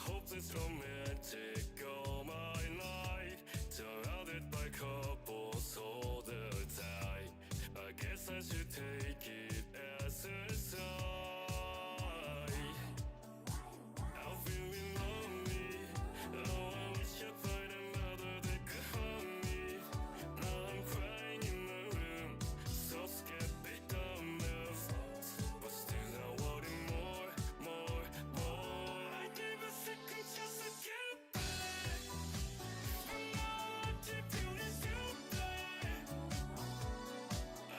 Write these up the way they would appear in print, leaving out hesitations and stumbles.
hopeless romantic all my life. Surrounded by couples all the time. I guess I should take it as a sign. I'm feeling lonely. Oh, I wish I'd find another that could hug me. Now I'm crying in my room, so scared they don't know. But still I wanted more. I gave a second chance to get back. And now what you do is too bad.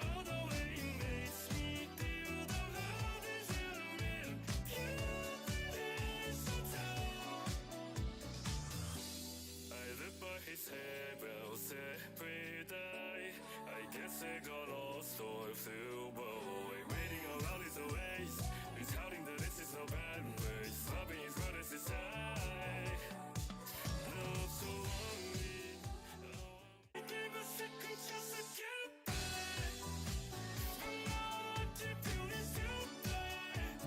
All the way it makes me feel the love is in me. You is so tough. I live by his handrails every day. I guess I got lost or flew away. Waiting around is a waste. He's counting that this is no bad ways. Loving his good as his eye. Now I'm so lonely. I gave a second chance to get back. And now what you do is too bad.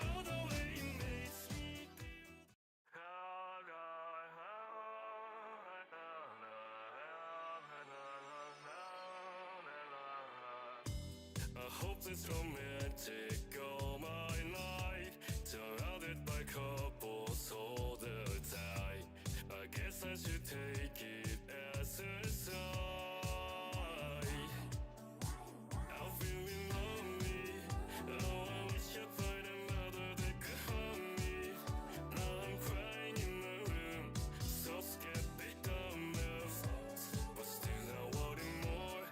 All the way it makes me feel. A hopeless romantic all my life. Surrounded by couples all the time. I guess I should take it as a sign. I'm feeling lonely. Oh, I wish I'd find another that could hug me. Now I'm crying in my room, so scared they don't know. But still I wanted more.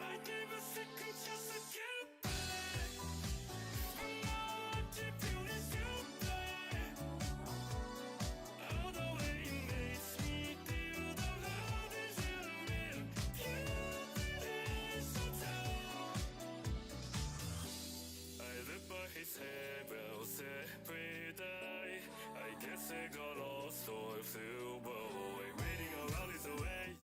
I gave a second chance to get back. And now what you do is too bad. All the way it makes me feel the love is in me. You is so tough. I live by his handrails every day. I guess I got lost or flew away. Waiting around is a waste.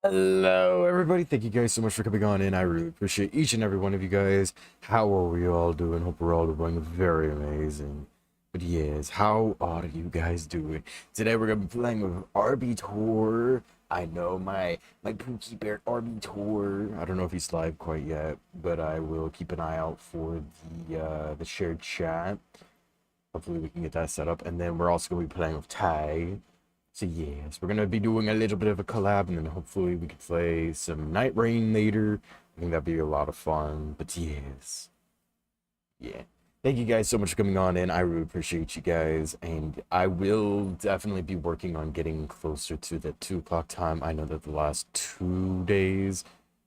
Hello, everybody. Thank you guys so much for coming on in. I really appreciate each and every one of you guys. How are we all doing? Hope we're all doing very amazing. But yes, how are you guys doing? Today we're gonna be playing with Arbitor. I know my Pookie Bear Arbitor. I don't know if he's live quite yet, but I will keep an eye out for the shared chat. Hopefully we can get that set up, and then we're also gonna be playing with Ty. So yes, we're gonna be doing a little bit of a collab, and then hopefully we could play some Night Rain later. I think that'd be a lot of fun. But yes, yeah. Thank you guys so much for coming on in. I really appreciate you guys, and I will definitely be working on getting closer to the 2 o'clock time. I know that the last 2 days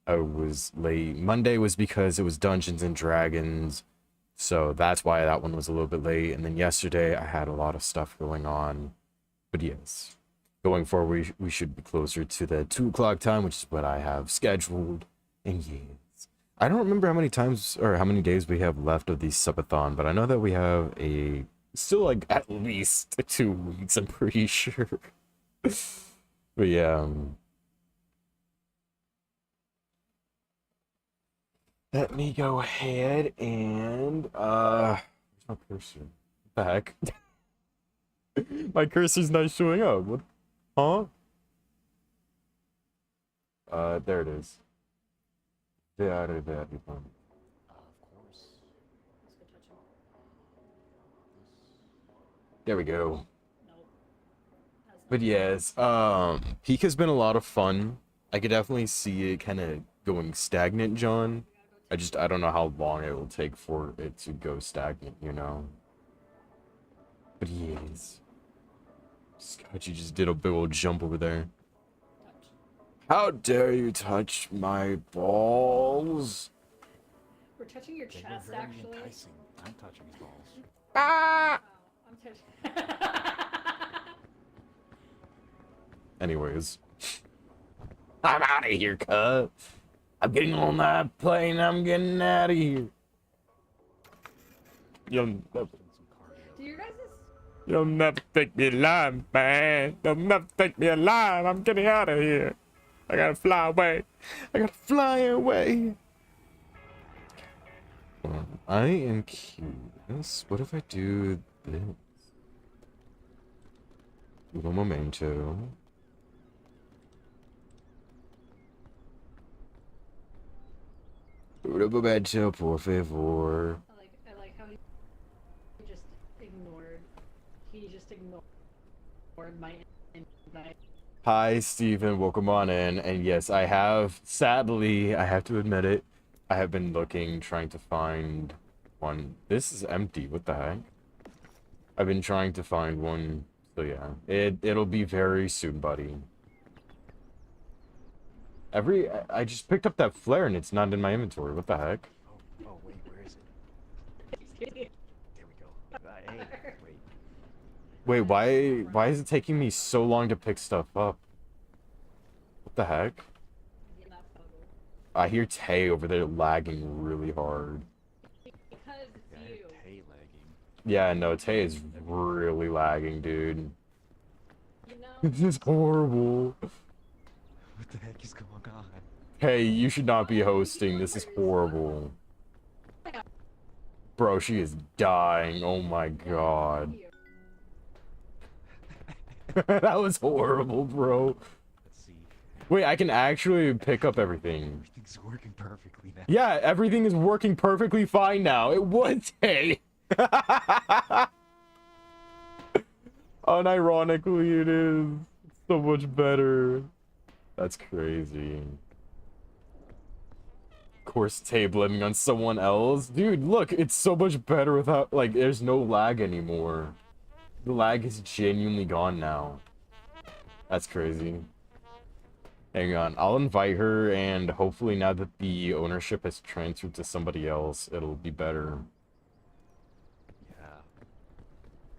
I was late. Monday was because it was Dungeons and Dragons, so that's why that one was a little bit late. And then yesterday I had a lot of stuff going on. But yes, going forward, we should be closer to the 2 o'clock time, which is what I have scheduled. And yes, I don't remember how many times or how many days we have left of the subathon, but I know that we have still like at least 2 weeks, I'm pretty sure. But yeah, let me go ahead and where's my cursor? What the heck? My cursor's not showing up. What? Huh? There it is. There. Of course. There we go. Nope. But yes, Peak has been a lot of fun. I could definitely see it kind of going stagnant, John. I don't know how long it will take for it to go stagnant, you know? But yes. Scott, you just did a big old jump over there. Touch. How dare you touch my balls? We're touching your They were chest, very actually. enticing. I'm touching his balls. Ah! Oh, I'm touching. Anyways. I'm out of here, cuz. I'm getting on that plane. I'm getting out of here. You'll never, Some cardio. Do you guys you'll never take me alive, man. You'll never take me alive. I'm getting out of here. I gotta fly away. I gotta fly away. I am curious. What if I do this? Uno momento. Uno momento, por favor. I like how he just ignored. He just ignored my invite. Hi, Steven. Welcome on in. And yes, I have, sadly, I have to admit it, I have been looking, trying to find one. This is empty. What the heck? I've been trying to find one. So yeah, it'll be very soon, buddy. I just picked up that flare and it's not in my inventory. What the heck? Oh, wait, where is it? There we go. Hey, wait. Wait, why is it taking me so long to pick stuff up? What the heck? In that photo. I hear Tay over there lagging really hard. Because it's Yeah, I you. had Tay lagging. Yeah, no, Tay is really lagging, dude. You know? This is horrible. What the heck is going on? Hey, you should not be hosting. This is horrible. Bro, she is dying. Oh my god. That was horrible, bro. Let's see. Wait, I can actually pick up everything. Everything's working perfectly now. Yeah, everything is working perfectly fine now. It was Tay. Unironically, it is so much better. That's crazy. Of course, Tay blaming on someone else. Dude, look, it's so much better without, like, there's no lag anymore. The lag is genuinely gone now. That's crazy. Hang on, I'll invite her, and hopefully now that the ownership has transferred to somebody else, it'll be better. Yeah.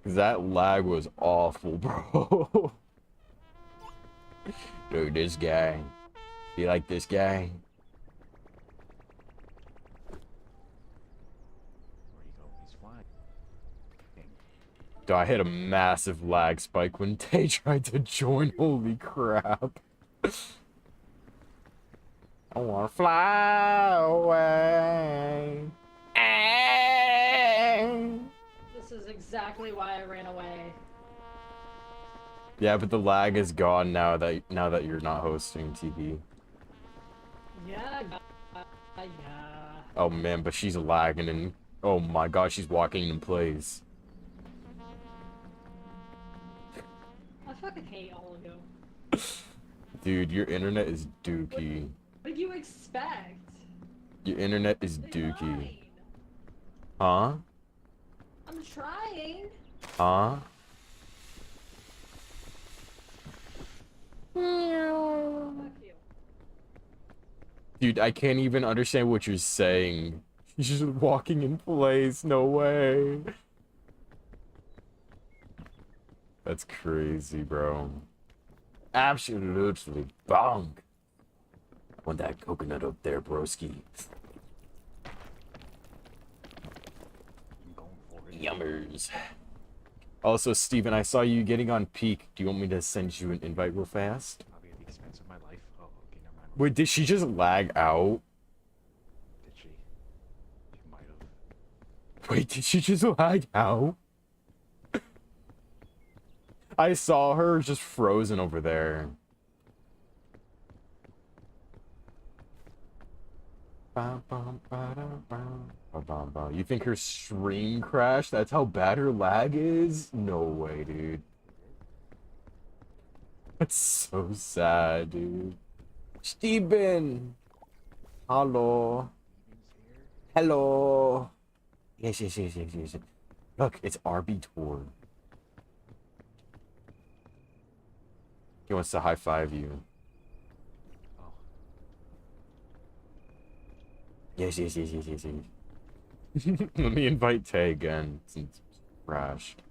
'Cause that lag was awful, bro. Dude, this guy. You like this guy? Where'd he go? He's flying. Dude, I hit a massive lag spike when Tay tried to join. Holy crap. I wanna fly away. This is exactly why I ran away. Yeah, but the lag is gone now that you're not hosting TV. Yeah. Yeah. Oh man, but she's lagging and oh my god, she's walking in place. I fucking hate all of you. Dude, your internet is dookie. What did you expect? Your internet is It's dookie. fine. Huh? I'm trying. Huh? Fuck you. Dude, I can't even understand what you're saying. She's just walking in place. No way. That's crazy, bro. Absolutely bonk. I want that coconut up there, broski. I'm going for it. Yummers. Also, Steven, I saw you getting on Peak. Do you want me to send you an invite real fast? Probably at the expense of my life. Oh, okay, never mind. Wait, did she just lag out? Did she? She might have. Wait, did she just lag out? I saw her just frozen over there. You think her stream crashed? That's how bad her lag is? No way, dude. That's so sad, dude. Steven! Hello. Hello. Yes. Look, it's RB Tour. He wants to high five you. Oh, Yes. Let me invite Tay again since it's crashed.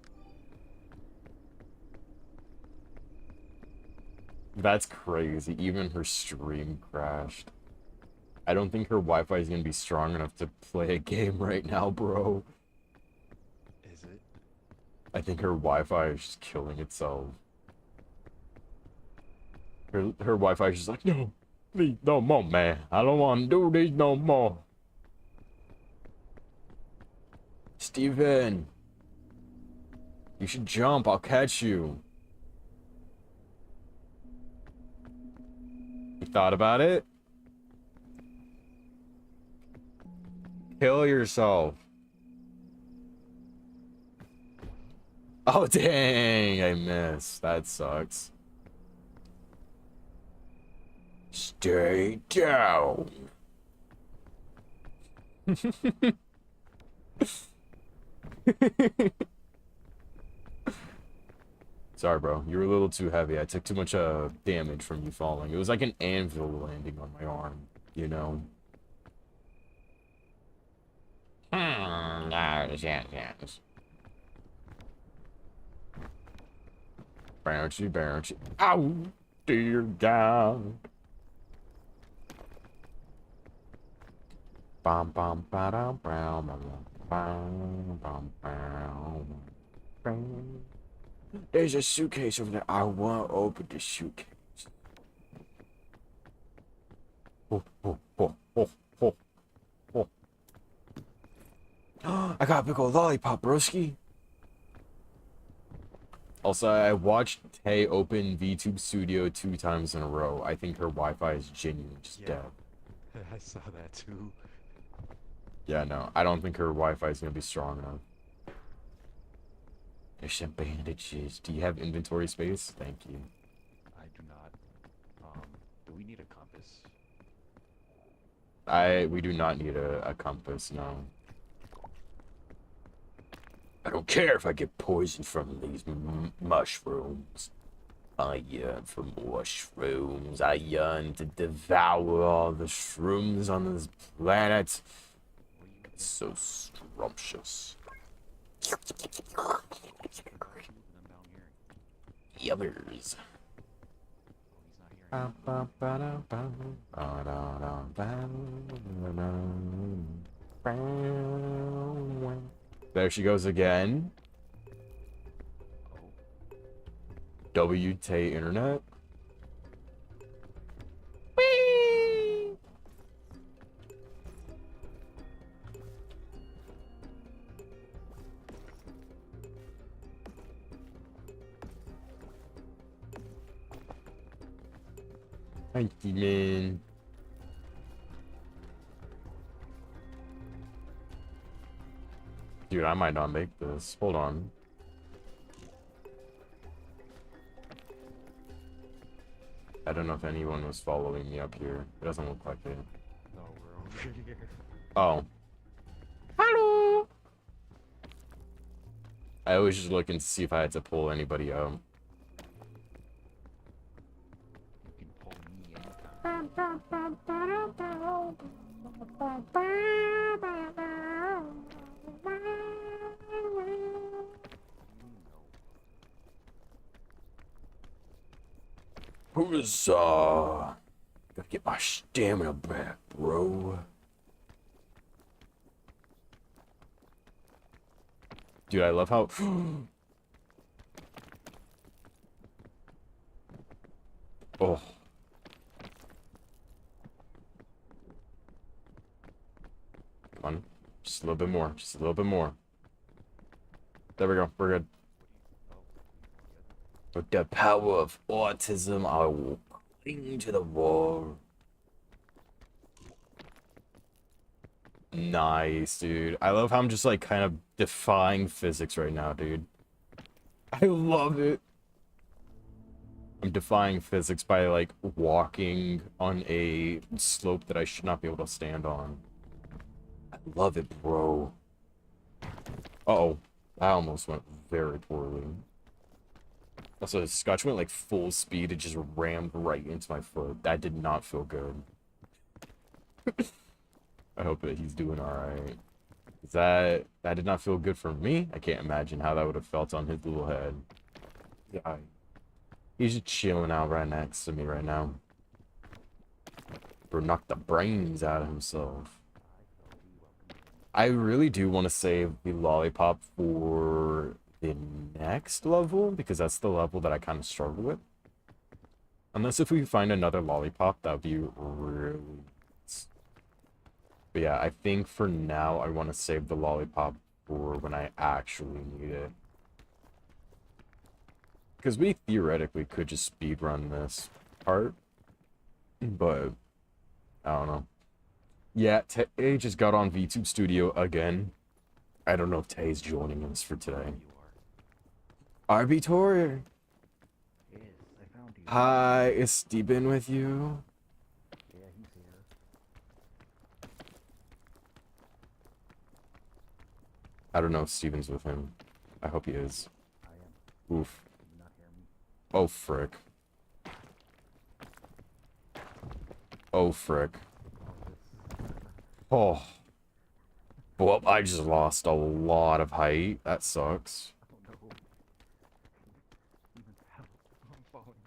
That's crazy. Even her stream crashed. I don't think her Wi-Fi is gonna be strong enough to play a game right now, bro. is it? I think her Wi-Fi is just killing itself. Her Wi-Fi is just like, no, please, no more, man. I don't want to do this no more. Steven. You should jump. I'll catch you. You thought about it? Kill yourself. Oh, dang. I missed. That sucks. Stay down. Sorry, bro. You were a little too heavy. I took too much damage from you falling. It was like an anvil landing on my arm, you know? Yes. Bouncy, bouncy. Ow! Dear God. Bum bum ba dum bum bum bum bum bum. There's a suitcase over there. I want to open the suitcase. Oh, oh, oh, oh, oh, oh. I got a big old lollipop, broski. Also, I watched Tay open VTube Studio 2 times in a row. I think her Wi-Fi is genuinely just Yeah. dead. I saw that too. Yeah, no, I don't think her Wi-Fi is gonna be strong enough. There's some bandages. Do you have inventory space? Thank you. I do not. Do we need a compass? We do not need a compass, no. I don't care if I get poisoned from these mushrooms. I yearn for mushrooms. I yearn to devour all the shrooms on this planet. It's so scrumptious. Them down here. Yummers. Oh, he's not here. There she goes again. Oh, WT Internet. Thank you, man. Dude, I might not make this. Hold on. I don't know if anyone was following me up here. It doesn't look like it. no, we're over here. Oh. Hello. I was just looking to see if I had to pull anybody out. You can pull me anytime. Huzzah! Gotta get my stamina back, bro. Dude, I love how... Oh. Come on. Just a little bit more. Just a little bit more. There we go. We're good. With the power of autism, I will cling to the wall. Nice, dude. I love how I'm just like kind of defying physics right now, dude. I love it. I'm defying physics by like walking on a slope that I should not be able to stand on. I love it, bro. Uh-oh. That almost went very poorly. Also, Scotch went like full speed. It just rammed right into my foot. That did not feel good. I hope that he's doing alright. That did not feel good for me. I can't imagine how that would have felt on his little head. Yeah. He's just chilling out right next to me right now. Bro knocked the brains out of himself. I really do want to save the lollipop for the next level, because that's the level that I kind of struggle with. Unless if we find another lollipop, that would be really nice. But yeah, I think for now I want to save the lollipop for when I actually need it. Because we theoretically could just speedrun this part, but I don't know. Yeah, Tay just got on VTube Studio again. I don't know if Tay's joining us for today. You are. RB Tor, Yes, I found you. hi, is Steven with you? Yeah, he's here. I don't know if Steven's with him. I hope he is. I am. Oof. Can you not hear me? Oh, frick. Oh, frick. Oh, this. Oh. Well, I just lost a lot of height. That sucks. Oh no. Even fell. I'm falling.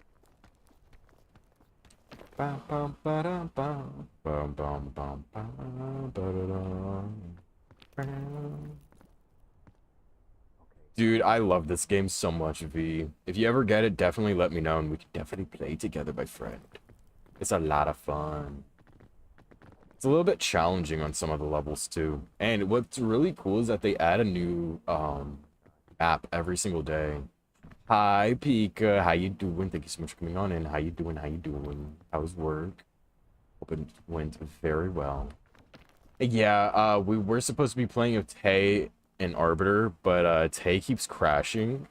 Bum, bum, ba-dum, bum. Bum, bum, bum, bum, ba-da-dum. Bum. Okay. Dude, I love this game so much, V. If you ever get it, definitely let me know, and we can definitely play together, my friend. It's a lot of fun. It's a little bit challenging on some of the levels, too. And what's really cool is that they add a new map every single day. Hi, Pika. How you doing? Thank you so much for coming on in. How you doing? How you doing? How's work? Hope it went very well. Yeah, we were supposed to be playing with Tay and Arbiter, but Tay keeps crashing.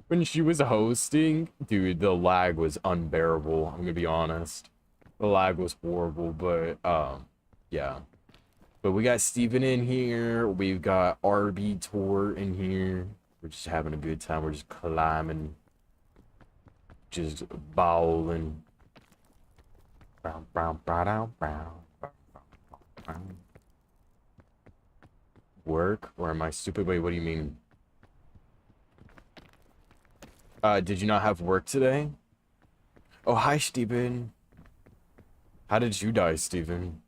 When she was hosting, dude, the lag was unbearable. I'm gonna be honest. The lag was horrible, but yeah. But we got Steven in here. We've got RB Tor in here. We're just having a good time. We're just climbing, just bowling. Bow, bow, bow, bow, bow, bow, bow. Work? Or am I stupid? Wait, what do you mean? Did you not have work today? Oh, hi, Steven. How did you die, Steven?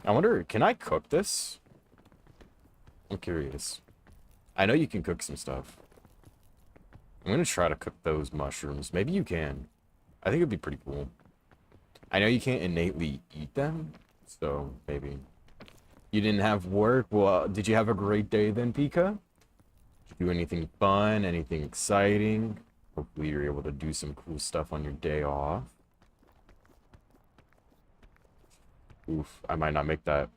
I wonder, can I cook this? I'm curious. I know you can cook some stuff. I'm gonna try to cook those mushrooms. Maybe you can. I think it'd be pretty cool. I know you can't innately eat them, so maybe. You didn't have work? Well, did you have a great day then, Pika? Did you do anything fun? Anything exciting? Hopefully you're able to do some cool stuff on your day off. Oof, I might not make that.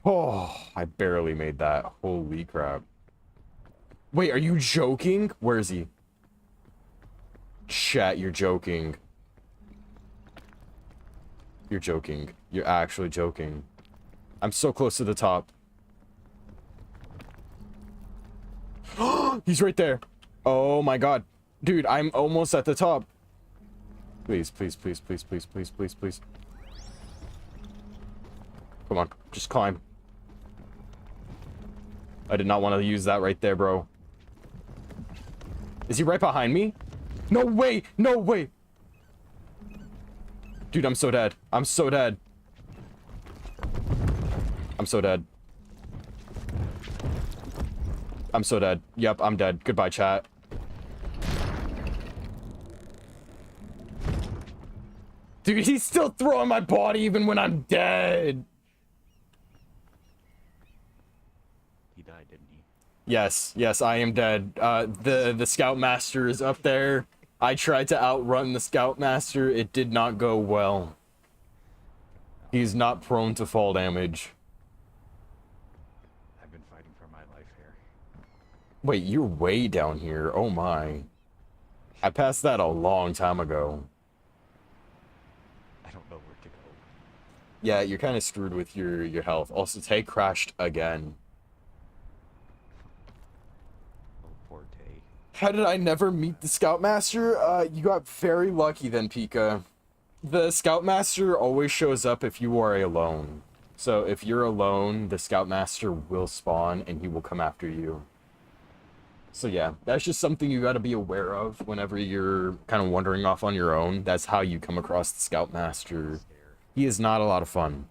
Oh, I barely made that. Holy crap. Wait, are you joking? Where is he? Chat, you're joking. You're joking. You're actually joking. I'm so close to the top. He's right there. Oh my god. Dude, I'm almost at the top. Please, please, please, please, please, please, please, please. Come on, just climb. I did not want to use that right there, bro. Is he right behind me? No way! No way! Dude, I'm so dead. I'm so dead. I'm so dead. I'm so dead. Yep, I'm dead. Goodbye, chat. Dude, he's still throwing my body even when I'm dead. He died, didn't he? Yes, yes, I am dead. The Scoutmaster is up there. I tried to outrun the Scoutmaster. It did not go well. He's not prone to fall damage. I've been fighting for my life here. Wait, you're way down here. Oh my. I passed that a long time ago. I don't know where to go. Yeah, you're kind of screwed with your health. Also, Tay crashed again. Oh, poor Tay. How did I never meet the Scoutmaster? You got very lucky then, Pika. The Scoutmaster always shows up if you are alone. So if you're alone, the Scoutmaster will spawn and he will come after you. So yeah, that's just something you got to be aware of whenever you're kind of wandering off on your own. That's how you come across the Scoutmaster. He is not a lot of fun.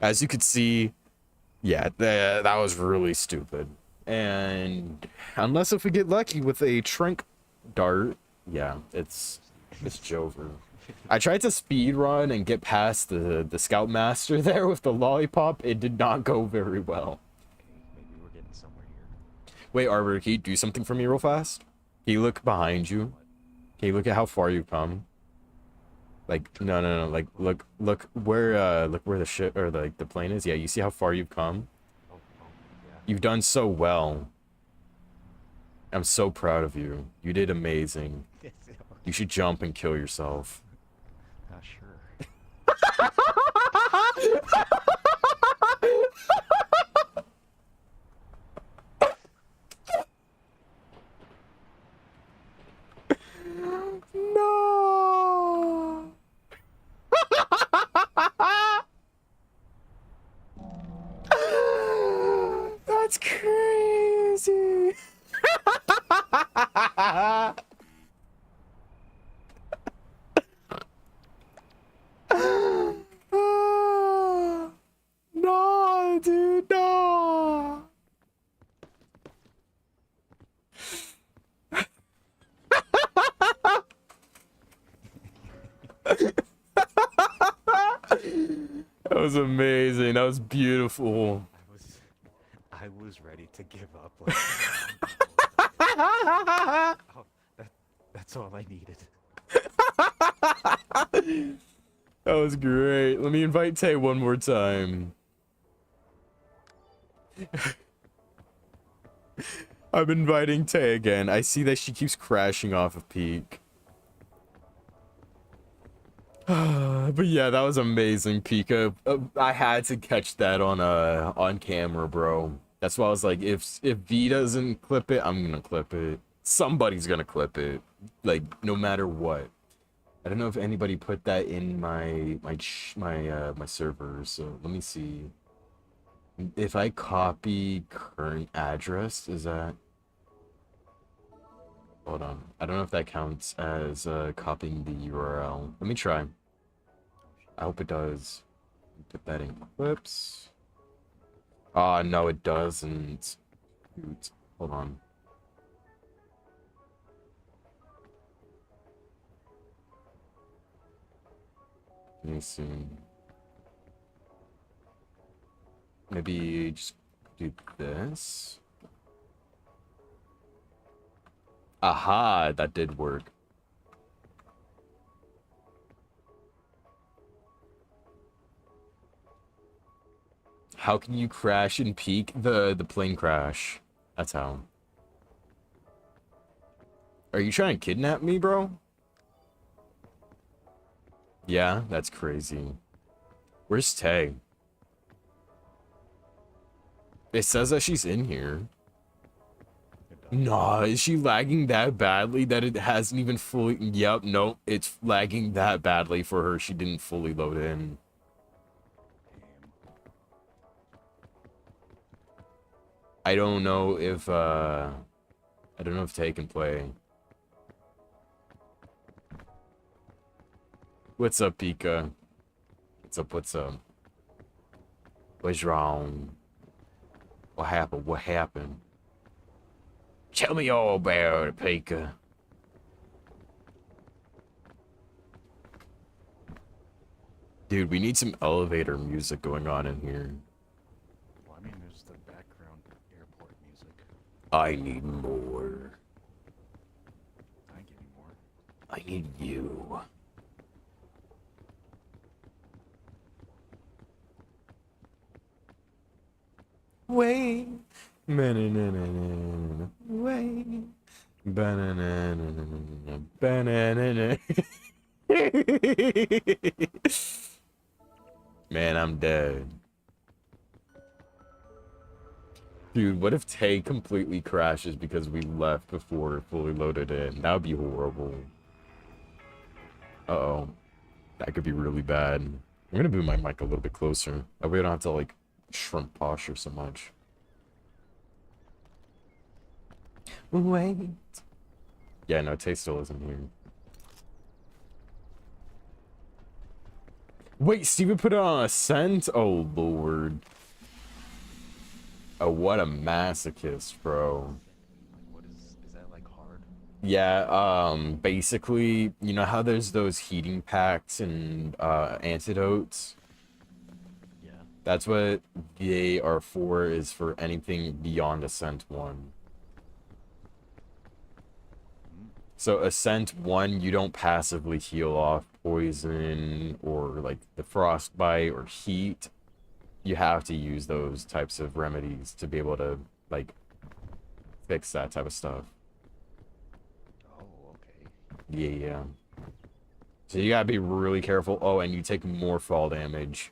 As you could see, yeah, that was really stupid. And unless if we get lucky with a Trink dart, yeah, it's Jover. I tried to speed run and get past the Scoutmaster there with the lollipop. It did not go very well. Okay, maybe we're getting somewhere here. Wait, Arbor, can you do something for me real fast? Can you look behind you? Can you look at how far you've come? Like, no. Like, look where the ship or like the plane is. Yeah, you see how far you've come? Oh, yeah. You've done so well. I'm so proud of you. You did amazing. You should jump and kill yourself. Sure. No. That's crazy. No, dude, no. That was amazing. That was beautiful. I was ready to give up. Like, oh, that's all I needed. That was great. Let me invite Tay one more time. I'm inviting Tay again. I see that she keeps crashing off of Peak. But yeah, that was amazing, Pika. I had to catch that on camera, bro. That's why I was like, if V doesn't clip it, I'm gonna clip it. Somebody's gonna clip it, like no matter what. I don't know if anybody put that in my server. So let me see. If I copy current address, is that? Hold on. I don't know if that counts as copying the URL. Let me try. I hope it does. Put that in clips. Ah, no, it doesn't. Shoot. Hold on. Let me see. Maybe just do this. Aha, that did work. How can you crash and peak the plane crash? That's how. Are you trying to kidnap me, bro? Yeah, that's crazy. Where's Tay? It says that she's in here. Nah, is she lagging that badly that it hasn't even fully... Yep, nope, it's lagging that badly for her. She didn't fully load in. I don't know if Tay can play. What's up, Pika? What's up? What's wrong? What happened? Tell me all about it, Pika. Dude, we need some elevator music going on in here. Well, I mean, there's the background airport music. I need more. I ain't getting more. I need you. Wait. Banana. Wait. Banana. Banana. Man, I'm dead. Dude, what if Tay completely crashes because we left before it fully loaded in? That would be horrible. Uh-oh. That could be really bad. I'm gonna move my mic a little bit closer. That way I don't have to, like, shrimp posture so much. Wait. Yeah, no, Tay still isn't here. Wait, Steven put it on Ascent? Oh, Lord. Oh, what a masochist, bro. Like, what is that like hard? Yeah, basically, you know how there's those heating packs and antidotes? Yeah. That's what they are for, is for anything beyond Ascent 1. Mm. So Ascent 1, you don't passively heal off poison or like the frostbite or heat. You have to use those types of remedies to be able to like fix that type of stuff. Oh, okay. Yeah. So you gotta be really careful. Oh, and you take more fall damage.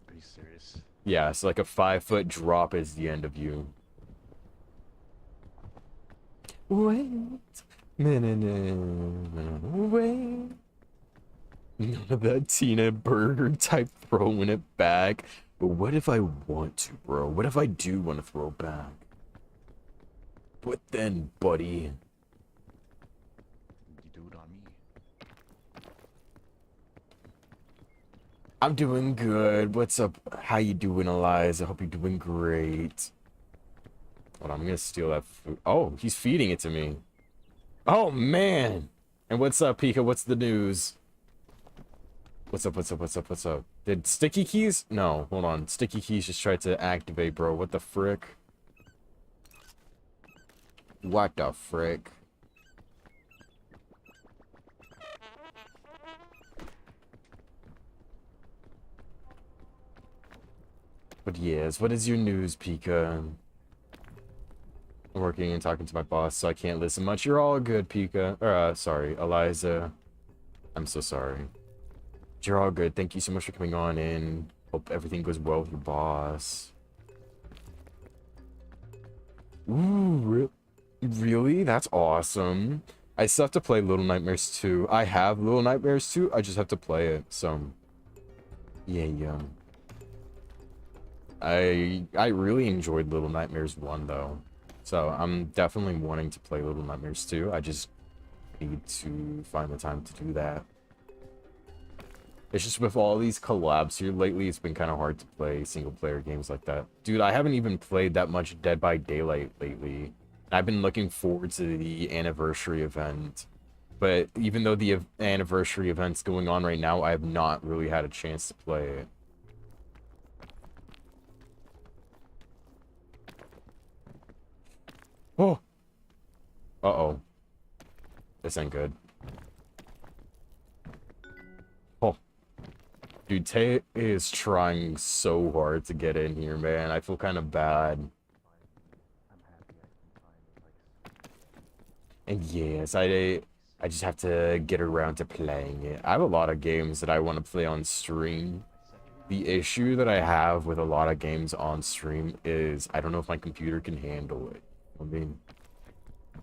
Are you serious? Yeah, so like a 5-foot drop is the end of you. Wait. Wait. None of that Tina Burger type throwing it back. But what if I want to, bro? What if I do want to throw back? But then, buddy. You do it on me. I'm doing good. What's up? How you doing, Eliza? I hope you're doing great. Hold on, I'm gonna steal that food. Oh, he's feeding it to me. Oh, man. And what's up, Pika? What's the news? What's up, what's up, what's up, what's up? Did Sticky Keys? No, hold on. Sticky Keys just tried to activate, bro. What the frick? What the frick? But yes, what is your news, Pika? I'm working and talking to my boss, so I can't listen much. You're all good, Pika. Or, sorry, Eliza. I'm so sorry. You're all good. Thank you so much for coming on in. Hope everything goes well with your boss. Ooh, really? That's awesome. I still have to play Little Nightmares 2. I have Little Nightmares 2. I just have to play it. So, yeah. I really enjoyed Little Nightmares 1 though. So I'm definitely wanting to play Little Nightmares 2. I just need to find the time to do that. It's just with all these collabs here lately, it's been kind of hard to play single player games like that. Dude, I haven't even played that much Dead by Daylight lately. I've been looking forward to the anniversary event. But even though the anniversary event's going on right now, I have not really had a chance to play it. Oh! Uh-oh. This ain't good. Oh. Dude, Tay is trying so hard to get in here, man. I feel kind of bad. I'm happy I can finally, like... And yes, I just have to get around to playing it. I have a lot of games that I want to play on stream. The issue that I have with a lot of games on stream is I don't know if my computer can handle it. I mean,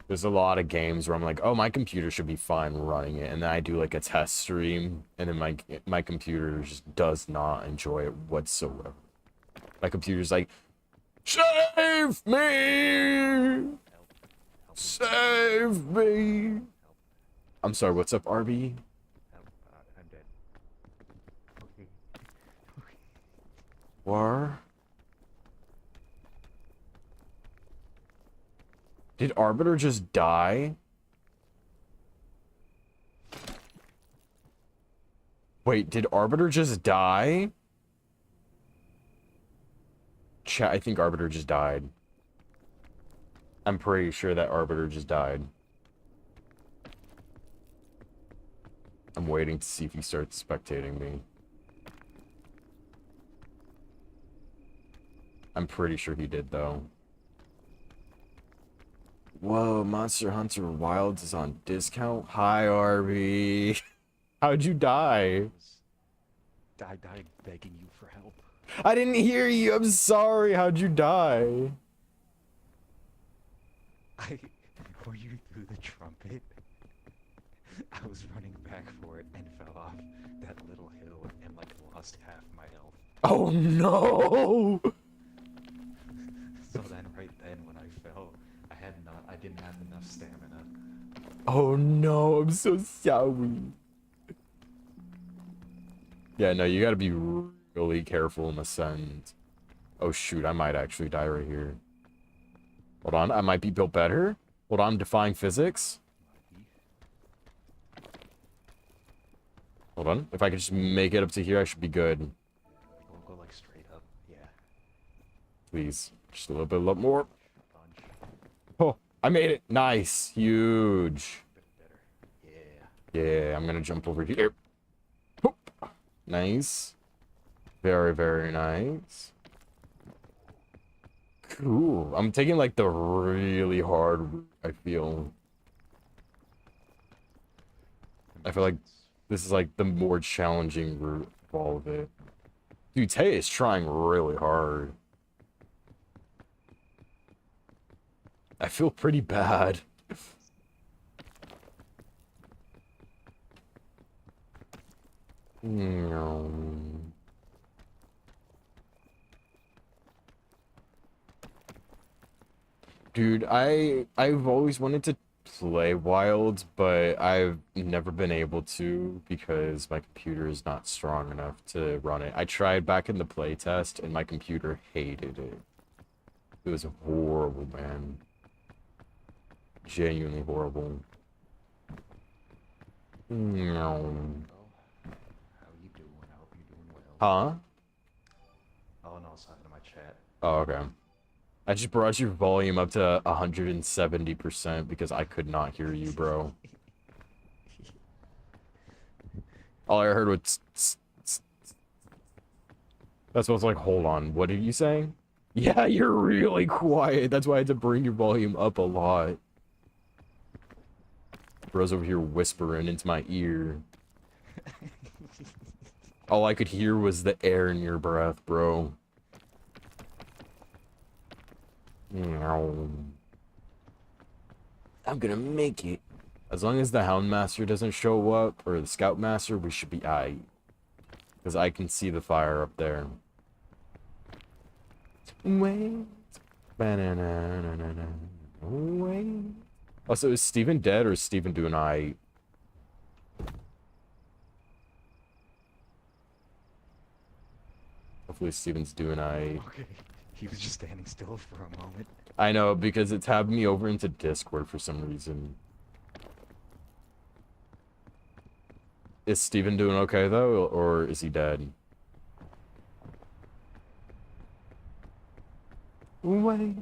there's a lot of games where I'm like, oh, my computer should be fine running it, and then I do like a test stream, and then my computer just does not enjoy it whatsoever. My computer's like, save me! Save me! I'm sorry, what's up, RB? I'm dead. Okay. War? Did Arbiter just die? Wait, did Arbiter just die? Chat, I think Arbiter just died. I'm pretty sure that Arbiter just died. I'm waiting to see if he starts spectating me. I'm pretty sure he did, though. Whoa, Monster Hunter Wilds is on discount? Hi, RB. How'd you die? I died begging you for help. I didn't hear you. I'm sorry. How'd you die? Before you threw the trumpet, I was running back for it and fell off that little hill and like lost half my health. Oh no! So then right then when I fell, I didn't have enough stamina. Oh no, I'm so sorry. Yeah, no, you gotta be really careful in Ascend. Oh shoot, I might actually die right here. Hold on, I might be built better. Hold on, I'm defying physics. Hold on. If I could just make it up to here, I should be good. We'll go like straight up. Yeah. Please. Just a little bit, a lot more. Bunch. Oh, I made it. Nice. Huge. Bit better. Yeah. Yeah, I'm gonna jump over here. Whoop. Nice. Very, very nice. Cool. I'm taking like the really hard route, I feel. I feel like this is like the more challenging route of all of it. Dude, Tay is trying really hard. I feel pretty bad. No. Dude, I've always wanted to play Wilds, but I've never been able to because my computer is not strong enough to run it. I tried back in the playtest and my computer hated it. It was horrible, man. Genuinely horrible. No. Well, how you doing? I hope you're doing well. Huh? Oh, no, I was talking to my chat. Oh, okay. I just brought your volume up to 170% because I could not hear you, bro. All I heard was that's what I was like, hold on, what are you saying? Yeah, you're really quiet. That's why I had to bring your volume up a lot. Bro's over here whispering into my ear. All I could hear was the air in your breath, bro. I'm gonna make it. As long as the Houndmaster doesn't show up, or the Scoutmaster, we should be aight. Because I can see the fire up there. Wait. Ba-na-na-na-na-na. Wait. Also, is Steven dead, or is Steven doing aight? Hopefully Steven's doing aight. Okay. He was just standing still for a moment. I know, because it tabbed me over into Discord for some reason. Is Steven doing okay, though, or is he dead? Wait.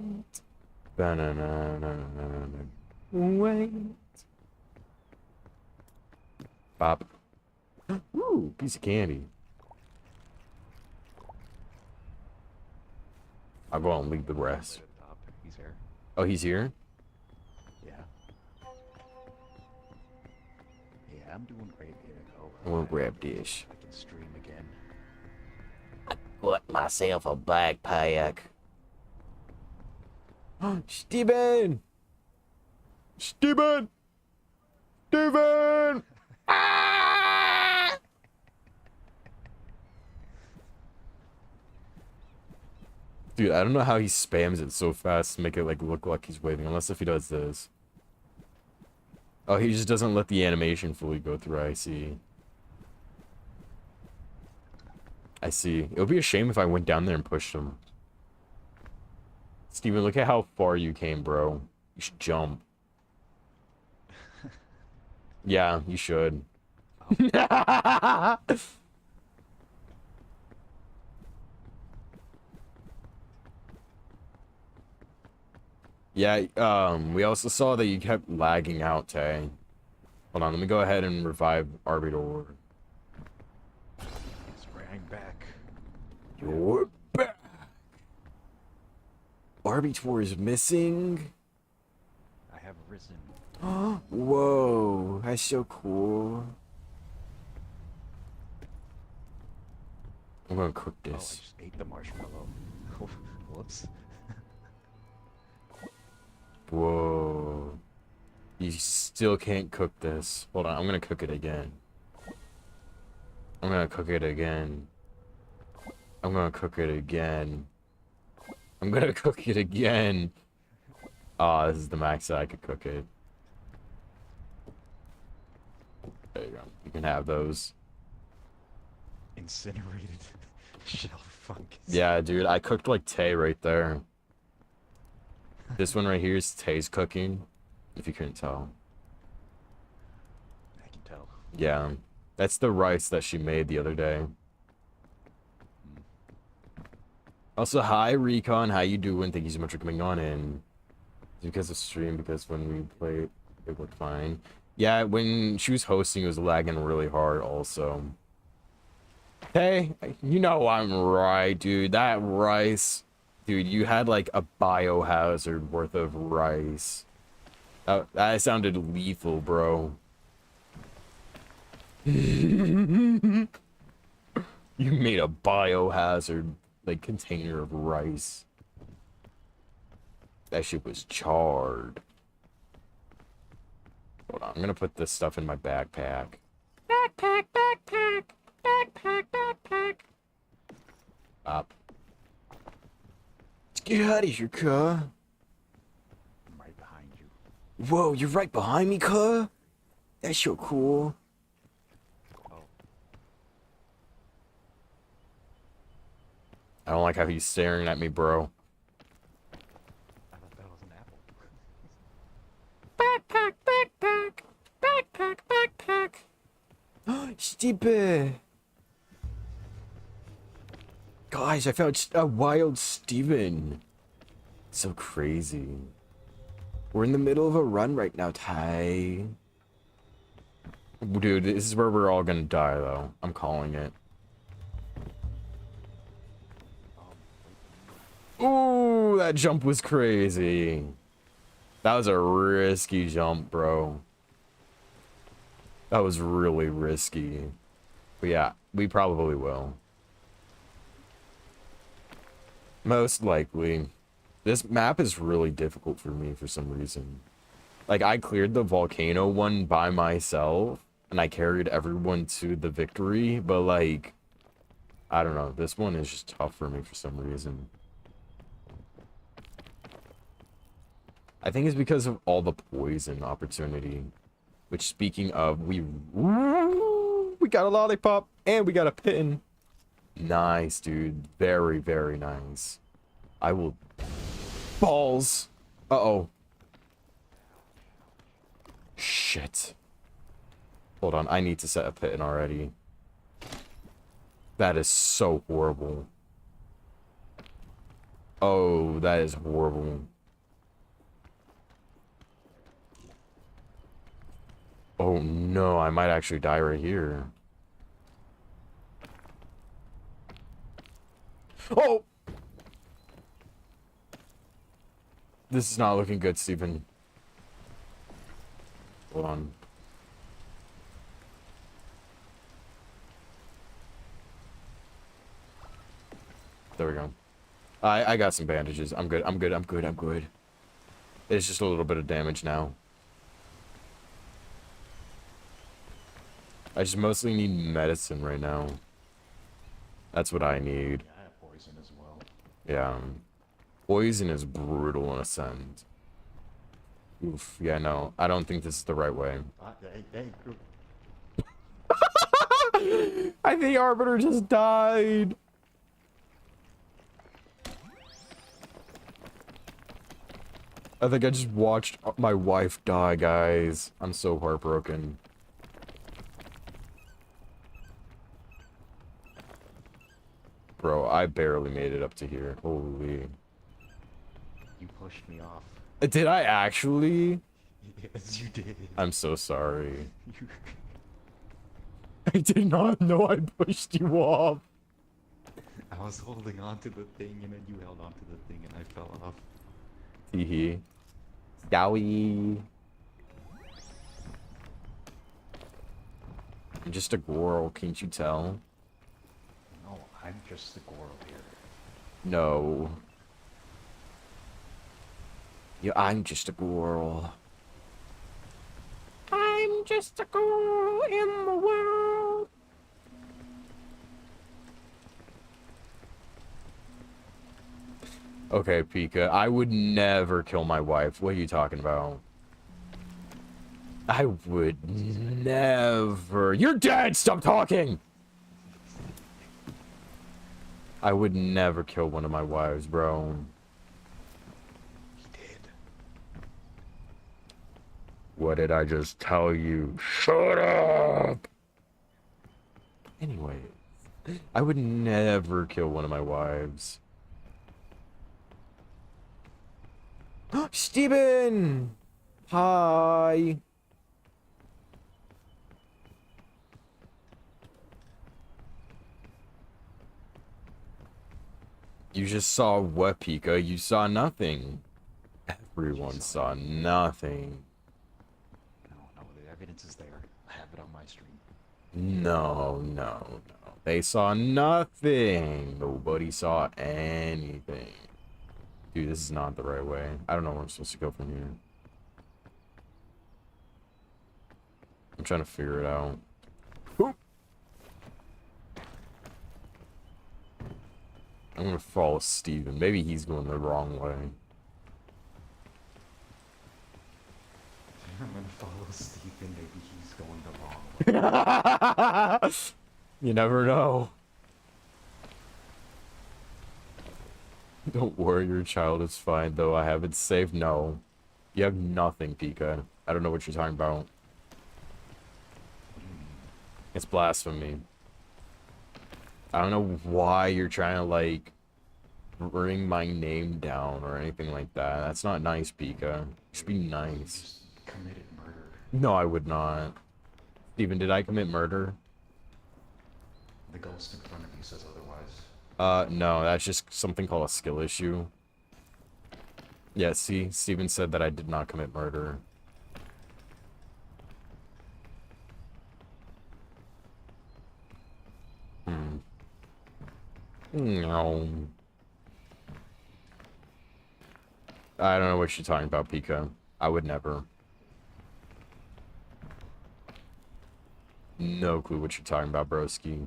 Ba-na-na-na-na-na. Wait. Bop. Ooh, piece of candy. I'll go and leave the rest. Right at the top. He's here. Oh, he's here? Yeah. Yeah, I'm doing great here. Oh, I'm gonna grab this. I can stream again. Got myself a backpack. Steven! Steven! Steven! Ah! Dude, I don't know how he spams it so fast to make it like look like he's waving, unless if he does this. Oh, he just doesn't let the animation fully go through, I see. I see. It would be a shame if I went down there and pushed him. Steven, look at how far you came, bro. You should jump. Yeah, you should. Yeah, we also saw that you kept lagging out, Tay. Hold on, let me go ahead and revive Arbitor. He's right back. You're back! Arbitor is missing? I have risen. Whoa, that's so cool. I'm gonna cook Oh, I this. just ate the marshmallow. Whoops. Whoa. You still can't cook this. Hold on, I'm gonna cook it again. I'm gonna cook it again. I'm gonna cook it again. I'm gonna cook it again. Ah, this is the max that I could cook it. There you go. You can have those. Incinerated shell fungus. Yeah, dude, I cooked like Tay right there. This one right here is Tay's cooking, if you couldn't tell. I can tell. Yeah, That's the rice that she made the other day. Also, hi Recon, how you doing? Thank you so much for coming on in. It's because of stream, because when we played, it worked fine. Yeah, when she was hosting, it was lagging really hard also. Hey, you know I'm right, dude. That rice, dude, you had like a biohazard worth of rice. That sounded lethal, bro. You made a biohazard like container of rice. That shit was charred. Hold on, I'm gonna put this stuff in my backpack. Backpack, backpack, backpack, backpack. Up. Let's get out of here, cuh. I'm right behind you. Whoa, you're right behind me, cuh? That's so cool. Oh, I don't like how he's staring at me, bro. I thought that was an apple. Backpack, backpack, backpack, backpack. Stipe. Guys, I found a wild Steven. So crazy. We're in the middle of a run right now, Ty. Dude, this is where we're all gonna die, though. I'm calling it. Ooh, that jump was crazy. That was a risky jump, bro. That was really risky. But yeah, we probably will. Most likely. This map is really difficult for me for some reason. Like, I cleared the volcano one by myself, and I carried everyone to the victory, but like, I don't know. This one is just tough for me for some reason. I think it's because of all the poison opportunity. Which, speaking of, we got a lollipop and we got a pin. Nice, dude. Very, very nice. I will... Balls! Uh-oh. Shit. Hold on, I need to set a pin already. That is so horrible. Oh, that is horrible. Oh no, I might actually die right here. Oh! This is not looking good, Steven. Hold on. There we go. I got some bandages. I'm good. I'm good. I'm good. I'm good. It's just a little bit of damage now. I just mostly need medicine right now. That's what I need. Yeah, I have poison as well. Yeah. Poison is brutal in a sense. Oof. Yeah, no. I don't think this is the right way. I think Arbiter just died. I think I just watched my wife die, guys. I'm so heartbroken. Bro, I barely made it up to here. Holy. You pushed me off. Did I actually? Yes, you did. I'm so sorry. You... I did not know I pushed you off. I was holding on to the thing and then you held on to the thing and I fell off. Teehee. Dowie. I'm just a girl, can't you tell? No, I'm just the girl here. No. Yeah, I'm just a girl. I'm just a girl in the world. Okay, Pika, I would never kill my wife. What are you talking about? I would never. You're dead! Stop talking! I would never kill one of my wives, bro. He did. What did I just tell you? Shut up! Anyway, I would never kill one of my wives. Steven! Hi! You just saw what, Pika? You saw nothing. Everyone saw nothing. No, the evidence is there. I have it on my stream. No. They saw nothing. Nobody saw anything. Dude, this is not the right way. I don't know where I'm supposed to go from here. I'm trying to figure it out. Oop. I'm gonna follow Steven. Maybe he's going the wrong way. I'm gonna follow Stephen. Maybe he's going the wrong way. You never know. Don't worry, your child is fine, though. I have it saved. No. You have nothing, Pika. I don't know what you're talking about. It's blasphemy. I don't know why you're trying to, like, bring my name down or anything like that. That's not nice, Pika. You should be nice. Just committed murder. No, I would not. Steven, did I commit murder? The ghost in front of you says otherwise. No, that's just something called a skill issue. Yeah, see, Steven said that I did not commit murder. No. I don't know what you're talking about, Pika. I would never. No clue what you're talking about, broski.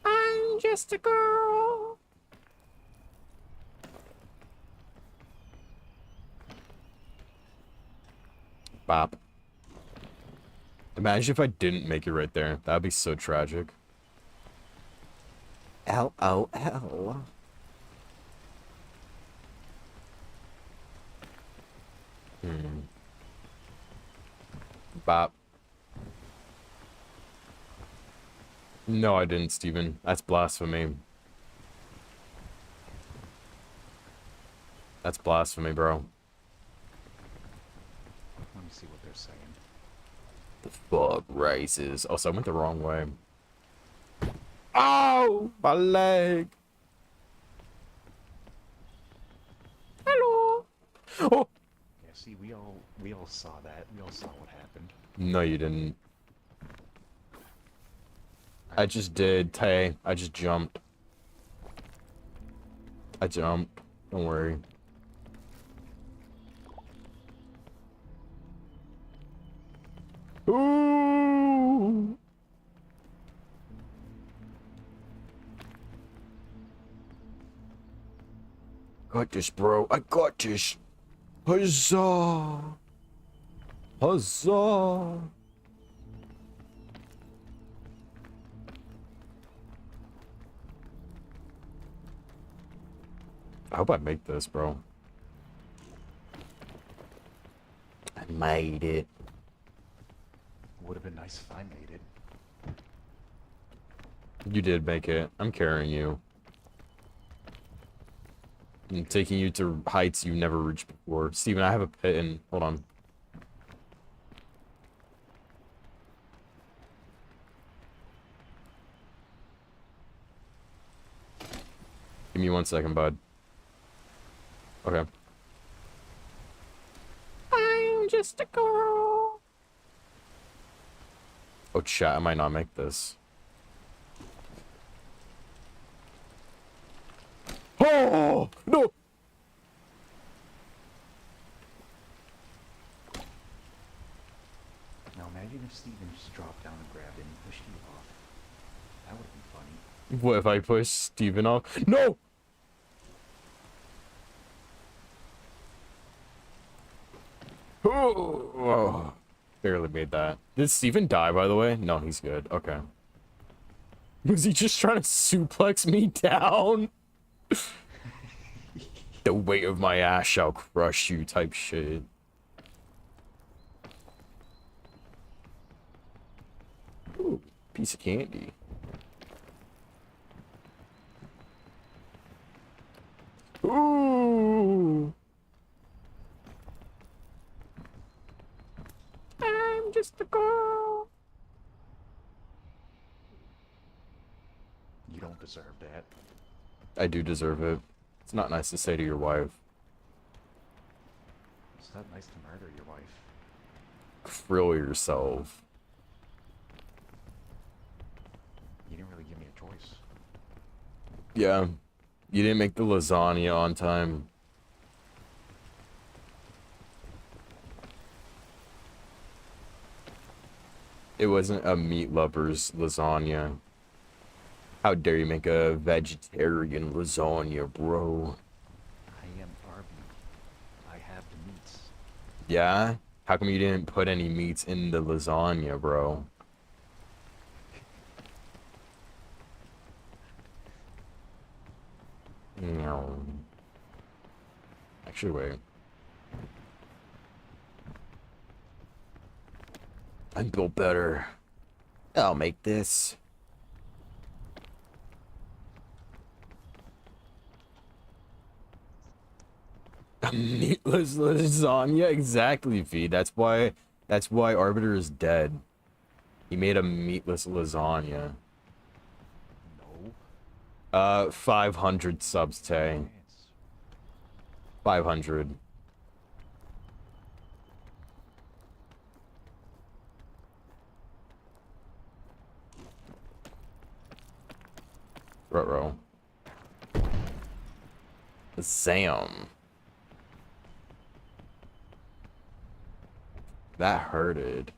I'm just a girl. Bop. Imagine if I didn't make it right there. That'd be so tragic. LOL. Bop. No, I didn't, Steven. That's blasphemy. That's blasphemy, bro. Let me see what they're saying. The fuck rises. Oh, so I went the wrong way. Oh, my leg. Hello. Oh. Yeah, see, we all saw that. We all saw what happened. No, you didn't. I just did, Tay. I just jumped. I jumped. Don't worry. Ooh. Got this, bro. I got this. Huzzah! Huzzah! I hope I make this, bro. I made it. Would have been nice if I made it. You did make it. I'm carrying you. I'm taking you to heights you've never reached before. Steven, I have a pit in. Hold on. Give me 1 second, bud. Okay. I'm just a girl. Oh, chat, I might not make this. Oh, no! Now imagine if Steven just dropped down and grabbed it and pushed you off. That would be funny. What if I push Steven off? No! Oh, barely made that. Did Steven die, by the way? No, he's good. Okay. Was he just trying to suplex me down? The weight of my ass shall crush you type shit. Piece of candy. Ooh. I'm just a girl. You don't deserve that. I do deserve it. It's not nice to say to your wife. It's not nice to murder your wife. Frill yourself. You didn't really give me a choice. Yeah. You didn't make the lasagna on time. It wasn't a meat lover's lasagna. How dare you make a vegetarian lasagna, bro? I am Arby. I have the meats. Yeah? How come you didn't put any meats in the lasagna, bro? No. Actually, wait. I'm built better. I'll make this. A meatless lasagna? Exactly, V. That's why Arbiter is dead. He made a meatless lasagna. No. 500 subs, Tay. Chance. 500. Ruh-roh. Zam. That hurted.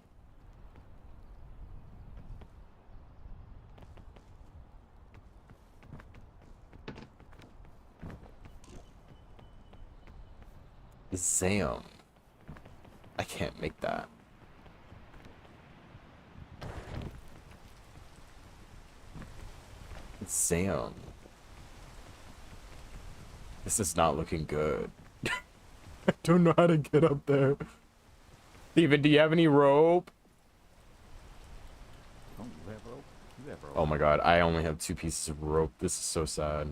Zam. I can't make that. Zam. This is not looking good. I don't know how to get up there. Steven, do you have any rope? Oh, you have rope? You have rope. Oh my god, I only have 2 pieces of rope. This is so sad.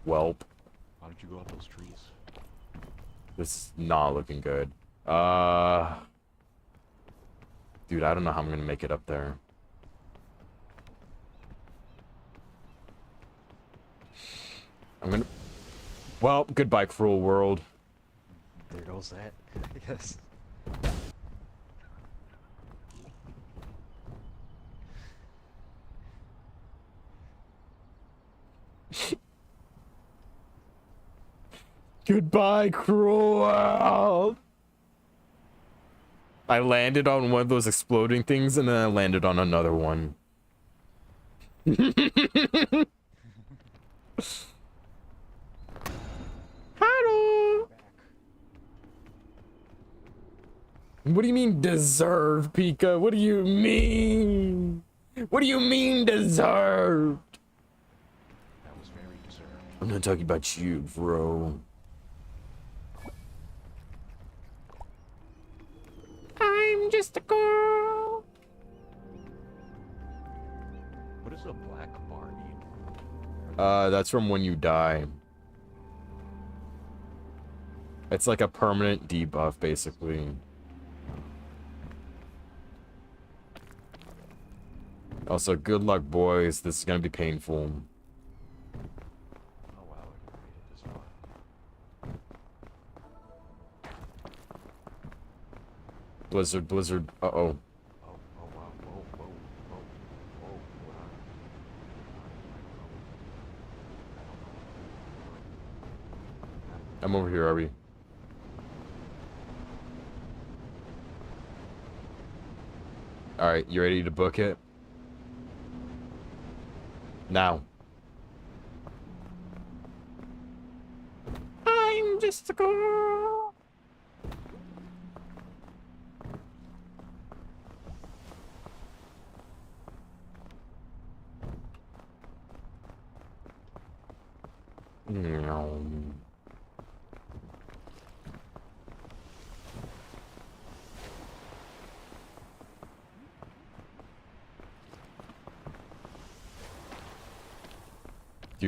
Welp. Why don't you go up those trees? This is not looking good. Dude, I don't know how I'm gonna make it up there. I'm gonna... Well, goodbye, cruel world. There goes that. Yes. Goodbye, cruel world. I landed on one of those exploding things, and then I landed on another one. Hello. What do you mean deserve, Pika? What do you mean? What do you mean deserved? That was very deserved. I'm not talking about you, bro. I'm just a girl. What does a black bar mean? That's from when you die. It's like a permanent debuff, basically. Also, good luck, boys. This is gonna be painful. Oh wow, I created this file. Blizzard, Blizzard. Uh-oh. Oh, oh wow, whoa, whoa, whoa, whoa, wow. I'm over here, are we? Alright, you ready to book it? Now. I'm just a girl. No.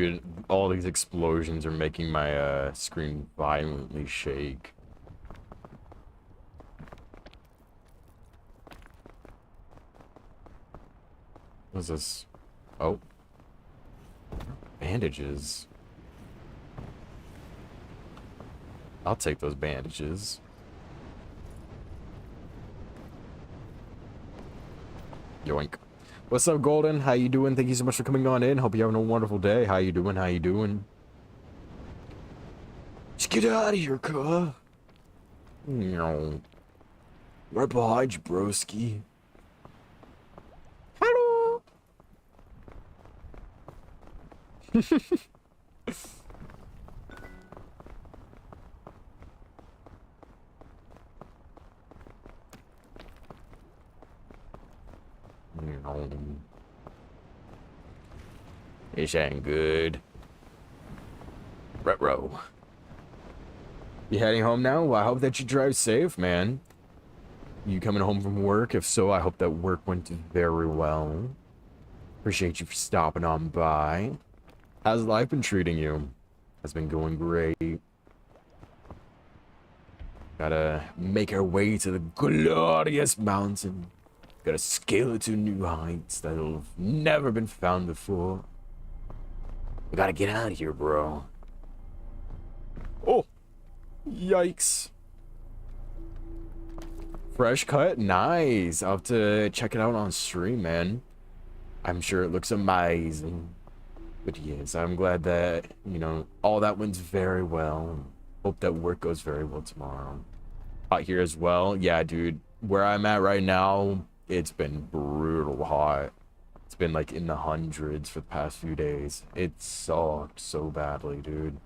Dude, all these explosions are making my screen violently shake. What's this? Oh. Bandages. I'll take those bandages. Yoink. What's up, Golden? How you doing? Thank you so much for coming on in. Hope you're having a wonderful day. How you doing? How you doing? Just get out of here, cuh. No. Right behind you, broski. Hello. No. This ain't good. Retro. You heading home now? Well, I hope that you drive safe, man. You coming home from work? If so, I hope that work went very well. Appreciate you for stopping on by. How's life been treating you? Has been going great. Gotta make our way to the glorious mountain. Gotta scale it to new heights that'll have never been found before. We gotta get out of here, bro. Oh! Yikes. Fresh cut? Nice. I'll have to check it out on stream, man. I'm sure it looks amazing. But yes, I'm glad that, you know, all that went very well. Hope that work goes very well tomorrow. Hot here as well. Yeah, dude. Where I'm at right now, it's been brutal hot. It's been like in the hundreds for the past few days. It sucked so badly, dude.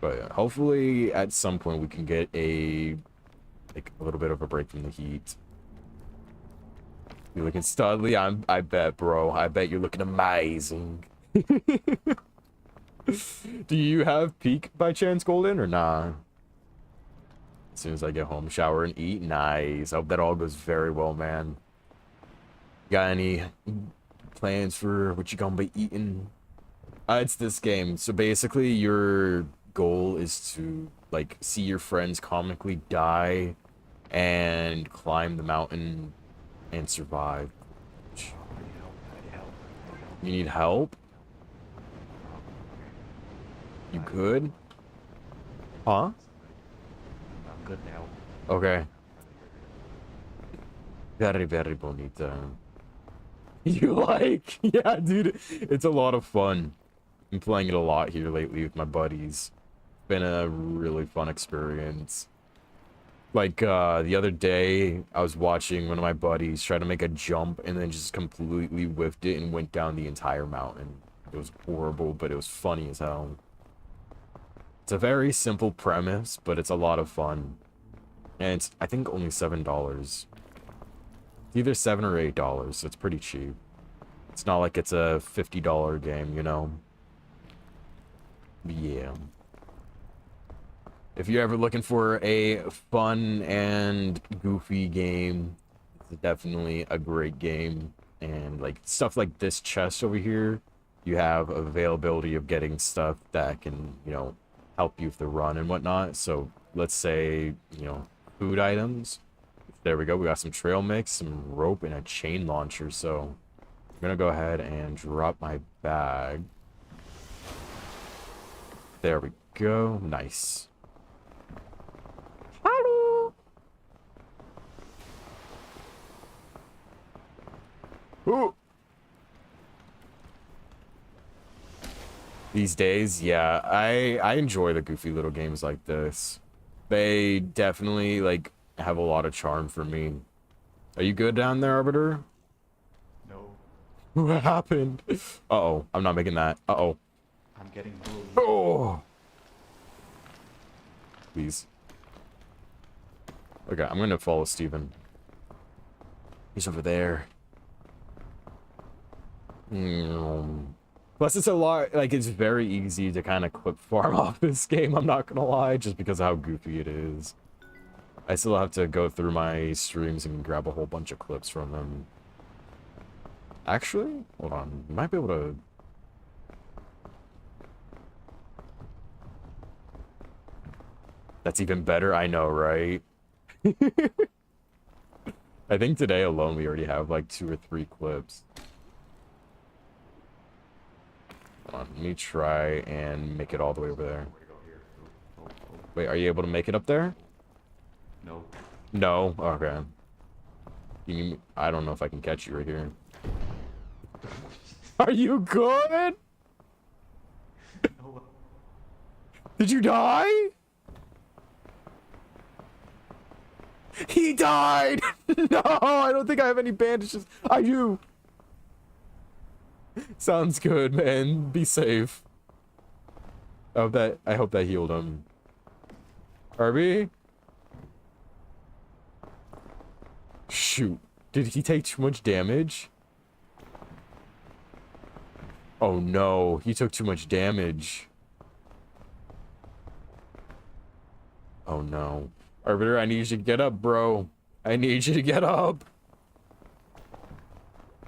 But hopefully at some point we can get a little bit of a break from the heat. You're looking studly, I bet, bro. I bet you're looking amazing. Do you have peak by chance, Golden, or nah? As soon as I get home, shower and eat. Nice. I hope that all goes very well, man. Got any plans for what you gonna be eating? It's this game. So basically, your goal is to like see your friends comically die and climb the mountain and survive. You need help? You good? Huh? I'm good now. Okay. Very, very bonita. You like? Yeah, dude. It's a lot of fun. I'm playing it a lot here lately with my buddies. Been a really fun experience. Like, the other day, I was watching one of my buddies try to make a jump and then just completely whiffed it and went down the entire mountain. It was horrible, but it was funny as hell. It's a very simple premise, but it's a lot of fun. And it's, I think, only $7. It's either $7 or $8, so it's pretty cheap. It's not like it's a $50 game, you know? Yeah. If you're ever looking for a fun and goofy game, it's definitely a great game. And like stuff like this chest over here, you have availability of getting stuff that can, you know, help you with the run and whatnot. So let's say, you know, food items. There we go. We got some trail mix, some rope, and a chain launcher. So I'm gonna go ahead and drop my bag. There we go. Nice. Hello. Ooh. These days, yeah, I enjoy the goofy little games like this. They definitely like have a lot of charm for me. Are you good down there, Arbiter? No, What happened? Uh-oh, I'm not making that. Uh-oh. I'm getting bullied. Oh. Please. Okay, I'm gonna follow Steven. He's over there. Plus, it's a lot, like, it's very easy to kind of clip farm off this game, I'm not gonna lie, just because of how goofy it is. I still have to go through my streams and grab a whole bunch of clips from them. Actually, hold on, you might be able to That's even better. I know, right? I think today alone we already have like 2 or 3 clips. Hold on, let me try and make it all the way over there. Where to go here? Oh. Wait, are you able to make it up there? No. No? Okay. I don't know if I can catch you right here. Are you good? No. Did you die? He died! No, I don't think I have any bandages. I do. Sounds good, man. Be safe. I hope that healed him. Arby? Shoot. Did he take too much damage? Oh no, he took too much damage. Oh no. Arbiter, I need you to get up, bro. I need you to get up.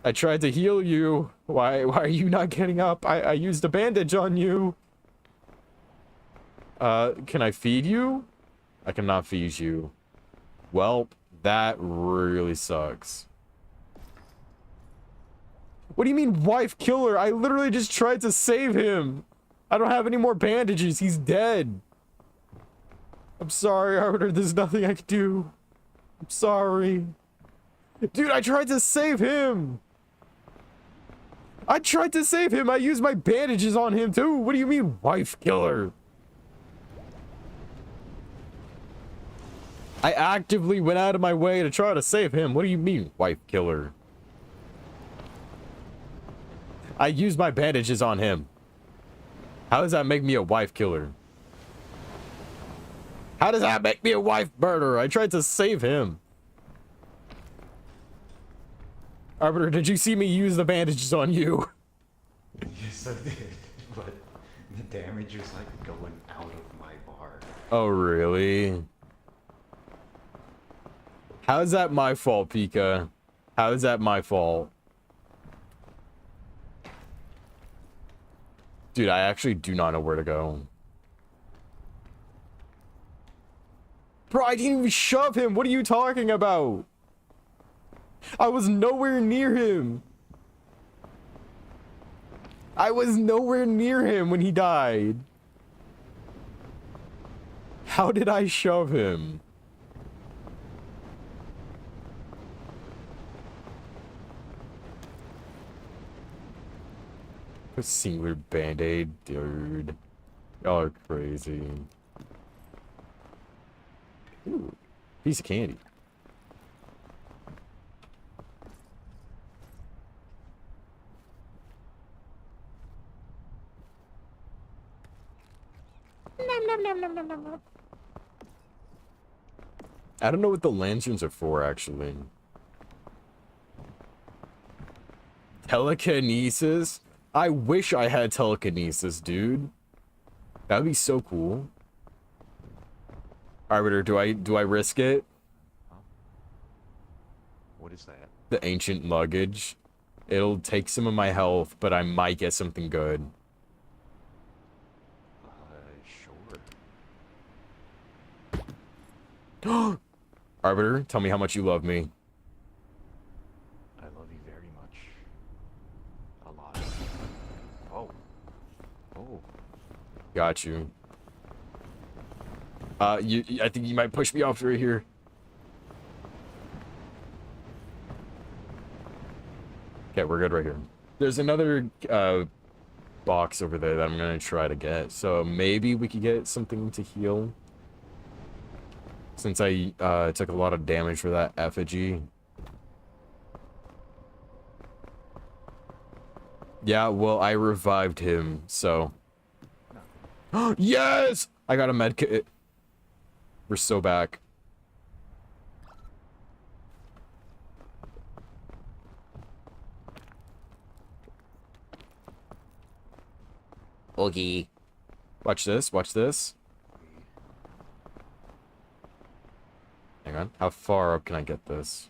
I tried to heal you. Why are you not getting up? I used a bandage on you. Can I feed you? I cannot feed you. Well, that really sucks. What do you mean, wife killer? I literally just tried to save him. I don't have any more bandages. He's dead. I'm sorry, Arbiter. There's nothing I can do. I'm sorry. Dude, I tried to save him. I tried to save him. I used my bandages on him, too. What do you mean, wife killer? I actively went out of my way to try to save him. What do you mean, wife killer? I used my bandages on him. How does that make me a wife killer? How does that make me a wife murderer? I tried to save him. Arbiter, did you see me use the bandages on you? Yes, I did. But the damage was like going out of my bar. Oh, really? How is that my fault, Pika? How is that my fault? Dude, I actually do not know where to go. Bro, I didn't even shove him. What are you talking about? I was nowhere near him. I was nowhere near him when he died. How did I shove him? A singular band-aid, dude. Y'all are crazy. Ooh, piece of candy. I don't know what the lanterns are for, actually. Telekinesis? I wish I had telekinesis, dude. That would be so cool. Arbiter, do I risk it? Huh? What is that? The ancient luggage. It'll take some of my health, but I might get something good. Sure. Arbiter, tell me how much you love me. I love you very much. A lot. Oh. Oh. Got you. I think you might push me off right here. Okay, we're good right here. There's another box over there that I'm gonna try to get. So maybe we could get something to heal. Since I took a lot of damage for that effigy. Yeah, well, I revived him, so. Yes! I got a med kit. We're so back. Oogie. Watch this, watch this. Hang on. How far up can I get this?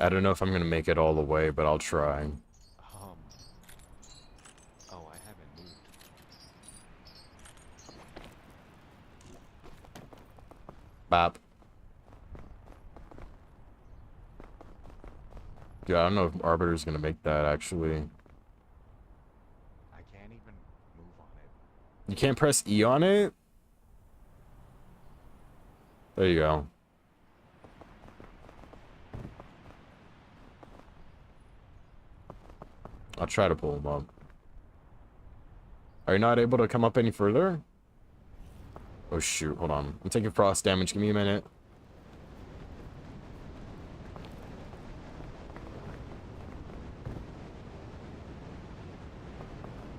I don't know if I'm gonna make it all the way, but I'll try. Oh, I haven't moved. Bop. Yeah, I don't know if Arbiter's gonna make that, actually. I can't even move on it. You can't press E on it? There you go. I'll try to pull him up. Are you not able to come up any further? Oh shoot, hold on. I'm taking frost damage, give me a minute.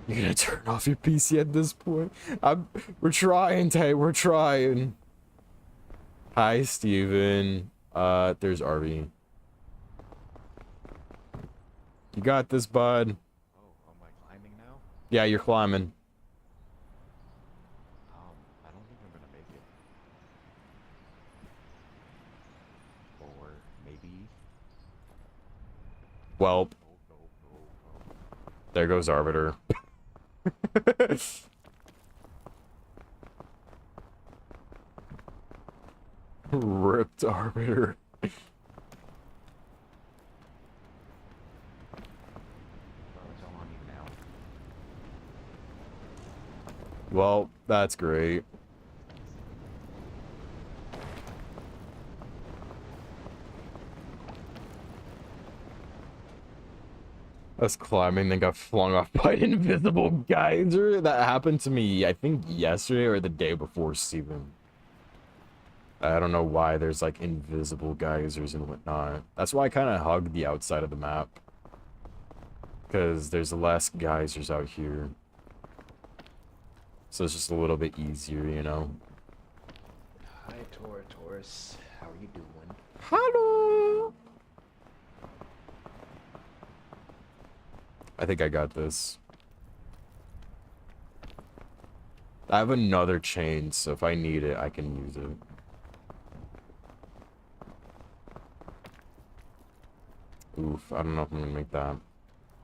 You're gonna turn off your PC at this point? We're trying, Tay, we're trying. Hi, Steven. There's Arby. You got this, bud. Oh, am I climbing now? Yeah, you're climbing. I don't think I'm gonna make it. Or maybe. Well, No, no, no, no. there goes Arbiter. Ripped Arbiter. Oh, it's all on you now. Well, that's great. Us climbing, then got flung off by an invisible geyser. That happened to me, I think, yesterday or the day before, Steven. I don't know why there's like invisible geysers and whatnot. That's why I kind of hug the outside of the map. Because there's less geysers out here. So it's just a little bit easier, you know? Hi, Taurus. How are you doing? Hello! I think I got this. I have another chain, so if I need it, I can use it. Oof, I don't know if I'm gonna make that.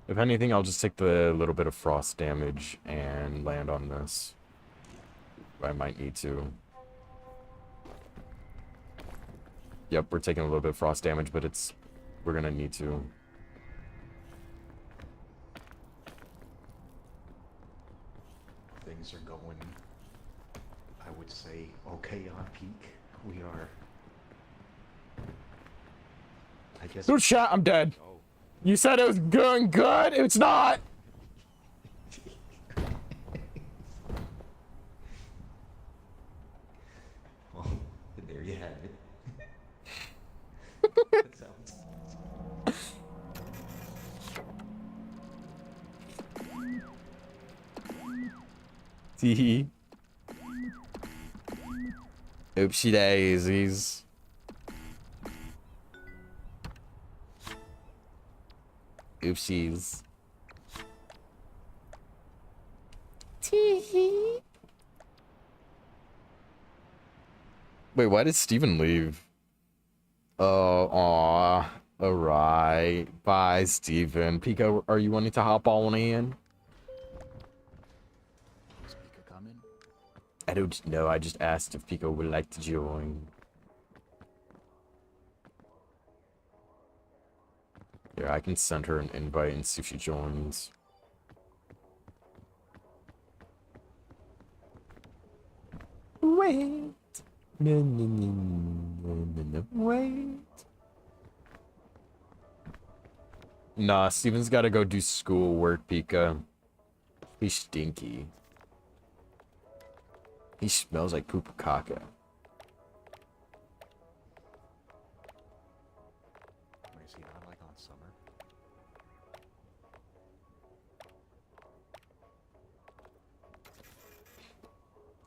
If anything, I'll just take the little bit of frost damage and land on this. I might need to. Yep, we're taking a little bit of frost damage, but we're gonna need to. Things are going, I would say, okay on peak. We are, I guess. Dude, shot, I'm dead. Oh, You said it was going good? It's not! Well, there you have it. That sounds. Tee. Oopsie daisies. Oopsies. Tee. Wait, why did Steven leave? Oh, aw. Alright. Bye, Steven. Pico, are you wanting to hop on in? Speaker coming. I don't know. I just asked if Pico would like to join. Yeah, I can send her an invite and see if she joins. Wait. No, no, no, no, no, no. Wait. Nah, Steven's gotta go do schoolwork, Pika. He's stinky. He smells like poop caca. wait, is he not like on summer?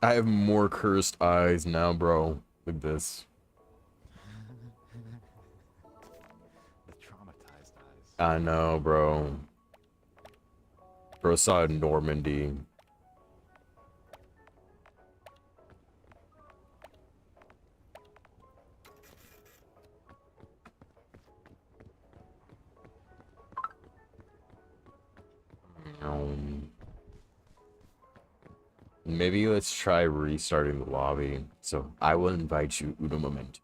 I have more cursed eyes now, bro. Look at this. The traumatized eyes. I know, bro. Bro saw Normandy. maybe let's try restarting the lobby. So I will invite you, Uno Momento.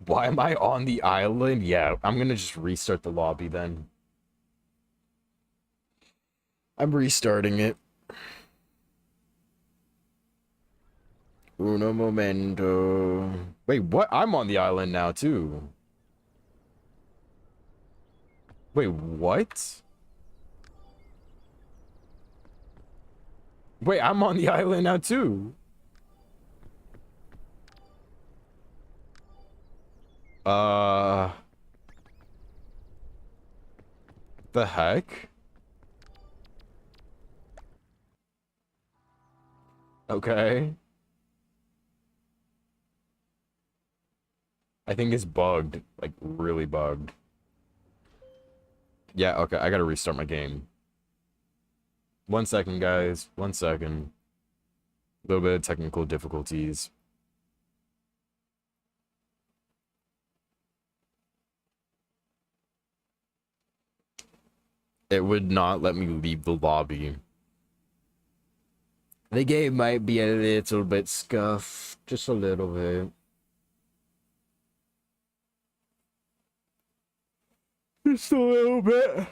Why am I on the island? Yeah, I'm gonna just restart the lobby then. I'm restarting it. Uno momento. Wait, what? I'm on the island now too. Wait, what? Wait, I'm on the island now too. The heck? Okay. I think it's bugged, like really bugged. Yeah, okay, I gotta restart my game. 1 second, guys. 1 second. A little bit of technical difficulties. It would not let me leave the lobby. The game might be a little bit scuffed, just a little bit. Just a little bit.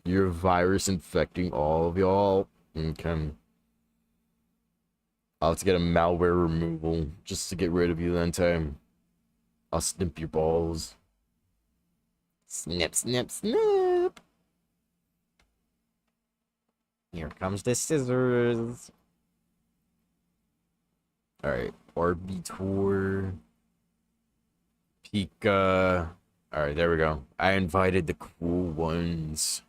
Your virus infecting all of y'all. Okay. I'll have to get a malware removal just to get rid of you then, time. I'll snip your balls. Snip, snip, snip. Here comes the scissors. Alright, Orbitor. Pika. Alright, there we go. I invited the cool ones.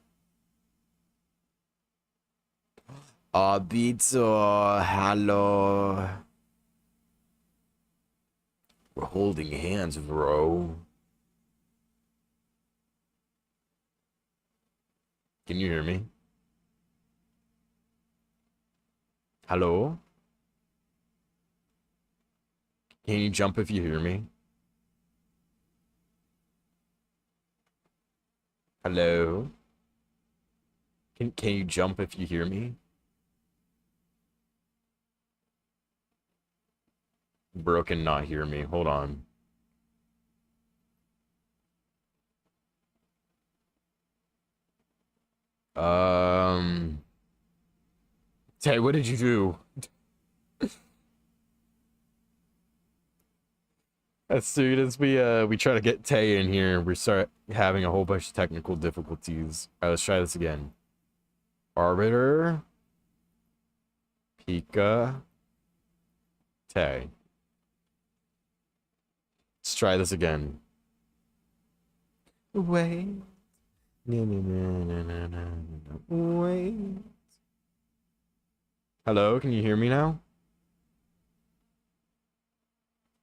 Obito, hello. We're holding hands, bro. Can you hear me? Hello? Can you jump if you hear me? Hello? Can you jump if you hear me? Bro can not hear me. Hold on. Tay, what did you do? As soon as we try to get Tay in here, we start having a whole bunch of technical difficulties. Alright, let's try this again. Arbiter, Pika, Tay. Let's try this again. Wait. No, no, no, no, no, no, no. Wait. Hello, can you hear me now?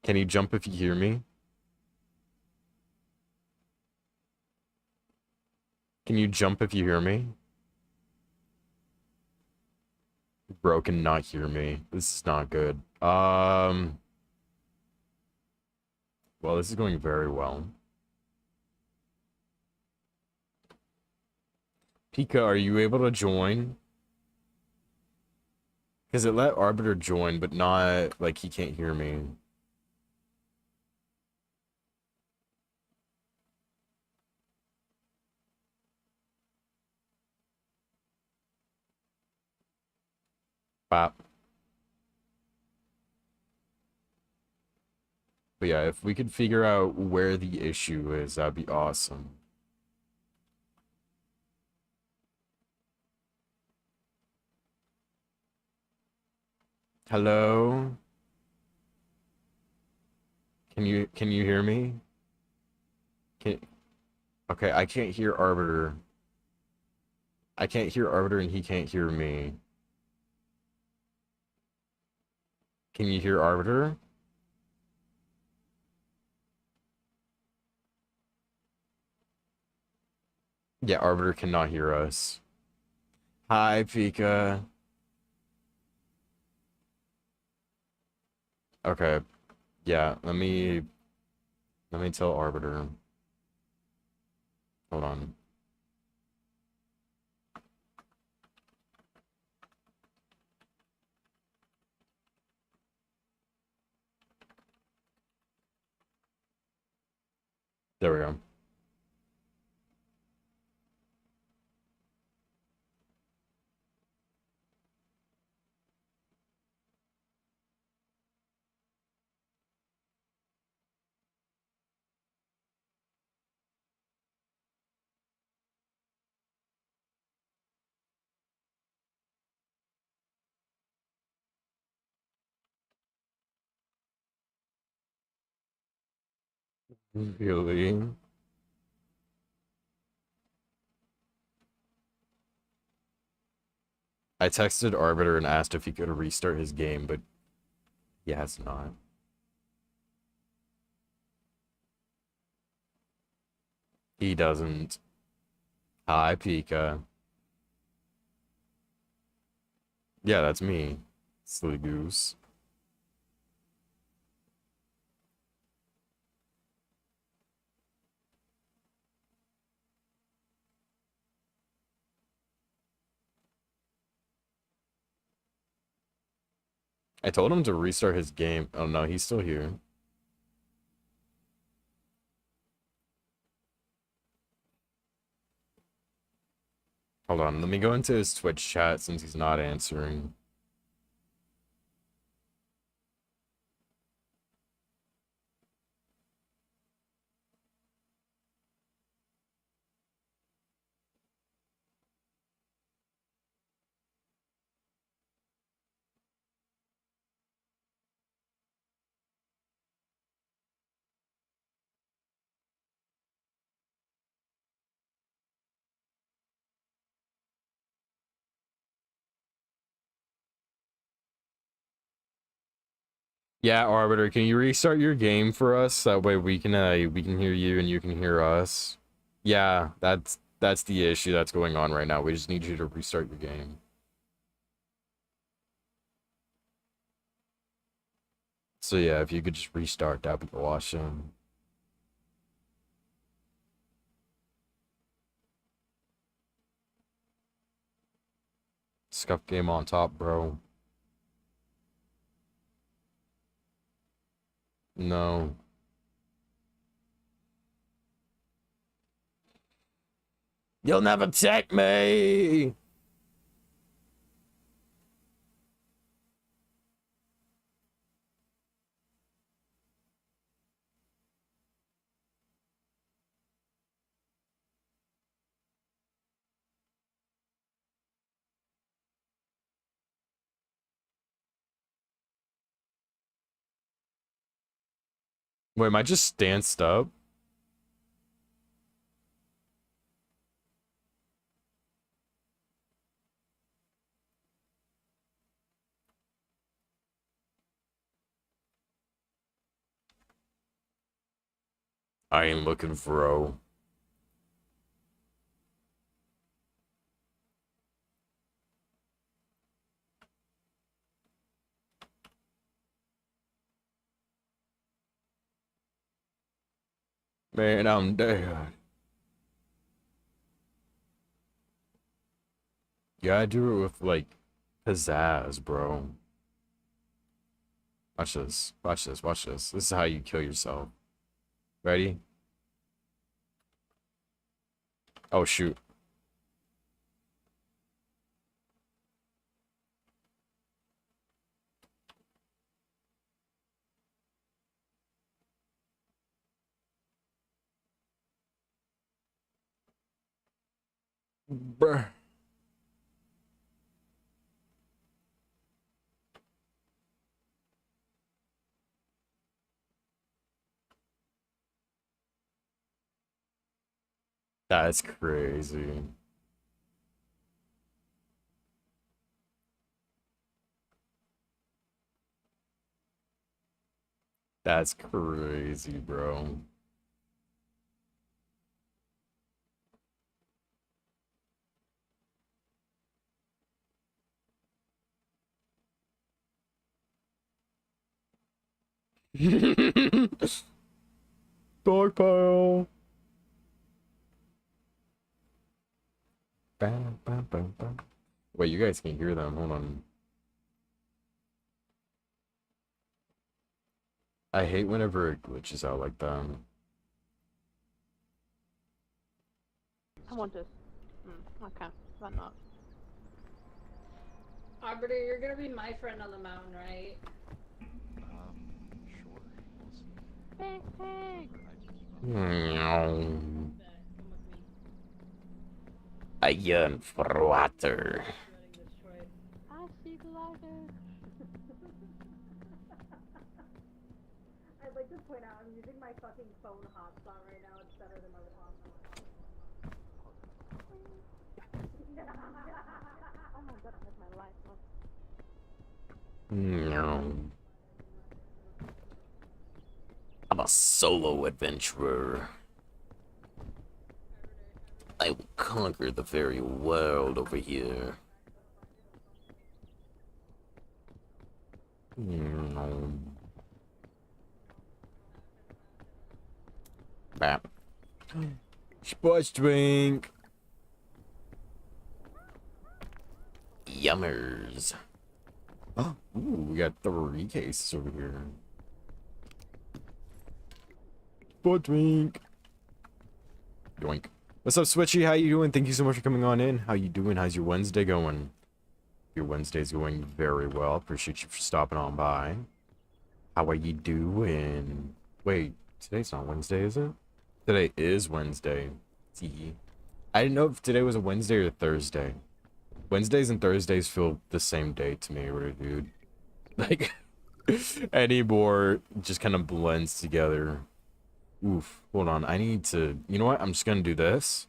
Can you jump if you hear me? Can you jump if you hear me? Bro can not hear me. This is not good. Well, this is going very well. Pika, are you able to join? Because it let Arbiter join, but not, like, he can't hear me. Bop. But yeah, if we could figure out where the issue is, that'd be awesome. Hello? Can you hear me? Can Okay, I can't hear Arbiter. I can't hear Arbiter and he can't hear me. Can you hear Arbiter? Yeah, Arbiter cannot hear us. Hi, Pika. Okay. Yeah, let me tell Arbiter. Hold on. There we go. Really? I texted Arbiter and asked if he could restart his game, but he has not. He doesn't. Hi, Pika. Yeah, that's me. Silly goose. I told him to restart his game. Oh no, he's still here. Hold on, let me go into his Twitch chat since he's not answering. Yeah, Arbiter, can you restart your game for us? That way we can hear you and you can hear us. Yeah, that's the issue that's going on right now. We just need you to restart your game. So yeah, if you could just restart, that'd be awesome. Scuff game on top, bro. No. You'll never take me! Wait, am I just stanced up? I ain't looking, bro. Man, I'm dead. Yeah, I do it with, like, pizzazz, bro. Watch this. Watch this. Watch this. This is how you kill yourself. Ready? Oh, shoot. Bruh. That's crazy. That's crazy, bro. Dogpile. Bam, bam, bam, bam. Wait, you guys can hear them. Hold on. I hate whenever it glitches out like that. I want this. Okay, why not? Arbiter, you're gonna be my friend on the mountain, right? Sure. We'll see. Pig, pig. Meow. Bet. Come with me. I yearn for water. Dreading this choice. I see gliders. I'd like to point out I'm using my fucking phone hotspot right now. It's better than my laptop. Oh my god, I have my life. Meow. I'm a solo adventurer. I will conquer the very world over here. Meow. Bap. Sports drink. Yummers. Oh, ooh, we got 3 cases over here. Sport drink. Yoink. What's up, Switchy? How you doing? Thank you so much for coming on in. How you doing? How's your Wednesday going? Your Wednesday's going very well. Appreciate you for stopping on by. How are you doing? Wait, today's not Wednesday, is it? Today is Wednesday. See, I didn't know if today was a Wednesday or a Thursday. Wednesdays and Thursdays feel the same day to me, right, dude? Like, anymore, just kind of blends together. Oof, hold on. I need to, you know what? I'm just gonna do this.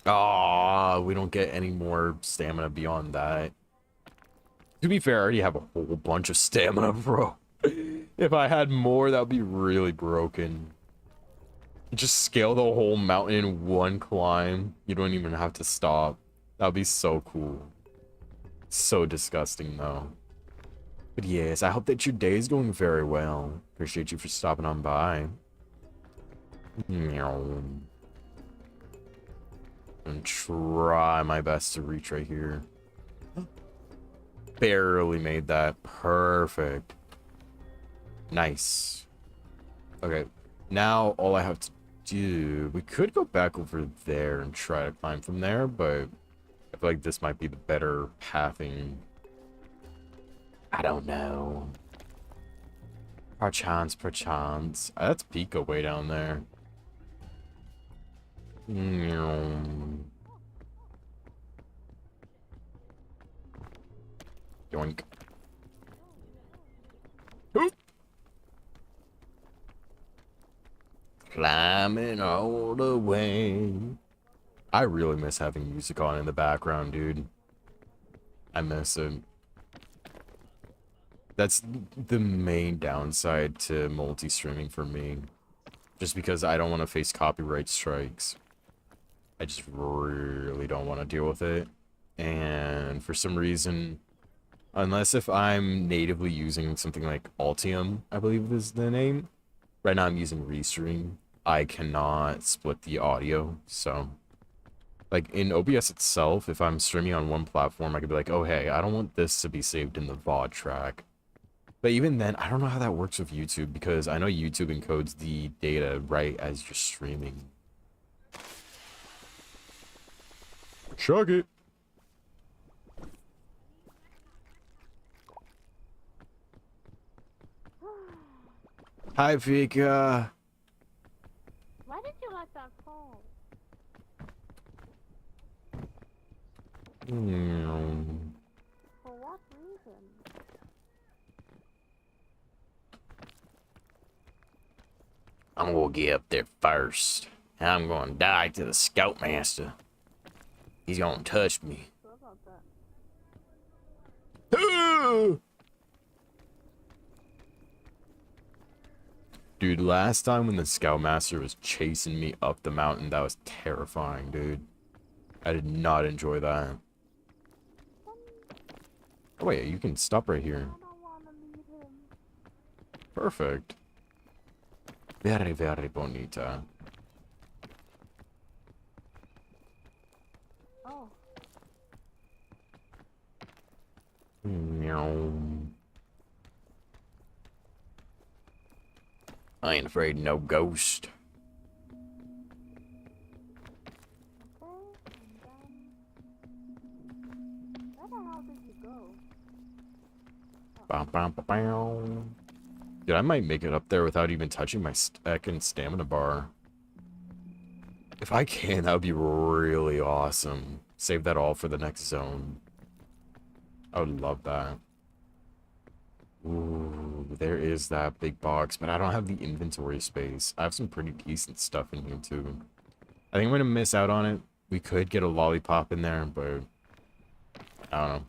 Ah, we don't get any more stamina beyond that. To be fair, I already have a whole bunch of stamina, bro. If I had more, that would be really broken. Just scale the whole mountain in one climb. You don't even have to stop. That would be so cool. So disgusting, though. But yes, I hope that your day is going very well. Appreciate you for stopping on by. Meow. And try my best to reach right here. Barely made that. Perfect. Nice. Okay. Now all I have to do... We could go back over there and try to climb from there, but I feel like this might be the better pathing. I don't know. Perchance, perchance. That's Pico way down there. Yoink. Oop. Climbing all the way. I really miss having music on in the background, dude. I miss it. That's the main downside to multi-streaming for me. Just because I don't want to face copyright strikes. I just really don't want to deal with it. And for some reason, unless if I'm natively using something like Altium, I believe is the name. Right now I'm using Restream. I cannot split the audio, so... Like, in OBS itself, if I'm streaming on one platform, I could be like, oh, hey, I don't want this to be saved in the VOD track. But even then, I don't know how that works with YouTube, because I know YouTube encodes the data right as you're streaming. Chug it! Hi, Vika! Why did you let that fall? For what reason? I'm gonna get up there first. I'm gonna die to the Scoutmaster. He's gonna touch me. What about that? Dude, last time when the Scoutmaster was chasing me up the mountain, that was terrifying, dude. I did not enjoy that. Oh wait, you can stop right here. I don't want to meet him. Perfect. Very, very bonita. Oh. Meow. I ain't afraid of no ghost. Okay, and then... Where the hell did you go? Bow, bow, bow, bow. Dude, I might make it up there without even touching my second stamina bar. If I can, that would be really awesome. Save that all for the next zone. I would love that. Ooh, there is that big box, but I don't have the inventory space. I have some pretty decent stuff in here, too. I think I'm gonna miss out on it. We could get a lollipop in there, but I don't know.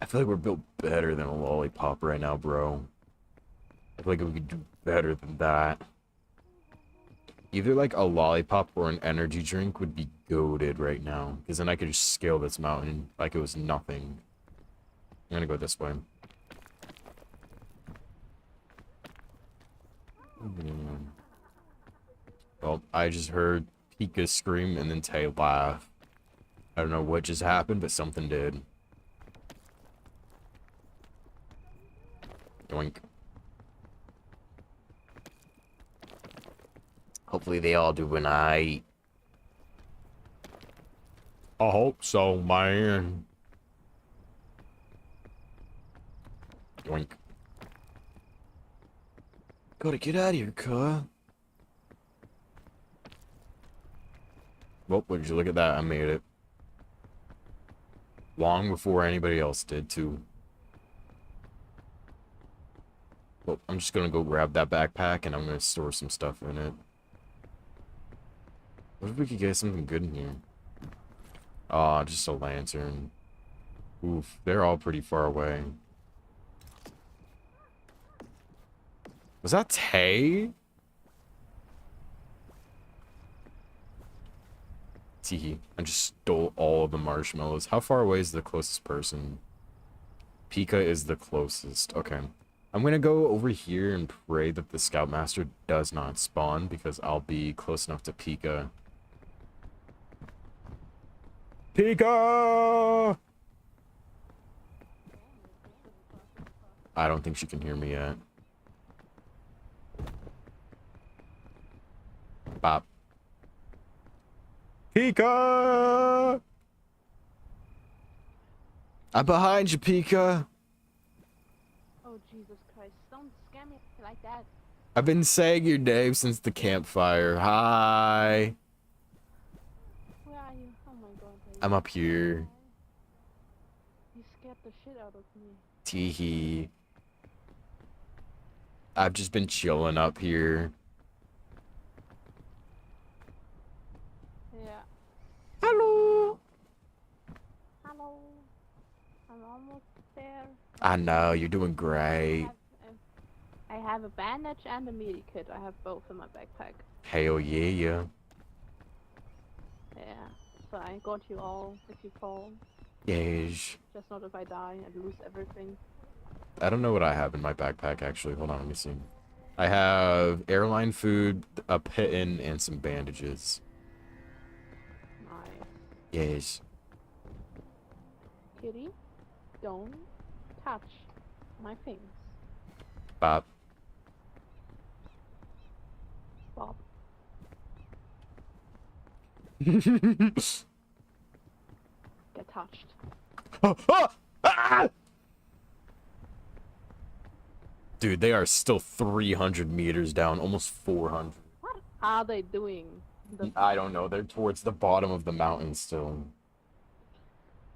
I feel like we're built better than a lollipop right now, bro. I feel like we could do better than that. Either like a lollipop or an energy drink would be goated right now. Because then I could just scale this mountain like it was nothing. I'm gonna go this way. Well, I just heard Pika scream and then Tay laugh. I don't know what just happened, but something did. Doink. Hopefully they all do when I hope so, man. Doink. Gotta get out of here, cuh. Well, would you look at that? I made it. Long before anybody else did, too. Well, I'm just gonna go grab that backpack and I'm gonna store some stuff in it. What if we could get something good in here? Ah, just a lantern. Oof, they're all pretty far away. Was that Tay? Teehee. I just stole all of the marshmallows. How far away is the closest person? Pika is the closest. Okay. I'm gonna go over here and pray that the Scoutmaster does not spawn because I'll be close enough to Pika. Pika! I don't think she can hear me yet. Bop. Pika! I'm behind you, Pika. Oh, Jesus Christ. Don't scare me like that. I've been saying your name since the campfire. Hi. Where are you? Oh my god. I'm up here. You scared the shit out of me. Teehee. I've just been chilling up here. Yeah. Hello. Hello. I'm almost there. I know, you're doing great. I have a bandage and a melee kit. I have both in my backpack. Hell yeah. Yeah. So I got you all if you fall. Yes. Just not if I die and lose everything. I don't know what I have in my backpack, actually. Hold on, let me see. I have airline food, a pitten, and some bandages. Nice. Yes. Kitty, don't touch my things. Bop. Bob. Get touched. Ah! Dude, they are still 300 meters down, almost 400. What are they doing? I don't know. They're towards the bottom of the mountain still.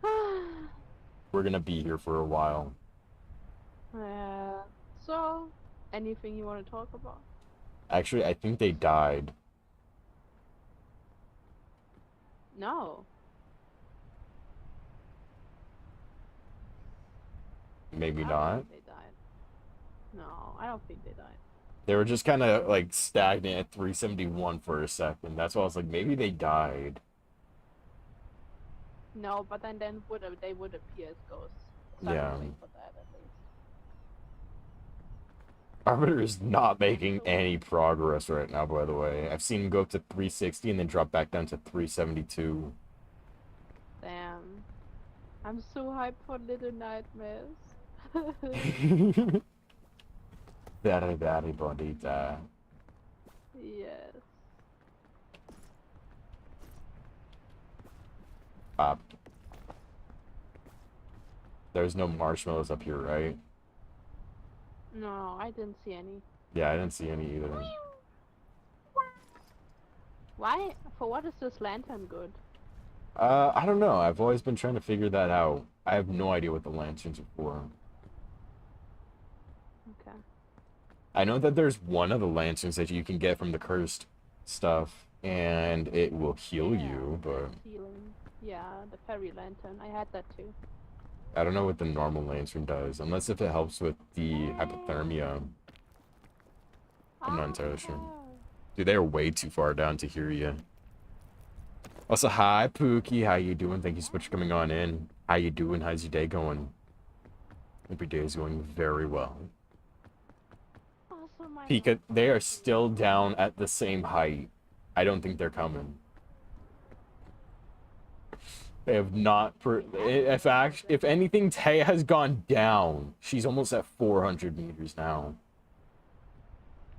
We're gonna be here for a while. So, anything you want to talk about? Actually, I think they died. No. Maybe I don't not. think they died. No, I don't think they died. They were just kind of like stagnant at 371 for a second. That's why I was like, maybe they died. No, but then they would appear as ghosts. So Yeah. I'm waiting for that at least. Arbiter is not making any progress right now, by the way. I've seen him go up to 360 and then drop back down to 372. Damn. I'm so hyped for Little Nightmares. Very, very bonita. Yes. Pop. There's no marshmallows up here, right? No, I didn't see any. Yeah, I didn't see any either. Why? For what is this lantern good? I don't know. I've always been trying to figure that out. I have no idea what the lanterns are for. Okay. I know that there's one of the lanterns that you can get from the cursed stuff, and it will heal you, but Healing. Yeah, the fairy lantern. I had that too. I don't know what the normal lantern does, unless if it helps with the hypothermia. I'm not entirely sure. Dude, they're way too far down to hear you. Also, hi, Pookie. How you doing? Thank you so much for coming on in. How you doing? How's your day going? Hope your day is going very well. Also, my Pika, they are still down at the same height. I don't think they're coming. They have not. If anything, Tay has gone down. She's almost at 400 meters now.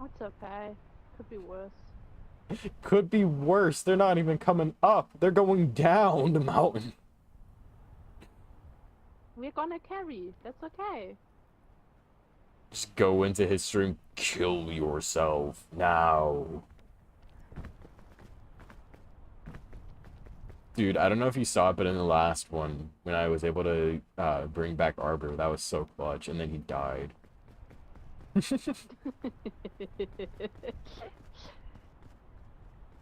It's okay. Could be worse. Could be worse. They're not even coming up. They're going down the mountain. We're gonna carry. That's okay. Just go into his stream. Kill yourself now. Dude, I don't know if you saw it, but in the last one, when I was able to bring back Arbor, that was so clutch, and then he died.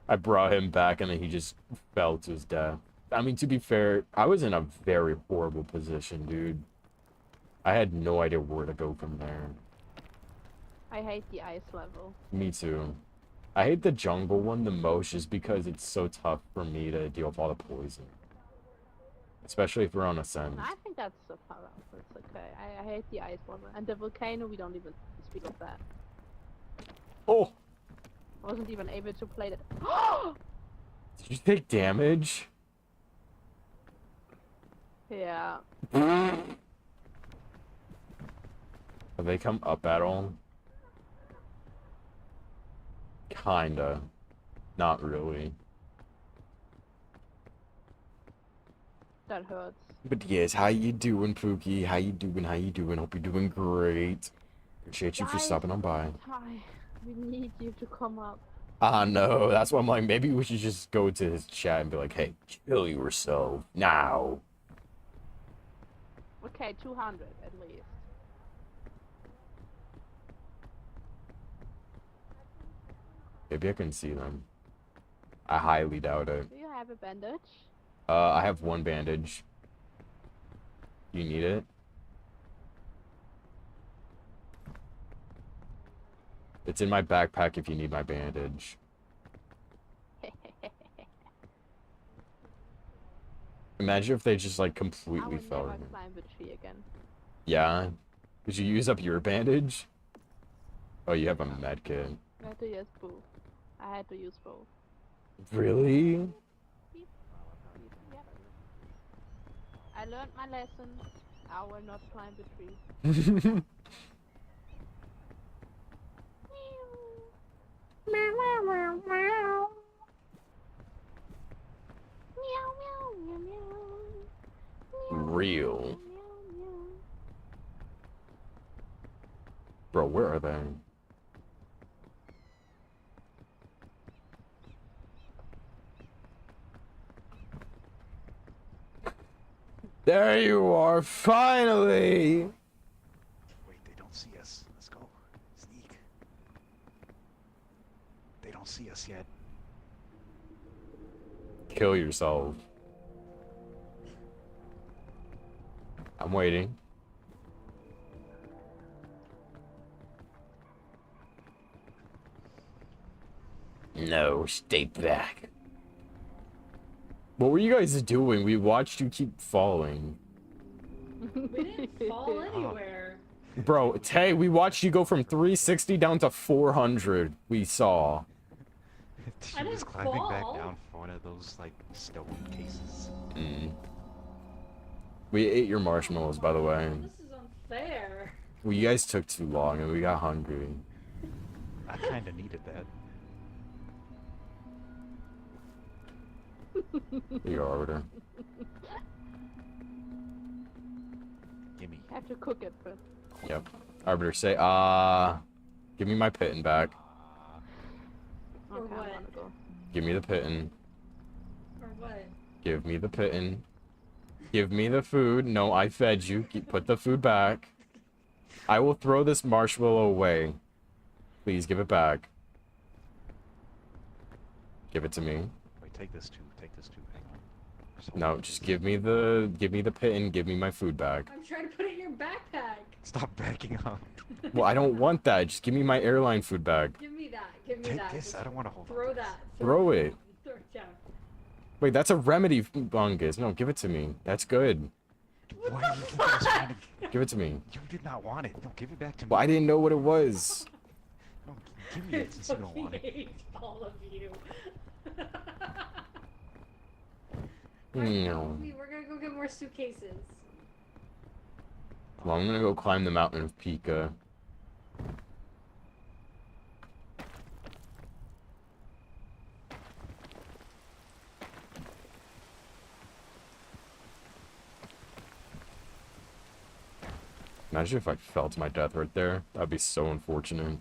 I brought him back, and then he just fell to his death. I mean, to be fair, I was in a very horrible position, dude. I had no idea where to go from there. I hate the ice level. Me too. I hate the jungle one the most just because it's so tough for me to deal with all the poison. Especially if we're on ascent. I think that's so far up. It's okay. I hate the ice level. And the volcano, we don't even speak of that. Oh! I wasn't even able to play that. Did you take damage? Yeah. Have they come up at all? Kinda. Not really. That hurts. But yes, how you doing, Pookie? How you doing? How you doing? Hope you're doing great. Appreciate you for Guys, stopping on by. Hi. We need you to come up. I know. That's why I'm like, maybe we should just go to his chat and be like, hey, kill yourself now. Okay, 200 at least. Maybe I can see them. I highly doubt it. Do you have a bandage? I have one bandage. You need it? It's in my backpack if you need my bandage. Imagine if they just like I completely will fell. never climb the tree again. Yeah? Did you use up your bandage? Oh, you have a med kit. I had to use both. I had to use both. Really? I learned my lesson. I will not climb the tree. Real. Bro, where are they? There you are, finally! Wait, they don't see us. Let's go. Sneak. They don't see us yet. Kill yourself. I'm waiting. No, stay back. What were you guys doing? We watched you keep falling. We didn't fall anywhere. Bro, Tay, we watched you go from 360 down to 400. We saw. She I was didn't climbing back fall. down for one of those like stone cases. We ate your marshmallows, by the way. This is unfair. Well, you guys took too long and we got hungry. I kind of needed that. Here you are, Arbiter. Gimme. I have to cook it first. Yep. Arbiter, say, give me my pitten back. Or Okay, what? I'm gonna go. Give me the pitten. Or what? Give me the pitten. Give me the food. No, I fed you. Put the food back. I will throw this marshmallow away. Please give it back. Give it to me. Wait, take this too. Take this too. Hang on. So- No, just give me the pitten. Give me my food back. I'm trying to put it in your backpack. Stop backing up. Well, I don't want that. Just give me my airline food back. Give me that. Give me Take that. this. Just I don't want to hold on throw to this. that. Throw it. Throw it down. Wait, that's a remedy fungus. No, give it to me. That's good. Why do you think I was trying to... Give it to me. You did not want it. No, give it back to me. Well, I didn't know what it was. No, give me it since you don't want it. Hate all of you. No. We're gonna go get more suitcases. Well, I'm gonna go climb the mountain of Pika. Imagine if I fell to my death right there. That'd be so unfortunate.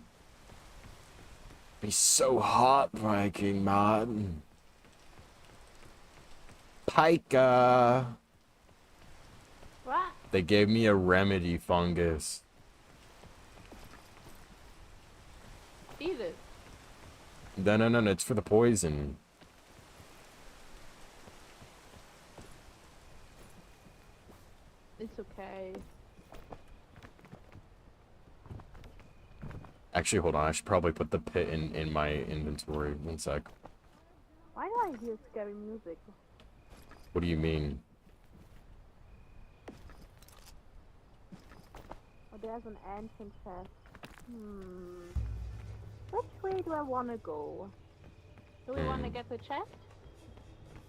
Be so heartbreaking, man. Pika. What? They gave me a remedy fungus. Eat it. No, it's for the poison. It's okay. Actually, hold on. I should probably put the pit in my inventory. One sec. Why do I hear scary music? What do you mean? Oh, there's an ancient chest. Which way do I want to go? Do we want to get the chest?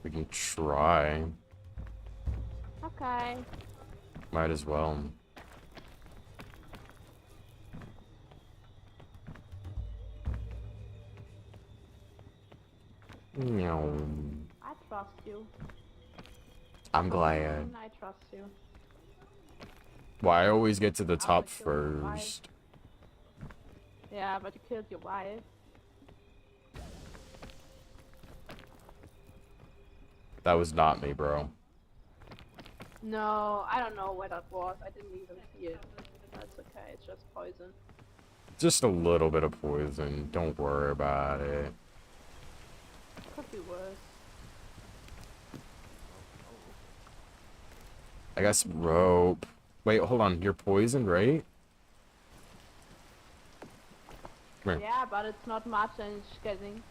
We can try. Okay. Might as well. Meow. I trust you. I'm glad. I trust you. Well, I always get to the top would kill your wife. first. Yeah, but you killed your wife. That was not me, bro. No, I don't know what that was. I didn't even see it. That's okay. It's just poison. Just a little bit of poison. Don't worry about it. Could be worse. I got some rope. Wait, hold on. You're poisoned, right? Come here. Yeah, but it's not much and it's getting.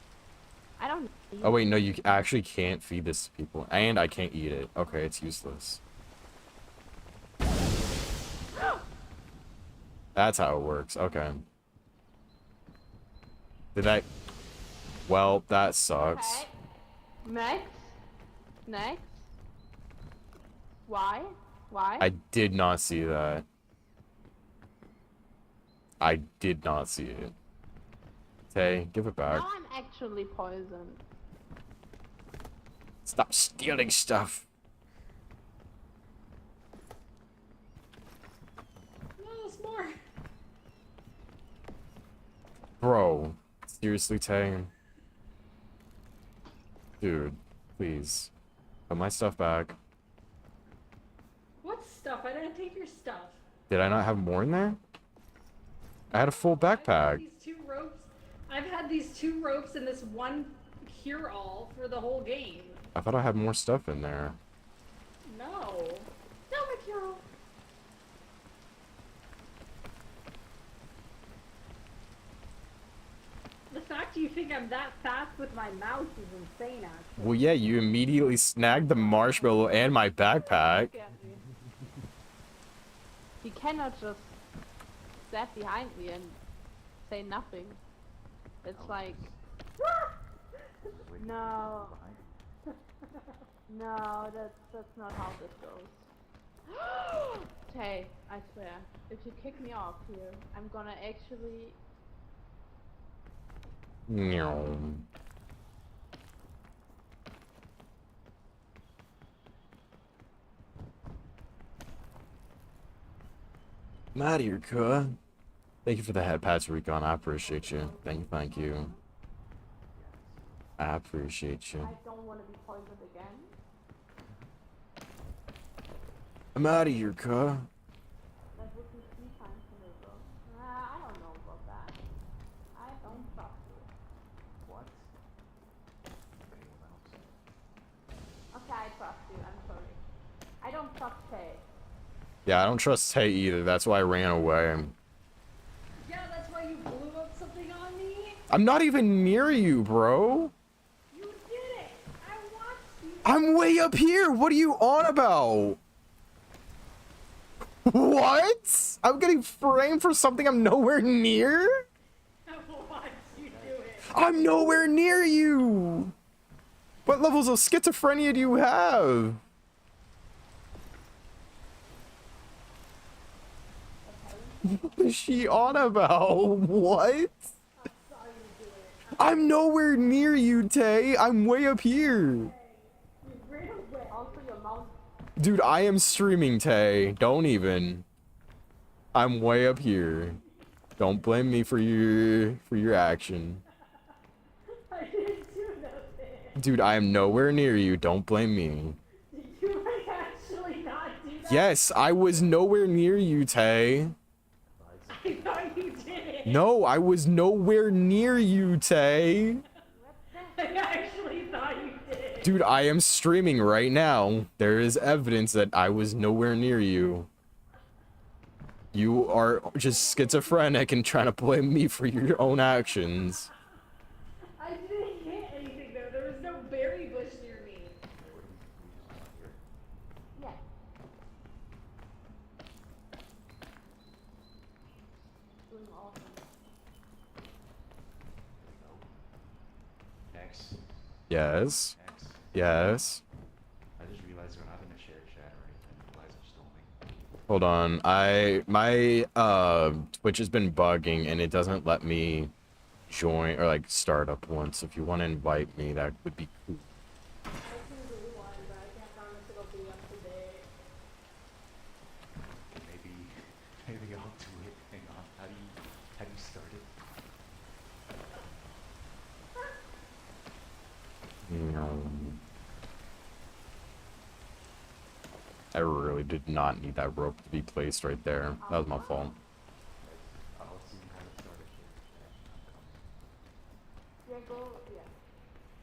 I don't need Oh wait, no, you actually can't feed this to people. And I can't eat it. Okay, it's useless. That's how it works. Okay. Did I... Well, that sucks. Okay. Next. Next. Why? Why? I did not see that. I did not see it. Tay, give it back. Now I'm actually poisoned. Stop stealing stuff. No, there's more. Bro. Seriously, Tay? Dude, please. Put my stuff back. What stuff? I didn't take your stuff. Did I not have more in there? I had a full backpack. These two ropes. I've had these two ropes and this one cure-all for the whole game. I thought I had more stuff in there. No. No, my cure-all. The fact you think I'm that fast with my mouse is insane, actually. Well, yeah, you immediately snagged the marshmallow and my backpack. Scared me. You cannot just stand behind me and say nothing. It's like no, no, that's not how this goes. Tay, I swear, if you kick me off here, I'm gonna actually. Meow. Mariuka. Thank you for the head pats, Recon. I appreciate you. Thank you, thank you. I appreciate you. I don't want to be poisoned again. I'm out of here, cuh. That would be 3 times in a row. I don't know about that. I don't trust you. What? Anyone else? Okay, I trust you. I'm sorry. I don't trust Tay. Yeah, I don't trust Tay either. That's why I ran away. Yeah, that's why you blew up something on me. I'm not even near you, bro. You did it. I watched you. I'm way up here. What are you on about? What? I'm getting framed for something I'm nowhere near? I watched you do it. I'm nowhere near you. What levels of schizophrenia do you have? What is she on about? What? I'm nowhere near you, Tay. I'm way up here. You ran away. Also, your mouth. Dude, I am streaming, Tay. Don't even. I'm way up here. Don't blame me for your action. I didn't do nothing. Dude, I am nowhere near you. Don't blame me. Did you like actually not do that? Yes, I was nowhere near you, Tay. I thought you did it. No, I was nowhere near you, Tay. I actually thought you did it. Dude, I am streaming right now. There is evidence that I was nowhere near you. You are just schizophrenic and trying to blame me for your own actions. I didn't hit anything though. There was no berry bush near me. Yeah. Doing awesome. X. Yes. X. Yes. I just realized we're not in a shared chat or anything. Liza just told me. Hold on. My Twitch has been bugging and it doesn't let me join or like start up once. If you want to invite me, that would be cool. I can do one, but I can't promise it'll be up to date. Maybe I'll do it. Hang on. How do you start it? I really did not need that rope to be placed right there. That was my fault. I'll see how to start a shared chat. Yeah, go. Yeah.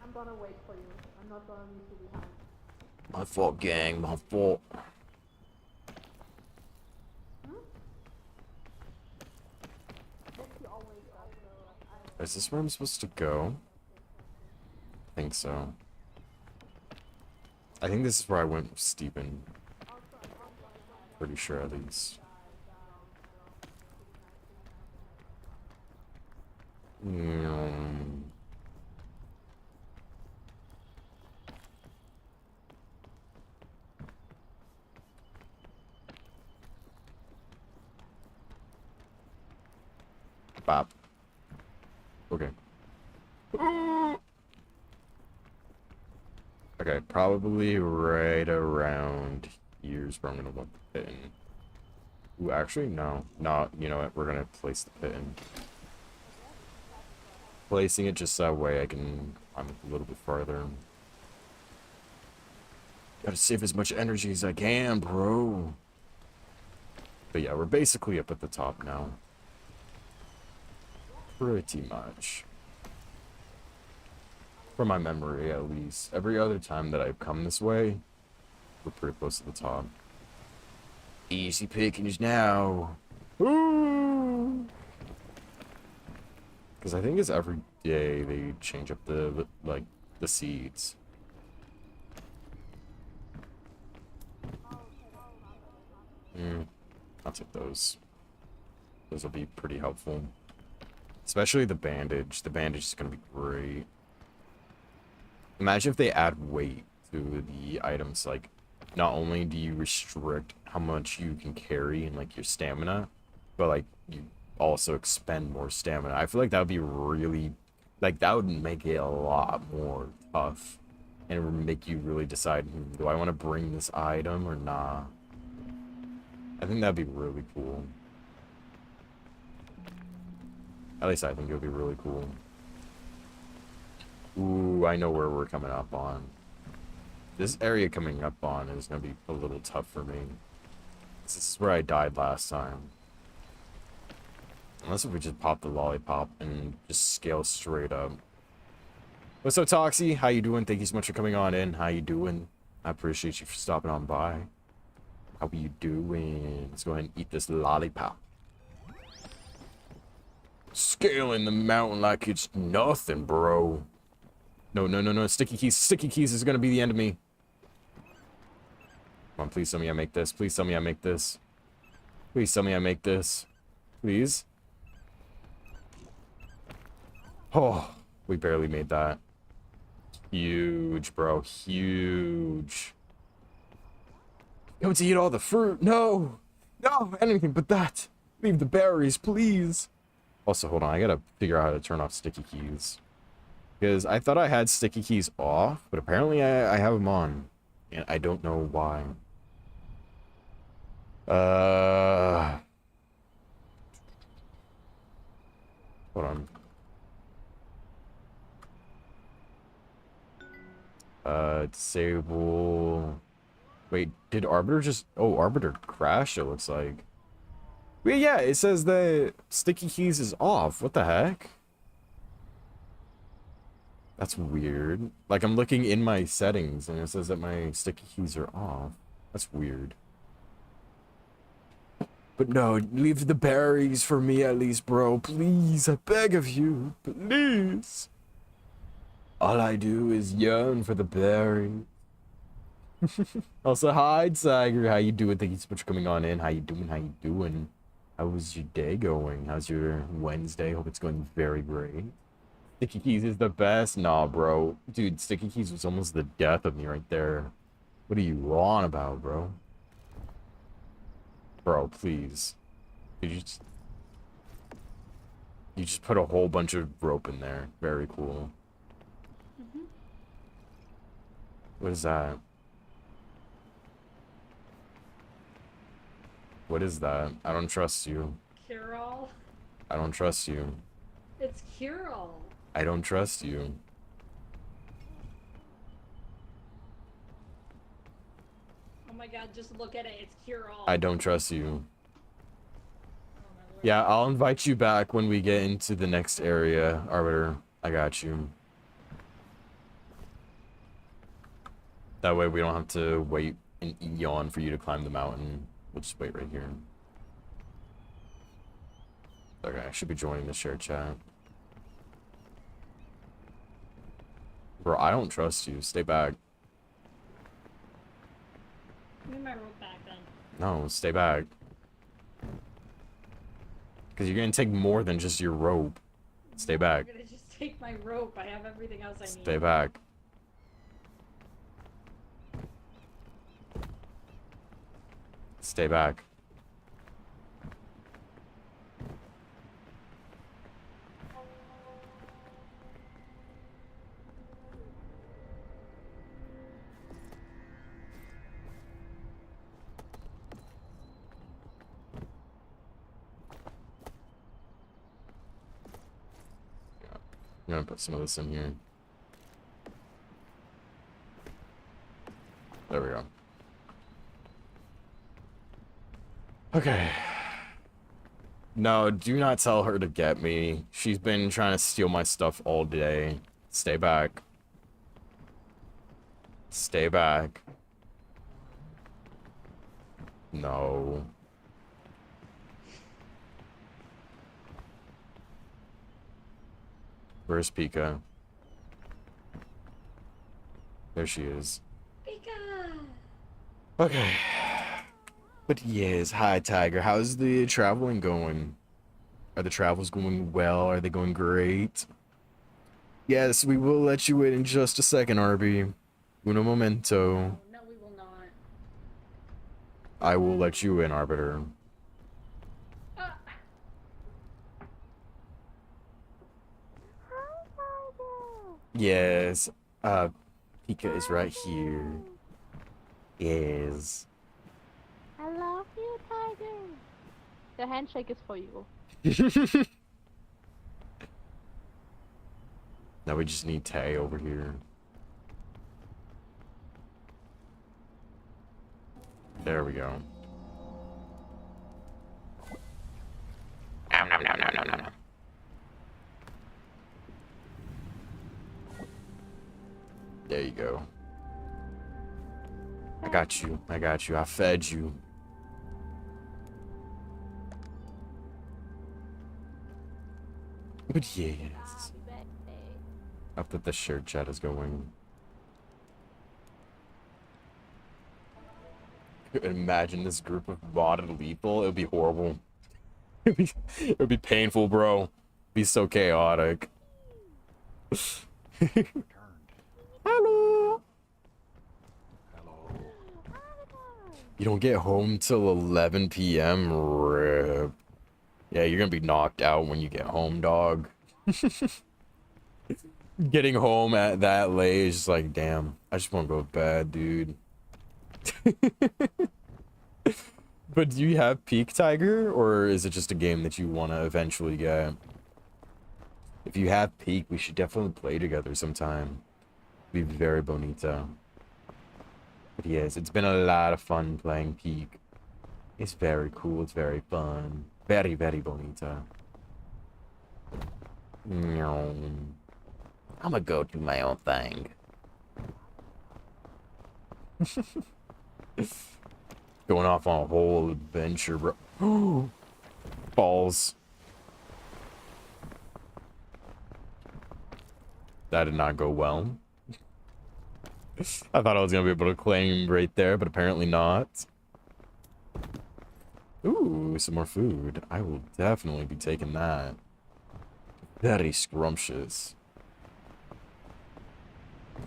I'm gonna wait for you. I'm not gonna leave you behind. My fault, gang. My fault. Actually, always also. Is this where I'm supposed to go? I think so. I think this is where I went with Steven. Pretty sure at least. Bop. Okay. Okay, probably right around here's where I'm gonna look the pit in. Ooh, actually, no. No, you know what? We're gonna place the pit in. Placing it just that way I can climb a little bit farther. Gotta save as much energy as I can, bro. But yeah, we're basically up at the top now. Pretty much. From my memory, at least. Every other time that I've come this way, we're pretty close to the top. Easy pickings now. Ooh. Because I think it's every day they change up the seeds. I'll take those. Those will be pretty helpful. Especially the bandage. The bandage is going to be great. Imagine if they add weight to the items. Like, not only do you restrict how much you can carry and like your stamina, but like you also expend more stamina. I feel like that would be really, like that would make it a lot more tough, and it would make you really decide, do I want to bring this item or nah? I think that'd be really cool. At least I think it would be really cool. Ooh, I know where we're coming up on. This area coming up on is gonna be a little tough for me. This is where I died last time. Unless if we just pop the lollipop and just scale straight up. What's up, Toxie? How you doing? Thank you so much for coming on in. How you doing? I appreciate you for stopping on by. How are you doing? Let's go ahead and eat this lollipop. Scaling the mountain like it's nothing, bro. No, no, no, no. Sticky keys. Sticky keys is gonna be the end of me. Come on, please tell me I make this. Please tell me I make this. Please tell me I make this. Please. Oh, we barely made that. Huge, bro. Huge. Going to eat all the fruit. No. No, anything but that. Leave the berries, please. Also, hold on. I gotta figure out how to turn off sticky keys. Because I thought I had sticky keys off, but apparently I have them on. And I don't know why. Hold on. Disable. Wait, did Arbiter just... Oh, Arbiter crashed, it looks like. Wait, yeah, it says that sticky keys is off. What the heck? That's weird. Like, I'm looking in my settings, and it says that my sticky keys are off. That's weird. But no, leave the berries for me at least, bro. Please, I beg of you. Please. All I do is yearn for the berries. Also, hi, Tiger. How you doing? Thank you so much for coming on in. How you doing? How you doing? How was your day going? How's your Wednesday? Hope it's going very great. Sticky keys is the best. Nah, bro. Dude, sticky keys was almost the death of me right there. What are you on about, bro? Bro, please. You just put a whole bunch of rope in there. Very cool. What is that? What is that? I don't trust you. Cure-all? I don't trust you. It's cure-all. I don't trust you. Oh my god, just look at it. It's cure-all. I don't trust you. Oh my lord. Yeah, I'll invite you back when we get into the next area, Arbiter. I got you. That way we don't have to wait an eon for you to climb the mountain. We'll just wait right here. Okay, I should be joining the shared chat. Bro, I don't trust you. Stay back. Give me my rope back then. No, stay back. Because you're going to take more than just your rope. Stay back. I'm gonna just take my rope. I have everything else I need. Stay back. Stay back. I'm gonna put some of this in here. There we go. Okay. No, do not tell her to get me. She's been trying to steal my stuff all day. Stay back. Stay back. No. Where's Pika? There she is. Pika! Okay. But yes, hi Tiger. How's the traveling going? Are the travels going well? Are they going great? Yes, we will let you in just a second, Arby. Uno momento. No, we will not. I will let you in, Arbiter. Yes. Pika is right here. Yes. I love you, Tiger. The handshake is for you. Now we just need Tay over here. There we go. Nom, nom, nom, nom, nom, nom, nom. There you go. I got you. I got you. I fed you. But yes. Happy birthday. Up that the shirt chat is going. Imagine this group of modded lethal. It would be horrible. It would be painful, bro. It'd be so chaotic. Returned. Hello. Hello. You don't get home till 11 p.m. Rip. Yeah, you're gonna be knocked out when you get home, dog. Getting home at that late is just like, damn, I just want to go to bed, dude. But do you have Peak Tiger, or is it just a game that you want to eventually get? If you have Peak, we should definitely play together sometime. Be very bonita. But yes, it's been a lot of fun playing Peak. It's very cool, it's very fun. Very, very bonita. Meow. I'm gonna go do my own thing. Going off on a whole adventure, bro. Balls. That did not go well. I thought I was gonna be able to claim right there, but apparently not. Ooh, some more food. I will definitely be taking that. Very scrumptious.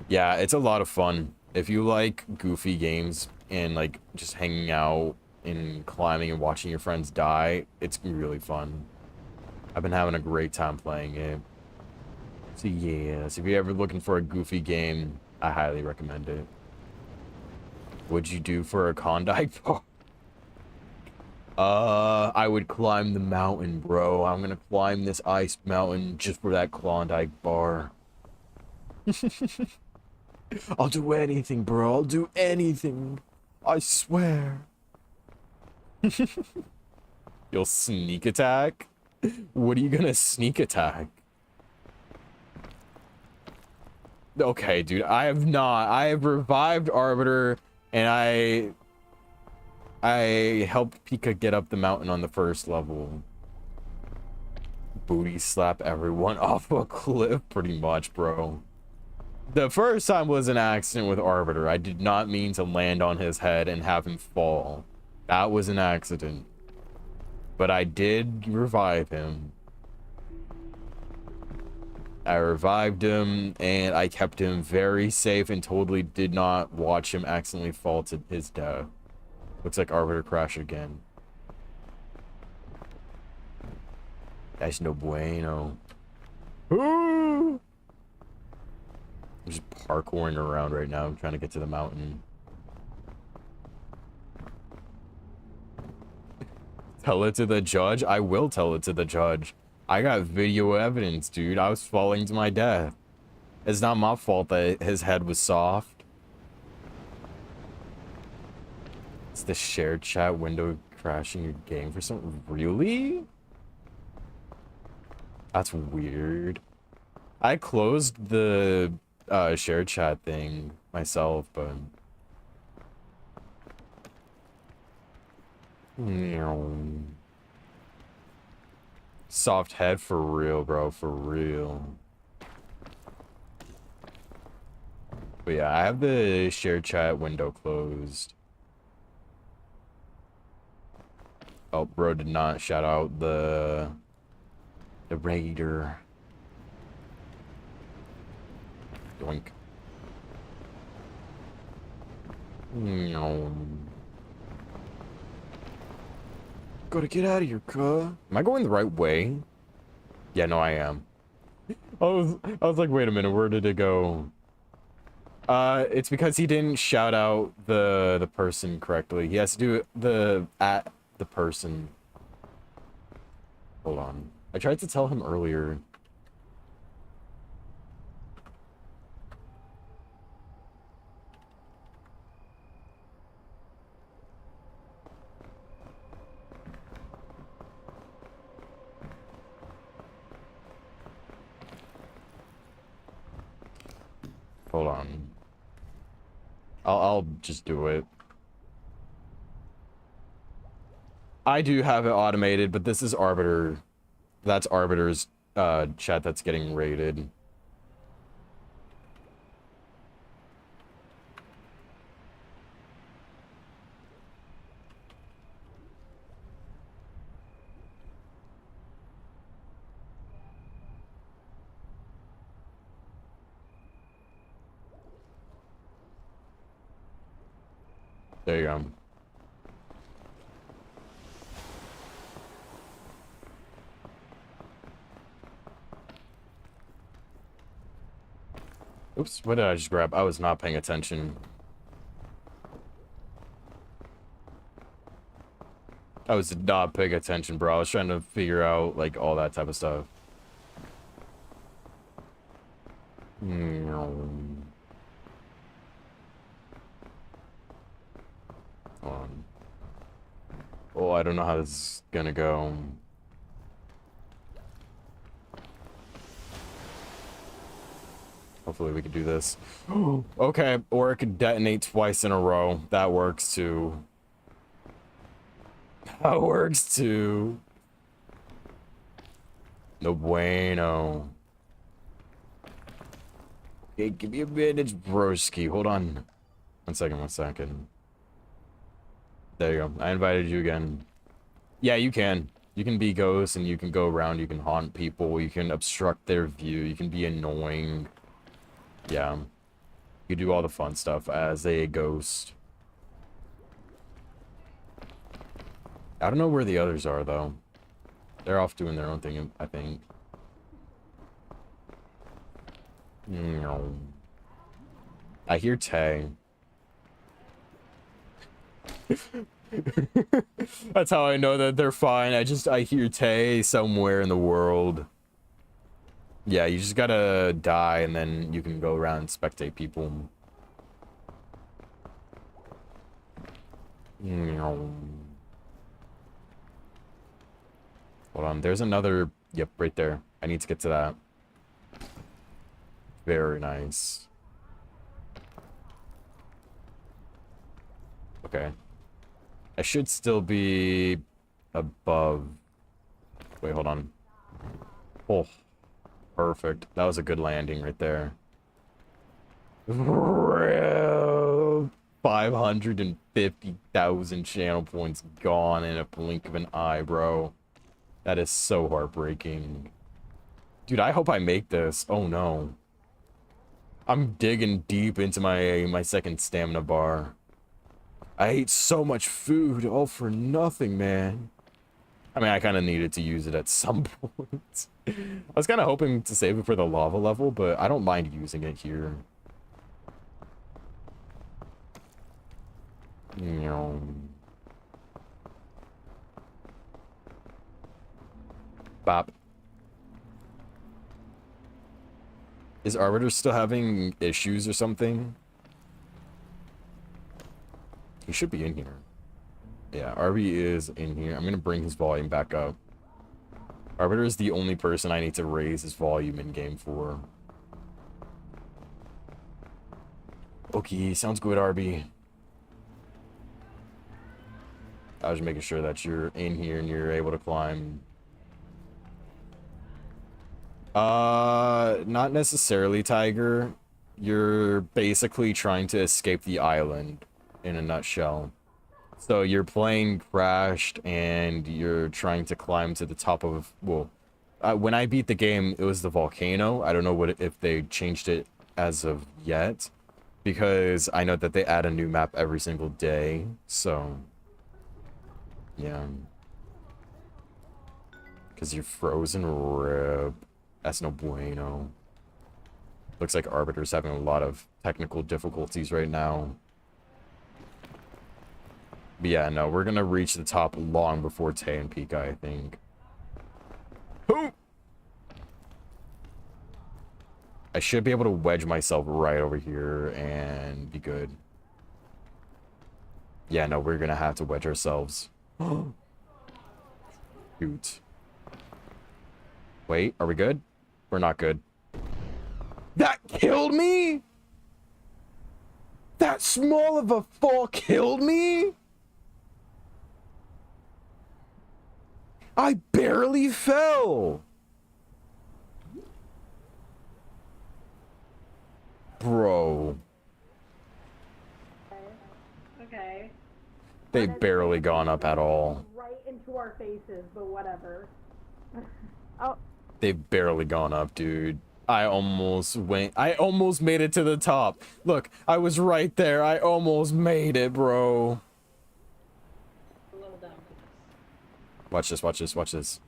Yeah, it's a lot of fun. If you like goofy games and like just hanging out and climbing and watching your friends die, it's really fun. I've been having a great time playing it. So yes, if you're ever looking for a goofy game, I highly recommend it. What'd you do for a Klondike bar? I would climb the mountain, bro. I'm gonna climb this ice mountain just for that Klondike bar. I'll do anything, bro. I'll do anything. I swear. You'll sneak attack? What are you gonna sneak attack? Okay, dude, I have not. I have revived Arbiter, and I helped Pika get up the mountain on the first level. Booty slap everyone off a cliff, pretty much, bro. The first time was an accident with Arbiter. I did not mean to land on his head and have him fall. That was an accident. But I did revive him. I revived him, and I kept him very safe and totally did not watch him accidentally fall to his death. Looks like Arbiter crashed again. That's no bueno. Ooh! I'm just parkouring around right now. I'm trying to get to the mountain. Tell it to the judge? I will tell it to the judge. I got video evidence, dude. I was falling to my death. It's not my fault that his head was soft. It's the shared chat window crashing your game for something. Really? That's weird. I closed the shared chat thing myself, but soft head for real, bro, for real. But yeah, I have the shared chat window closed. Oh, bro did not shout out the raider. Doink. gotta get out of here, cuh. Am I going the right way? Yeah, no, I am. I was like, wait a minute, where did it go? It's because he didn't shout out the person correctly. He has to do the at the person. Hold on. I tried to tell him earlier. Hold on. I'll just do it. I do have it automated, but this is Arbiter. That's Arbiter's chat that's getting raided. There you go. Oops, what did I just grab? I was not paying attention. I was not paying attention, bro. I was trying to figure out, like, all that type of stuff. Hold on. Oh, I don't know how this is gonna go. Hopefully we can do this. Okay, or it could detonate twice in a row. That works too. That works too. No bueno. Okay, give me a minute, broski. Hold on. 1 second, 1 second. There you go. I invited you again. Yeah, you can. You can be ghosts and you can go around. You can haunt people. You can obstruct their view. You can be annoying. Yeah. You do all the fun stuff as a ghost. I don't know where the others are, though. They're off doing their own thing, I think. No. I hear Tay. That's how I know that they're fine. I hear Tay somewhere in the world. Yeah, you just gotta die and then you can go around and spectate people. Hold on, there's another... Yep, right there. I need to get to that. Very nice. Okay. I should still be above... Wait, hold on. Oh, perfect. That was a good landing right there. 550,000 channel points gone in a blink of an eye, bro. That is so heartbreaking. Dude, I hope I make this. Oh no. I'm digging deep into my second stamina bar. I ate so much food, all for nothing, man. I mean, I kind of needed to use it at some point. I was kind of hoping to save it for the lava level, but I don't mind using it here. Bop. Is Arbiter still having issues or something? He should be in here. Yeah, Arby is in here. I'm gonna bring his volume back up. Arbiter is the only person I need to raise his volume in game for. Okay, sounds good, Arby. I was making sure that you're in here and you're able to climb. Not necessarily, Tiger. You're basically trying to escape the island in a nutshell. So your plane crashed and you're trying to climb to the top of, well, when I beat the game, it was the volcano. I don't know if they changed it as of yet, because I know that they add a new map every single day. So, yeah. Because you're frozen, rip. That's no bueno. Looks like Arbiter's having a lot of technical difficulties right now. But yeah, no, we're gonna reach the top long before Tay and Pika, I think. Who? I should be able to wedge myself right over here and be good. Yeah, no, we're gonna have to wedge ourselves. Shoot. Wait, are we good? We're not good. That killed me? That small of a fall killed me? I barely fell. Bro. Okay. They barely gone up at all. Right into our faces, but whatever. Oh, They've barely gone up, dude. I almost made it to the top. Look, I was right there. I almost made it, bro. A little dumb. Watch this, watch this, watch this.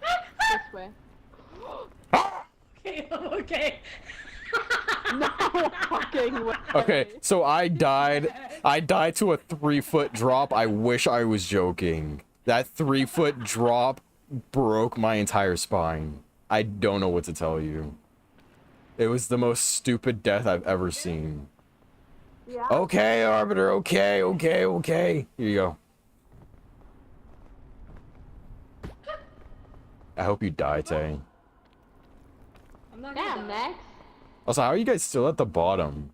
this way. Okay, okay. No fucking way. Okay, so I died to a 3-foot drop. I wish I was joking. That 3-foot drop broke my entire spine. I don't know what to tell you. It was the most stupid death I've ever seen. Yeah. Okay, Arbiter, okay, okay, okay. Here you go. I hope you die, Tay. I'm not Damn, gonna die. next. Also, how are you guys still at the bottom?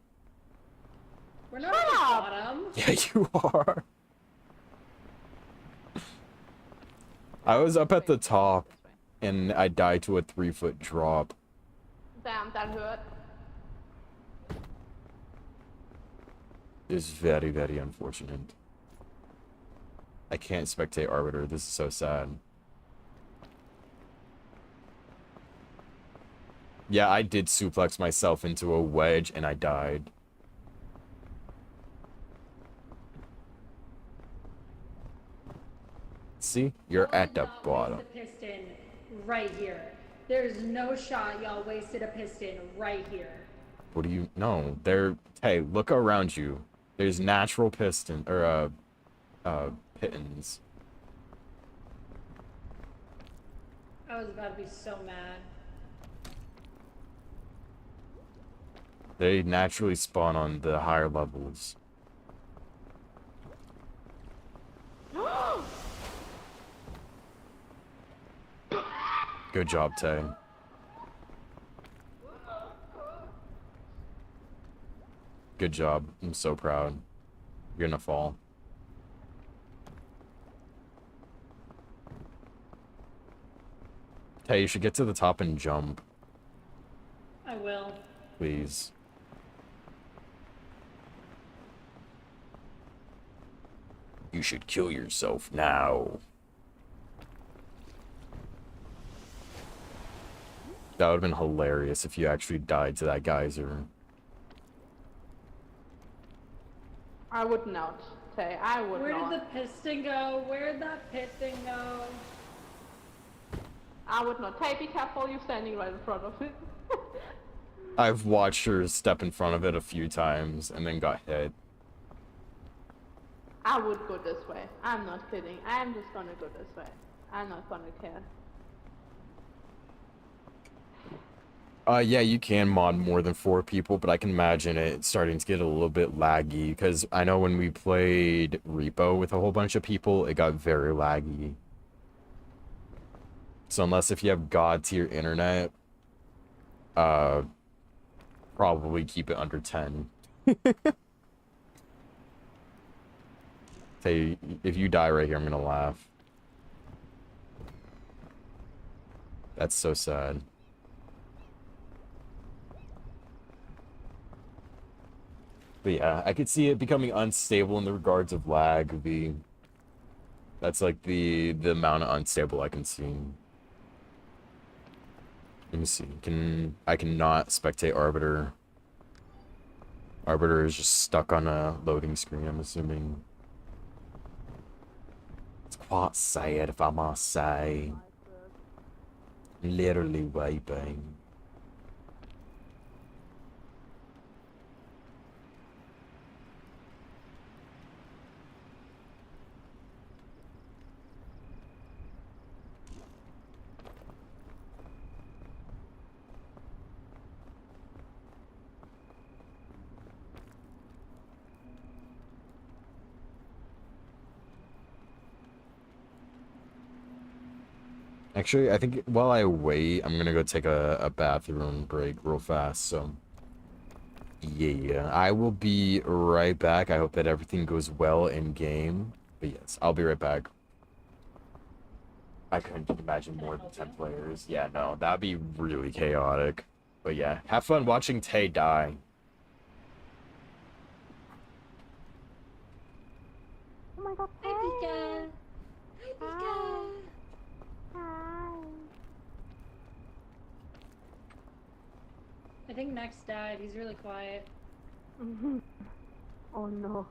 We're not at the bottom. Yeah, you are. I was up at the top, and I died to a 3-foot drop. Damn, that hurt. It's very, very unfortunate. I can't spectate Arbiter. This is so sad. Yeah, I did suplex myself into a wedge, and I died. See? You're at the Y'all bottom. wasted a piston right here. There's no shot y'all wasted a piston right here. What do you... No, there... Hey, look around you. There's natural piston... Or, pittons. I was about to be so mad. They naturally spawn on the higher levels. Good job, Tay. Good job. I'm so proud. You're gonna fall. Tay, you should get to the top and jump, I will. please. You should kill yourself now. That would have been hilarious if you actually died to that geyser. I would not say. I would Where not. did the piston go? Where did that piston go? I would not. Tay, be careful. You're standing right in front of it. I've watched her step in front of it a few times and then got hit. I would go this way. I'm not kidding. I'm just gonna go this way. I'm not gonna care. Yeah, you can mod more than 4 people, but I can imagine it starting to get a little bit laggy, because I know when we played Repo with a whole bunch of people, it got very laggy. So unless if you have God tier internet, probably keep it under 10. Say, if you die right here, I'm gonna laugh. That's so sad. But yeah, I could see it becoming unstable in the regards of lag. That's like the amount of unstable I can see. Let me see. I cannot spectate Arbiter. Arbiter is just stuck on a loading screen, I'm assuming. It's quite sad, if I must say. Literally wiping. Actually, I think while I wait, I'm gonna go take a bathroom break real fast, so yeah, I will be right back. I hope that everything goes well in game. But yes, I'll be right back. I couldn't imagine more than 10 players. Yeah, no, that'd be really chaotic. But yeah, have fun watching Tay die. Oh my god, Hi, Pika. Hi, Pika. Hi. I think Max died. He's really quiet. Oh no.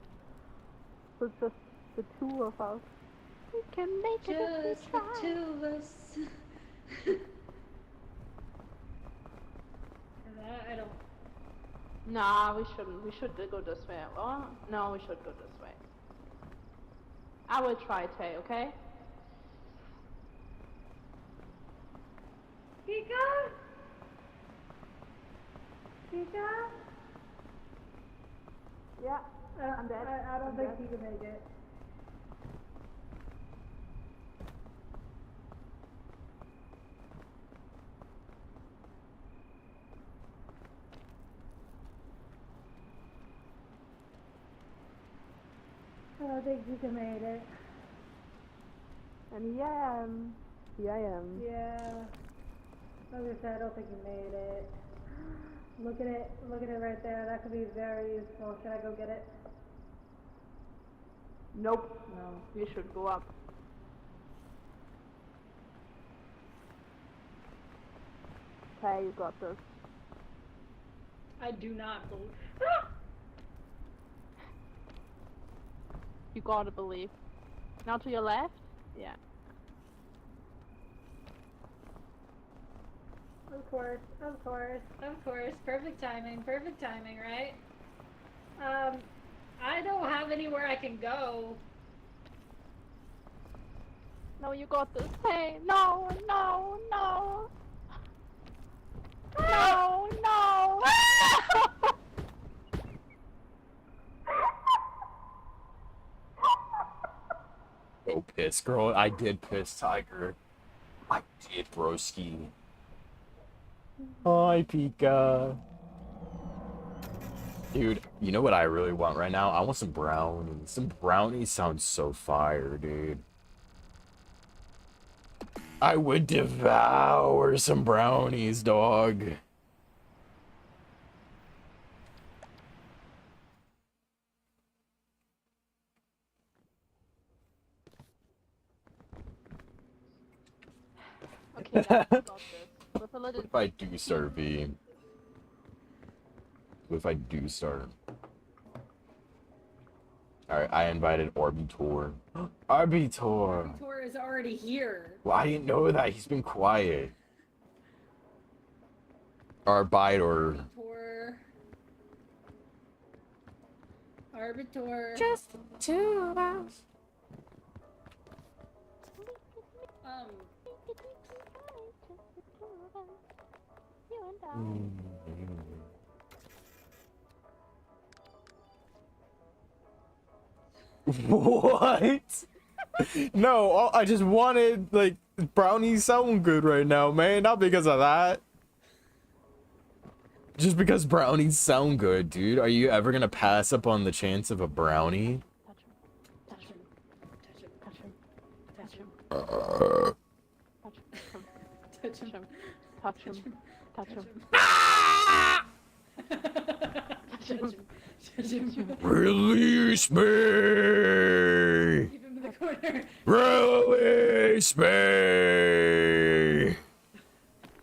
So it's just the two of us. We can make it if Just we the try. two of us. I don't. Nah, we shouldn't. We should go this way. Oh, no, we should go this way. I will try, Tay, okay? Pika? Pika? Yeah, I'm dead. I don't I'm think dead. he can make it. I don't think he can make it. And yeah, here I am. Yeah. Like I said, I don't think he made it. Look at it right there. That could be very useful. Should I go get it? Nope. No. You should go up. Okay, you got this. I do not believe. You gotta believe. Now to your left? Yeah. Of course, of course, of course. Perfect timing, right? I don't have anywhere I can go. No, you got this. Hey, no, no, no. No, no. Oh, piss, girl. I did piss, Tiger. I did, broski. Hi, Pika. Dude, you know what I really want right now? I want some brownies. Some brownies sound so fire, dude. I would devour some brownies, dog. Okay, guys, you got this. With a little. What if I do start V? What if I do start? Alright, I invited Orbitor. Orbitor! Tor is already here. Well, I didn't know that. He's been quiet. Arbitor. Arbiter. Just two of us. You and What? No, I just wanted, like, brownies sound good right now, man. Not because of that. Just because brownies sound good, dude. Are you ever gonna pass up on the chance of a brownie? touch him. Touch him. Touch him. Touch him. Touch him. Touch him. Touch him. Touch him. Touch him. Release me! Keep him in the corner. Release me!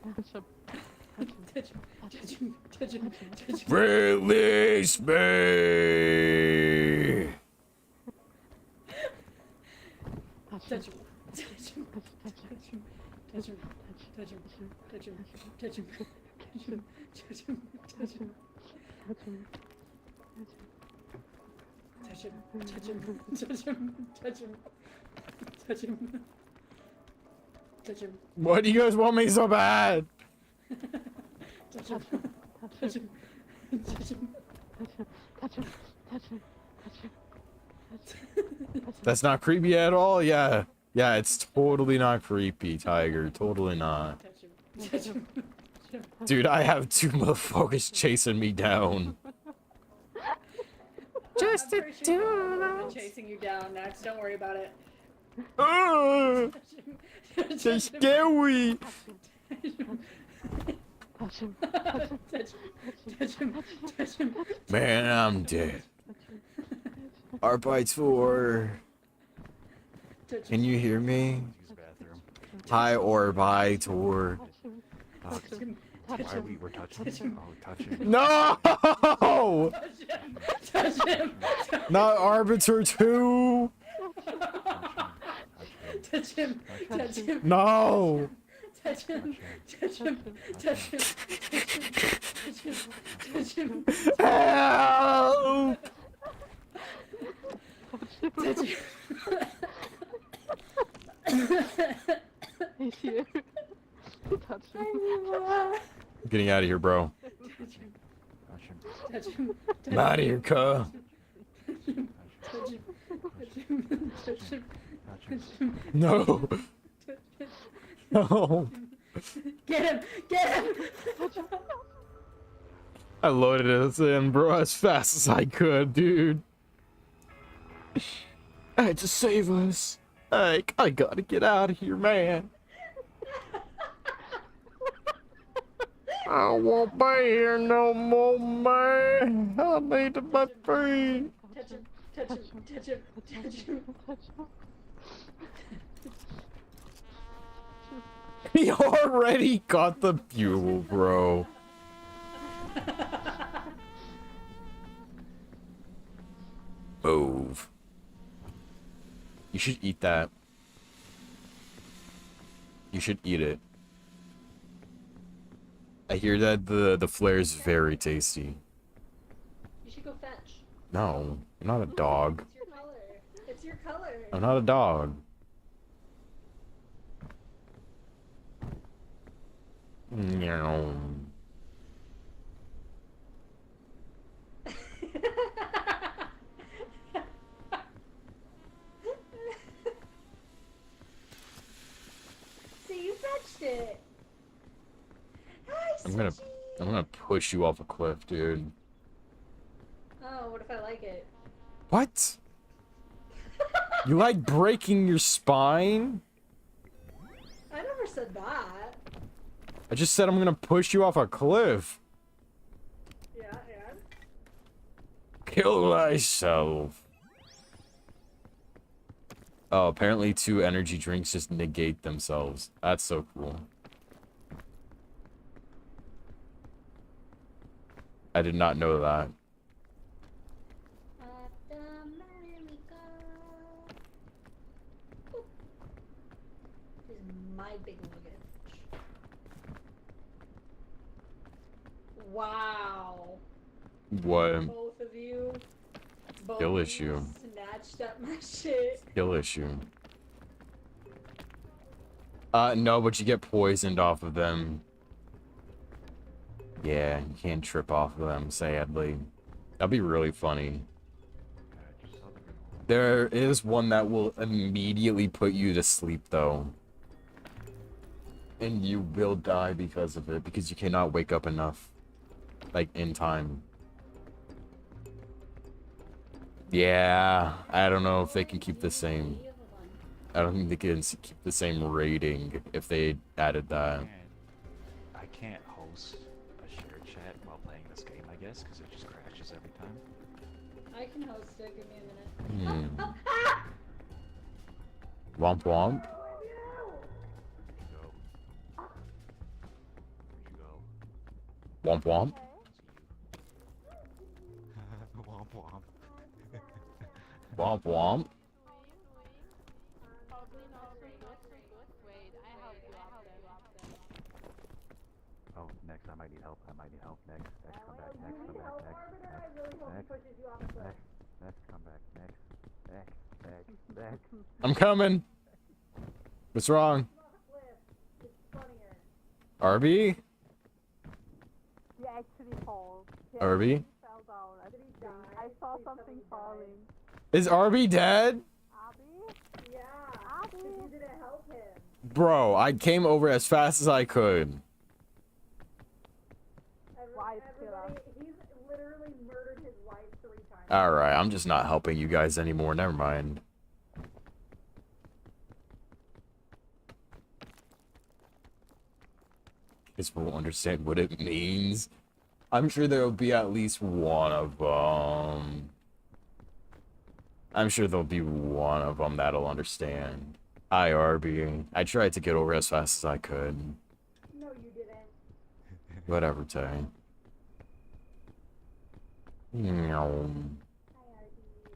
Touch him. Touch him. Touch him. Touch him. Touch him. Release me! Touch Touch him. him. Touch him. Touch him. touch him, touch him, touch him, touch him, touch him, touch him, touch him, touch him, touch him, touch him, touch him, touch him, touch him, Why do you guys want me so bad? touch him, touch him, touch him. That's not creepy at all. Yeah. Yeah, it's totally not creepy, Tiger. Totally not. Touch him, touch him, touch him. Dude, I have two motherfuckers chasing me down. Just a two. Chasing you down next. Don't worry about it. Ah, Touch they're him. scary. Touch him. Touch him. Touch him. Man, I'm dead. Arbites 4. Touch Can you hear me? Use the bathroom. Hi, Orbitor. him. Why we were touching? Oh, touching. No! Touch him. Not Arbiter 2! Touch him. Touch him. No! Touch him. Touch him. Touch him. Touch him. Touch him. Help! Touch him. He's here. Touch him. I'm getting out of here, bro. Touching. Touch him. I'm out of here, cuh. Touch him. Touch him. Touch him. Touching. No. No. Get him. Get him. I loaded us in, bro, as fast as I could, dude. I had to save us. I gotta get out of here, man. I won't be here no more, man. I need to be free. Touch him. Touch him. Touch him. Touch him. He already got the fuel, bro. Move. You should eat that. You should eat it. I hear that the flare is very tasty. You should go fetch. No, I'm not a dog. It's your color. It's your color. I'm not a dog. Meow. See, you fetched it. Hi, I'm gonna Sushi. push you off a cliff, dude. Oh, what if I like it? What? You like breaking your spine? I never said that. I just said I'm gonna push you off a cliff. Yeah, and? Kill thyself. Oh, apparently 2 energy drinks just negate themselves. That's so cool. I did not know that. This is my big luggage. Wow. What? Both of you. Both Skill of issue. you snatched up my shit. Skill issue. No, but you get poisoned off of them. Yeah, you can't trip off of them, sadly. That'd be really funny. Just saw the good one. There is one that will immediately put you to sleep, though. And you will die because of it, because you cannot wake up enough. Like, in time. Yeah, I don't know if they can keep the same. I don't think they can keep the same rating if they added that. I can't host a shared chat while playing this game, I guess, because it just crashes every time. I can host it. Give me a minute. Womp womp. Where'd you go? Where'd you go? Womp womp. Womp womp. Womp womp. Probably not so good. Wait, I help you out help. Next, come back. You Next, come need back. help, Next, Arbiter? I really hope he next, pushes you off a cliff. next, come back. Next. I'm coming. What's wrong? Off a cliff. It's funnier. Arby? He actually falls. Arby? He fell down. I Did he think. die? I saw Please tell me something he died. falling. Is Arby dead? Abby? Yeah. Abby? Because you didn't help him. Bro, I came over as fast as I could. Wife killer. Everybody, he's literally murdered his wife 3 times. Alright, I'm just not helping you guys anymore. Never mind. Guess we'll understand what it means. I'm sure there'll be at least one of them. I'm sure there'll be one of them that'll understand. Hi, Arby. I tried to get over as fast as I could. No, you didn't. Whatever, Tay. Meow. Hi, Arby.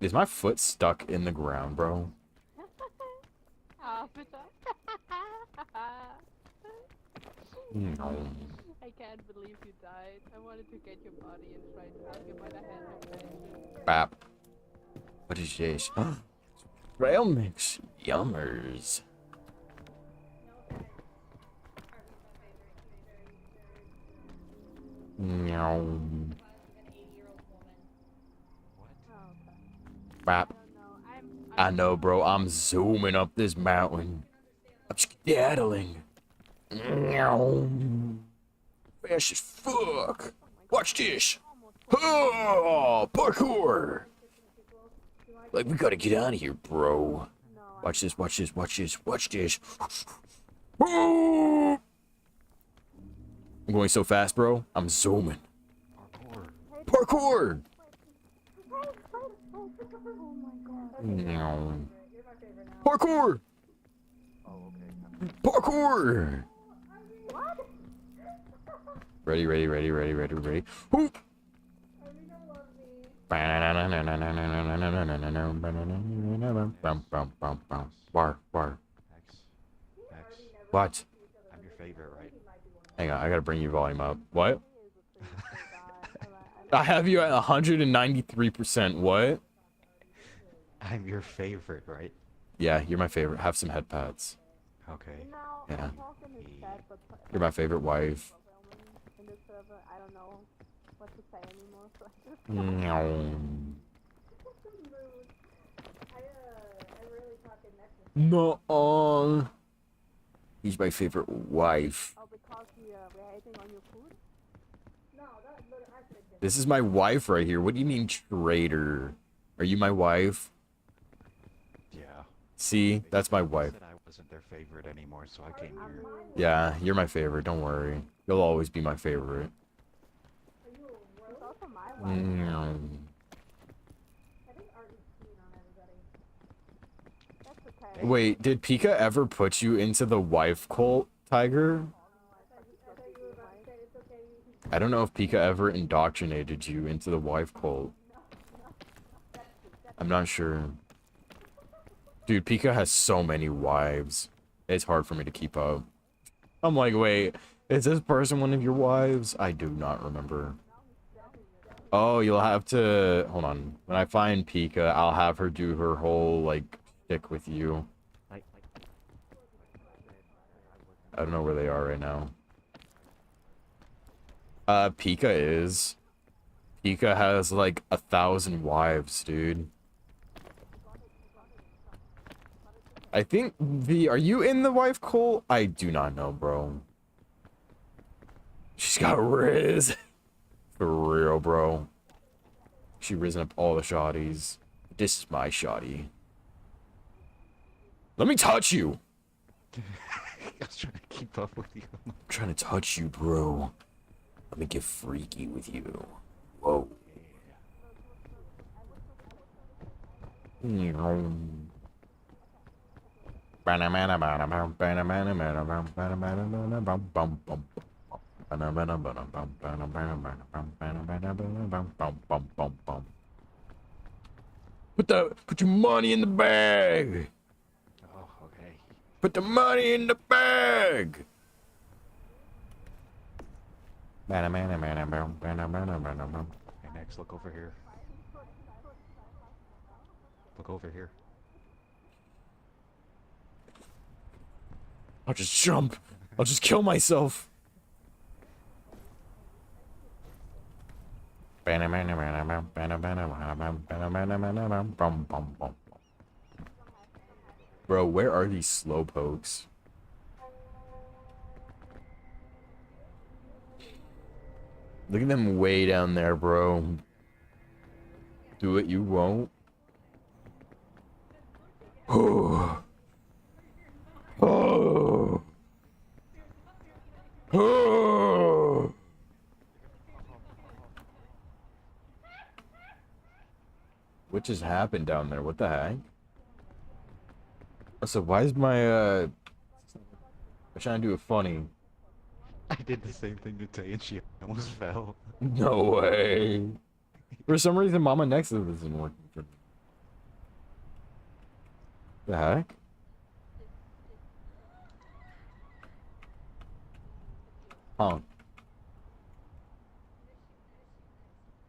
Is my foot stuck in the ground, bro? Arbiter. Meow. I can't believe you died. I wanted to get your body and try to help you by the hand of fate. Bap. What is this? Trail mix. Yummers. Meow. Oh, okay. Bap. I don't know. I know, bro. I'm zooming up this mountain. I'm skedaddling. Meow. Fast as fuck. Watch this. Oh, parkour. Like, we gotta get out of here, bro. No, Watch this, watch this, watch this, watch this. Woo! I'm going so fast, bro. I'm zooming. Parkour! Oh my god. Meow. You're my favorite now. Parkour! Oh, okay. Parkour! Ready, ready, ready, ready, ready, ready. Hoop! Arby don't love me. Bar, bar. Next. What? I'm your favorite, right? Hang on, I gotta bring your volume up. What? He is a pretty cool guy. I have you at 193%. What? I'm your favorite, right? Yeah, you're my favorite. Have some head pads. Okay. No, Yeah. I'm talking his chat, but You're my favorite wife. in the server, I don't know what to say anymore, so I just Meow. Rude. I really talk in Nexus. No. He's my favorite wife. oh because we're hating on your food. No, that I should have been. This is my wife right here. What do you mean, traitor? Are you my wife? Yeah. See, that's my I wife. said I wasn't their favorite anymore, so I came here. Yeah, you're my favorite. Don't worry. You'll always be my favorite. Are you a It's rogue? also my wife. Meow. I think Arby's cheating on everybody. That's okay. Wait, did Pika ever put you into the wife cult, Tiger? I thought you were about to say it's okay. I don't know if Pika ever indoctrinated you into the wife cult. I'm not sure. Dude, Pika has so many wives. It's hard for me to keep up. I'm like, wait, is this person one of your wives? I do not remember. Oh, you'll have to... Hold on. When I find Pika, I'll have her do her whole, like, stick with you. Like, I don't know where they are right now. Pika is. Pika has, like, 1,000 wives, dude. I think V, are you in the wife cult? I do not know, bro. She's got Riz. For real, bro. She risen up all the shotties. This is my shotty. Let me touch you. I was trying to keep up with you. I'm trying to touch you, bro. Let me get freaky with you. Whoa. Put your money in the bag. Oh, okay. Put the money in the bag. Hey, Hey, next, look over here. Look over here. I'll just jump. I'll just kill myself. Bro, where are these slowpokes? Look at them way down there, bro. Do it, you won't. Oh. Oh. Oh. What just happened down there? What the heck? So why is my I'm trying to do it funny. I did the same thing to Tay and she almost fell. No way. For some reason, Mama Nexus isn't working for me. The heck? Huh.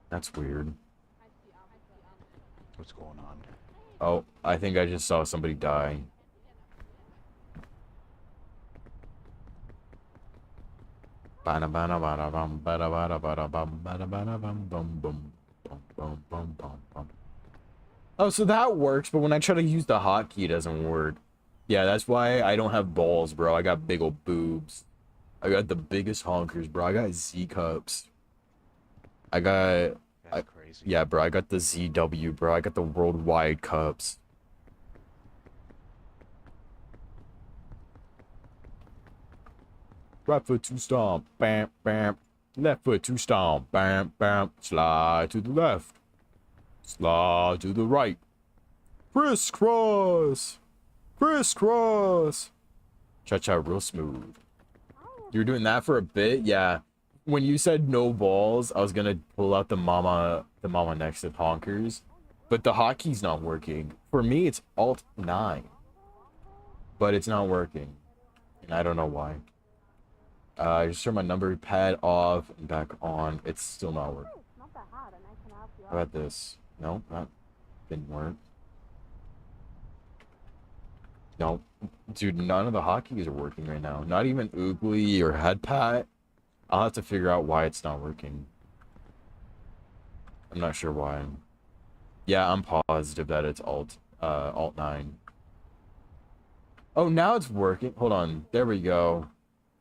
That's weird. What's going on? Oh, I think I just saw somebody die. Oh, so that works, but when I try to use the hotkey, it doesn't work. Yeah, that's why I don't have balls, bro. I got big ol' boobs. I got the biggest honkers, bro. I got Z cups. I got... That's crazy. Yeah, bro, I got the ZW, bro. I got the worldwide cups. Right foot to stomp, bam, bam. Left foot to stomp, bam, bam. Slide to the left. Slide to the right. Crisscross. Crisscross. Cha-cha real smooth. You were doing that for a bit? Yeah. When you said no balls, I was gonna pull out the Mama Nexus honkers. But the hotkey's not working. For me, it's Alt 9. But it's not working. And I don't know why. I just turned my number pad off and back on. It's still not working. Not that hard, and I can help you How about this? No, that didn't work. No, dude, none of the hotkeys are working right now. Not even Oogly or Headpat. I'll have to figure out why it's not working. I'm not sure why. Yeah, I'm positive that it's Alt 9. Oh, now it's working. Hold on. There we go.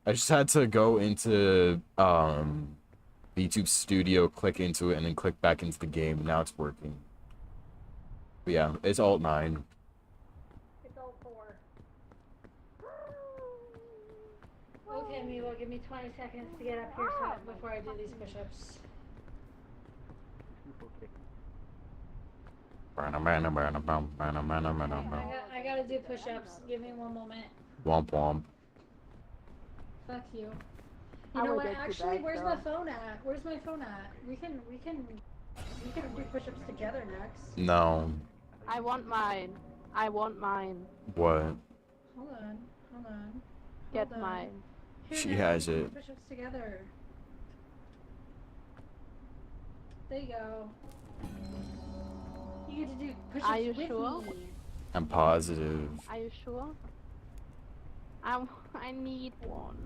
I just had to go into VTube Studio, click into it, and then click back into the game. Now it's working. But yeah, it's Alt 9. It's all 4. Okay, Meebo, give me 20 seconds to get up here before I do these push-ups. I gotta do push-ups. Give me one moment. Womp womp. Fuck you. You I know will what? get you Actually, back, where's though. my phone at? Where's my phone at? We can do push-ups together next. No. I want mine. I want mine. What? Hold on. Get Hold on. mine. Here, She Nick, has we can do it. Push-ups together. There you go. You get to do push-ups Are you with sure? me. I'm positive. Are you sure? I need one.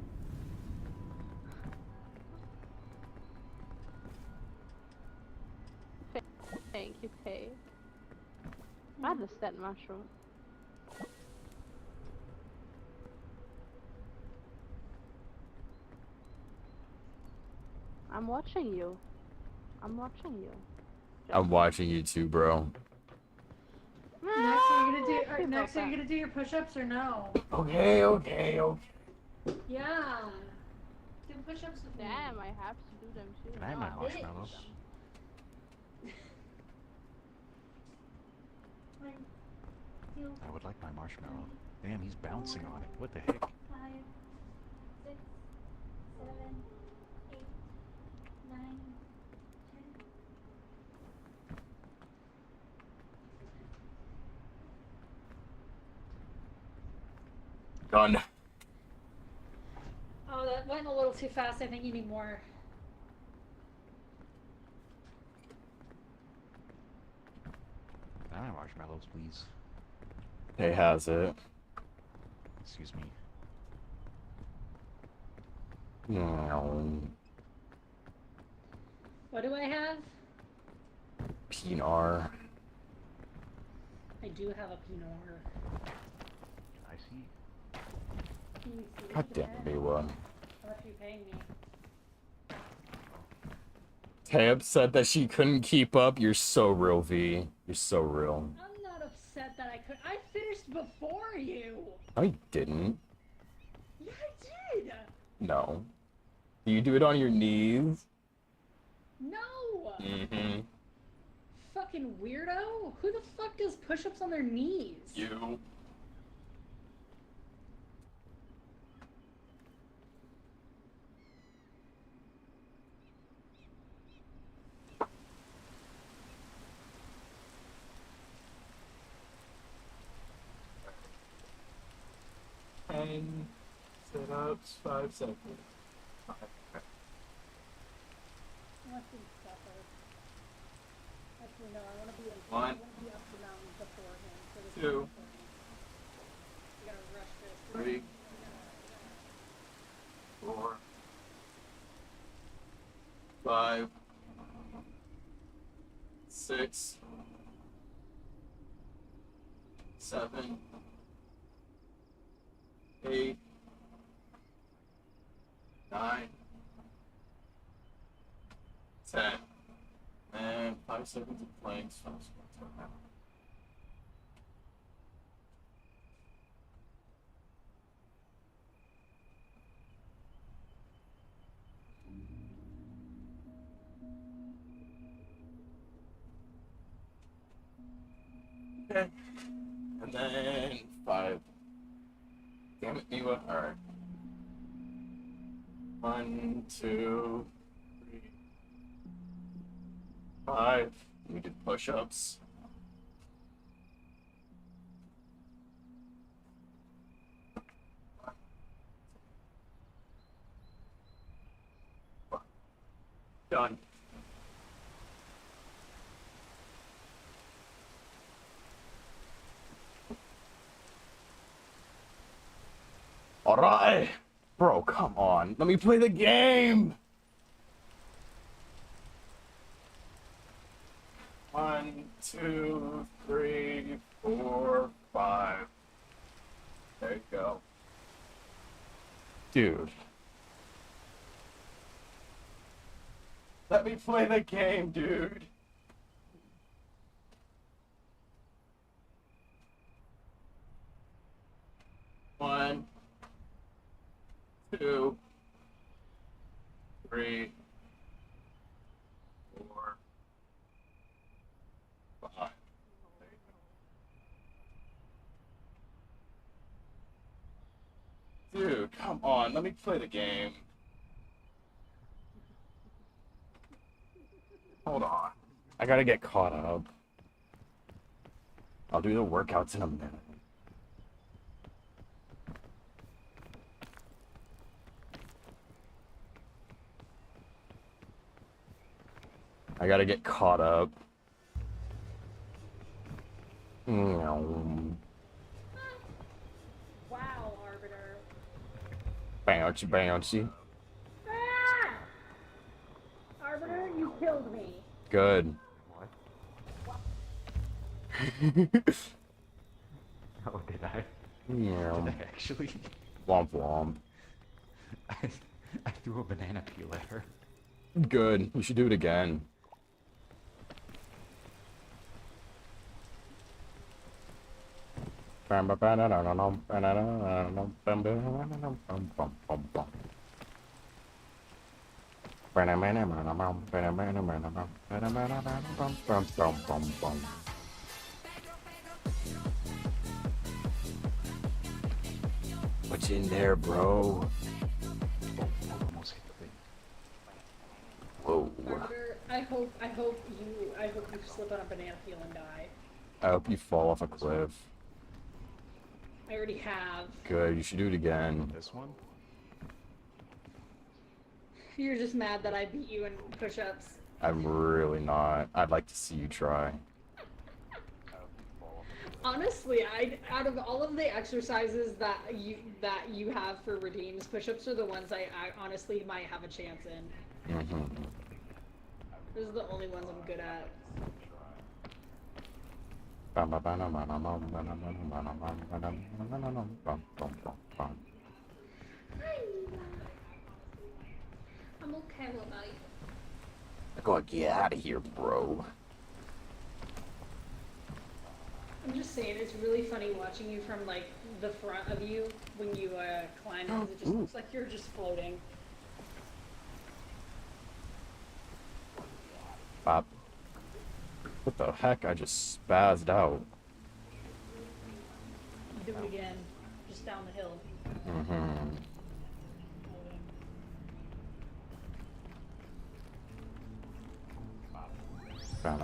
Thank you, Kay. What is that mushroom? I'm watching you. I'm watching you. I'm watching you too, bro. Next, are you gonna do your push-ups or no? Okay. Yeah. Do push-ups with me. Damn, I have to do them too. Can I have No, my won't do marshmallows? them. I would like my marshmallow. Damn, he's bouncing on it. What the heck? 5, 6, 7, 8, 9, 10. Done. Oh, that went a little too fast. I think you need more. my marshmallows, please? Tay has it. Excuse me. No. What do I have? Pinar. I do have a Pinot. I see. Can you see God it? damn it, Miwa. How much are you paying me? Tab said that she couldn't keep up. You're so real, V. You're so real. I'm not upset that I could. I finished before you. I didn't. Yeah, I did. No. Do you do it on your knees? No. Mm-hmm. Fucking weirdo. Who the fuck does push-ups on their knees? You. And sit-ups, 5 seconds. Let's be separate. Actually, no. I want to be. One. I want to be up the mountain beforehand. So this is Two. important. We gotta rush this. 3, 4, 5, 6, 7, 8, 9, 10, and 5 seconds of planks. Okay. And then 5. Damn it, Miwa. Alright. 1, 2, 3, 5. We did push-ups. Done. Alright. Bro, come on. Let me play the game. 1, 2, 3, 4, 5. There you go. Dude. Let me play the game, dude. One, 2, 3, 4, 5. There you go. Dude, come on, let me play the game. Hold on. I gotta get caught up. I'll do the workouts in a minute. I gotta get caught up. Wow, Arbiter. Bouncy, bouncy. Ah! Arbiter, you killed me. Good. What? Oh, did I? Yeah. Did I actually? Womp womp. I threw a banana peel at her. Good. You should do it again. What's in there, bro? Oh, almost hit the thing. Whoa. Arbiter, I hope you slip on a banana peel and die. I hope you fall off a cliff. I already have. Good. You should do it again. This one? You're just mad that I beat you in push-ups. I'm really not. I'd like to see you try. Honestly, out of all of the exercises that you have for redeems, push-ups are the ones I honestly might have a chance in. Those are the only ones I'm good at. I'm okay. What about you? I gotta get out of here, bro. I'm just saying, it's really funny watching you from like the front of you when you climb, because it just looks like you're just floating. Bop. What the heck? I just spazzed out. Do it again, just down the hill. No,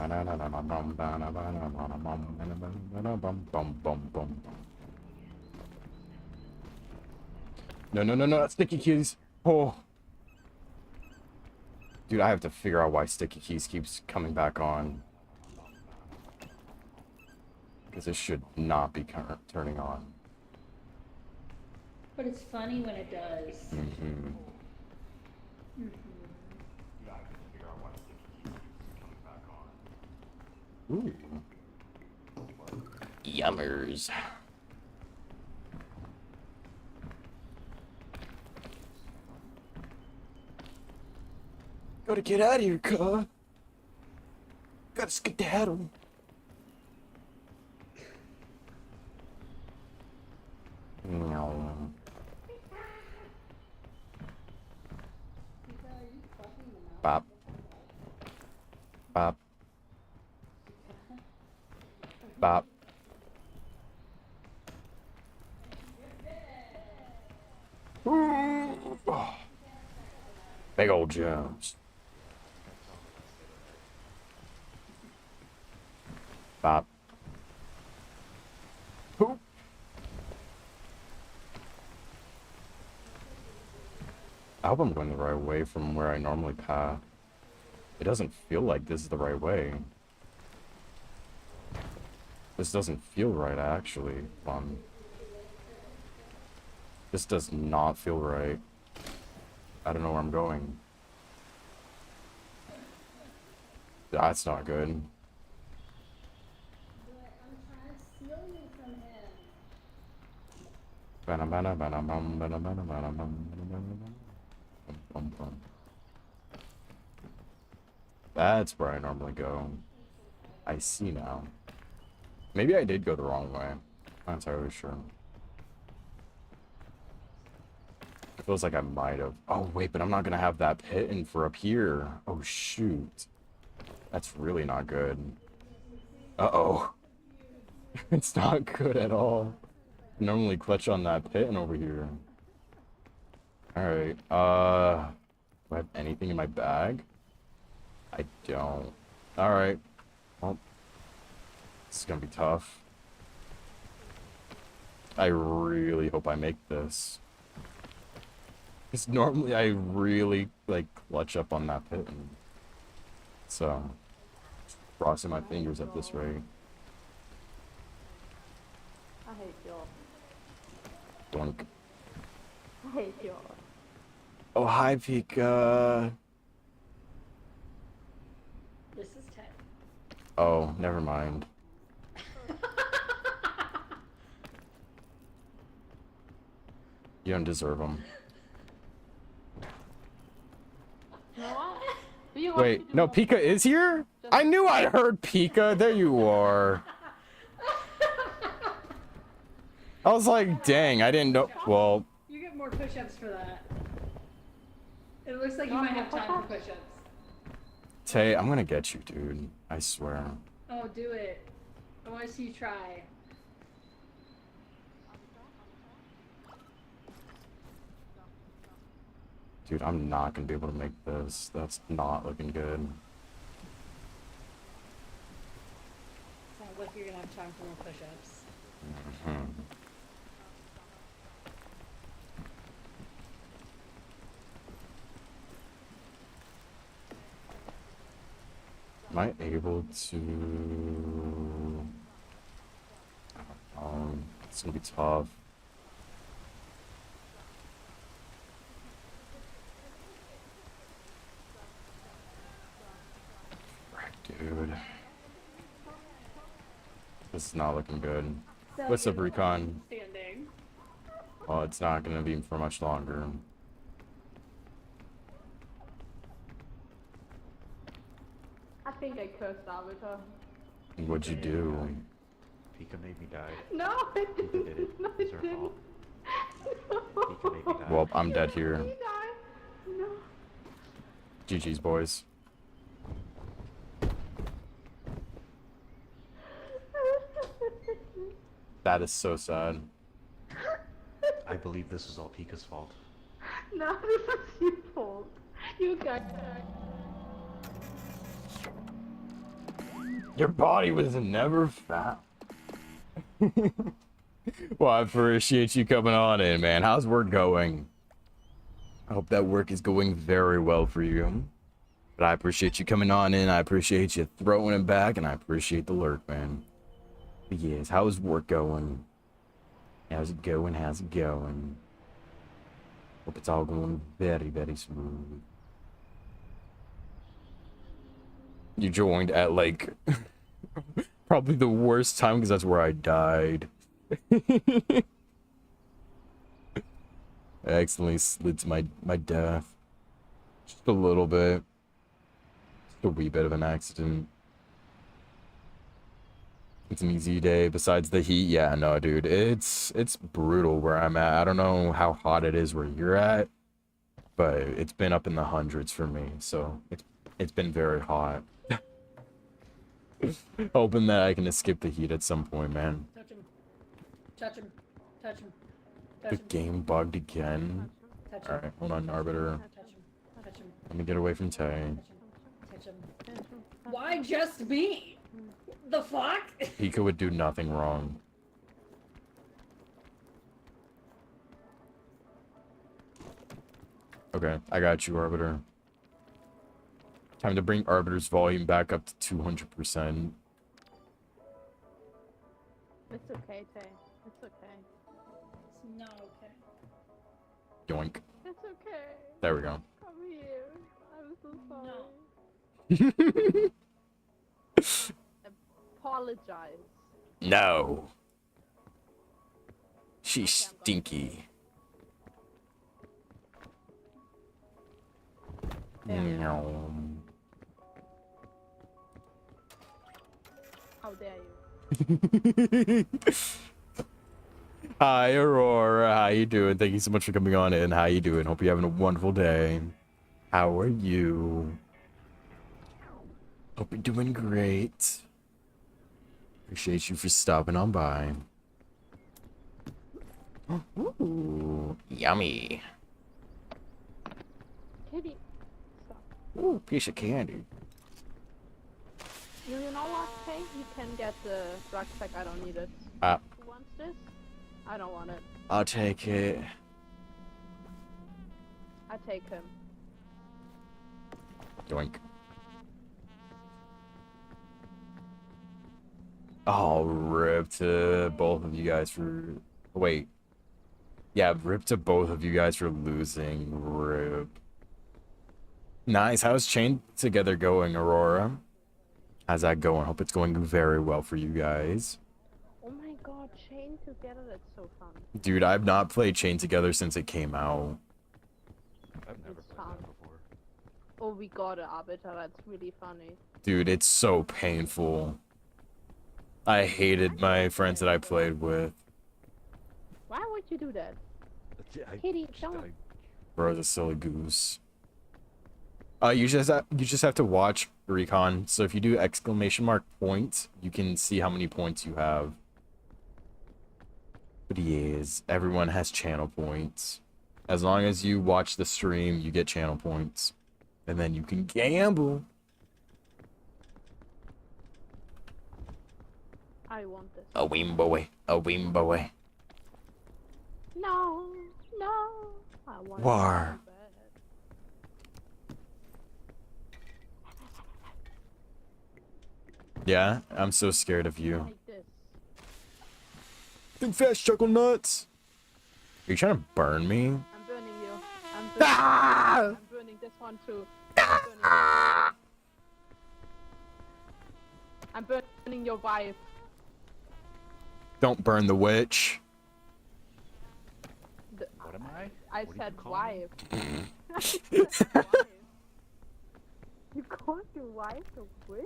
no, no, no, not sticky keys. Oh. Dude, I have to figure out why sticky keys keeps coming back on. Because this should not be turning on. But it's funny when it does. Ooh. Yummers. Gotta get out of here, cuh. Gotta skedaddle. No. Bop. Bop. Bop. Ooh. Oh. Big old jumps. Bop. Poop. I hope I'm going the right way from where I normally path. It doesn't feel like this is the right way. This doesn't feel right, actually. This does not feel right. I don't know where I'm going. That's not good. That's where I normally go. I see now. Maybe I did go the wrong way. Not entirely sure. It feels like I might have. Oh, wait, but I'm not going to have that pit in for up here. Oh, shoot. That's really not good. Uh-oh. It's not good at all. I normally clutch on that pit and over here. Alright, do I have anything in my bag? I don't. Alright. Well, this is gonna be tough. I really hope I make this. Because normally I really, like, clutch up on that pit. And so, crossing my fingers at this rate. I hate y'all. Doink. I hate y'all. Oh, hi, Pika. This is 10. Oh, never mind. You don't deserve them. You know what? Do you want Wait, to do no, more? Pika is here? I knew I heard Pika. There you are. I was like, dang, I didn't know. Well, You get more push-ups for that. It looks like you Want might more have time for push-ups? push-ups. Tay, I'm gonna get you, dude. I swear. Oh, do it. I want to see you try. Dude, I'm not gonna be able to make this. That's not looking good. Sounds like you're gonna have time for more push-ups. Am I able to... It's gonna be tough. Dude. This is not looking good. What's up, Recon? Standing. Oh, it's not gonna be for much longer. I think I cursed Arbiter. What'd you do? Pika made me die. No, I Pika didn't. did it. No, I It's her didn't. fault. No. Pika made me die. Well, I'm dead here. He died. No. GG's, boys. That is so sad. I believe this is all Pika's fault. No, this is your fault. You got Your body was never fat. Well, I appreciate you coming on in, man. How's work going? I hope that work is going very well for you. But I appreciate you coming on in. I appreciate you throwing it back, and I appreciate the lurk, man. But yes, how's work going? How's it going? How's it going? Hope it's all going very, very smooth. You joined at like probably the worst time because that's where I died. I accidentally slid to my death. Just a little bit. Just a wee bit of an accident. It's an easy day besides the heat. Yeah, no, dude. It's brutal where I'm at. I don't know how hot it is where you're at, but it's been up in the hundreds for me. So it's been very hot. Hoping that I can escape the heat at some point, man. Touch him. Touch him. Touch him. The Touch him. game bugged again. Touch him. Alright, hold on, Arbiter. Touch him. Touch him. Let me get away from Tay. Touch him. Touch him. Why just me? The fuck? Pika would do nothing wrong. Okay, I got you, Arbiter. Time to bring Arbiter's volume back up to 200%. It's okay, Tay. It's okay. It's not okay. Yoink. It's okay. There we go. Come here. I'm so sorry. No. Apologize. No. She's Okay, I'm going. stinky. Yeah. No. How dare you? Hi, Aurora. How you doing? Thank you so much for coming on in. How you doing? Hope you're having a wonderful day. How are you? Hope you're doing great. Appreciate you for stopping on by. Ooh, yummy. Kitty. Stop. Ooh, piece of candy. You know what, Tay? You can get the rucksack. I don't need it. Who wants this? I don't want it. I'll take it. I take him. Yoink. Oh, rip to both of you guys for... Wait. Yeah, rip to both of you guys for losing. Rip. Nice. How's Chain Together going, Aurora? How's that going? Hope it's going very well for you guys. Oh my god, Chain Together, that's so fun. Dude, I've not played Chain Together since it came out. I've never It's played fun. that before. Oh, we got an Arbiter, that's really funny. Dude, it's so painful. I hated my friends that I played with. Why would you do that? I- Kitty, just- don't. I- Bro's a silly goose. You just have to watch Recon. So if you do !points, you can see how many points you have. But yes, everyone has channel points. As long as you watch the stream, you get channel points. And then you can gamble. I want this. A wimboy. A wimboy. No, no. I want it War. so bad. Yeah, I'm so scared of you. Like this. Think fast, chuckle nuts. Are you trying to burn me? I'm burning you. I'm burning, Ah! I'm burning this one too. I'm burning your wife. Don't burn the witch. What am I? I What did said you call me? wife. I said wife. You called your wife a witch?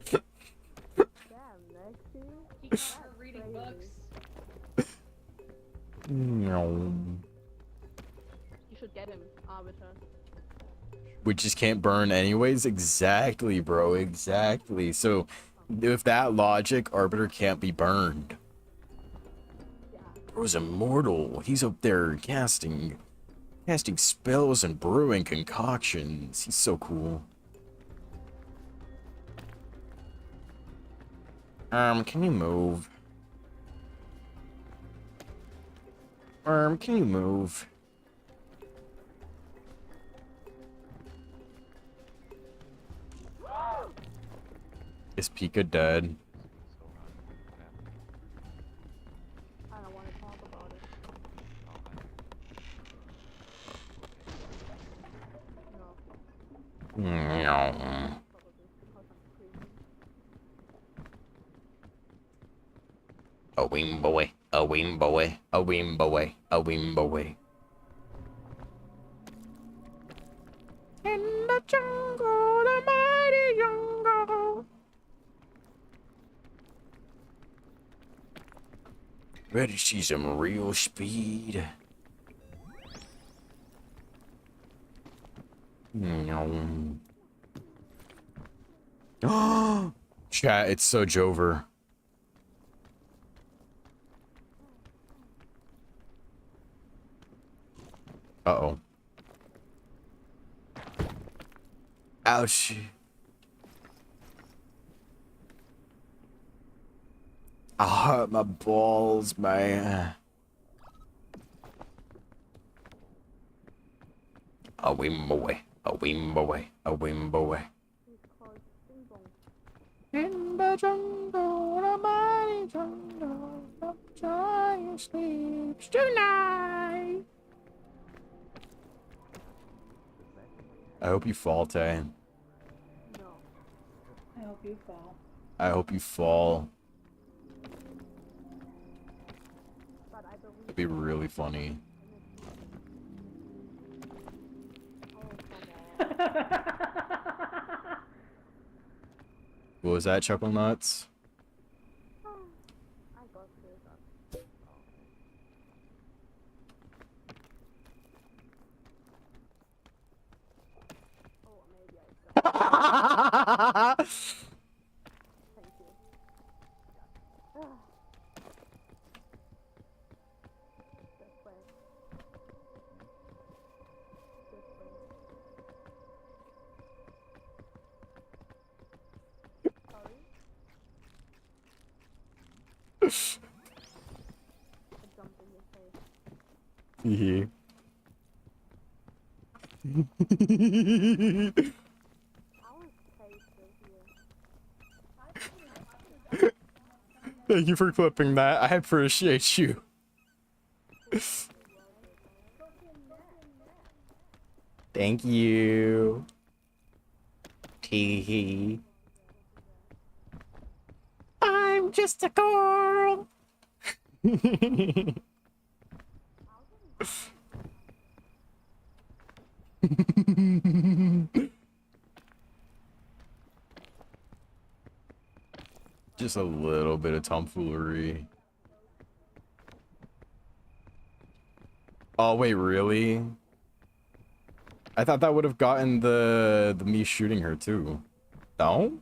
Damn, Lexi. He got her reading crazy. books. No. You should get him, Arbiter. Witches can't burn anyways? Exactly, bro. Exactly. So, with that logic, Arbiter can't be burned. Yeah. Bro's immortal. He's up there casting spells and brewing concoctions. He's so cool. Can you move? Can you move? Is Pika dead? So, what happened? I don't want to talk about it. Oh, No, No. probably because I'm crazy. A wimboy, a wimboy, a wimboy, a wimboy. In the jungle, the mighty jungle. Ready to see some real speed. No. Chat, it's so Jover. Uh-oh. Ouch. I hurt my balls, man. A wimboy, a wimboy, a wimboy. He's called Ding Dong. In the jungle, the mighty jungle, the giant sleeps tonight. I hope you fall, Tay. No. I hope you fall. I hope you fall. But I believe. It'd be really funny. Oh, come on. What was that, Chuckle Nuts? I got this. Oh, maybe I got. Thank you. This way. This way. Sorry. I jumped in your face. Yeah. I was tasted here. Thank you for clipping that. I appreciate you. Thank you. Tee. I'm just a girl. Just a little bit of tomfoolery. Oh wait, really? I thought that would have gotten the me shooting her too. No?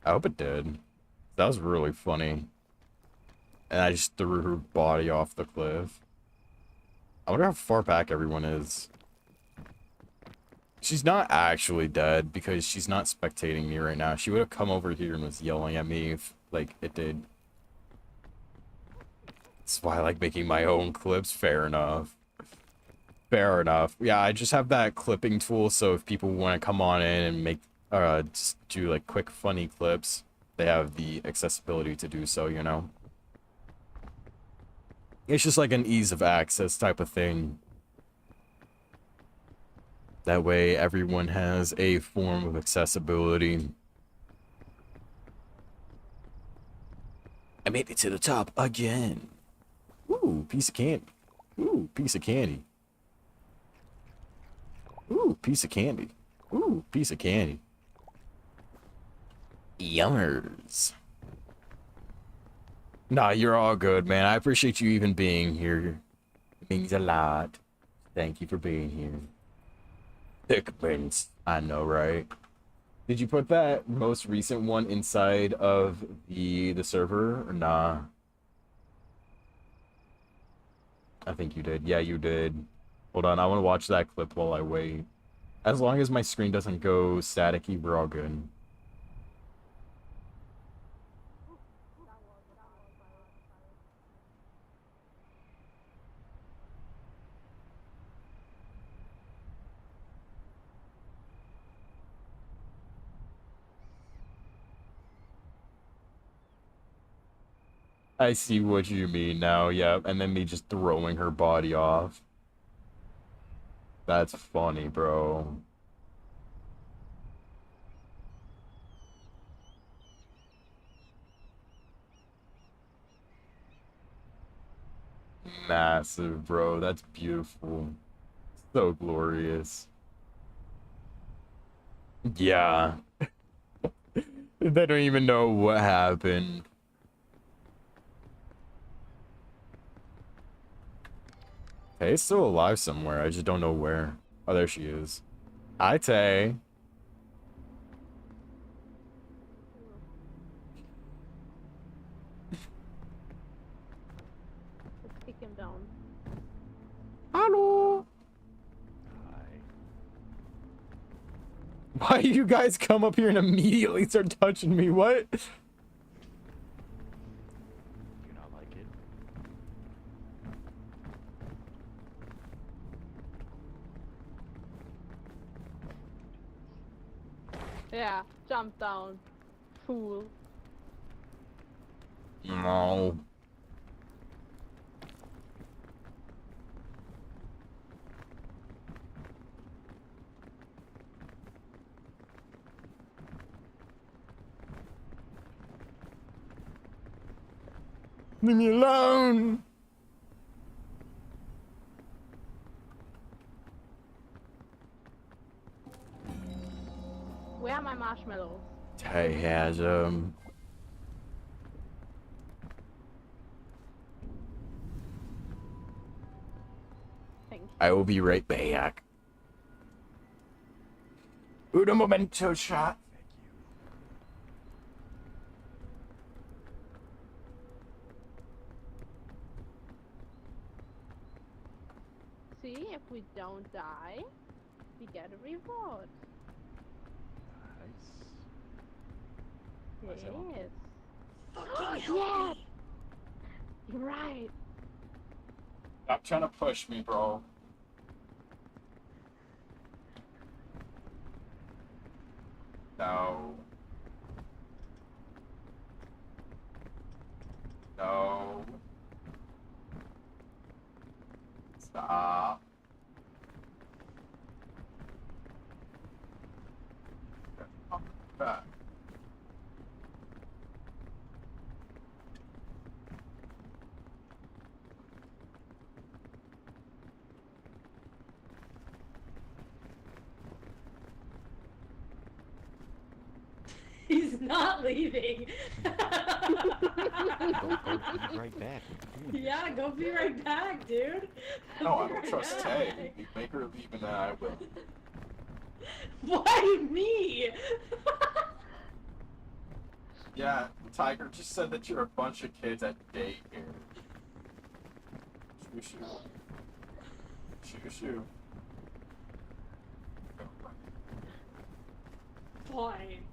I hope it did. That was really funny. And I just threw her body off the cliff. I wonder how far back everyone is. She's not actually dead because she's not spectating me right now. She would have come over here and was yelling at me if, like, it did. That's why I like making my own clips. Fair enough. Fair enough. Yeah, I just have that clipping tool, so if people want to come on in and make just do like quick funny clips, they have the accessibility to do so, you know? It's just like an ease of access type of thing. That way everyone has a form of accessibility. I made it to the top again. Ooh, piece of candy. Ooh, piece of candy. Ooh, piece of candy. Ooh, piece of candy. Yummers. Nah, you're all good, man. I appreciate you even being here. It means a lot. Thank you for being here. Thick Prince. I know, right? Did you put that most recent one inside of the server or nah? I think you did. Yeah, you did. Hold on, I want to watch that clip while I wait. As long as my screen doesn't go staticky, we're all good. I see what you mean now, yeah. And then me just throwing her body off. That's funny, bro. Massive, bro. That's beautiful. So glorious. Yeah. They don't even know what happened. Tay's still alive somewhere. I just don't know where. Oh, there she is. Hi, Tay. Let's kick him down. Hello. Hi. Why you guys come up here and immediately start touching me? What? Do you not like it? Yeah, jump down. Fool. No. Leave me alone. Where are my marshmallows? Tay has Thank you. I will be right back. Un momento, shot. Thank you. See, if we don't die, we get a reward. Nice. Yes. Nice, Ellen. Yes! You're right. Stop trying to push me, bro. No. No. Stop. Back. He's not leaving. Go be right back. What are you doing? Yeah, go be right back, dude. No, I Be don't right trust back. Tay. You make her leave and then I will. Why me? Yeah, Tiger just said that you're a bunch of kids at daycare. Shoo shoo. Shoo shoo. Fine.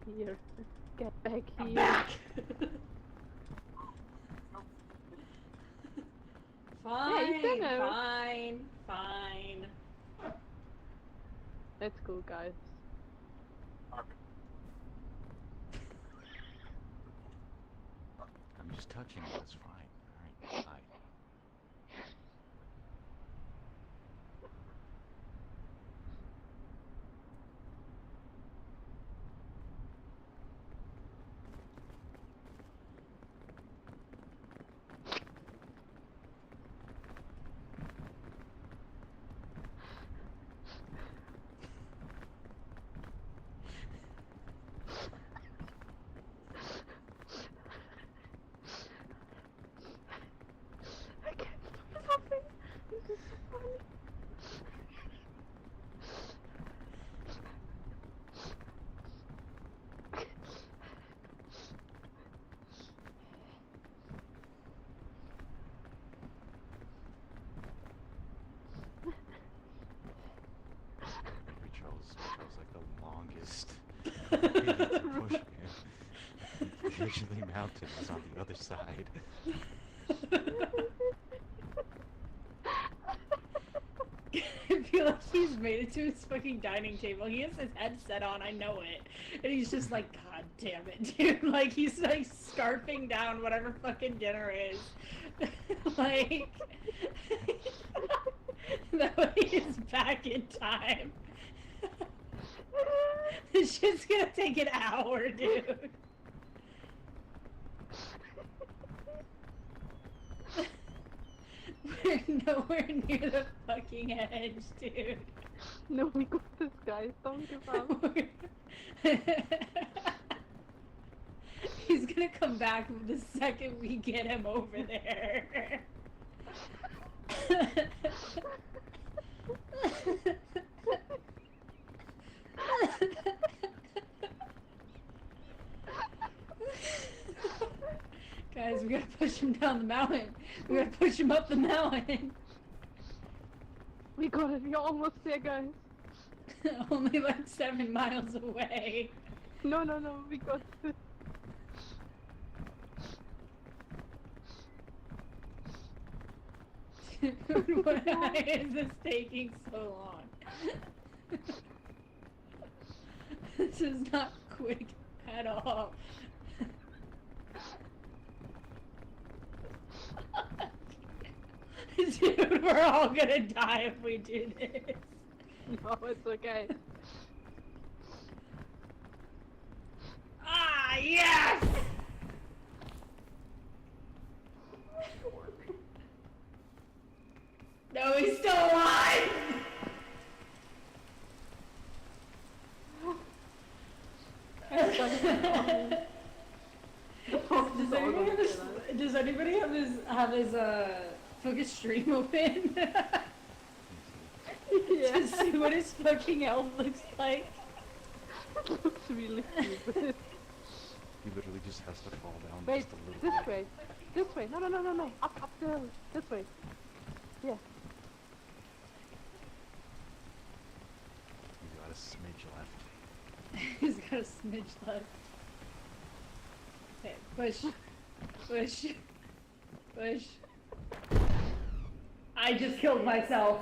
Get here. Get back I'm here. back. Fine, dinner. fine. Let's go, guys. I'm just touching it, it's fine. Alright, bye. I can't stop laughing. This is so funny. We chose like the longest way to push him. Usually mountain was on the other side. I feel like he's made it to his fucking dining table. He has his headset on, I know it. And he's just like, God damn it, dude. Like, he's like scarfing down whatever fucking dinner is. Like, that way he's back in time. This shit's gonna take an hour, dude. We're nowhere near the fucking edge, dude. No, we got this, guys. Don't give up. He's gonna come back the second we get him over there. Guys, we gotta push him down the mountain. We gotta push him up the mountain. We got it. We're almost there, guys. Only like 7 miles away. No, we got it. Dude, why is this taking so long? This is not quick at all. Dude, we're all gonna die if we do this. No, it's okay. Ah, yes! No, he's still alive! Does anybody have his focus stream open? Yeah. To see what his fucking health looks like? It looks really stupid. He literally just has to fall down Wait, just a little this bit. way. This way. No. Up the hill. This way. Yeah. He's got a smidge left. He's got a smidge left. Okay, push. I just killed myself.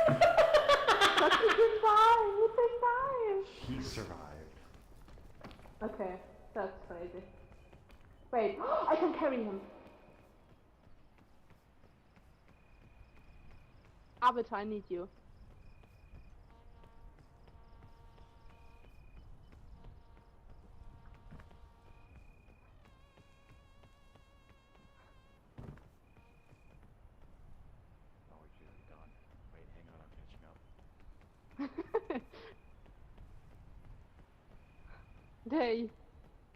But you did fine. You did fine. He survived. Okay, that's crazy. Wait, I can carry him. Avatar, I need you. Oh, he's really done. Wait, hang on, I'm catching up. Hey,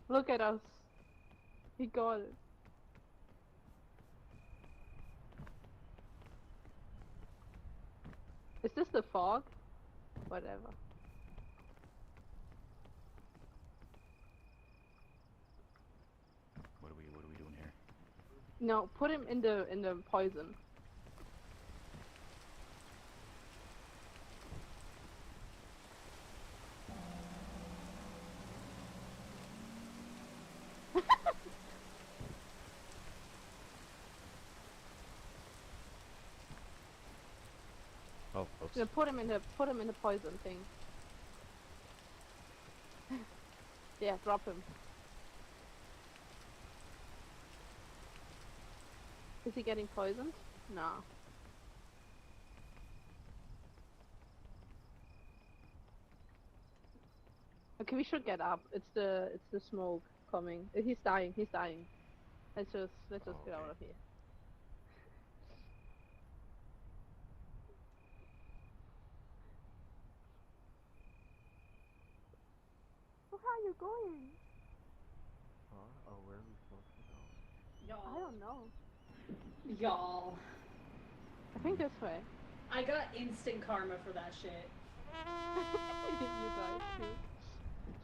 look at us. We got it. Is this the fog? Whatever. What are we doing here? No, put him in the poison. Yeah, put him in the poison thing. Yeah, drop him. Is he getting poisoned? No. Okay, we should get up. It's the smoke coming. He's dying. He's dying. Let's just get out Okay. of here. Where are you going? Huh? Oh, where are we supposed to go? I Y'all. don't know. Y'all. I think this way. I got instant karma for that shit. You guys too.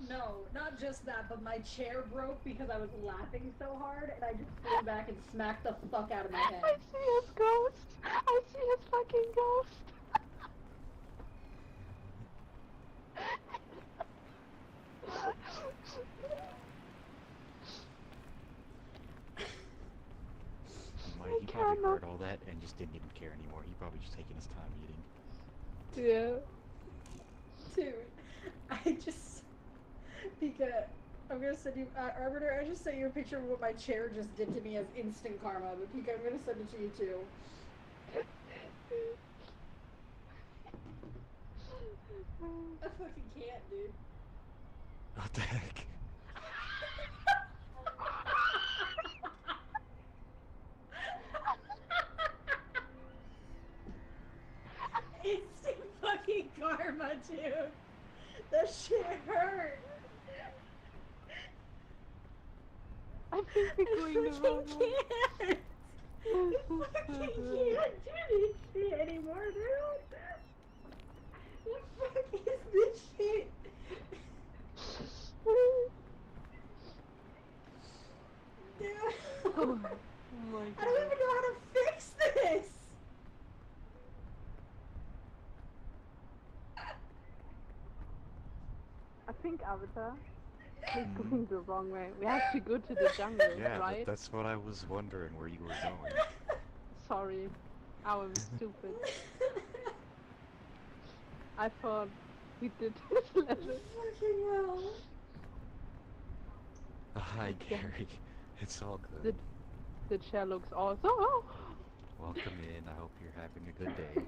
No, not just that, but my chair broke because I was laughing so hard, and I just flew back and smacked the fuck out of my head. I see his ghost. I see his fucking ghost. He probably heard all that and just didn't even care anymore. He probably just taking his time eating. Yeah. Dude, I just because I'm gonna send you Arbiter, I just sent you a picture of what my chair just did to me as instant karma, but Pika, I'm gonna send it to you too. I fucking can't, dude. What the heck? Instant fucking karma, dude. That shit hurt. I think we're going the wrong way. Can't. I fucking can't do this shit anymore, dude. What the fuck is this shit? Dude. Oh my I don't even know how to fix this. I think Avatar is going the wrong way. We have to go to the jungle, Yeah, right? that's what I was wondering where you were going. Sorry, I was stupid. I thought we did this level. Fucking hell. Hi, Gary. It's all good. The chair looks awesome. Oh! Welcome in. I hope you're having a good day.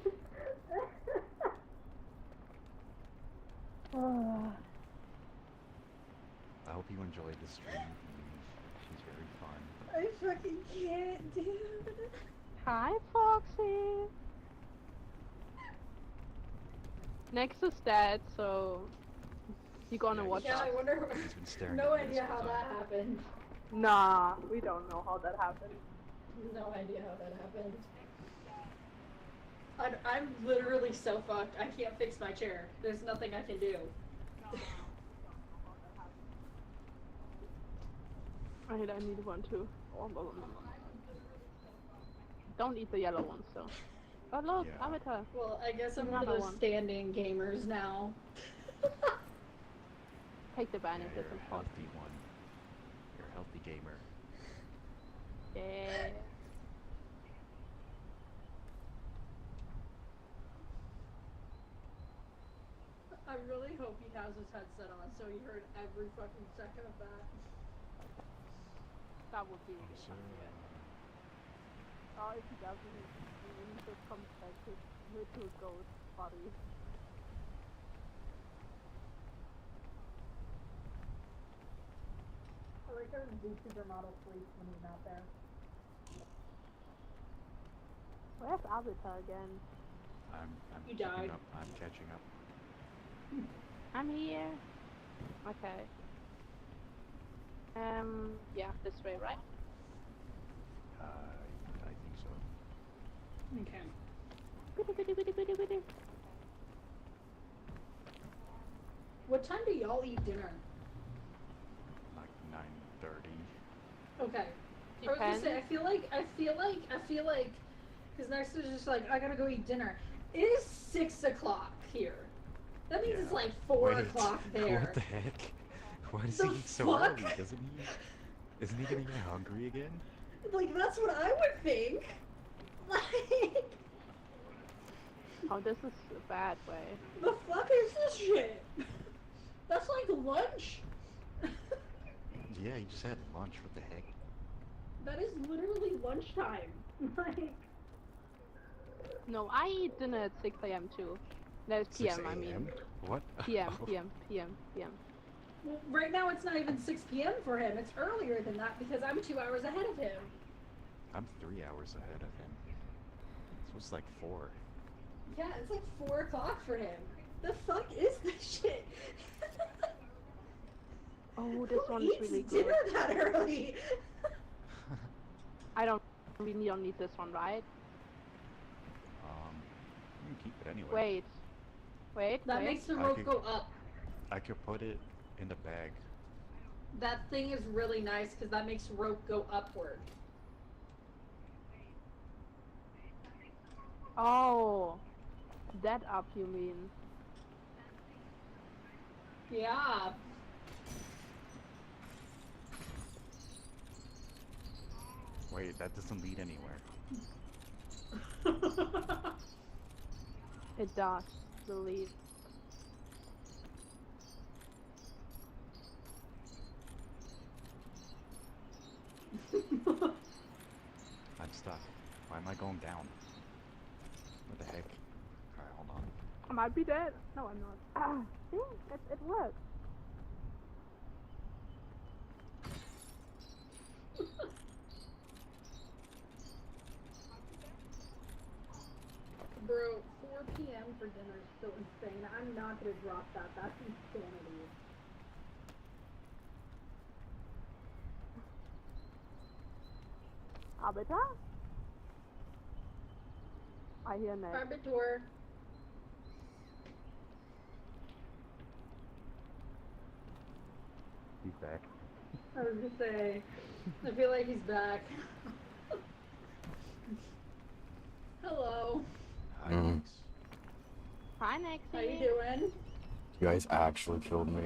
I hope you enjoyed the stream. She's very fun. I fucking can't, dude. Hi, Foxy. Next is Dad, so you're gonna Yeah, watch Yeah, out. I wonder. He's been staring No at me this idea whole how time. that happened. Nah, we don't know how that happened. No idea how that happened. I'm literally so fucked. I can't fix my chair. There's nothing I can do. I need one too. Oh, blah, blah, blah. Don't eat the yellow ones though. Oh look, Yeah. Avatar. Well, I guess I'm one of Another those one. standing gamers now. Take the bandage, You're it's a important. healthy one. You're a healthy gamer. Yeah. I really hope he has his headset on so he heard every fucking second of that. That would be really So, funny. Oh, if he doesn't, he just comes back to his ghost body. I like how the supermodel sleeps when he's not there. Where's Avatar again? I'm You keeping died. up. I'm catching up. I'm here. Okay. Yeah, this way, right? I think so. Okay. Bitty, bitty, bitty, bitty, bitty. What time do y'all eat dinner? Like 9:30. Okay. I was gonna say, I feel like, because next is just like, I gotta go eat dinner. It is 6 o'clock here. That means it's Yeah. like 4 Wait, o'clock there. What the heck? Why does The he eat so fuck? early? Doesn't he? Isn't he gonna get hungry again? Like, that's what I would think. Like, Oh, this is a bad way. The fuck is this shit? That's like lunch. Yeah, you just had lunch. What the heck? That is literally lunchtime. Like, No, I eat dinner at 6 a.m. too. That is 6 PM, I mean. a.m.? What? PM, Oh, PM, PM, PM. well, right now it's not even 6 p.m. for him. It's earlier than that because I'm 2 hours ahead of him. I'm 3 hours ahead of him. So it's like 4. Yeah, it's like 4 o'clock for him. The fuck is this shit? Oh, this Who one's eats really good. dinner that early? We don't need this one, right? You can keep it anyway. Wait, That wait. makes the I rope could- go up. I could put it in the bag. That thing is really nice because that makes rope go upward. Oh, that up you mean? Yeah. Wait, that doesn't lead anywhere. It does, believe. I'm stuck. Why am I going down? What the heck? Alright, hold on. I might be dead. No, I'm not. Ah, see? It works. Bro, 4 p.m. for dinner is so insane. I'm not gonna drop that. That's insanity. Arbiter? I hear Ned. Arbiter. He's back. I was gonna say, I feel like he's back. Hello. Hi, Mm. Max. Hi, Nexie. How you doing? You guys actually killed me.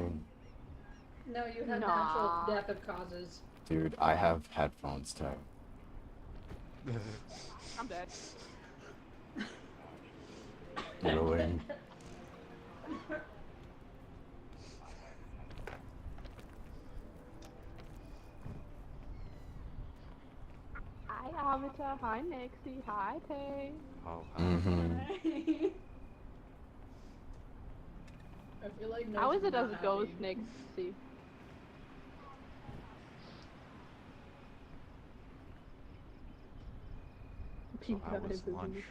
No, you had Nah. natural death of causes. Dude, I have headphones too. I'm dead. Really? Hi, Arbiter. Hi, Nexie. Hi, Tay. Oh, Mm-hmm. I feel like How is No's it as a not ghost, happy. Nexie? so how was lunch?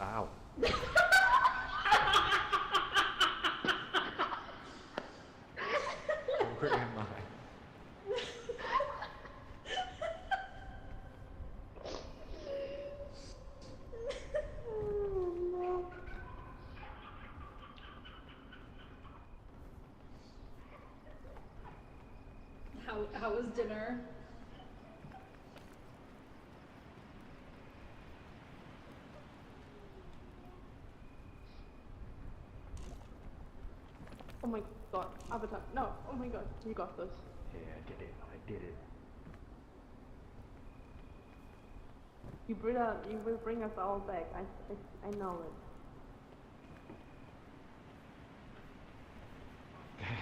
Ow. Where am I? How was dinner? Oh my god, Avatar. No, oh my god, you got this. Yeah, I did it. I did it. You will bring us all back. I know it.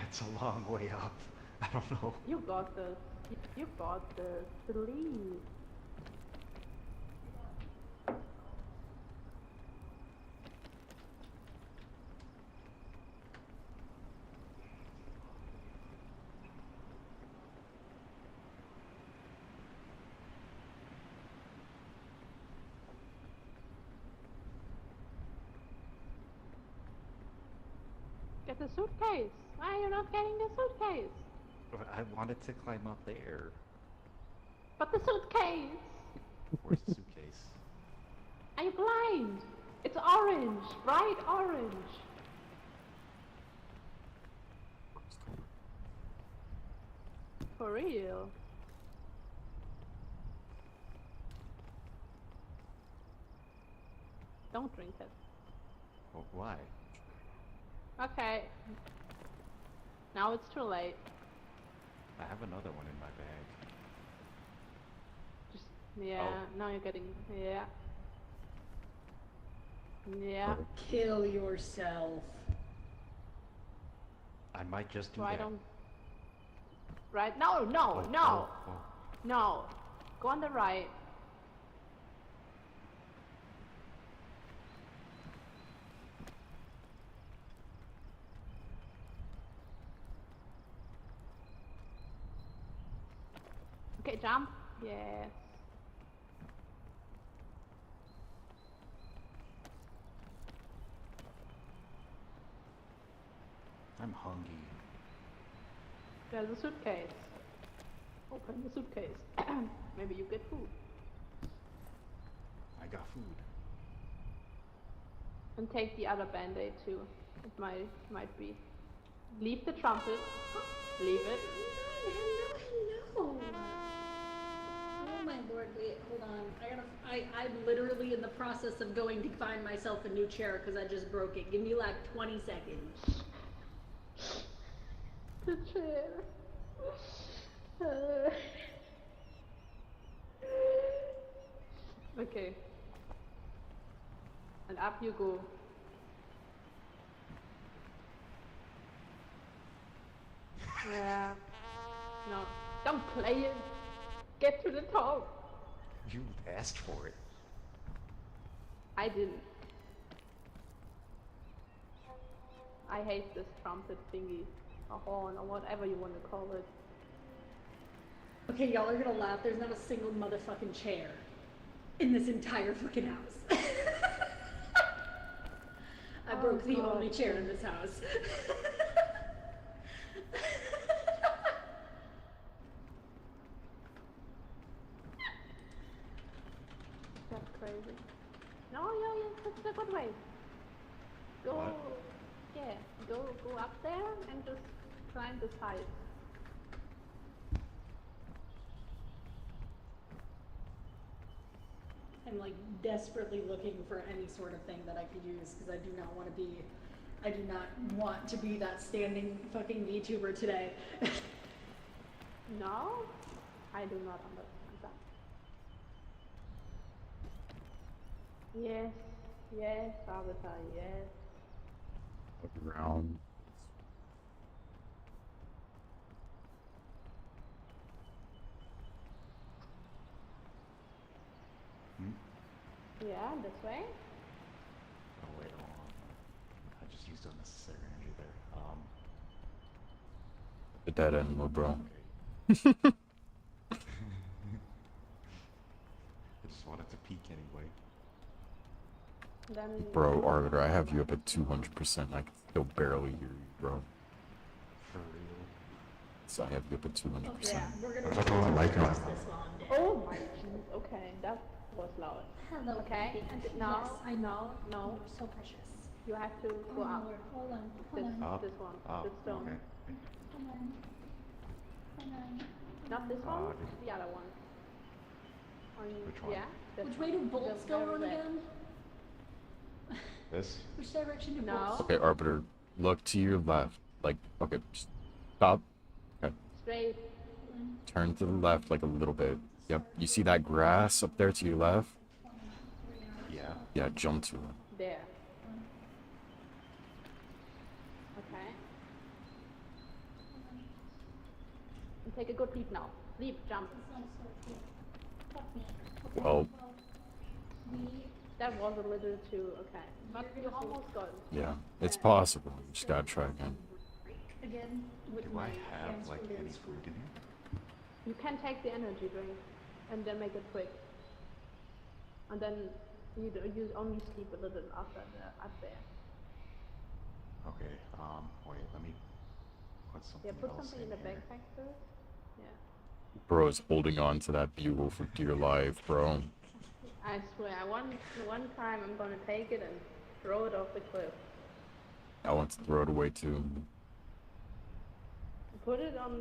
It's a long way up. I don't know. You got this. You got this. Believe. Get the suitcase. Why are you not getting the suitcase? But I wanted to climb up there. But the suitcase. Where's the suitcase? Are you blind? It's orange, bright orange. For real. Don't drink it. Well, why? Okay. Now it's too late. I have another one in my bag. Just yeah. Oh. Now you're getting yeah. Yeah. Kill yourself. I might just do Right that. on. Right. No. No. Oh, No. oh, oh. No. Go on the right. Okay, jump. Yes. I'm hungry. There's a suitcase. Open the suitcase. Maybe you get food. I got food. And take the other band-aid too. It might be. Leave the trumpet. Leave it. No. Oh my lord, wait, hold on. I'm literally in the process of going to find myself a new chair because I just broke it. Give me like 20 seconds. The chair. Okay. And up you go. Yeah. No. Don't play it. Get to the top. You asked for it. I didn't. I hate this trumpet thingy. A horn or whatever you want to call it. Okay, y'all are gonna laugh. There's not a single motherfucking chair in this entire fucking house. I broke the God. only chair in this house. That's crazy. No, that's the good way. Go, What? yeah, go up there and just climb the side. I'm like desperately looking for any sort of thing that I could use because I do not want to be that standing fucking VTuber today. No, I do not understand that. Yes, Avatar, yes. Look around. Yeah, this way. Oh wait, hold on. I just used unnecessary energy there. The dead end, little bro. Okay. I just wanted to peek anyway. Then Bro, Arbiter, I have you up at 200%. I can still barely hear you, bro. For real. So I have you up at 200%. Yeah, we're gonna That's all I like pause on. this while I'm dead. oh my jeez, okay, that was loud. Hello, Okay, baby. and Yes, now, I know. no, You're so precious. you have to Oh go my up. lord, hold on, This, hold on, Up. this one, Up. this stone. Okay. hold on. Hold on. Not this one, did- the other one. Which one? Yeah. this Which one. way do bolts The go very on red. again? This? Which direction do No. bolts? Okay, Arbiter, look to your left. Like, okay, stop. Okay, Straight. turn to the left like a little bit. Yep, you see that grass up there to your left? Yeah. Yeah, jump to it. There. Okay. And take a good leap now. Leap, jump. Well, That was a little too, okay. But you almost got it. yeah, it's possible. You just gotta try again. Again, with Do my I have hands like for any this. food in here? You can take the energy drink and then make it quick. And then you only sleep a little after up there. Okay. Wait. Let me put something. Yeah, put else something in the here. backpack first. Yeah. Bro is holding on to that bugle for dear life, bro. I swear, one time I'm gonna take it and throw it off the cliff. I want to throw it away too. Put on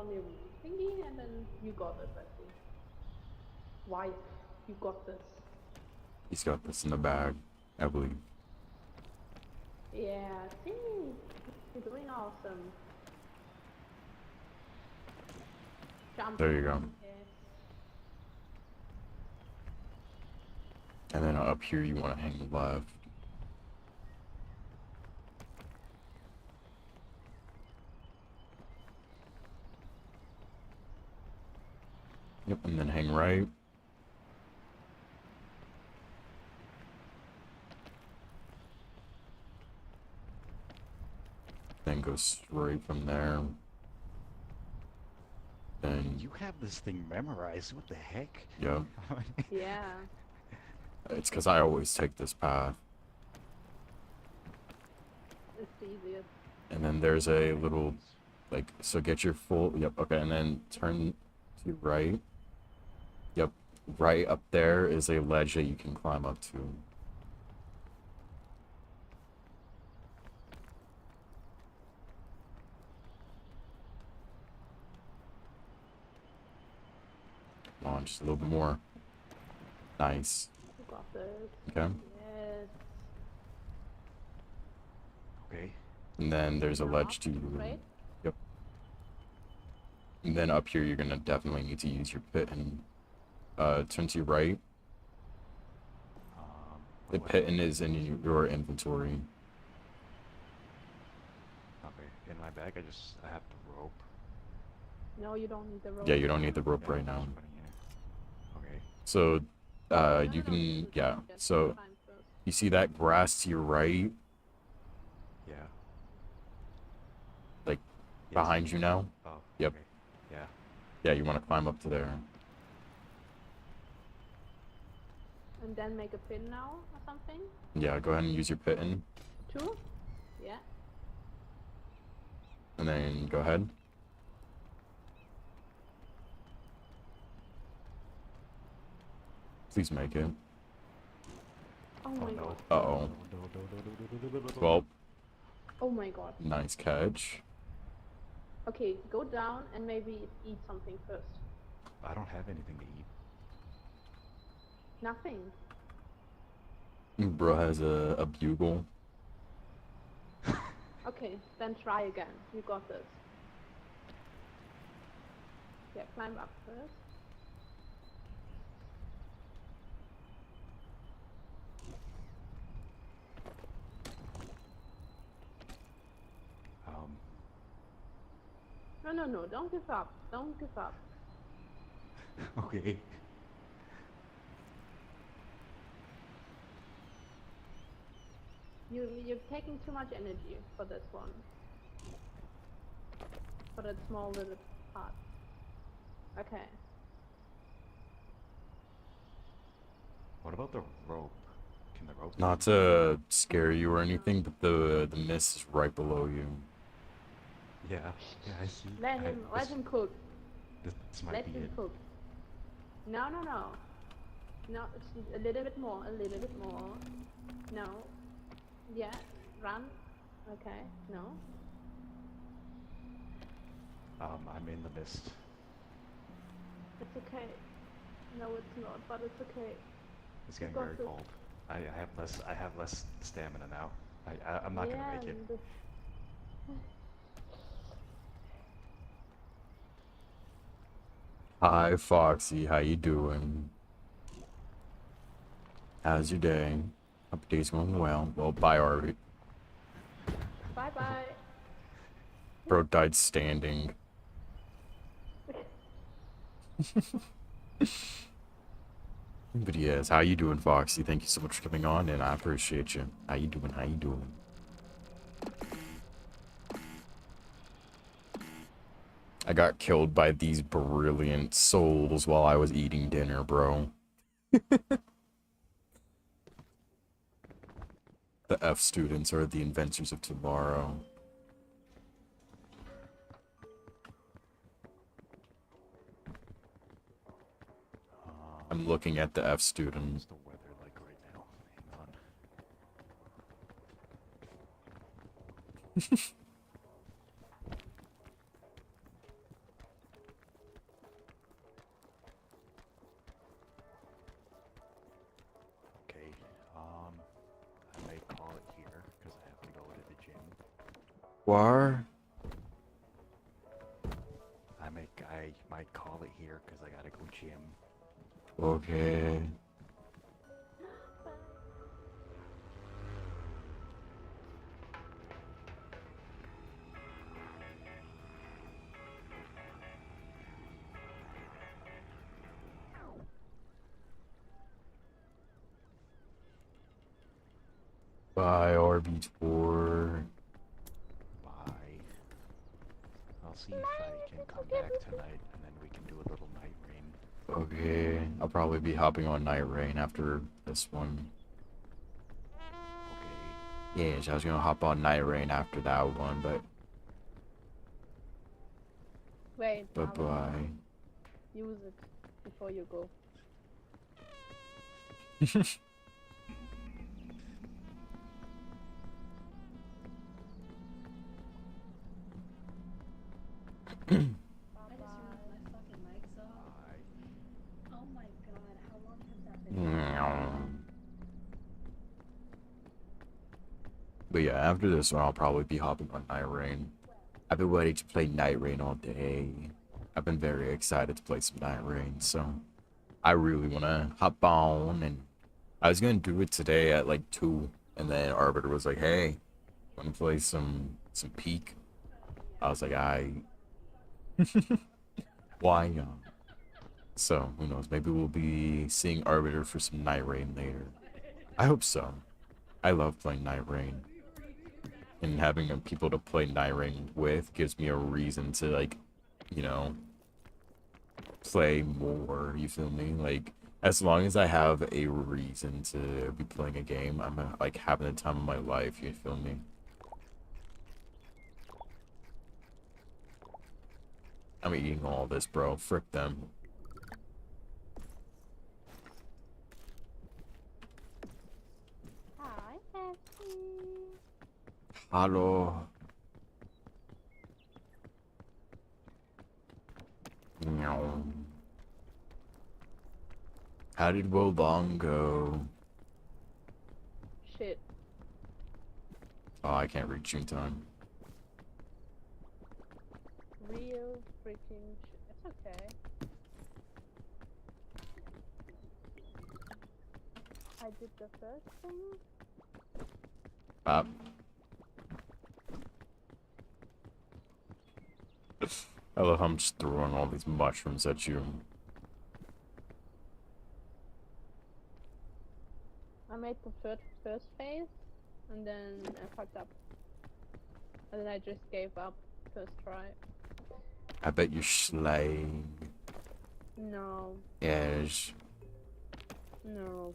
your thingy and then you got it, I think. Wife, you got this. He's got this in the bag, I believe. Yeah, see, you're doing awesome. Jump. There you go. Yeah. And then up here you want to hang left. Yep, and then hang right. Then go straight from there. Then, You have this thing memorized. What the heck? yep. Yeah. It's because I always take this path. It's the easiest. And then there's a little, like, so get your full, yep, okay, and then turn to right. Yep, right up there is a ledge that you can climb up to. Come on, just a little bit more. Nice. You got this. Okay. Yes. Okay. And then there's a Now ledge up, to, right? yep. And then up here, you're gonna definitely need to use your pit and turn to your right. The what- pit is in your inventory. Okay. In my bag, I have the rope. No, you don't need the rope. Yeah, you don't need the rope Yeah, right I'm now. just putting it- Okay. So, No, you no, can, no, yeah. just So, climb first. you see that grass to your right, Yeah. like Yes. behind you now? Oh. Yep. Okay. Yeah. Yeah, you want to climb up to there. And then make a pin now or something? Yeah, go ahead and use your pit in, 2? Yeah. and then go ahead. Please make it. Oh my no. god. Uh-oh. No. Well, Oh my god. nice catch. Okay, go down and maybe eat something first. I don't have anything to eat. Nothing. Bro has a bugle. Okay, then try again. You got this. Yeah, climb up first. No, don't give up. Don't give up. Okay. You're taking too much energy for this one. For that small little part. Okay. What about the rope? Can the rope? Not to scare you or anything, but the mist is right below you. Yeah. Yeah, I see. Let him cook. This might Let be him it. cook. No. No, it's a little bit more. No. Yeah, run. Okay, no. I'm in the mist. It's okay. No, it's not, but it's okay. It's getting got very this. cold. I have less stamina now. I'm not gonna make it. and- Hi, Foxy. How you doing? How's your day? Hope your day's going well. Well, bye, Arby. Bye-bye. Bro died standing. But yes, how you doing, Foxy? Thank you so much for coming on, and I appreciate you. How you doing? How you doing? I got killed by these brilliant souls while I was eating dinner, bro. The F students are the inventors of tomorrow. I'm looking at the F student. What's the weather like right now? Hang on. Okay, I may call it here because I have to go to the gym. War? I might call it here because I gotta go gym. Okay. Bye, RB4. Bye. I'll see if I can come back tonight, and then we can do a little night rain. Okay. I'll probably be hopping on Night Rain after this one. Okay. Yeah, so I was gonna hop on Night Rain after that one, but Wait, bye-bye. use it before you go. I just realized my fucking mic's off. Bye. Oh my god, how long has that been? But yeah, after this one, I'll probably be hopping on Night Rain. I've been waiting to play Night Rain all day. I've been very excited to play some Night Rain, so I really want to hop on. And I was going to do it today at like 2, and then Arbiter was like, hey, want to play some Peak? I was like, why not? So, who knows, maybe we'll be seeing Arbiter for some Night Rain later. I hope so. I love playing Night Rain. And having people to play Night Rain with gives me a reason to, like, you know, play more, you feel me? Like, as long as I have a reason to be playing a game, I'm, like, having the time of my life, you feel me? I'm eating all this, bro. Frick them. Hi, Bessie. Hello. Meow. How did Wolong go? Shit. Oh, I can't reach you in time. Real freaking shit. It's okay. I did the first thing. Bop. I love how I'm just throwing all these mushrooms at you. I made the first phase, and then I fucked up. And then I just gave up first try. I bet you're slaying. No, Yes, no,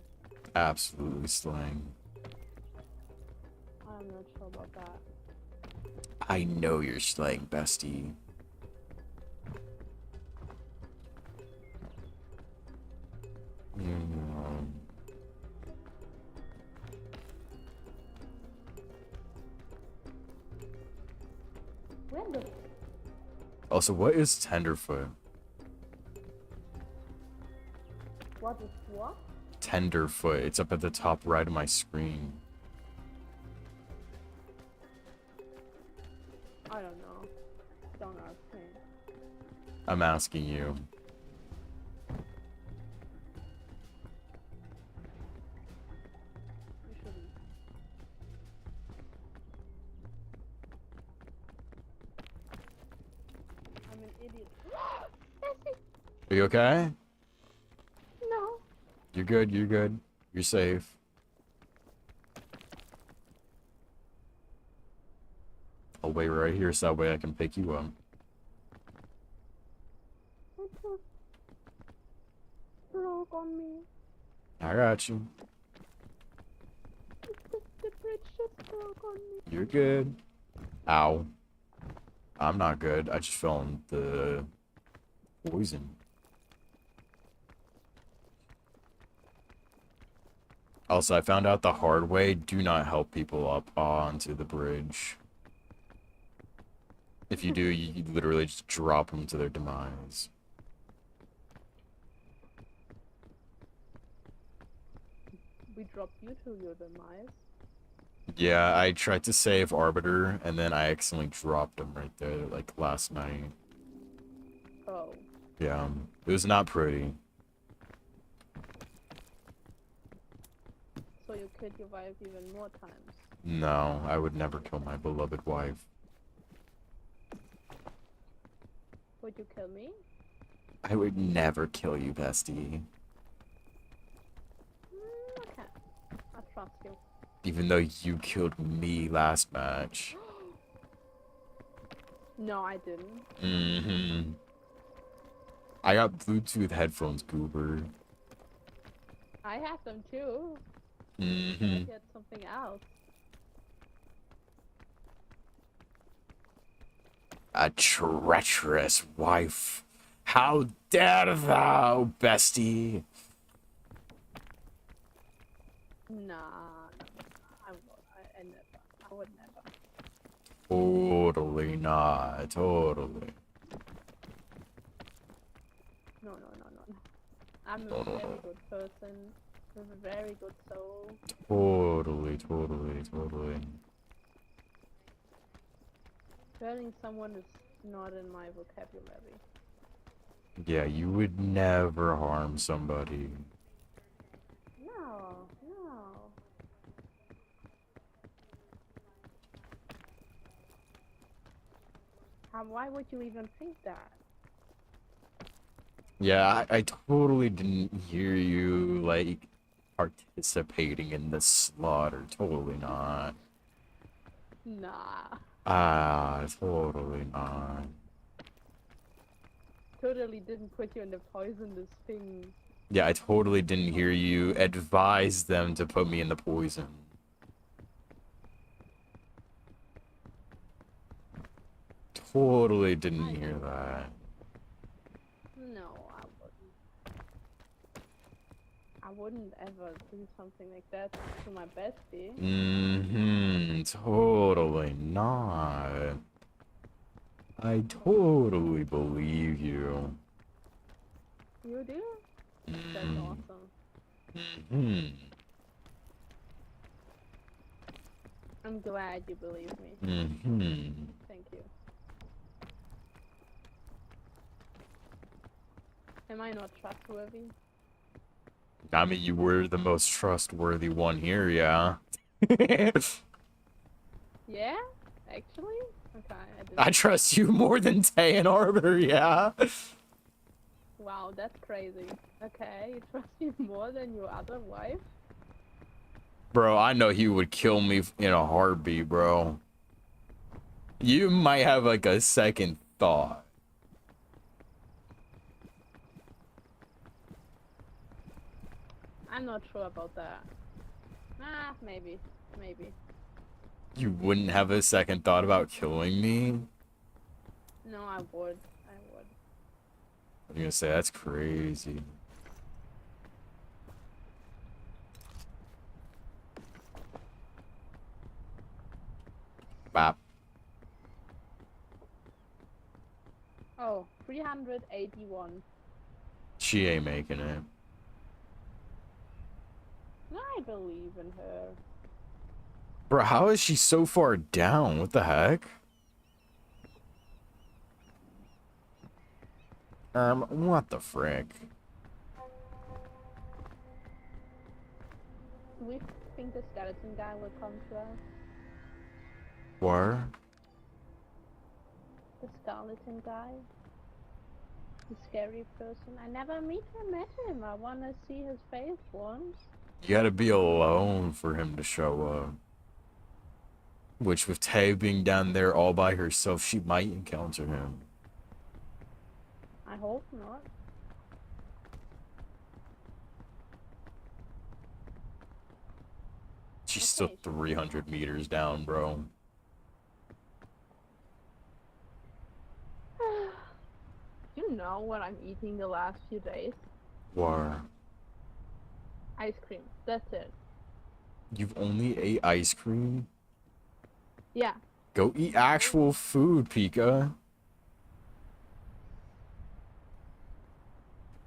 absolutely slaying. I'm not sure about that. I know you're slaying, bestie. When the Also, what is Tenderfoot? What is what? Tenderfoot. It's up at the top right of my screen. I don't know. Don't ask me. I'm asking you. You shouldn't. I'm an idiot. Bessie! Are you okay? No. You're good, you're good. You're safe. I'll wait right here so that way I can pick you up. It just broke on me. I got you. The bridge just broke on me. You're good. Ow. I'm not good. I just fell in the poison. Also, I found out the hard way. Do not help people up onto the bridge. If you do, you literally just drop them to their demise. We dropped you to your demise. Yeah, I tried to save Arbiter, and then I accidentally dropped him right there, like, last night. Oh. Yeah, it was not pretty. So you killed your wife even more times. No, I would never kill my beloved wife. Would you kill me? I would never kill you, bestie. Okay. I trust you. Even though you killed me last match. No, I didn't. Mm-hmm. I got Bluetooth headphones, goober. I had them too. Mm-hmm. I had something else. A treacherous wife. How dare thou, bestie? Nah, I never. I would never. Totally not. Totally. No. I'm a very good person with a very good soul. Totally. Killing someone is not in my vocabulary. Yeah, you would never harm somebody. No. Why would you even think that? Yeah, I totally didn't hear you, like, participating in the slaughter. Totally not. Nah. Totally not. Totally didn't put you in the poisonous thing. Yeah, I totally didn't hear you advise them to put me in the poison. Totally didn't hear that. No, I wouldn't ever do something like that to my bestie. Mm-hmm. Totally not. I totally believe you. You do? That's Mm. awesome. Hmm. I'm glad you believe me. Mm-hmm. Thank you. Am I not trustworthy? I mean, you were the most trustworthy one here, yeah. Yeah? Actually? Okay, I didn't. I trust you more than Tay and Arbiter, yeah. Wow, that's crazy. Okay, you trust me more than your other wife? Bro, I know he would kill me in a heartbeat, bro. You might have like a second thought. I'm not sure about that. Ah, maybe. You wouldn't have a second thought about killing me? No, I would. I'm gonna say that's crazy. Bop. Oh, 381. She ain't making it. I believe in her. Bro, how is she so far down? What the heck? What the frick? Do we think the skeleton guy will come to us? Where? The skeleton guy? The scary person? I never met him. I wanna see his face once. You gotta be alone for him to show up. Which, with Tay being down there all by herself, she might encounter him. I hope not. She's still Okay. 300 meters down, bro. You know what I'm eating the last few days? Where? Ice cream. That's it. You've only ate ice cream? Yeah. Go eat actual food, Pika.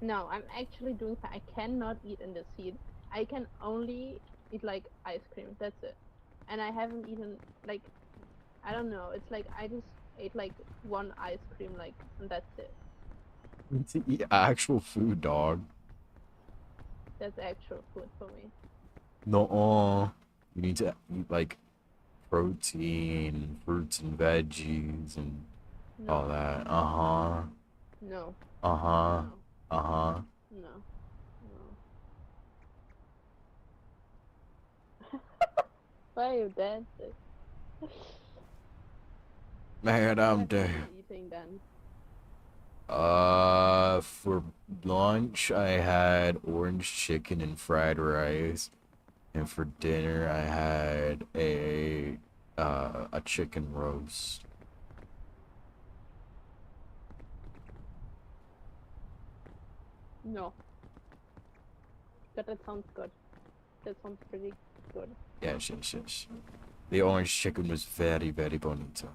No, I'm actually doing I cannot eat in this heat. I can only eat like ice cream. That's it. And I haven't eaten like I don't know. It's like I just ate like one ice cream like and that's it. To eat actual food, dog. That's actual food for me. No, you need to eat like protein, fruits and veggies, and all No, that. Uh-huh. no, Uh-huh. no, Uh-huh. no, no. Why are you dancing? Man, What I'm have you dead. been eating then? For lunch, I had orange chicken and fried rice. And for dinner, I had a chicken roast. No, but that sounds good. That sounds pretty good. Yes, yes, yes. The orange chicken was very, very bonito.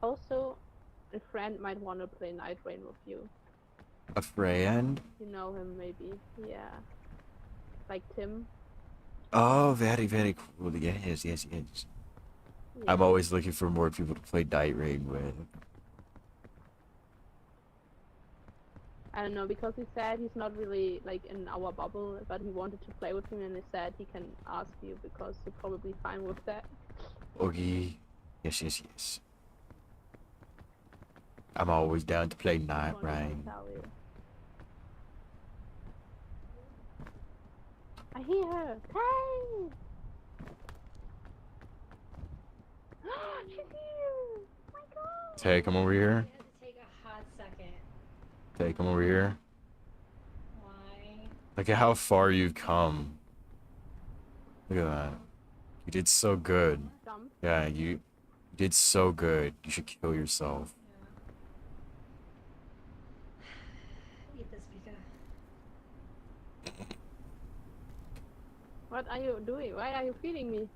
Also, a friend might want to play Night Rain with you. A friend? You know him, maybe. Yeah. Like Tim. Oh, very, very cool. Yes, yes, yes. I'm Yeah. always looking for more people to play Night Rain with. I don't know, because he said he's not really like in our bubble, but he wanted to play with him, and he said he can ask you because you're probably fine with that. Okay. Yes, yes, yes. I'm always down to play Night Just wanted to Rain. tell you. I hear her. Hey! She's here! Oh my god! Tay, come over I here. had to take a hot second. Tay, come over here. Why? Look at how far you've come. Look at that. You did so good. Jump. Yeah, you did so good. You should kill yourself. Yeah. Eat this, Pika. What are you doing? Why are you feeding me?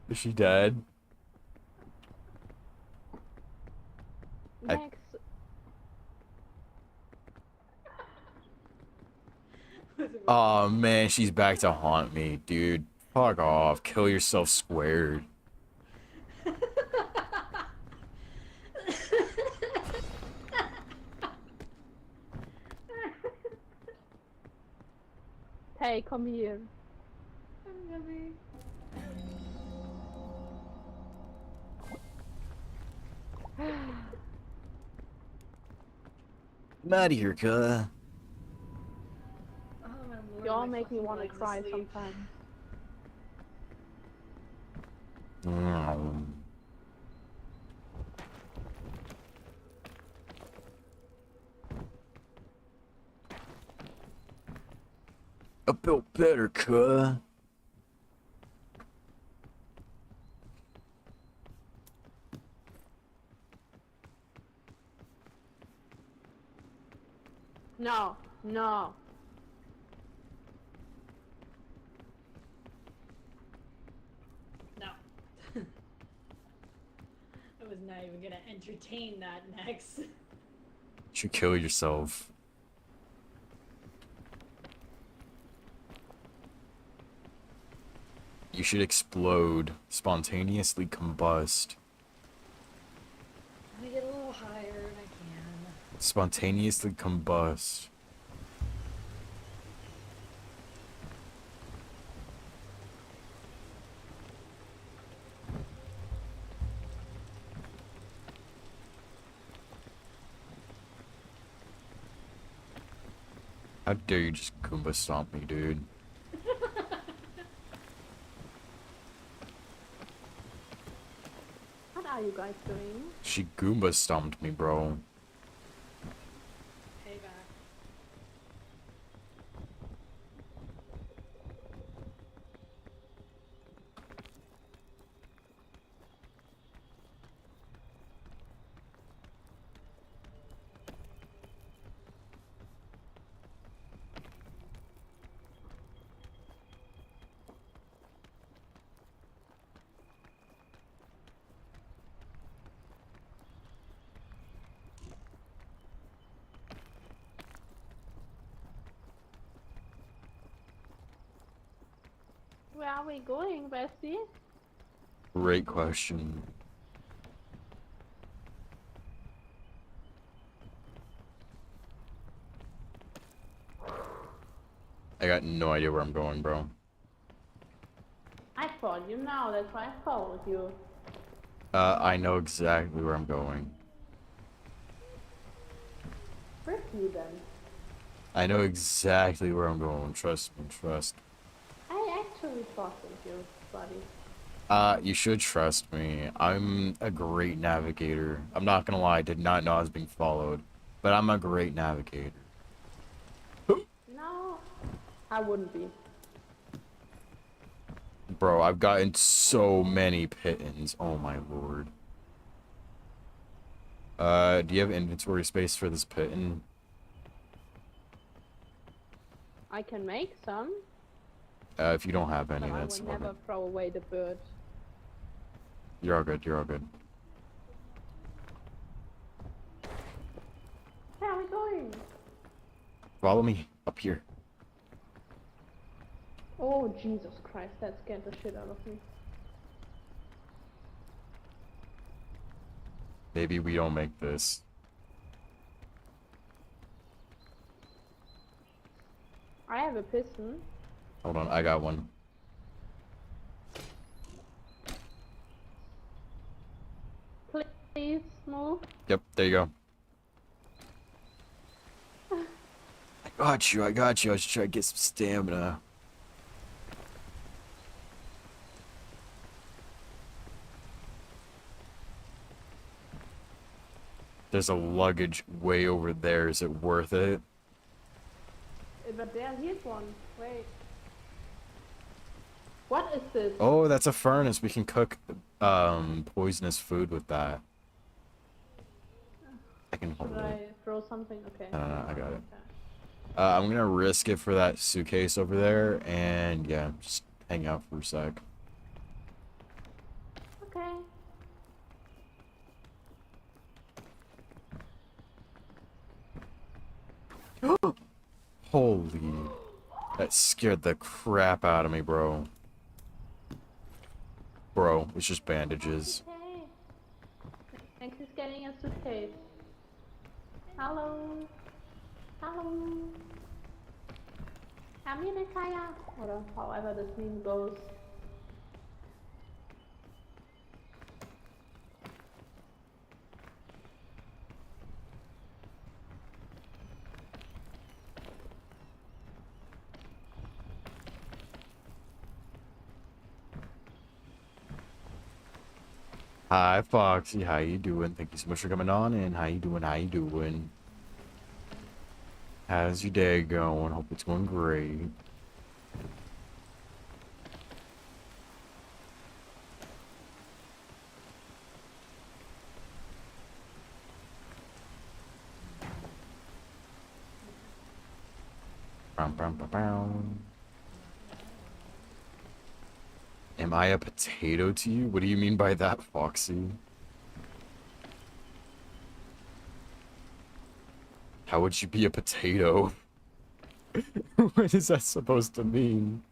Is she dead? Next. Oh man, she's back to haunt me, dude. Fuck off. Kill yourself squared. Hey, come here. I'm coming. I'm out of here, cuh. Oh my lord. You all my make me fucking want to leg's cry asleep. sometimes. I felt better, cuh. No, no. No. I was not even gonna entertain that next. You should kill yourself. You should explode. Spontaneously combust. I get a little higher and I can. Spontaneously combust. How dare you just Goomba stomp me, dude? What are you guys doing? She Goomba stomped me, bro. Payback. are we going, bestie? Great question. I got no idea where I'm going, bro. I followed you now, that's why I followed you. I know exactly where I'm going. Frick you then. I know exactly where I'm going. Trust me, trust. I actually trusted you, buddy. You should trust me. I'm a great navigator. I'm not gonna lie, I did not know I was being followed, but I'm a great navigator. No, I wouldn't be. Bro, I've gotten so many pittons. Oh my lord. Do you have inventory space for this piton? I can make some, If you don't have any, but I that's would all never good. throw away the bird. You're all good, you're all good. Where are we going? Follow me, up here. Oh, Jesus Christ, that scared the shit out of me. Maybe we don't make this. I have a piston. Hold on, I got one. Please move. Yep, there you go. I got you, I got you. I was just trying to get some stamina. There's a luggage way over there. Is it worth it? But here's one. Wait. What is this? Oh, that's a furnace. We can cook poisonous food with that. I can hold Should it. I throw something? Okay. No, I got it. Okay. I'm gonna risk it for that suitcase over there, and yeah, just hang out for a sec. Okay. Holy, that scared the crap out of me, bro. Bro, it's just bandages. Okay. Thanks for getting a suitcase. Hello. Hello. Amerikaya. Or however this meme goes. Hi, Foxy. How you doing? Thank you so much for coming on in. How you doing? How you doing? How's your day going? Hope it's going great. Bum, bum, bum, bum. Am I a potato to you? What do you mean by that, Foxy? How would you be a potato? What is that supposed to mean?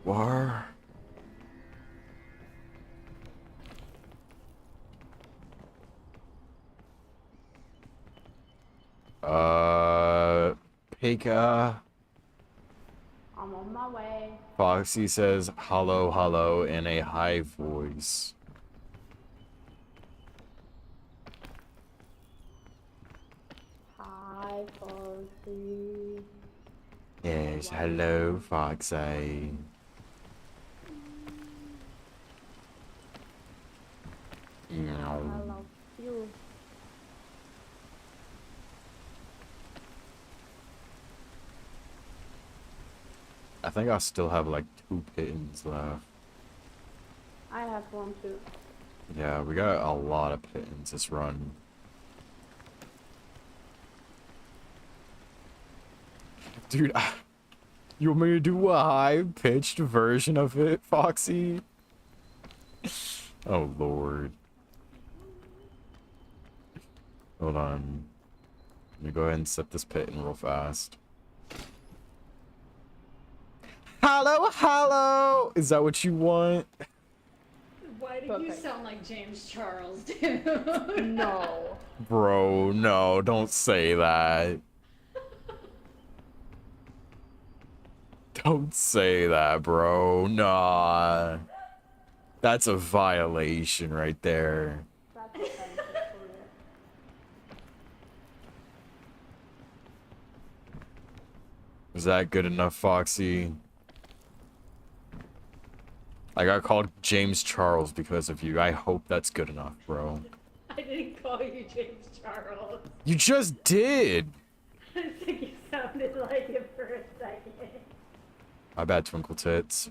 War? Pika. I'm on my way. Foxy says hello, hello in a high voice. Hi, Foxy. Yes, hello, Foxy. I Meow. love you. I think I still have like 2 pittons left. I have one too. Yeah, we got a lot of pittons this run. Dude, you want me to do a high-pitched version of it, Foxy? Oh, Lord. Hold on. Let me go ahead and set this pit in real fast. Hello, hello! Is that what you want? Why did you Perfect. sound like James Charles, dude? No. Bro, no, don't say that. Don't say that, bro. Nah. That's a violation right there. That's offensive for you. Is that good enough, Foxy? I got called James Charles because of you. I hope that's good enough, bro. I didn't call you James Charles. You just did! I think you sounded like it for a second. My bad, Twinkle Tits.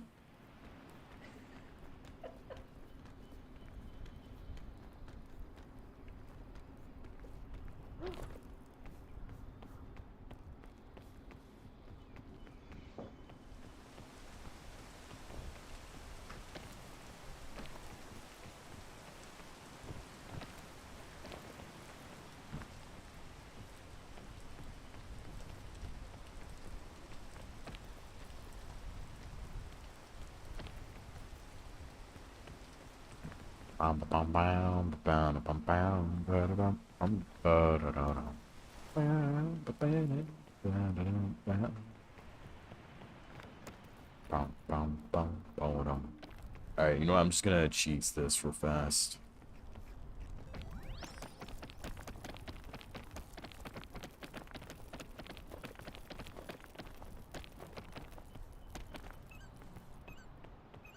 Alright, you know what? I'm just gonna cheese this real fast.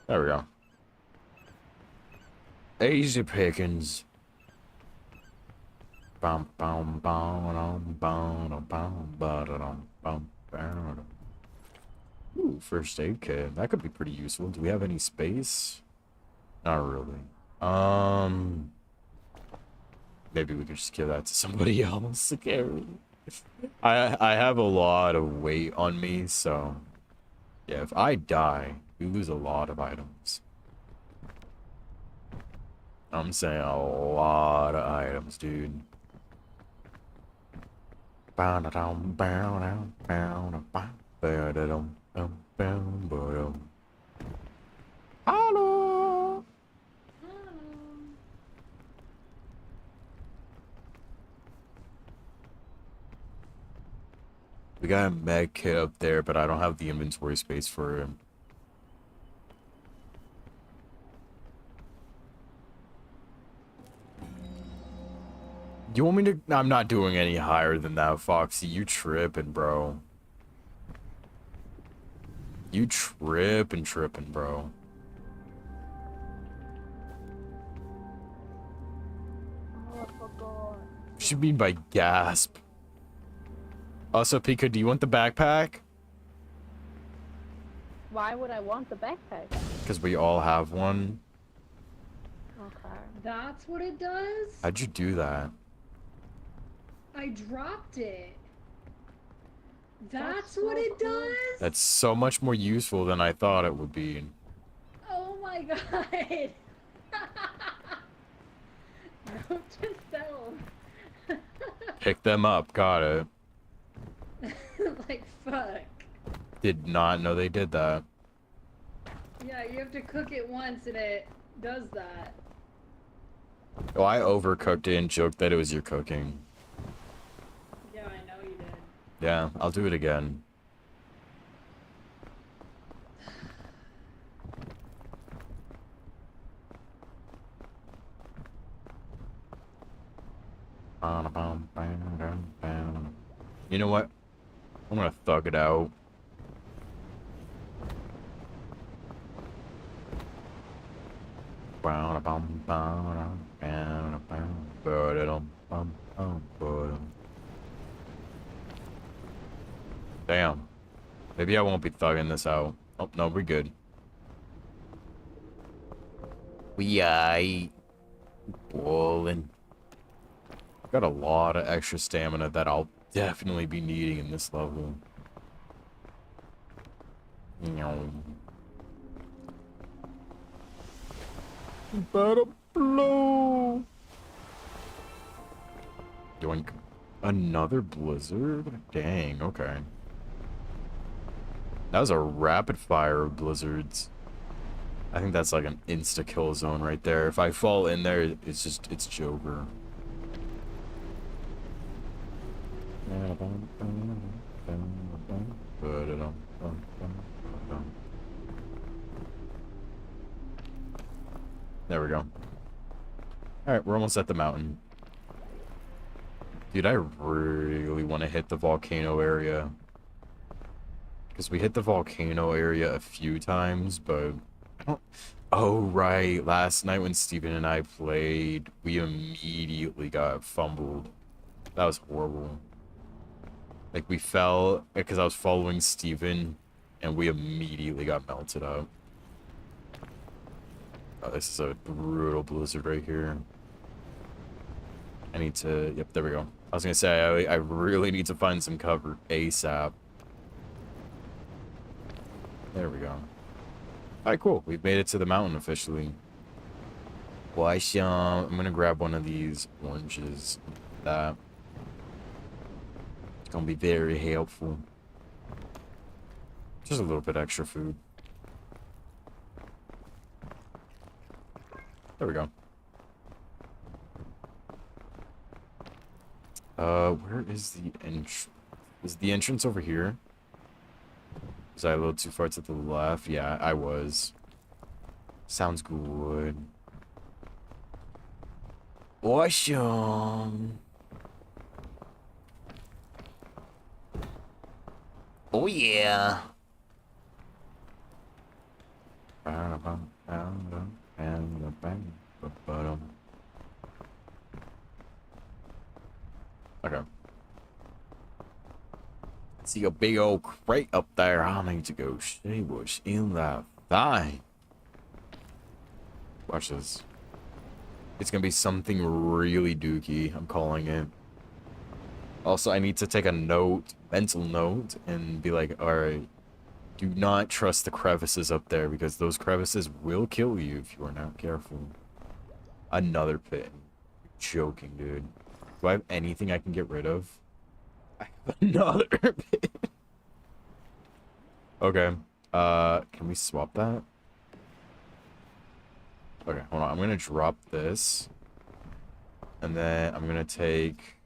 There we go. Easy pickings. Bum bum bum bum bum bum bum bum. Ooh, first aid kit. That could be pretty useful. Do we have any space? Not really. Maybe we could just give that to somebody else to carry. I have a lot of weight on me, so yeah, if I die, we lose a lot of items. I'm saying a lot of items, dude. Hello. We got a med kit up there, but I don't have the inventory space for him. You want me to? I'm not doing any higher than that, Foxy. You tripping, bro. You tripping, bro. Oh, I forgot. What you mean by gasp? Also, Pika, do you want the backpack? Why would I want the backpack? Because we all have one. Okay. That's what it does? How'd you do that? I dropped it. That's That's what so it cool. does? That's so much more useful than I thought it would be. Oh my god. Note to self. Pick them up. Got it. Like, fuck. Did not know they did that. Yeah, you have to cook it once and it does that. Oh, I overcooked it and joked that it was your cooking. Yeah, I know you did. Yeah, I'll do it again. You know what? I'm gonna thug it out. Damn. Maybe I won't be thugging this out. Oh, no, we're good. We ballin'. Got a lot of extra stamina that I'll definitely be needing in this level. Better blow. Doink. Another blizzard? Dang, okay. That was a rapid fire of blizzards. I think that's like an insta-kill zone right there. If I fall in there, it's Joker. There we go. Alright, we're almost at the mountain. Dude, I really want to hit the volcano area. Because we hit the volcano area a few times, but I don't... Oh, right. Last night when Steven and I played, we immediately got fumbled. That was horrible. Like, we fell because I was following Steven, and we immediately got melted up. Oh, this is a brutal blizzard right here. I need to... Yep, there we go. I was going to say, I really need to find some cover ASAP. There we go. Alright, cool. We've made it to the mountain officially. Well, I'm going to grab one of these oranges. That. It's going to be very helpful. Just a little bit extra food. There we go. Where is the entrance? Is the entrance over here? Was I a little too far to the left? Yeah, I was. Sounds good. Awesome. Oh yeah. Okay. See a big old crate up there. I need to go see what's in that thing. Watch this. It's gonna be something really dookie. I'm calling it. Also, I need to take a note, mental note, and be like, alright, do not trust the crevices up there because those crevices will kill you if you are not careful. Another pit. You're joking, dude. Do I have anything I can get rid of? I have another pit. Okay. Can we swap that? Okay, hold on. I'm gonna drop this. And then I'm gonna take...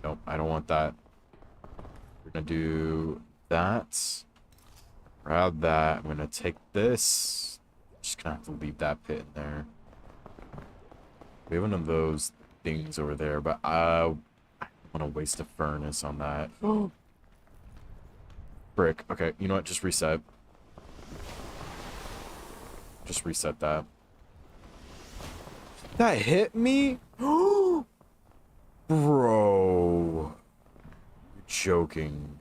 Nope, I don't want that. We're gonna do that. Grab that. I'm gonna take this. Just gonna have to leave that pit in there. We have one of those things over there, but I don't want to waste a furnace on that. Brick. Okay, you know what? Just reset. Just reset that. That hit me? Bro. You're joking.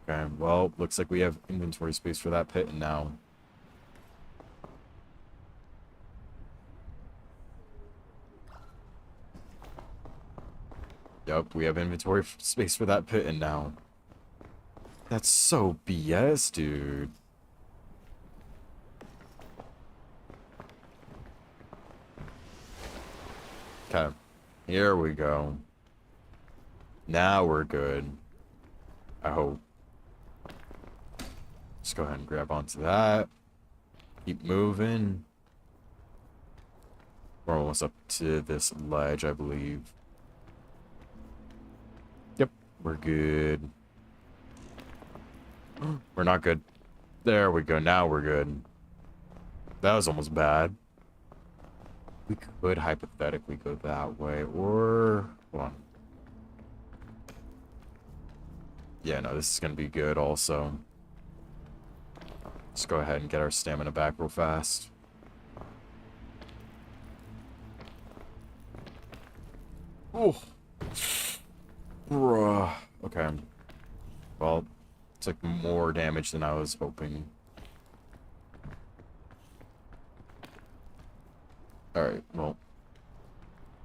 Okay, well, looks like we have inventory space for that pit now. Yup, we have inventory space for that pit and now. That's so BS, dude. Okay, here we go. Now we're good. I hope. Let's go ahead and grab onto that. Keep moving. We're almost up to this ledge, I believe. Yep, we're good. We're not good. There we go. Now we're good. That was almost bad. We could hypothetically go that way, or... Hold on. Yeah, no, this is going to be good also. Let's go ahead and get our stamina back real fast. Oh. Bruh. Okay. Well, took more damage than I was hoping. Alright, well.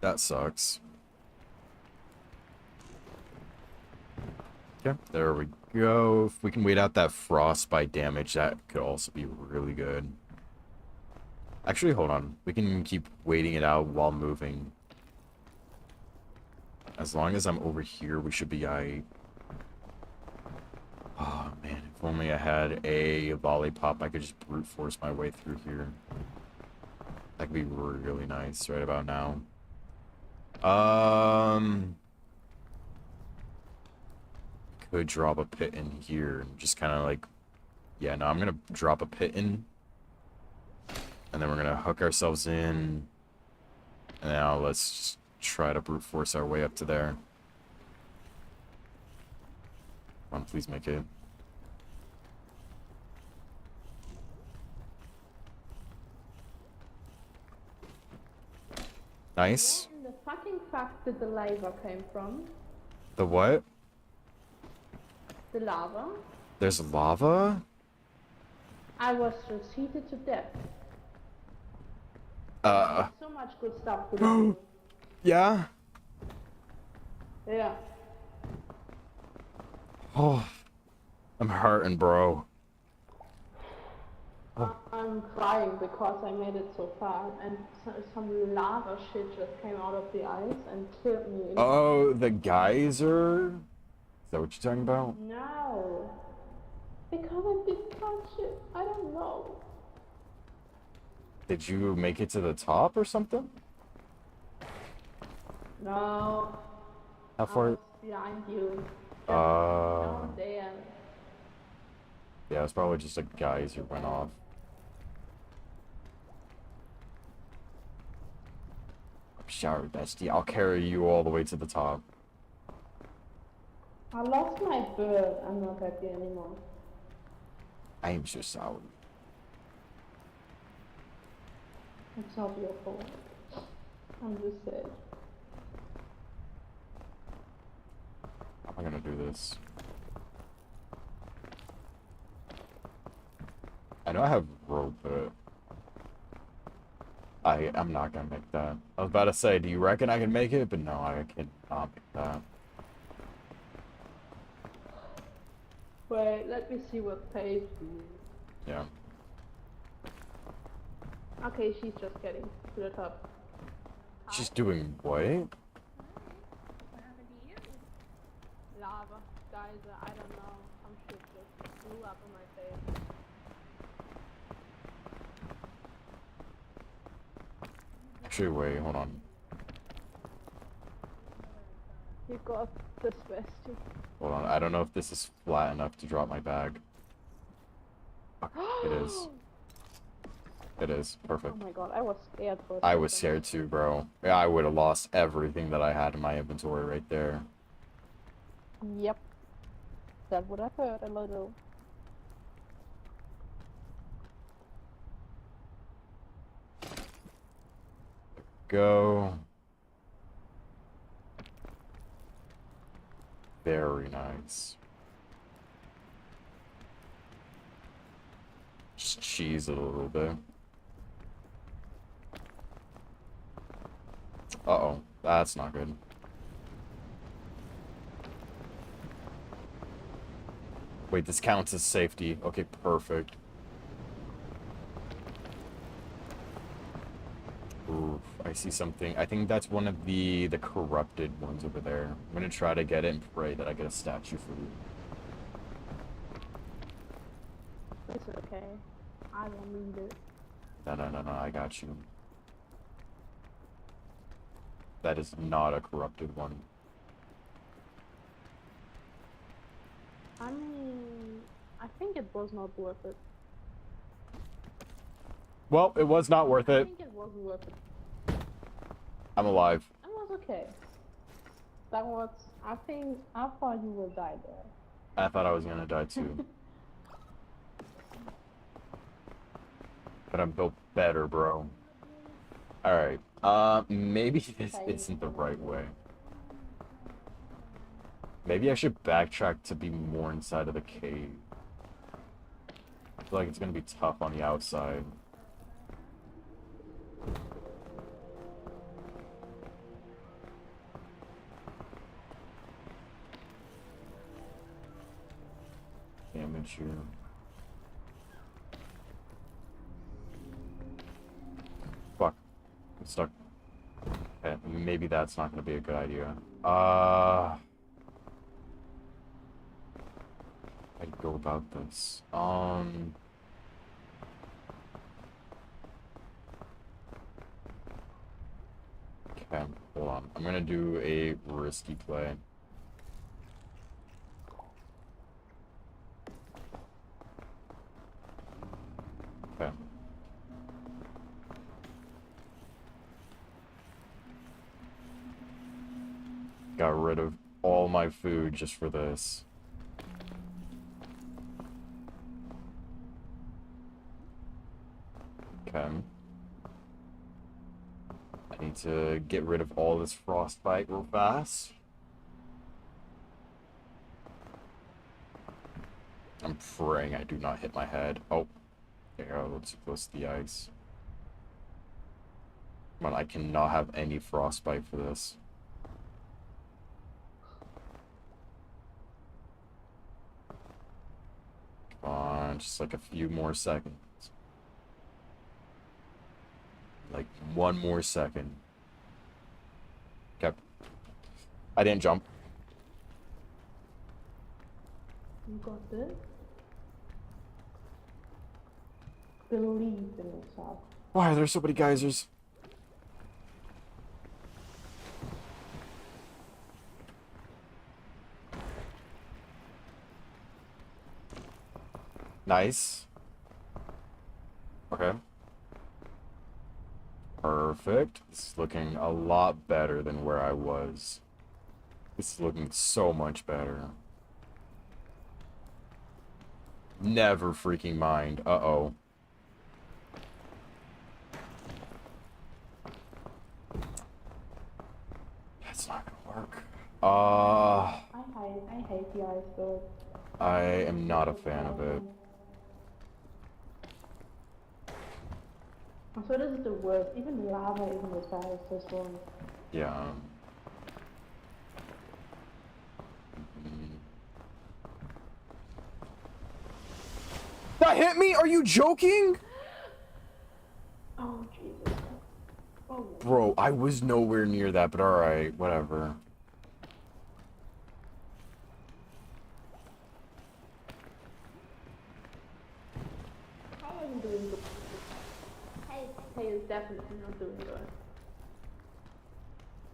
That sucks. Okay, there we go. If we can wait out that frostbite damage, that could also be really good. Actually, hold on. We can keep waiting it out while moving. As long as I'm over here, we should be aight. Oh man, if only I had a lollipop, I could just brute force my way through here. That could be really nice right about now. Could drop a pit in here and just kind of like, yeah, no, I'm gonna drop a pit in, and then we're gonna hook ourselves in, and now let's just try to brute force our way up to there. Come on, please make it. Nice. Where in the fucking fuck did the lava came from? The what? The lava? There's lava? I was just heated to death. So much good stuff to do. Yeah? Yeah. Oh, I'm hurting, bro. I'm crying because I made it so far and some lava shit just came out of the ice and killed me. Oh, the geyser? Is that what you're talking about? No. Because I didn't touch it. I don't know. Did you make it to the top or something? No. How I far? was behind you. Just Uh, down there. yeah, it's probably just a geyser went off. I'm sorry, bestie. I'll carry you all the way to the top. I lost my bird. I'm not happy anymore. I am so sorry. It's not your fault. I'm just sad. How am I gonna do this? I know I have rope, but I'm not gonna make that. I was about to say, do you reckon I can make it? But no, I cannot make that. Wait, let me see what page. Yeah. Okay, she's just getting to the top. She's doing what? Lava, geyser, I don't know. Some shit just blew up in my face. Actually, wait, hold on. You got this bestie. Hold on, I don't know if this is flat enough to drop my bag. Fuck, it is. It is. Perfect. Oh my god, I was scared for a I was second. scared too, bro. Yeah, I would have lost everything that I had in my inventory right there. Yep. That would have hurt a little. Go. Very nice. Just cheese it a little bit. Uh-oh, that's not good. Wait, this counts as safety. Okay, perfect. Oof, I see something. I think that's one of the corrupted ones over there. I'm gonna try to get it and pray that I get a statue for you. It's okay. I don't need it. No, I got you. That is not a corrupted one. I mean, I think it was not worth it. Well, it was not worth I it. think it was worth it. I'm alive. It was okay. That was, I thought you will die there. I thought I was gonna die too. But I'm built better, bro. Alright. Maybe this isn't the right way. Maybe I should backtrack to be more inside of the cave. I feel like it's gonna be tough on the outside. Damage here. Fuck. I'm stuck. Okay, maybe that's not gonna be a good idea. How do you go about this? Okay, hold on. I'm gonna do a risky play. Okay. Got rid of all my food just for this. Okay. I need to get rid of all this frostbite real fast. I'm praying I do not hit my head. Oh. There, I was close to the ice. Come on, I cannot have any frostbite for this. Come on, just like a few more seconds. Like one more second. Okay. I didn't jump. You got this. Believe in yourself. Why are there so many geysers? Nice. Okay. Perfect. This is looking a lot better than where I was. This is looking so much better. Never freaking mind. Uh-oh. That's not gonna work. I hate the iceberg. I am not a fan of it. I'm sure this is the worst. Even lava isn't as bad as this one. Yeah. Mm. That hit me? Are you joking? Oh, Jesus. Oh, Bro, I was nowhere near that, but alright, whatever. I wasn't doing good. Hey is definitely not doing good.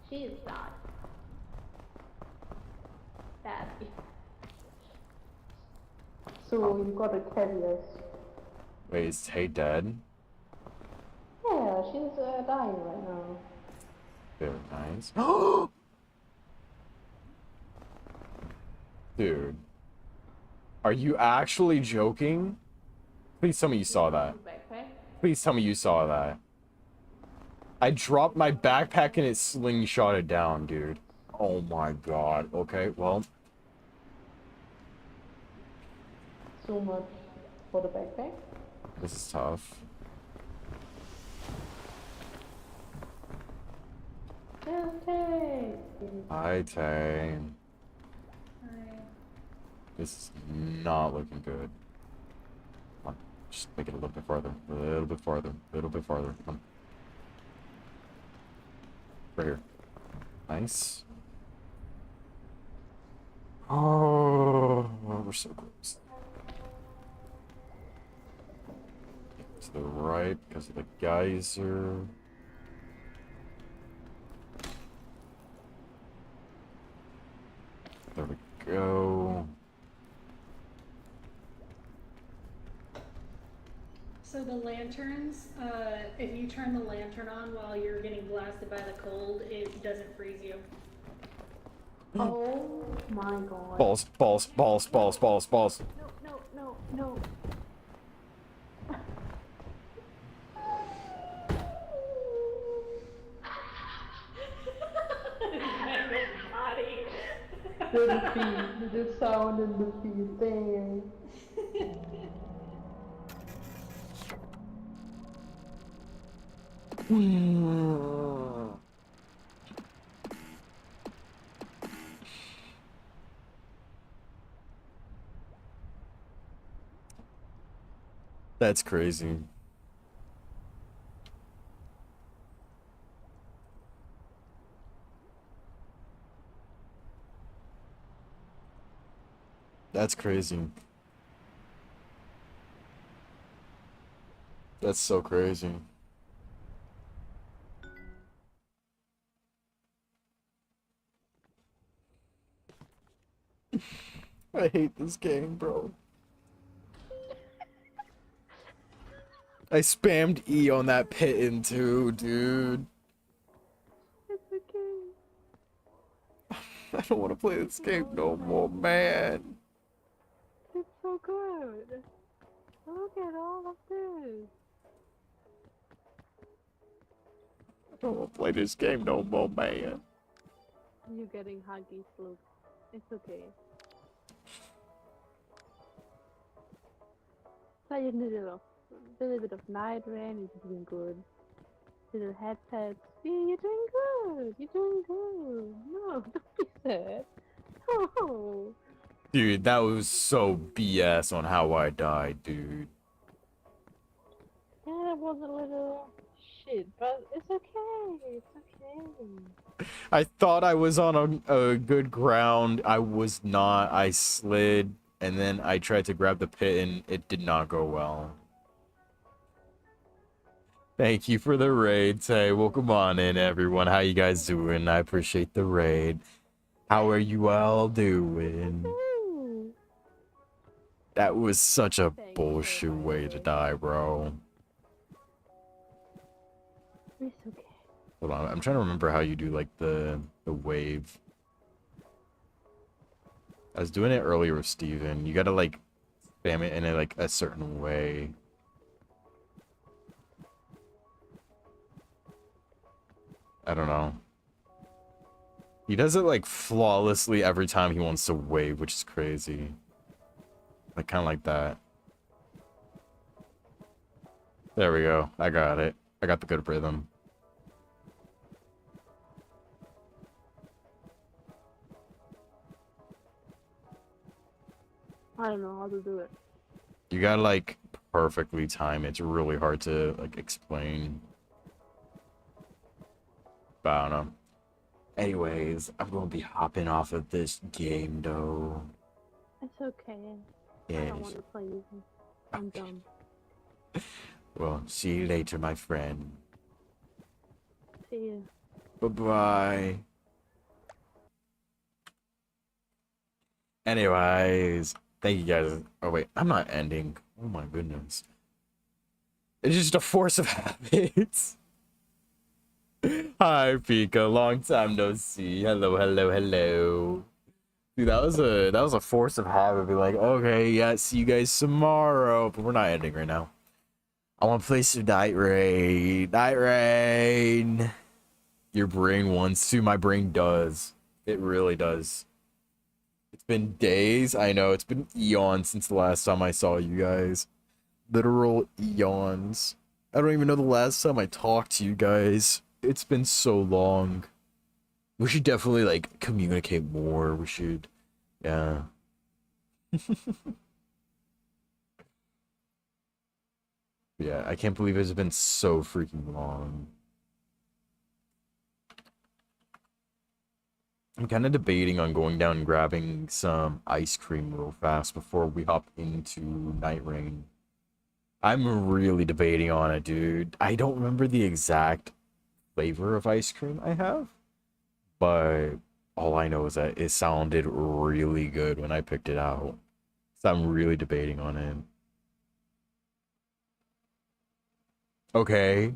She is not. Badly. So you got a carrier. Wait, is Tay dead? Yeah, she's dying right now. Very nice. Dude. Are you actually joking? Please tell me you saw that. Backpack? Please tell me you saw that. I dropped my backpack and it slingshotted down, dude. Oh my god. Okay, well. So much for the backpack. This is tough. Okay. Hi, Tay. This is not looking good. Come on. Just make it a little bit farther. A little bit farther. A little bit farther. Come on. Right here. Nice. Oh, we're so close. To the right because of the geyser. There we go. So the lanterns, if you turn the lantern on while you're getting blasted by the cold, it doesn't freeze you. Oh my god. Balls, balls, balls, balls, balls, balls. No. The feet, the sound in the feet, damn. That's crazy. That's crazy. That's so crazy. I hate this game, bro. I spammed E on that pit-in too, dude. It's okay. I don't want to play this game no more, man. It's so good. Look at all of this. I don't want to play this game no more, man. You're getting huggies, look. It's okay. Play a little bit of night rain, you're doing good. Little headsets. Yeah, you're doing good. You're doing good. No, don't be sad. No. Dude, that was so BS on how I died, dude. Yeah, that was a little shit, but it's okay. It's okay. I thought I was on a good ground. I was not. I slid, and then I tried to grab the pit, and it did not go well. Thank you for the raid, Tay. Welcome on in, everyone. How you guys doing? I appreciate the raid. How are you all doing? Ooh. That was such a Thank you, bullshit way to die, bro. It's okay. Hold on, I'm trying to remember how you do like the wave. I was doing it earlier with Steven. You gotta like spam it in a certain way. I don't know. He does it like flawlessly every time he wants to wave, which is crazy. Like kind of like that. There we go. I got it. I got the good rhythm. I don't know how to do it. You gotta like perfectly time it. It's really hard to like explain. But I don't know. Anyways, I'm gonna be hopping off of this game though. It's okay. I Yes. don't want to play with you. I'm done. Well, see you later, my friend. See you. Bye-bye. Anyways, thank you guys. Oh wait, I'm not ending. Oh my goodness. It's just a force of habits. Hi, Pika. Long time no see. Hello, hello, hello. Dude, that was a force of habit. Be like, okay, yeah, see you guys tomorrow. But we're not ending right now. I want to play some Night Rain. Night Rain. Your brain wants to. My brain does. It really does. It's been days. I know. It's been eons since the last time I saw you guys. Literal eons. I don't even know the last time I talked to you guys. It's been so long. We should definitely, like, communicate more. We should. Yeah. Yeah, I can't believe it's been so freaking long. I'm kind of debating on going down and grabbing some ice cream real fast before we hop into Night Rain. I'm really debating on it, dude. I don't remember the exact flavor of ice cream I have, but all I know is that it sounded really good when I picked it out. So I'm really debating on it. Okay.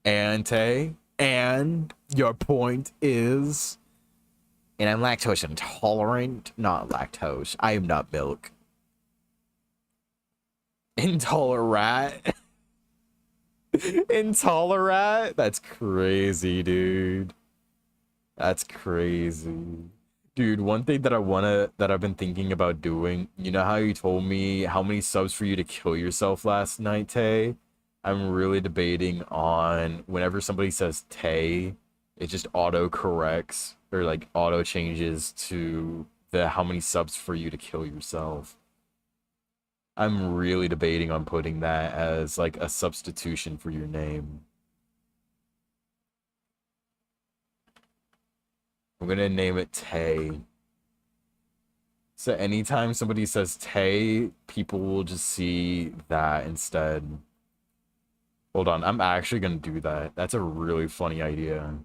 And your point is... And I'm lactose intolerant, not lactose. I am not milk. Intolerant. Intolerant? That's crazy, dude. That's crazy. Dude, one thing that I've been thinking about doing, you know how you told me how many subs for you to kill yourself last night, Tay? I'm really debating on whenever somebody says Tay, it just auto corrects or like auto changes to the how many subs for you to kill yourself. I'm really debating on putting that as like a substitution for your name. I'm gonna name it Tay. So anytime somebody says Tay, people will just see that instead. Hold on, I'm actually gonna do that. That's a really funny idea.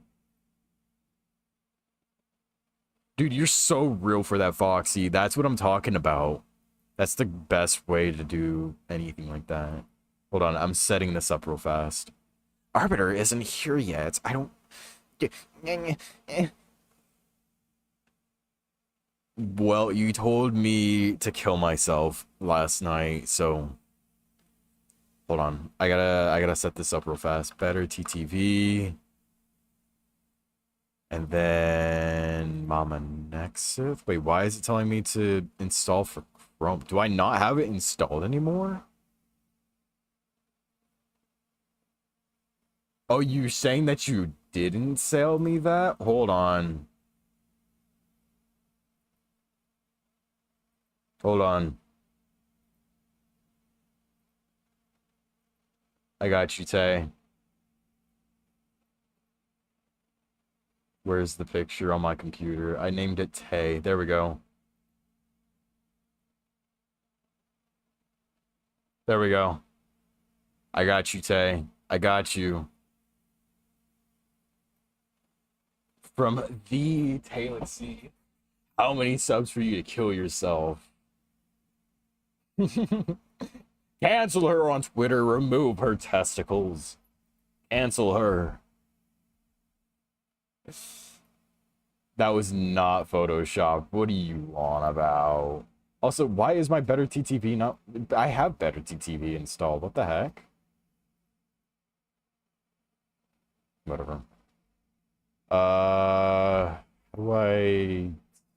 Dude, you're so real for that, Foxy. That's what I'm talking about. That's the best way to do anything like that. Hold on, I'm setting this up real fast. Arbiter isn't here yet. I don't... Well, you told me to kill myself last night, so... Hold on. I gotta set this up real fast. Better TTV. And then Mama Nexus. Wait, why is it telling me to install for Chrome? Do I not have it installed anymore? Oh, you're saying that you didn't sell me that? Hold on. Hold on. I got you, Tay. Where's the picture on my computer? I named it Tay. There we go. There we go. I got you, Tay. I got you. From the Tay, let's see. How many subs for you to kill yourself? Cancel her on Twitter. Remove her testicles. Cancel her. That was not Photoshop. What are you on about? Also, why is my Better TTV not... I have Better TTV installed. What the heck? Whatever. How do I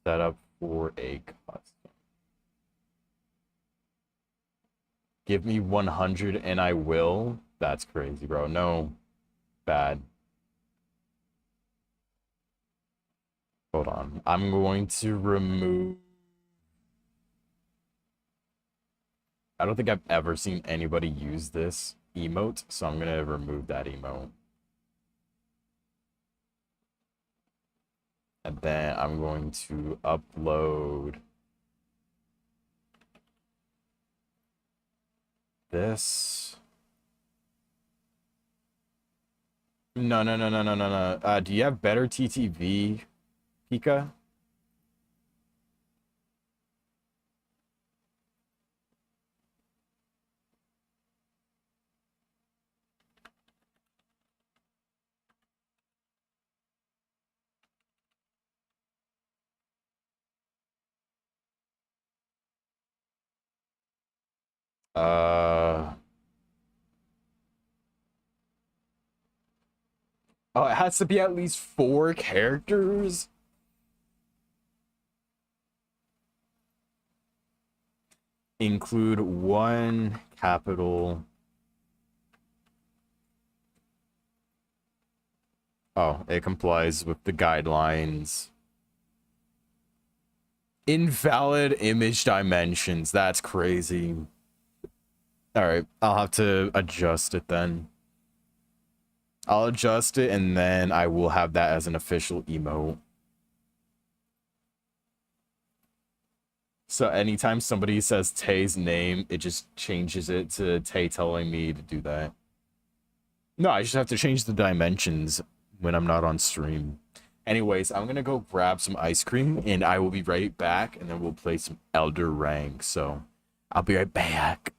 set up for a custom? Give me 100 and I will? That's crazy, bro. No. Bad. Hold on. I'm going to remove... I don't think I've ever seen anybody use this emote, so I'm going to remove that emote. And then I'm going to upload this. No. Do you have Better TTV, Pika? Oh, it has to be at least 4 characters? Include 1 capital. Oh, it complies with the guidelines. Invalid image dimensions. That's crazy. Alright, I'll have to adjust it then. I'll adjust it and then I will have that as an official emote. So anytime somebody says Tay's name, it just changes it to Tay telling me to do that. No, I just have to change the dimensions when I'm not on stream. Anyways, I'm gonna go grab some ice cream and I will be right back and then we'll play some Elder Rank. So I'll be right back.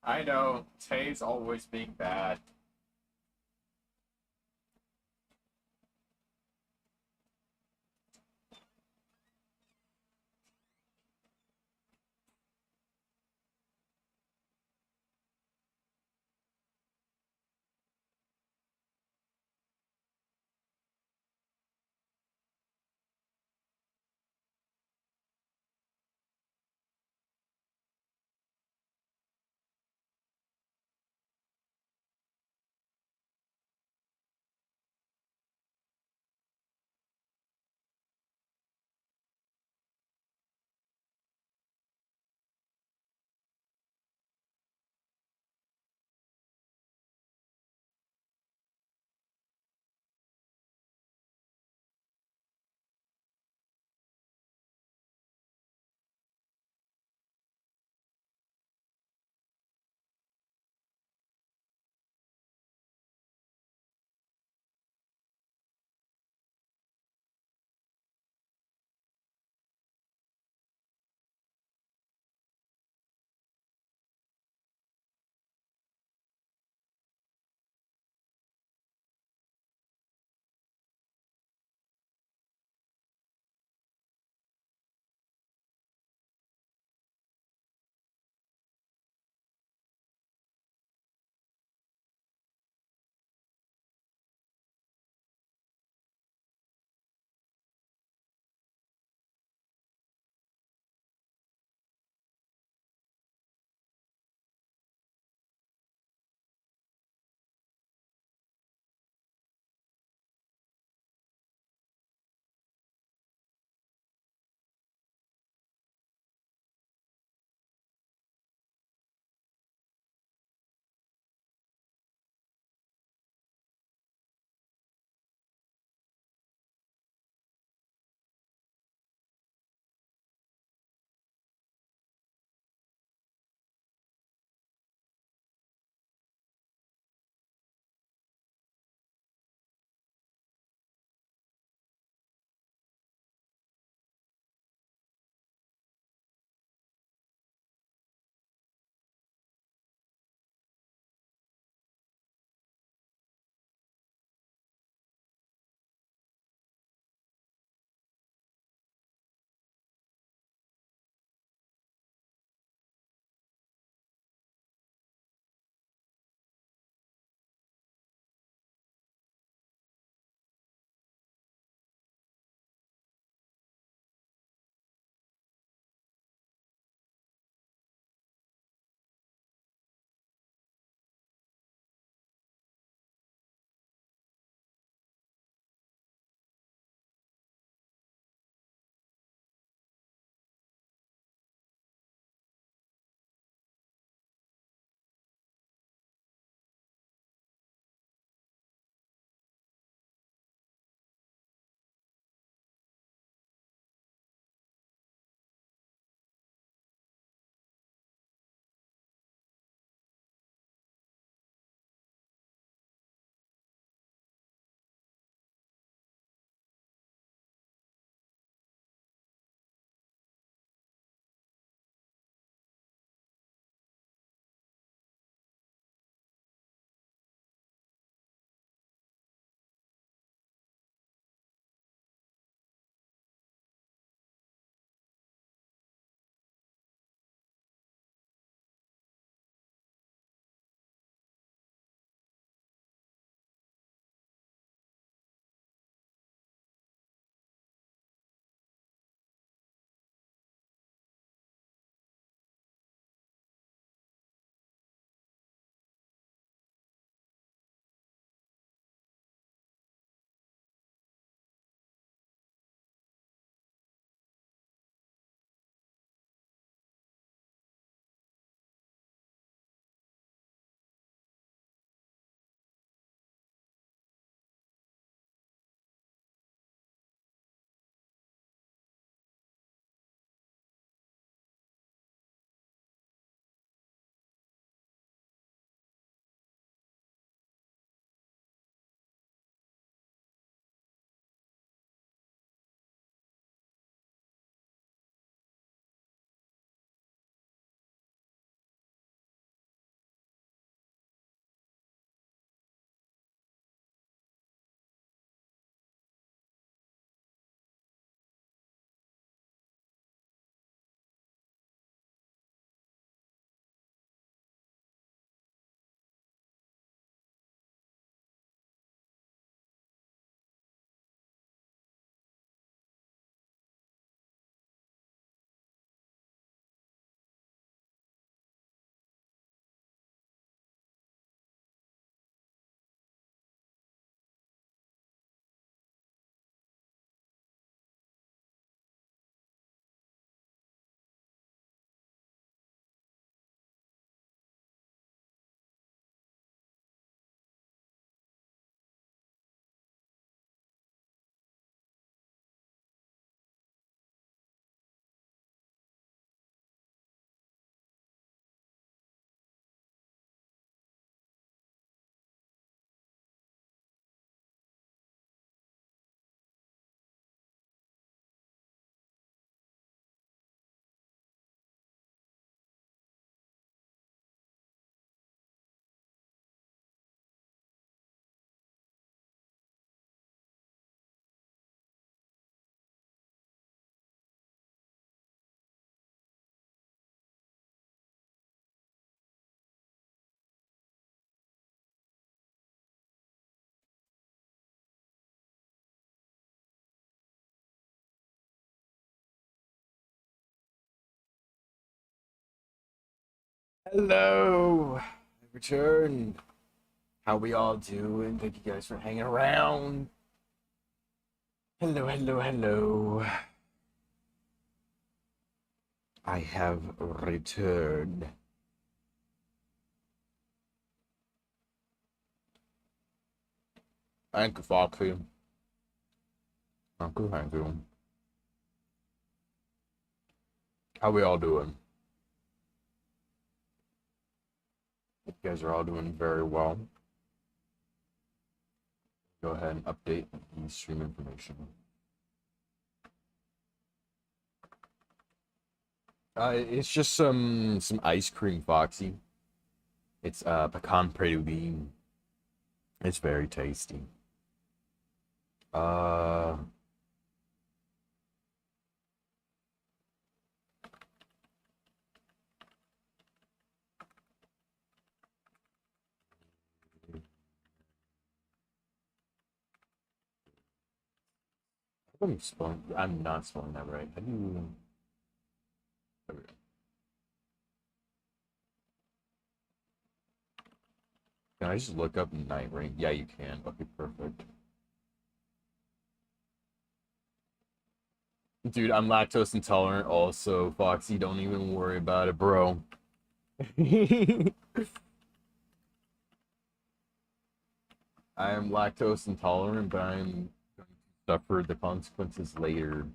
I know, Tay's always being bad. Hello, I returned. How we all doing? Thank you guys for hanging around. Hello, hello, hello. I have returned. Thank you, Foxy. Uncle, thank you. How we all doing? You guys are all doing very well. Go ahead and update the stream information. It's just some ice cream, Foxy. It's pecan praline. It's very tasty. Uh, I'm not spelling that right. How do you? There we go. Can I just look up night ring? Yeah, you can. Okay, perfect. Dude, I'm lactose intolerant also, Foxy. Don't even worry about it, bro. I am lactose intolerant, but I'm going to suffer the consequences later.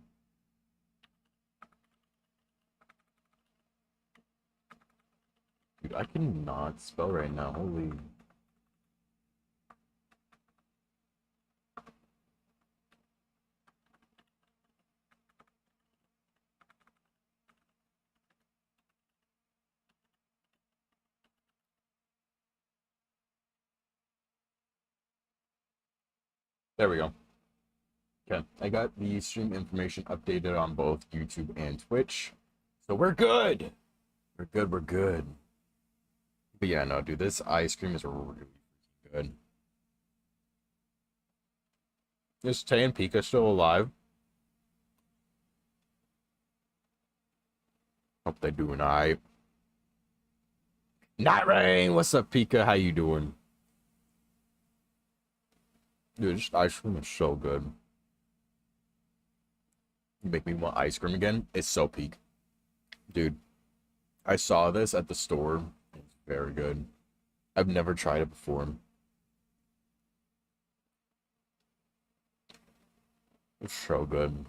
Dude, I cannot spell right now. Holy. There we go. Okay, I got the stream information updated on both YouTube and Twitch. So we're good. We're good, we're good. But yeah, no, dude, this ice cream is really good. Is Tay and Pika still alive? Hope they're doing alright. Night Rain, what's up, Pika? How you doing? Dude, this ice cream is so good. You make me want ice cream again. It's so peak. Dude, I saw this at the store. It's very good. I've never tried it before. It's so good.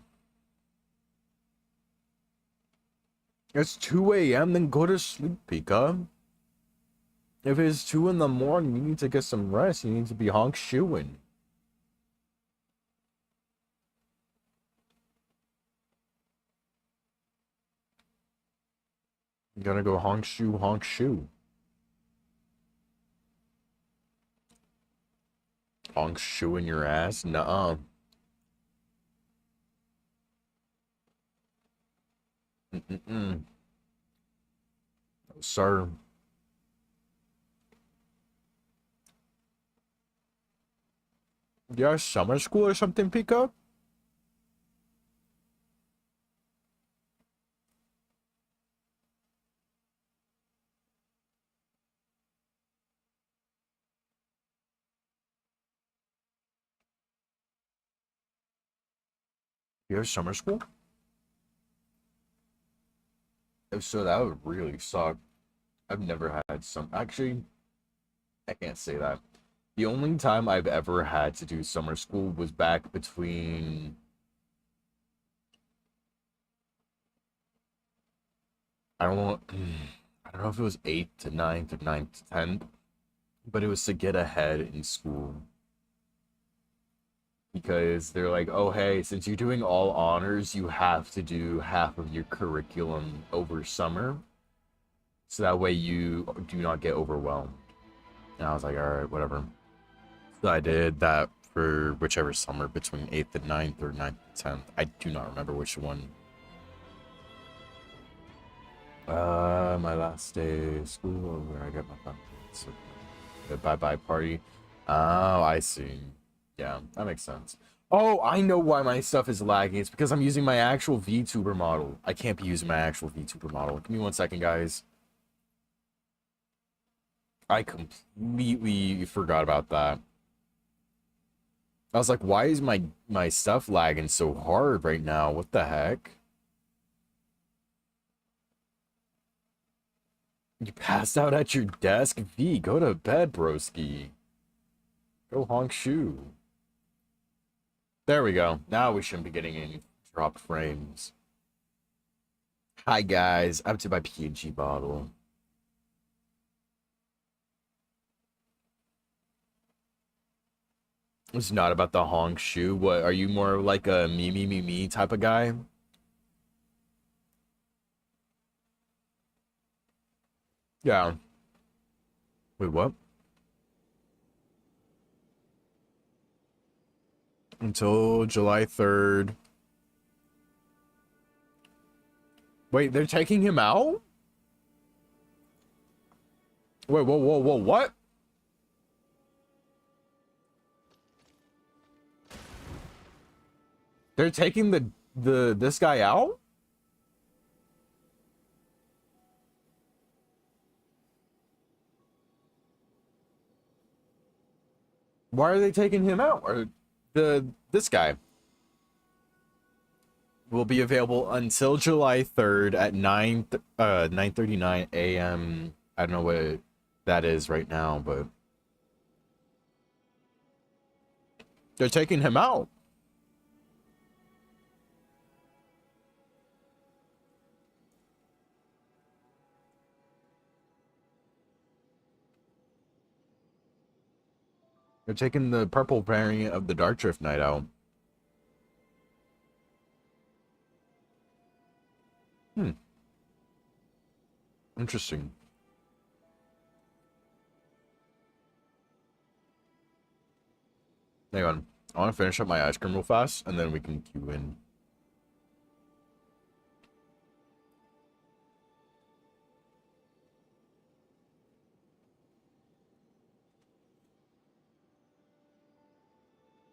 It's 2 a.m., then go to sleep, Pika. If it's 2 in the morning, you need to get some rest. You need to be honk shoeing. You gotta go honk shoe, honk shoe. Honk shoe in your ass? Nuh-uh. Mm-mm-mm. No, sir. You have summer school or something, Pika? You have summer school? If so, that would really suck. I've never had some. Actually, I can't say that. The only time I've ever had to do summer school was back between. I don't know. I don't know if it was 8th to 9th or 9th to 10th, but it was to get ahead in school. Because they're like, oh, hey, since you're doing all honors, you have to do half of your curriculum over summer. So that way you do not get overwhelmed. And I was like, all right, whatever. So I did that for whichever summer between 8th and 9th or 9th and 10th. I do not remember which one. My last day of school where I got my phone. So, the bye-bye party. Oh, I see. Yeah, that makes sense. Oh, I know why my stuff is lagging. It's because I'm using my actual VTuber model. I can't be using my actual VTuber model. Give me 1 second, guys. I completely forgot about that. I was like, why is my stuff lagging so hard right now? What the heck? You passed out at your desk? V, go to bed, broski. Go honk shoe. There we go. Now we shouldn't be getting any dropped frames. Hi guys, up to my PNG bottle. It's not about the honk shoe. What, are you more like a me type of guy? Yeah. Wait, what? Until July 3rd. Wait, they're taking him out? Wait, whoa, what? They're taking this guy out? Why are they taking him out? Or this guy will be available until July 3rd at 9:39 a.m. I don't know what that is right now, but they're taking him out. They're taking the purple variant of the Dark Drift Knight out. Interesting. Hang on. I want to finish up my ice cream real fast, and then we can queue in.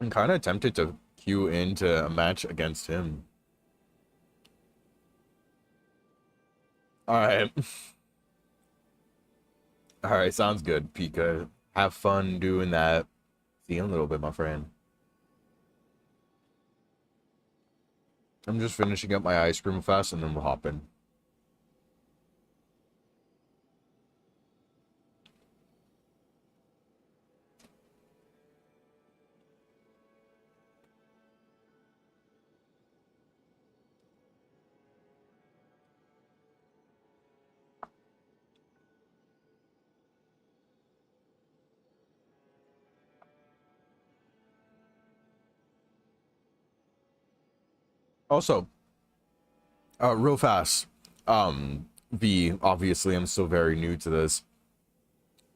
I'm kind of tempted to queue into a match against him. Alright. Alright, sounds good, Pika. Have fun doing that. See you in a little bit, my friend. I'm just finishing up my ice cream fast, and then we'll hop in. Also, real fast, V, obviously I'm still very new to this.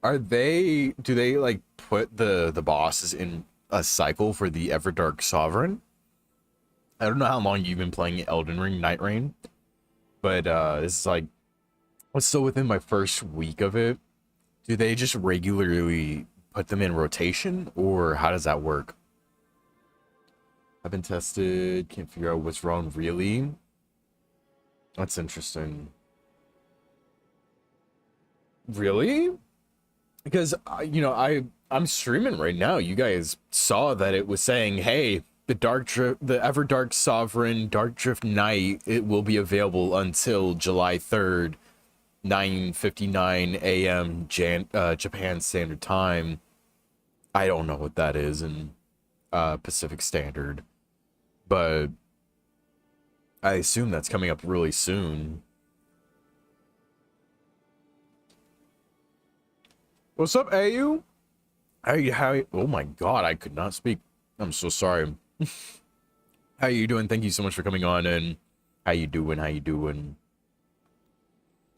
Do they like put the bosses in a cycle for the Everdark Sovereign? I don't know how long you've been playing Elden Ring Night Rain, but it's like, I'm still within my first week of it. Do they just regularly put them in rotation, or how does that work? I've been tested, can't figure out what's wrong really. That's interesting. Really? Because you know, I'm streaming right now. You guys saw that it was saying, "Hey, the Everdark Sovereign Dark Drift Knight, it will be available until July 3rd, 9:59 a.m. Japan Standard Time." I don't know what that is in Pacific Standard, but I assume that's coming up really soon. What's up, AU? How? Oh my god, I could not speak. I'm so sorry. How you doing? Thank you so much for coming on, and how you doing? How you doing?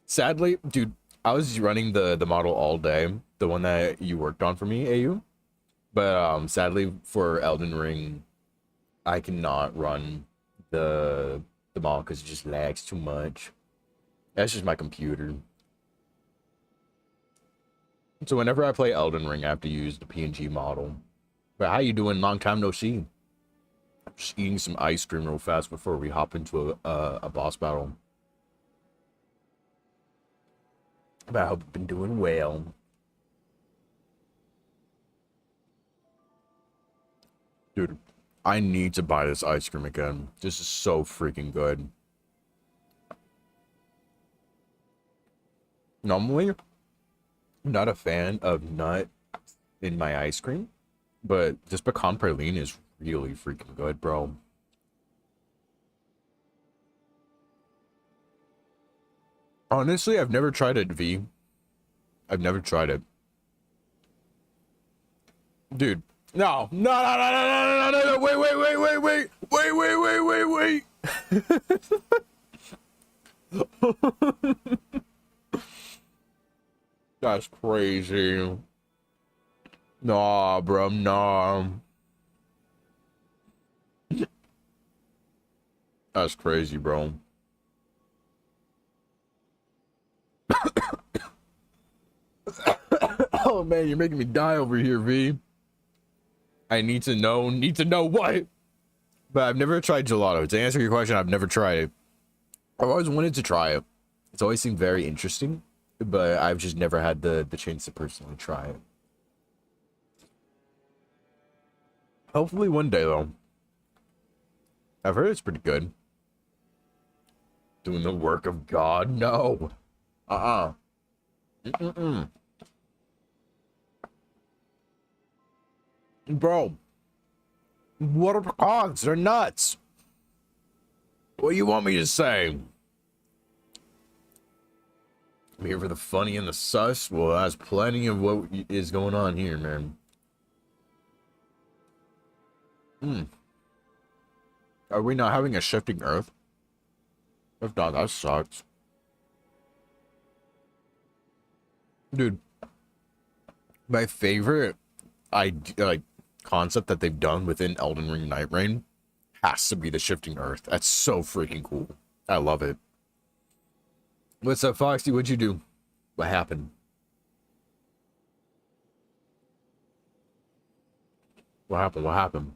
Sadly, dude, I was running the model all day, the one that you worked on for me, AU. But sadly for Elden Ring, I cannot run the model because it just lags too much. That's just my computer. So whenever I play Elden Ring, I have to use the PNG model. But how you doing? Long time no see. I'm just eating some ice cream real fast before we hop into a boss battle. But I hope you've been doing well. Dude, I need to buy this ice cream again. This is so freaking good. Normally, I'm not a fan of nut in my ice cream, but this pecan praline is really freaking good, bro. Honestly, I've never tried it, V. I've never tried it. Dude, no, no, no, no, no, no, no, no, wait, wait, wait, wait, wait, wait, wait, wait, wait, wait. That's crazy. Nah, bro, nah. That's crazy, bro. Oh man, you're making me die over here, V. I need to know what? But I've never tried gelato. To answer your question, I've never tried it. I've always wanted to try it. It's always seemed very interesting, but I've just never had the chance to personally try it. Hopefully one day, though. I've heard it's pretty good. Doing the work of God? No. Mm-mm. Bro. What are pecans? They're nuts. What do you want me to say? I'm here for the funny and the sus. Well, that's plenty of what is going on here, man. Are we not having a shifting earth? If not, that sucks. Dude, my favorite concept that they've done within Elden Ring Night Rain has to be the shifting earth. That's so freaking cool. I love it. What's up, Foxy? What'd you do? What happened? What happened? What happened?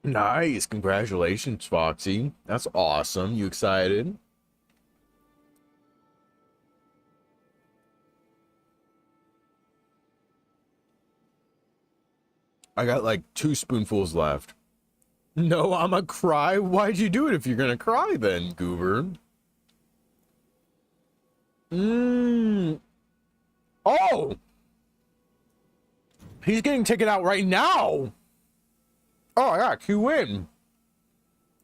Nice. Congratulations, Foxy. That's awesome. You excited? I got like 2 spoonfuls left. No, I'ma cry. Why'd you do it if you're gonna cry then, Goober? Oh! He's getting taken out right now! Oh, yeah, Q in.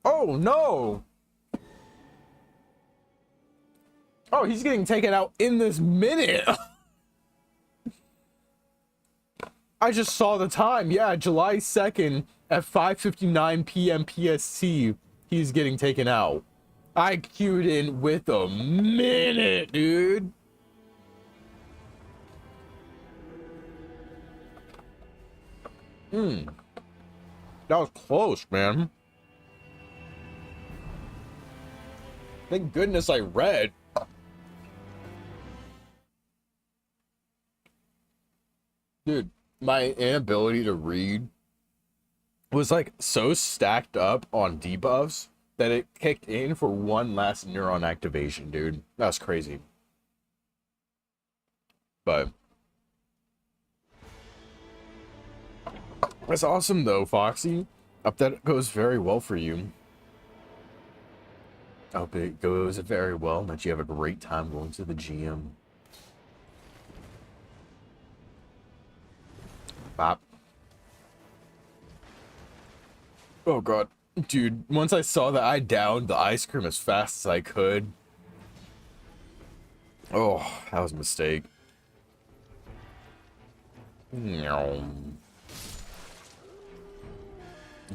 Oh, no. Oh, he's getting taken out in this minute. I just saw the time. Yeah, July 2nd at 5:59 p.m. PST, he's getting taken out. I queued in with a minute, dude. That was close, man. Thank goodness I read. Dude, my inability to read was like so stacked up on debuffs that it kicked in for one last neuron activation, dude. That's crazy. But that's awesome though, Foxy. Hope that goes very well for you. I hope it goes very well, that you have a great time going to the gym. Bop. Oh god. Dude, once I saw that, I downed the ice cream as fast as I could. Oh, that was a mistake.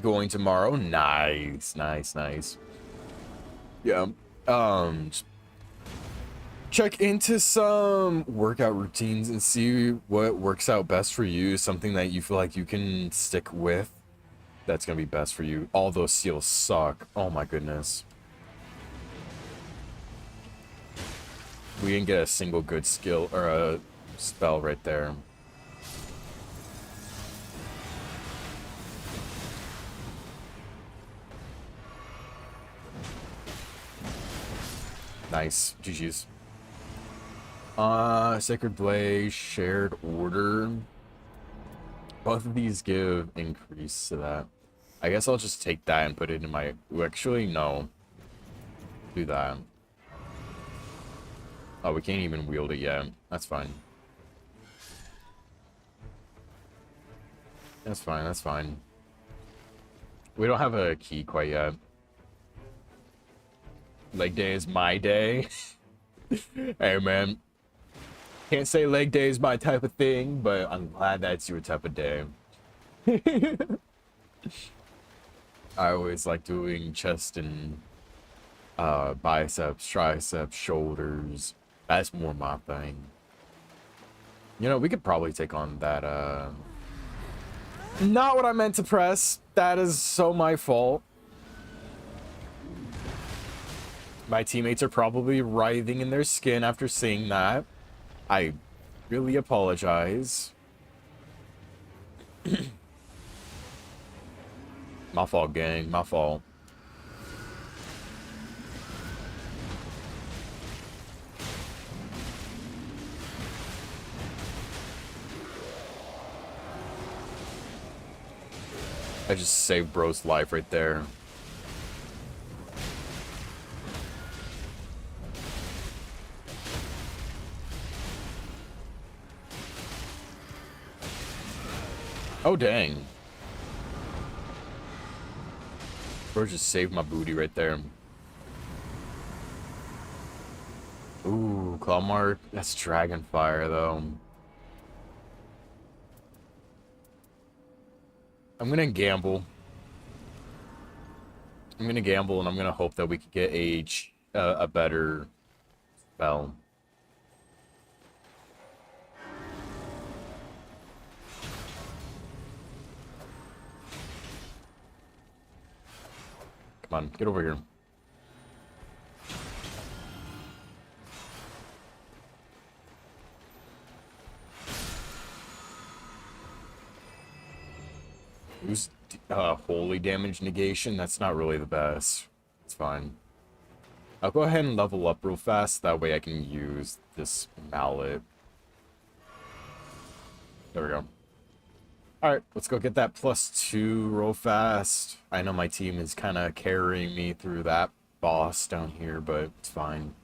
Going tomorrow? Nice, nice, nice. Yeah. Check into some workout routines and see what works out best for you. Something that you feel like you can stick with. That's gonna be best for you. All those seals suck. Oh my goodness. We didn't get a single good skill or a spell right there. Nice. GG's. Sacred Blade, Shared Order. Both of these give increase to that. I guess I'll just take that and put it in my... Actually, no. Do that. Oh, we can't even wield it yet. That's fine. That's fine, that's fine. We don't have a key quite yet. Leg day is my day. Hey, man. Can't say leg day is my type of thing, but I'm glad that's your type of day. I always like doing chest and biceps, triceps, shoulders. That's more my thing. You know, we could probably take on that, Not what I meant to press. That is so my fault. My teammates are probably writhing in their skin after seeing that. I really apologize. My fault, gang. My fault. I just saved bro's life right there. Oh, dang. Bro just saved my booty right there. Ooh, Claw Mark. That's Dragonfire, though. I'm gonna gamble. I'm gonna gamble, and I'm gonna hope that we could get a better spell. Come on, get over here. Use holy damage negation. That's not really the best. It's fine. I'll go ahead and level up real fast. That way I can use this mallet. There we go. Alright, let's go get that +2 real fast. I know my team is kind of carrying me through that boss down here, but it's fine.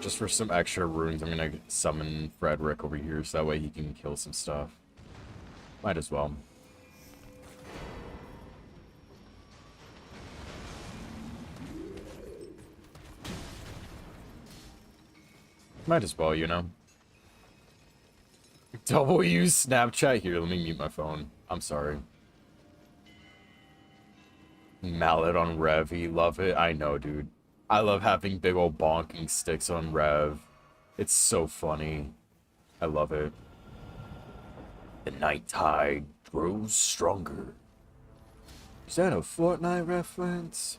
Just for some extra runes, I'm gonna summon Frederick over here so that way he can kill some stuff. Might as well. Might as well, you know. Double use Snapchat. Here, let me mute my phone. I'm sorry. Mallet on Rev. He love it. I know, dude. I love having big old bonking sticks on Rev. It's so funny. I love it. The night tide grows stronger. Is that a Fortnite reference?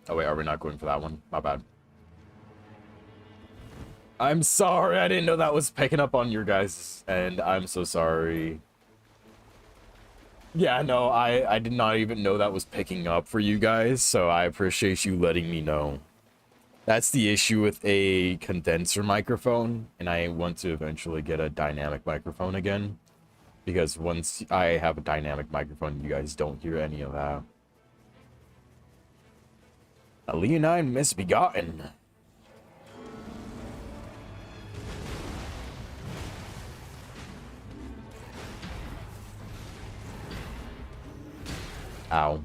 Oh wait, are we not going for that one? My bad. I'm sorry, I didn't know that was picking up on your guys' end. I'm so sorry. Yeah, no, I did not even know that was picking up for you guys, so I appreciate you letting me know. That's the issue with a condenser microphone, and I want to eventually get a dynamic microphone again. Because once I have a dynamic microphone, you guys don't hear any of that. A Leonine Misbegotten. Ow.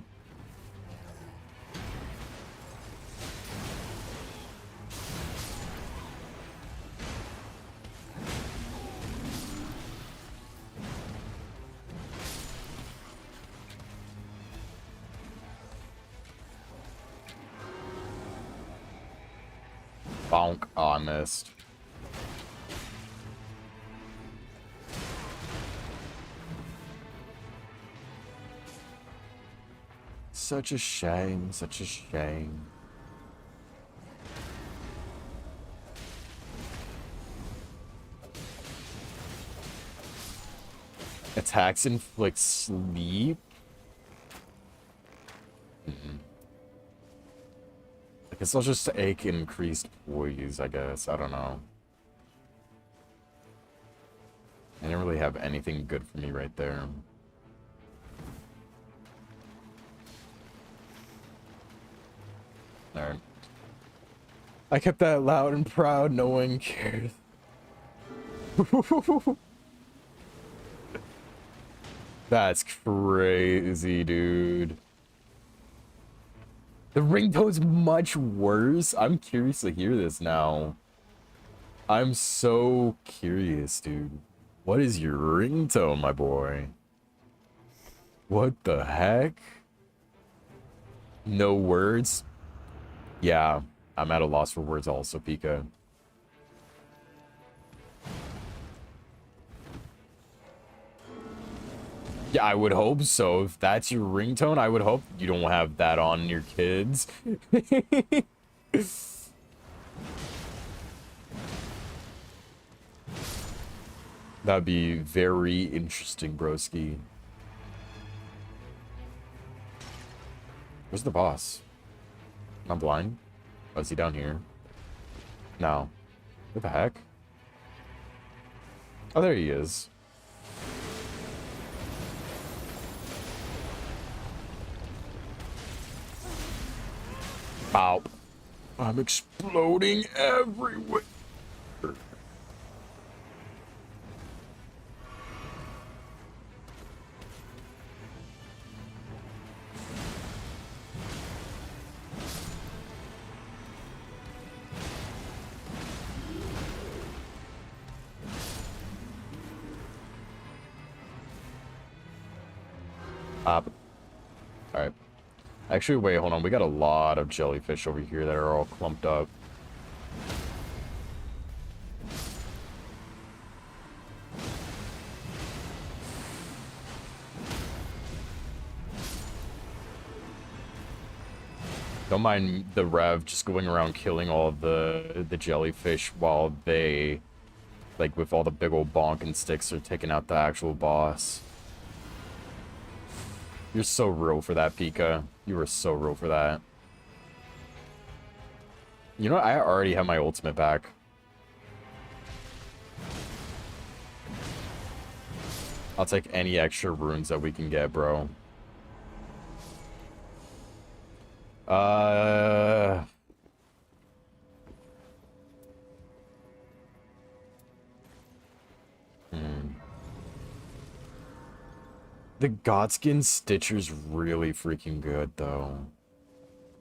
Bonk. Oh, I missed. Such a shame, such a shame. Attacks inflict sleep. Guess I'll just take increased poise, I guess. I don't know. I didn't really have anything good for me right there. Alright. I kept that loud and proud, no one cared. That's crazy, dude. The ringtone's much worse. I'm curious to hear this now. I'm so curious, dude. What is your ringtone, my boy? What the heck? No words? Yeah, I'm at a loss for words also, Pika. Yeah, I would hope so. If that's your ringtone, I would hope you don't have that on your kids. That'd be very interesting, broski. Where's the boss? I'm blind. Oh, is he down here? No. What the heck? Oh, there he is. Ow. I'm exploding everywhere. Up. Alright. Actually, wait, hold on. We got a lot of jellyfish over here that are all clumped up. Don't mind the Rev just going around killing all of the jellyfish while they, like, with all the big old bonking sticks, are taking out the actual boss. You're so real for that, Pika. You were so real for that. You know what? I already have my ultimate back. I'll take any extra runes that we can get, bro. The Godskin Stitcher's really freaking good, though.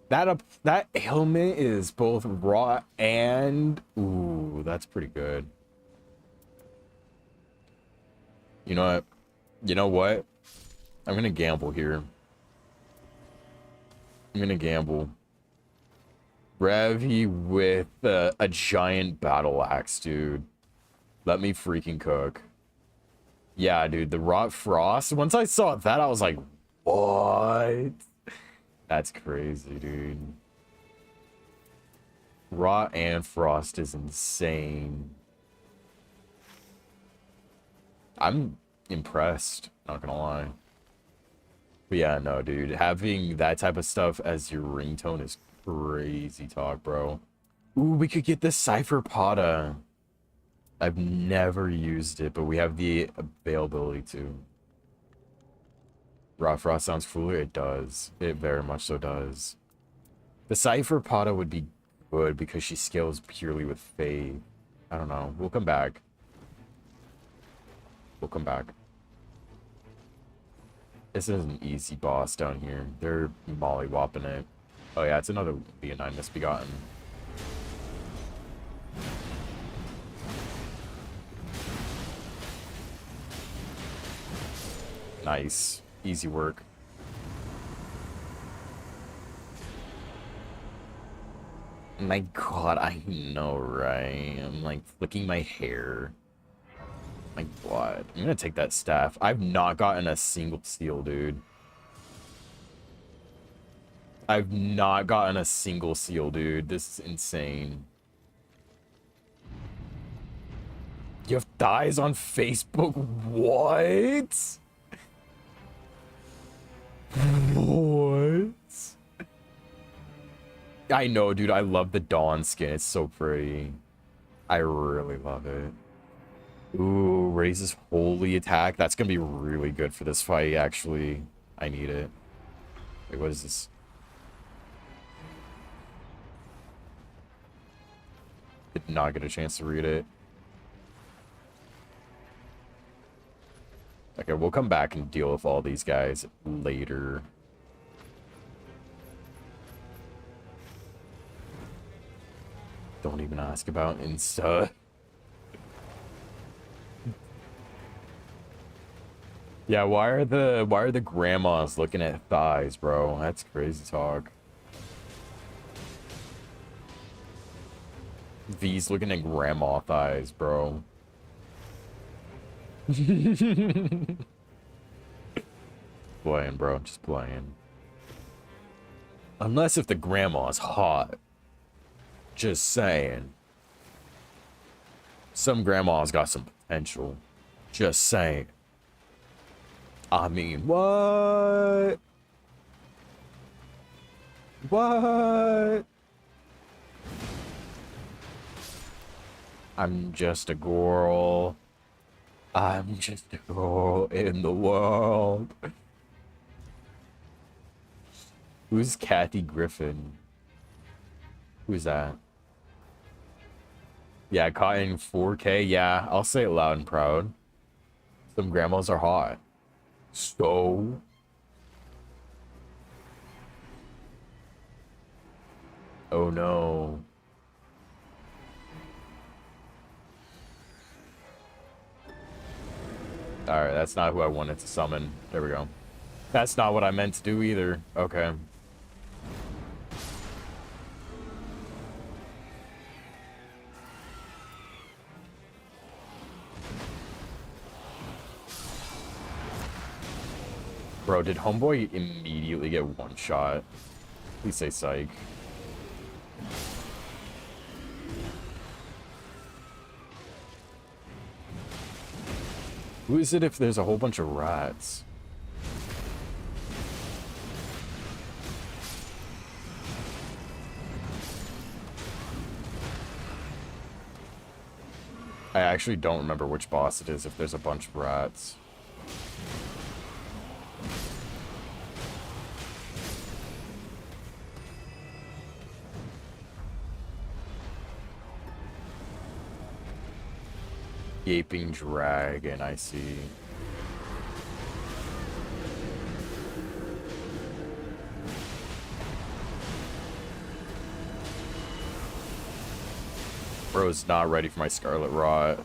That helmet is both raw and... Ooh, that's pretty good. You know what? You know what? I'm gonna gamble here. I'm gonna gamble. Revy with a giant battle axe, dude. Let me freaking cook. Yeah, dude, the Rot Frost. Once I saw that, I was like, what? That's crazy, dude. Rot and Frost is insane. I'm impressed, not gonna lie. But yeah, no, dude. Having that type of stuff as your ringtone is crazy talk, bro. Ooh, we could get the Cypher Potta. I've never used it, but we have the availability to. Raw Frost sounds cooler. It does. It very much so does. The Cypher Potta would be good because she scales purely with Faith. I don't know. We'll come back. We'll come back. This is an easy boss down here. They're mollywopping it. Oh yeah, it's another Leonine Misbegotten. Nice. Easy work. My god, I know, right? I'm like flicking my hair. My god. I'm gonna take that staff. I've not gotten a single seal, dude. I've not gotten a single seal, dude. This is insane. You have thighs on Facebook? What? What? I know, dude. I love the Dawn skin. It's so pretty. I really love it. Ooh, raises holy attack. That's gonna be really good for this fight, actually. I need it. Wait, what is this? Did not get a chance to read it. Okay, we'll come back and deal with all these guys later. Don't even ask about Insta. Yeah, why are the grandmas looking at thighs, bro? That's crazy talk. V's looking at grandma thighs, bro. Playing, bro. Just playing. Unless if the grandma's hot. Just saying. Some grandma's got some potential. Just saying. I mean, what? What? I'm just a girl. I'm just a girl in the world. Who's Kathy Griffin? Who's that? Yeah, caught in 4K. Yeah, I'll say it loud and proud. Some grandmas are hot. So? Oh no. Alright, that's not who I wanted to summon. There we go. That's not what I meant to do either. Okay. Bro, did Homeboy immediately get one shot? Please say psych. Who is it if there's a whole bunch of rats? I actually don't remember which boss it is if there's a bunch of rats. Gaping dragon, I see. Bro's not ready for my Scarlet Rot.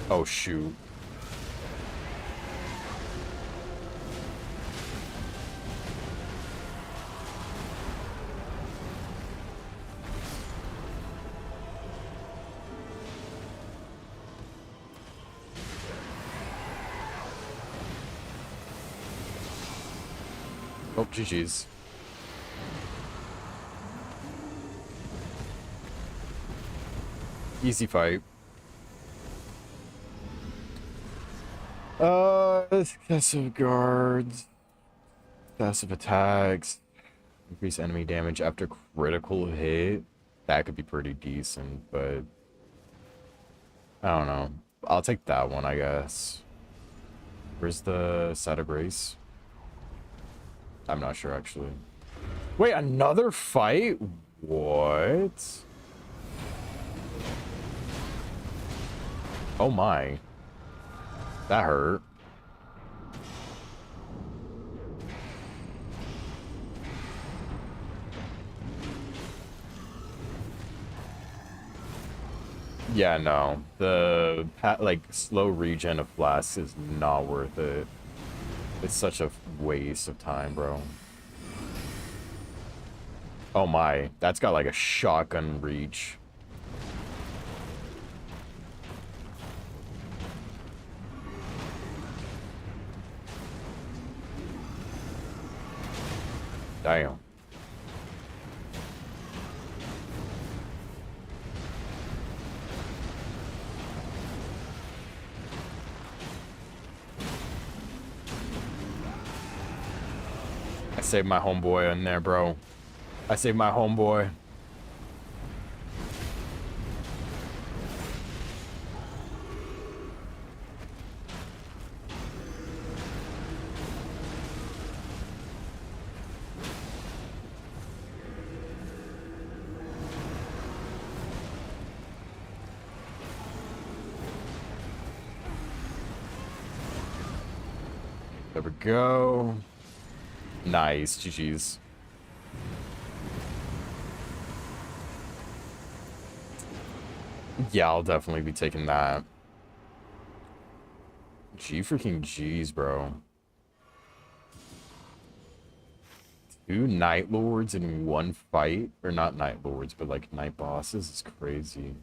Oh shoot. Oh, GG's. Easy fight. Excessive guards. Passive attacks. Increase enemy damage after critical hit. That could be pretty decent, but I don't know. I'll take that one, I guess. Where's the set of grace? I'm not sure, actually. Wait, another fight? What? Oh my. That hurt. Yeah, no. The, like, slow regen of Flask is not worth it. It's such a waste of time, bro. Oh my, that's got like a shotgun reach. Damn. saved my homeboy in there, bro. I saved my homeboy. There we go. Nice, GG's. Yeah, I'll definitely be taking that. G freaking G's, bro. 2 Night Lords in one fight. Or not Night Lords, but like Night Bosses is crazy.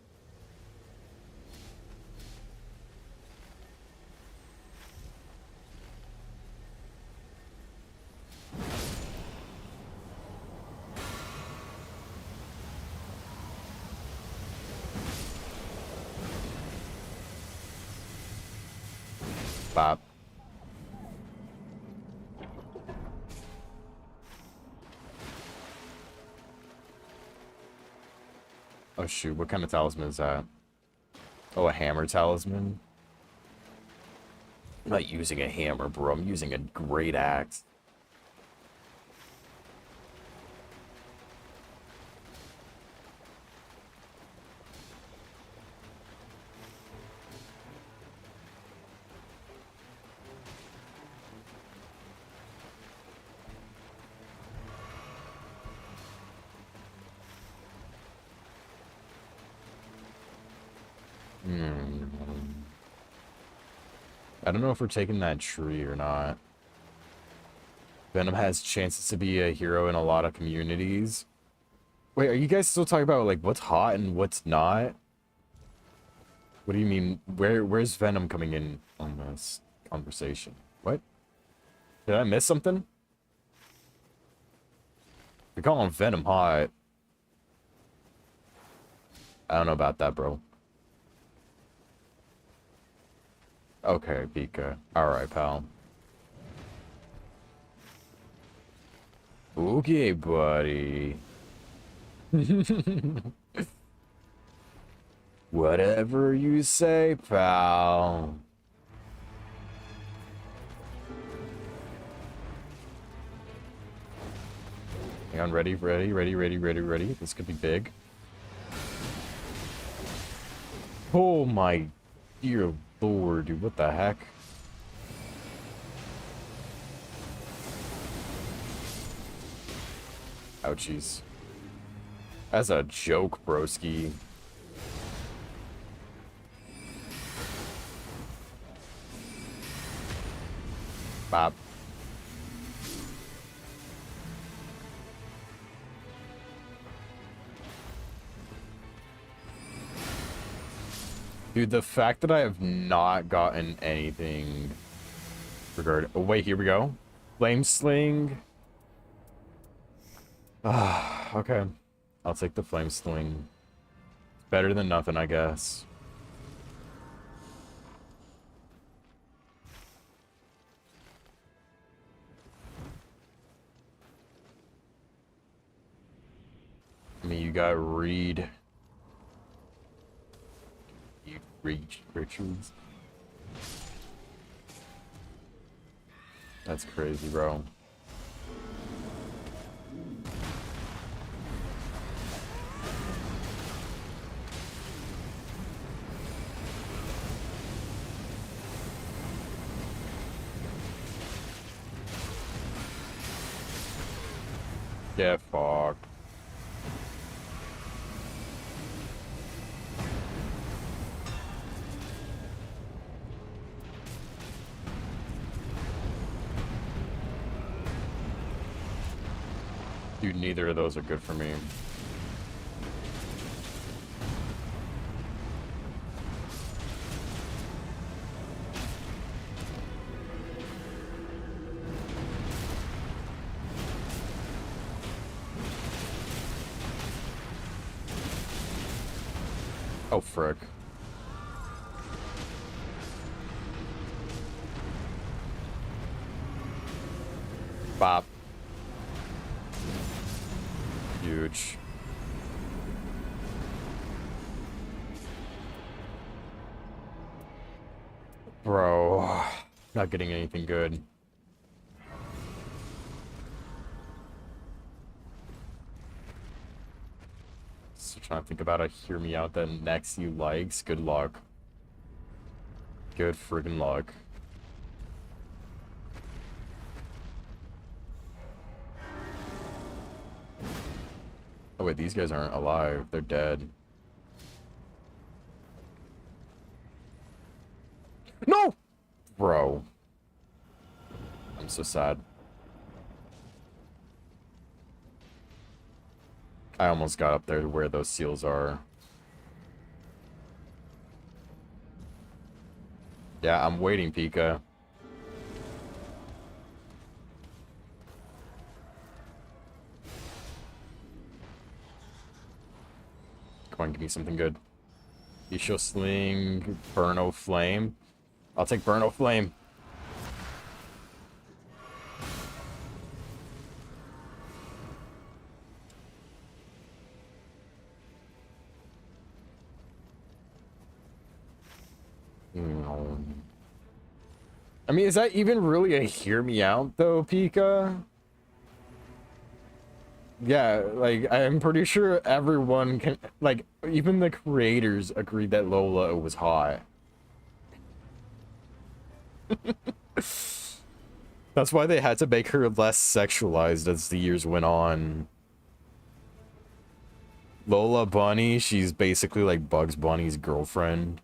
Bop. Oh shoot, what kind of talisman is that? Oh, a hammer talisman? I'm not using a hammer, bro. I'm using a great axe. I don't know if we're taking that tree or not. Venom has chances to be a hero in a lot of communities. Wait, are you guys still talking about like what's hot and what's not? What do you mean? Where's Venom coming in on this conversation? What? Did I miss something? You're calling Venom hot. I don't know about that, bro. Okay, Pika. Alright, pal. Okay, buddy. Whatever you say, pal. Hang on, ready. This could be big. Oh my dear lord, dude, what the heck? Ouchies. As a joke, broski. Bop. Dude, the fact that I have not gotten anything regarding... Oh, wait, here we go. Flame Sling. Ah, okay. I'll take the Flame Sling. Better than nothing, I guess. I mean, you got Reed. Richards. That's crazy, bro. Yeah, fuck. Dude, neither of those are good for me. Oh, frick. Bop. Huge. Bro, not getting anything good. So trying to think about a hear me out that next you likes. Good luck. Good friggin' luck. Oh wait, these guys aren't alive. They're dead. No! Bro. I'm so sad. I almost got up there to where those seals are. Yeah, I'm waiting, Pika. Come on, give me something good. Isho Sling, Burno Flame. I'll take Burno Flame. No. I mean, is that even really a hear me out, though, Pika? Yeah, like, I'm pretty sure everyone can, like, even the creators agreed that Lola was hot. That's why they had to make her less sexualized as the years went on. Lola Bunny, she's basically like Bugs Bunny's girlfriend.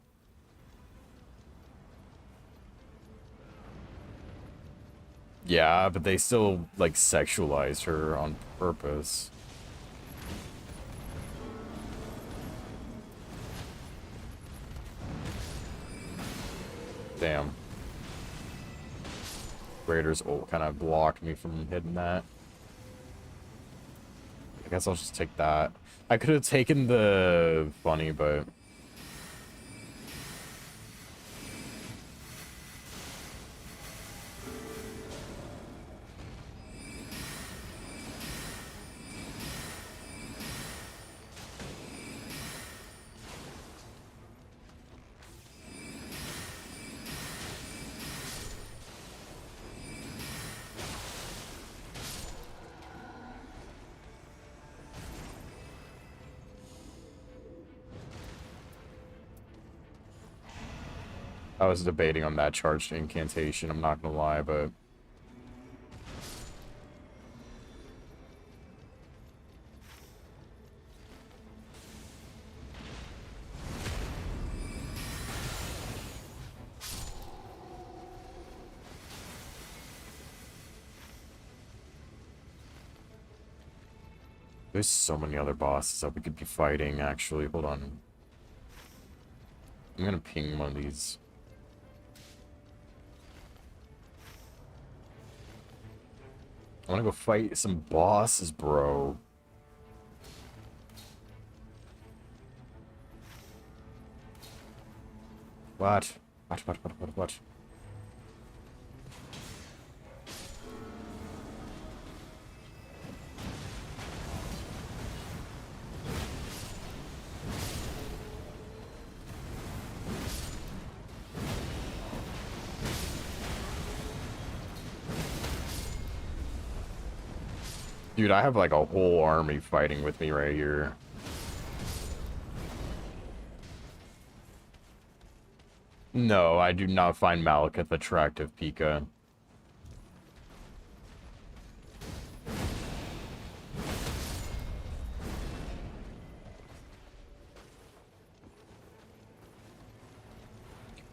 Yeah, but they still, like, sexualized her on purpose. Damn. Raiders ult kind of blocked me from hitting that. I guess I'll just take that. I could have taken the bunny, but... I was debating on that charged incantation, I'm not gonna lie, but... There's so many other bosses that we could be fighting, actually. Hold on. I'm gonna ping one of these. I wanna go fight some bosses, bro. What? What? Dude, I have like a whole army fighting with me right here. No, I do not find Malekith attractive, Pika.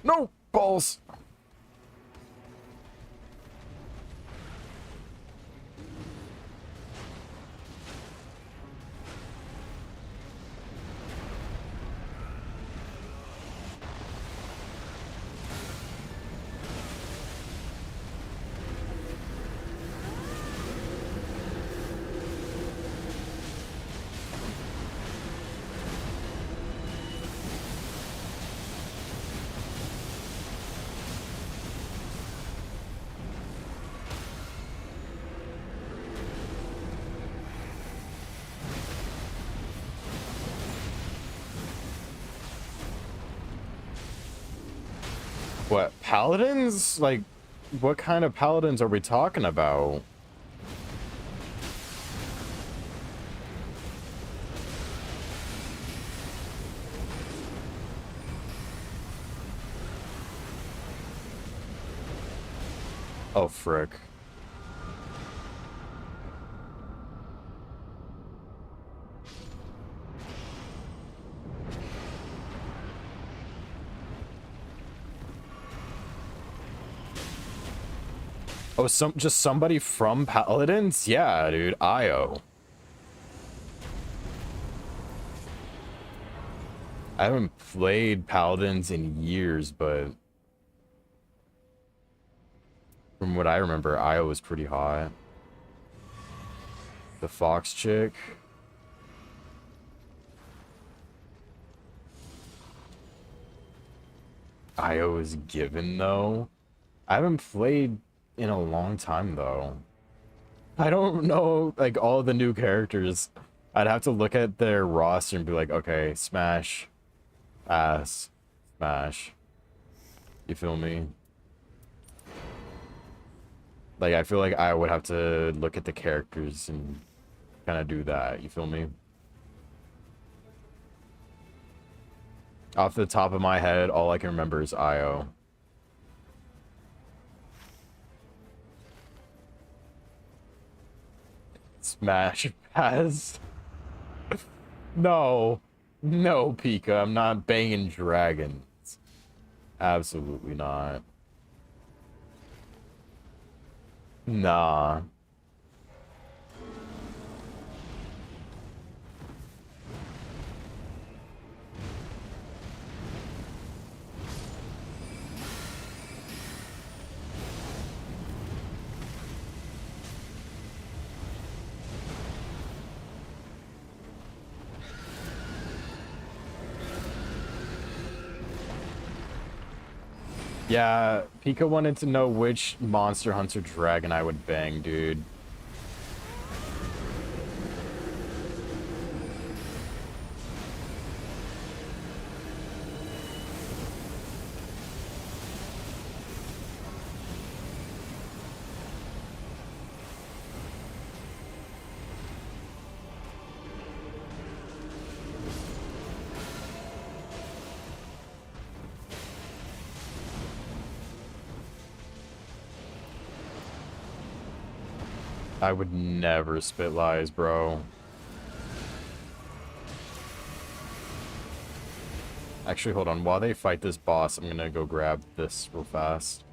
No! Balls! What, paladins? Like, what kind of paladins are we talking about? Oh, frick. Oh, just somebody from Paladins? Yeah, dude, Io. I haven't played Paladins in years, but from what I remember, Io was pretty hot. The Fox chick. Io is given, though. I haven't played in a long time, though. I don't know, like, all the new characters. I'd have to look at their roster and be like, okay, smash, pass, smash. You feel me? Like, I feel like I would have to look at the characters and kind of do that. You feel me? Off the top of my head, all I can remember is Io. Smash pass. No. No, Pika. I'm not banging dragons. Absolutely not. Nah. Yeah, Pika wanted to know which Monster Hunter dragon I would bang, dude. I would never spit lies, bro. Actually, hold on. While they fight this boss, I'm gonna go grab this real fast.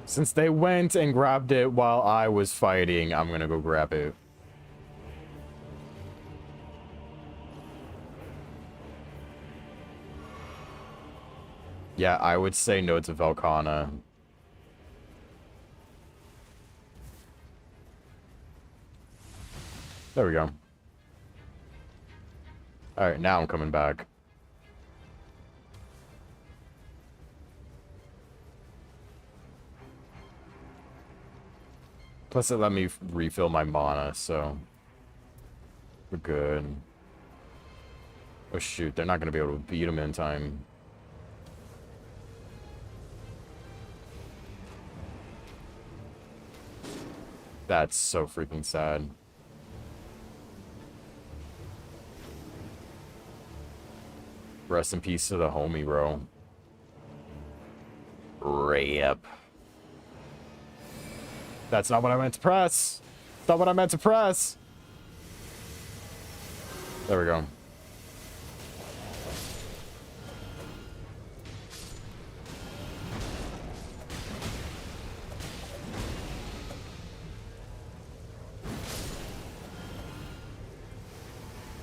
Since they went and grabbed it while I was fighting, I'm gonna go grab it. Yeah, I would say no to Velkhana. There we go. Alright, now I'm coming back. Plus it let me refill my mana, so we're good. Oh shoot, they're not going to be able to beat him in time. That's so freaking sad. Rest in peace to the homie, bro. RIP. That's not what I meant to press. That's not what I meant to press. There we go.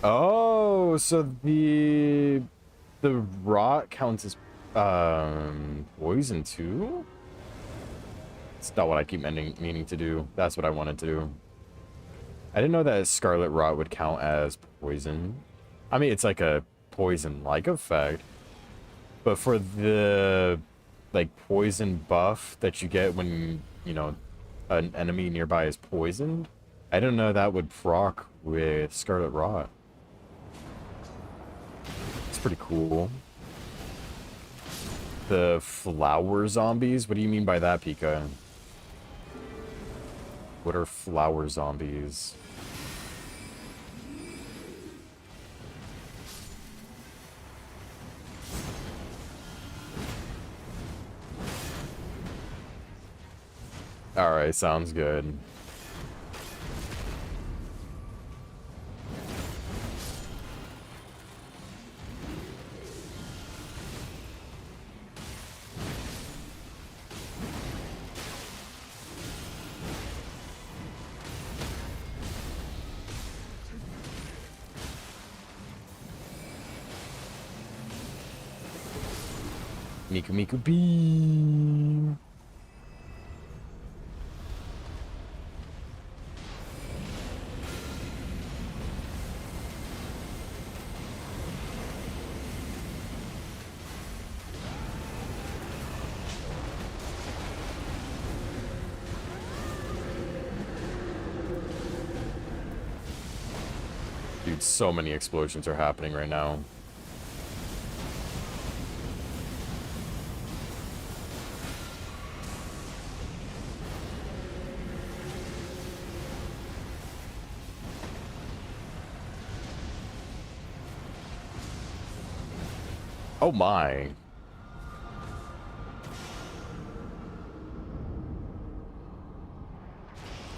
Oh, so the rot counts as poison too? It's not what I keep meaning to do. That's what I wanted to do. I didn't know that Scarlet Rot would count as poison. I mean, it's like a poison-like effect. But for the, like, poison buff that you get when, you know, an enemy nearby is poisoned, I didn't know that would proc with Scarlet Rot. It's pretty cool. The flower zombies? What do you mean by that, Pika? What are flower zombies? Alright, sounds good. Miku Miku Beam. Dude, so many explosions are happening right now. Oh my.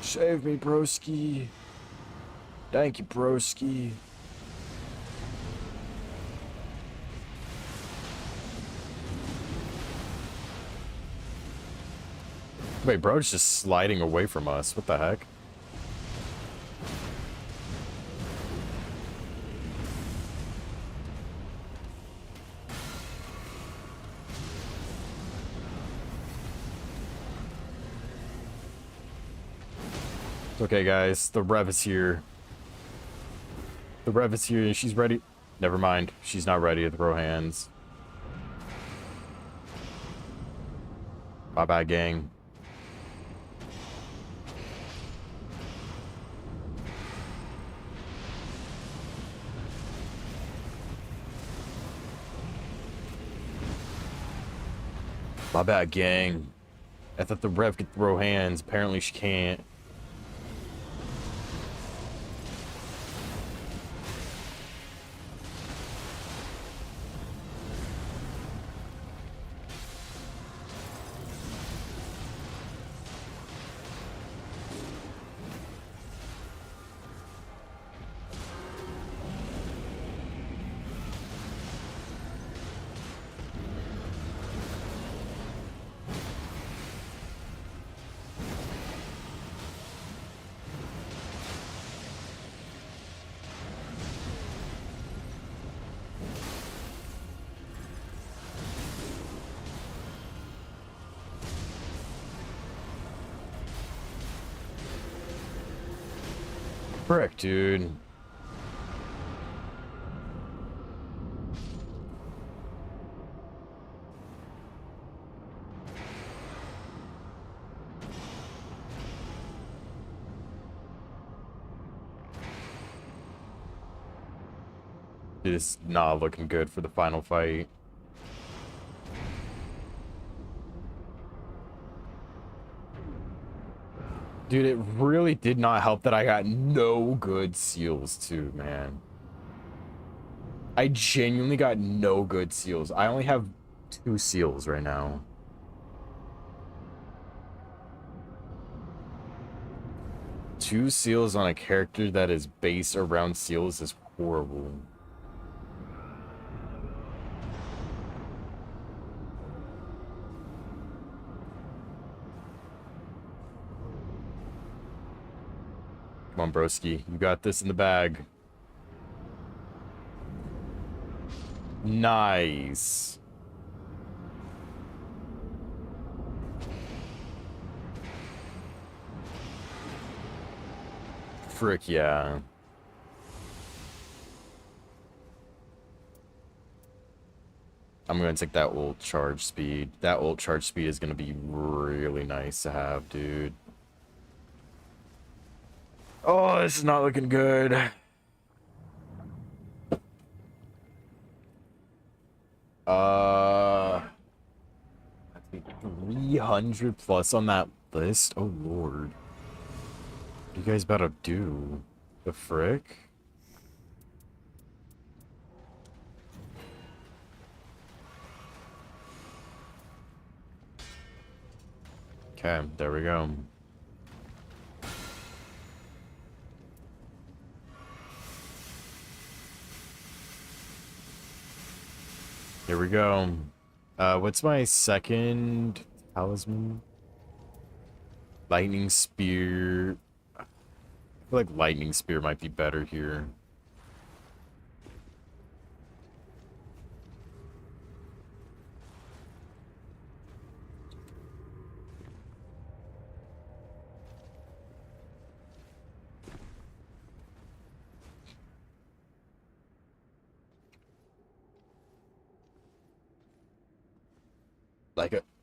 Save me, broski. Thank you, broski. Wait, bro's just sliding away from us. What the heck? It's okay, guys. The Rev is here. The Rev is here. She's ready. Never mind. She's not ready to throw hands. Bye-bye, gang. My bad, gang. I thought the Rev could throw hands. Apparently she can't. Frick, dude. Dude, it's not looking good for the final fight. Dude, it really did not help that I got no good seals too, man. I genuinely got no good seals. I only have 2 seals right now. Two seals on a character that is based around seals is horrible. Come on, broski. You got this in the bag. Nice. Frick, yeah. I'm going to take that ult charge speed. That ult charge speed is going to be really nice to have, dude. Oh, this is not looking good. 100 plus on that list? Oh lord. What you guys about to do? The frick? Okay, there we go. Here we go. What's my second talisman? Lightning Spear. I feel like Lightning Spear might be better here.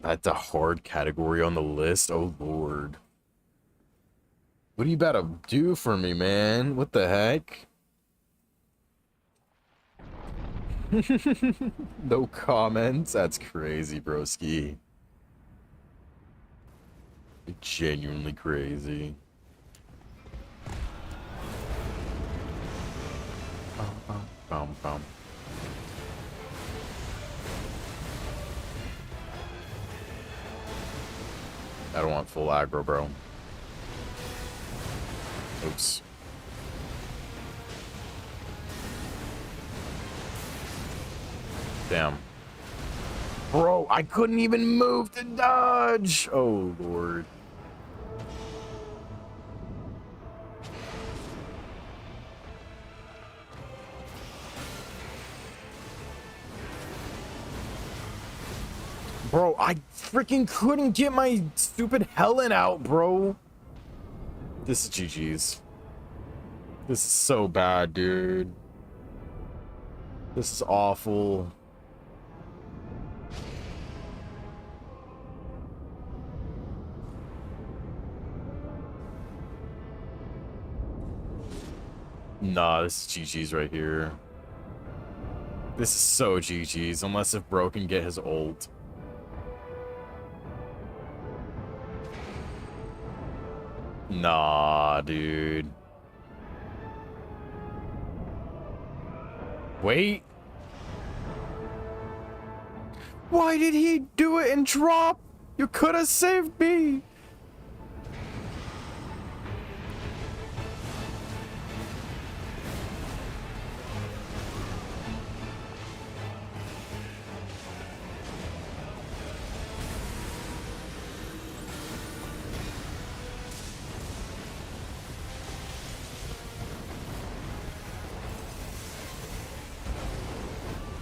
That's a hard category on the list. Oh lord. What are you about to do for me, man? What the heck? No comments? That's crazy, broski. Genuinely crazy. Bum, bum. I don't want full aggro, bro. Oops. Damn. Bro, I couldn't even move to dodge! Oh, lord. Bro, I freaking couldn't get my stupid Helen out, bro. This is GG's. This is so bad, dude. This is awful. Nah, this is GG's right here. This is so GG's, unless if Bro can get his ult. Nah, dude. Wait. Why did he do it and drop? You could have saved me.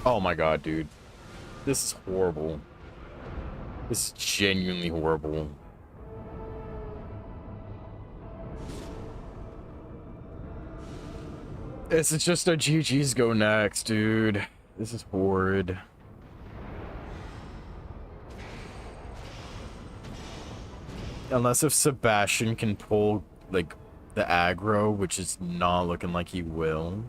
Oh my god, dude. This is horrible. This is genuinely horrible. This is just a GG's go next, dude. This is horrid. Unless if Sebastian can pull, like, the aggro, which is not looking like he will.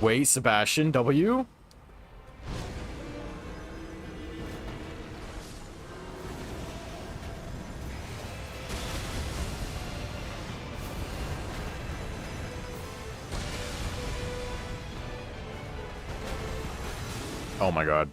Wait, Sebastian, W? Oh my god.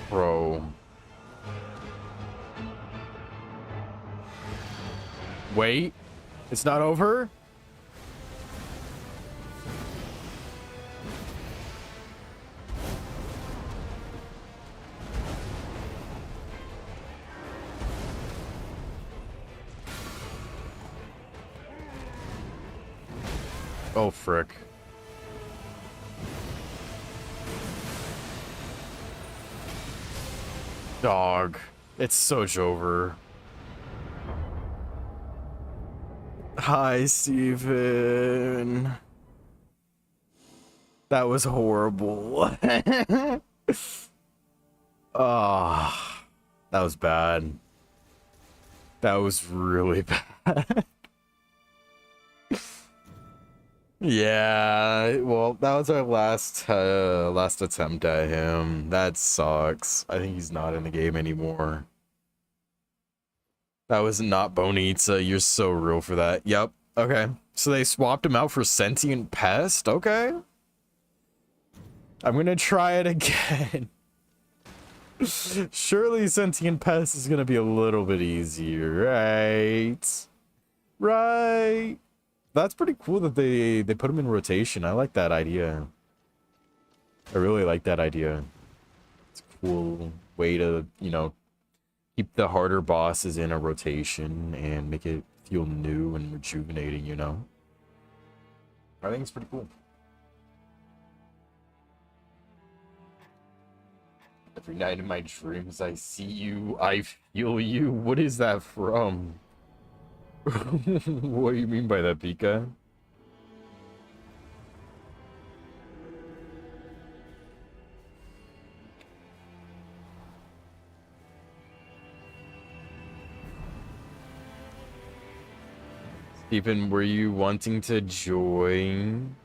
Bro. Wait. It's not over? Oh, frick. Dog. It's so over. Hi, Steven. That was horrible. Ah, that was bad. That was really bad. Yeah, well, that was our last attempt at him. That sucks. I think he's not in the game anymore. That was not Bonita. You're so real for that. Yep. Okay. So they swapped him out for Sentient Pest. Okay. I'm gonna try it again. Surely Sentient Pest is gonna be a little bit easier, right? Right. That's pretty cool that they put him in rotation. I like that idea. I really like that idea. It's a cool way to, you know, keep the harder bosses in a rotation and make it feel new and rejuvenating, you know? I think it's pretty cool. Every night in my dreams, I see you, I feel you. What is that from? What do you mean by that, Pika? Stephen, were you wanting to join?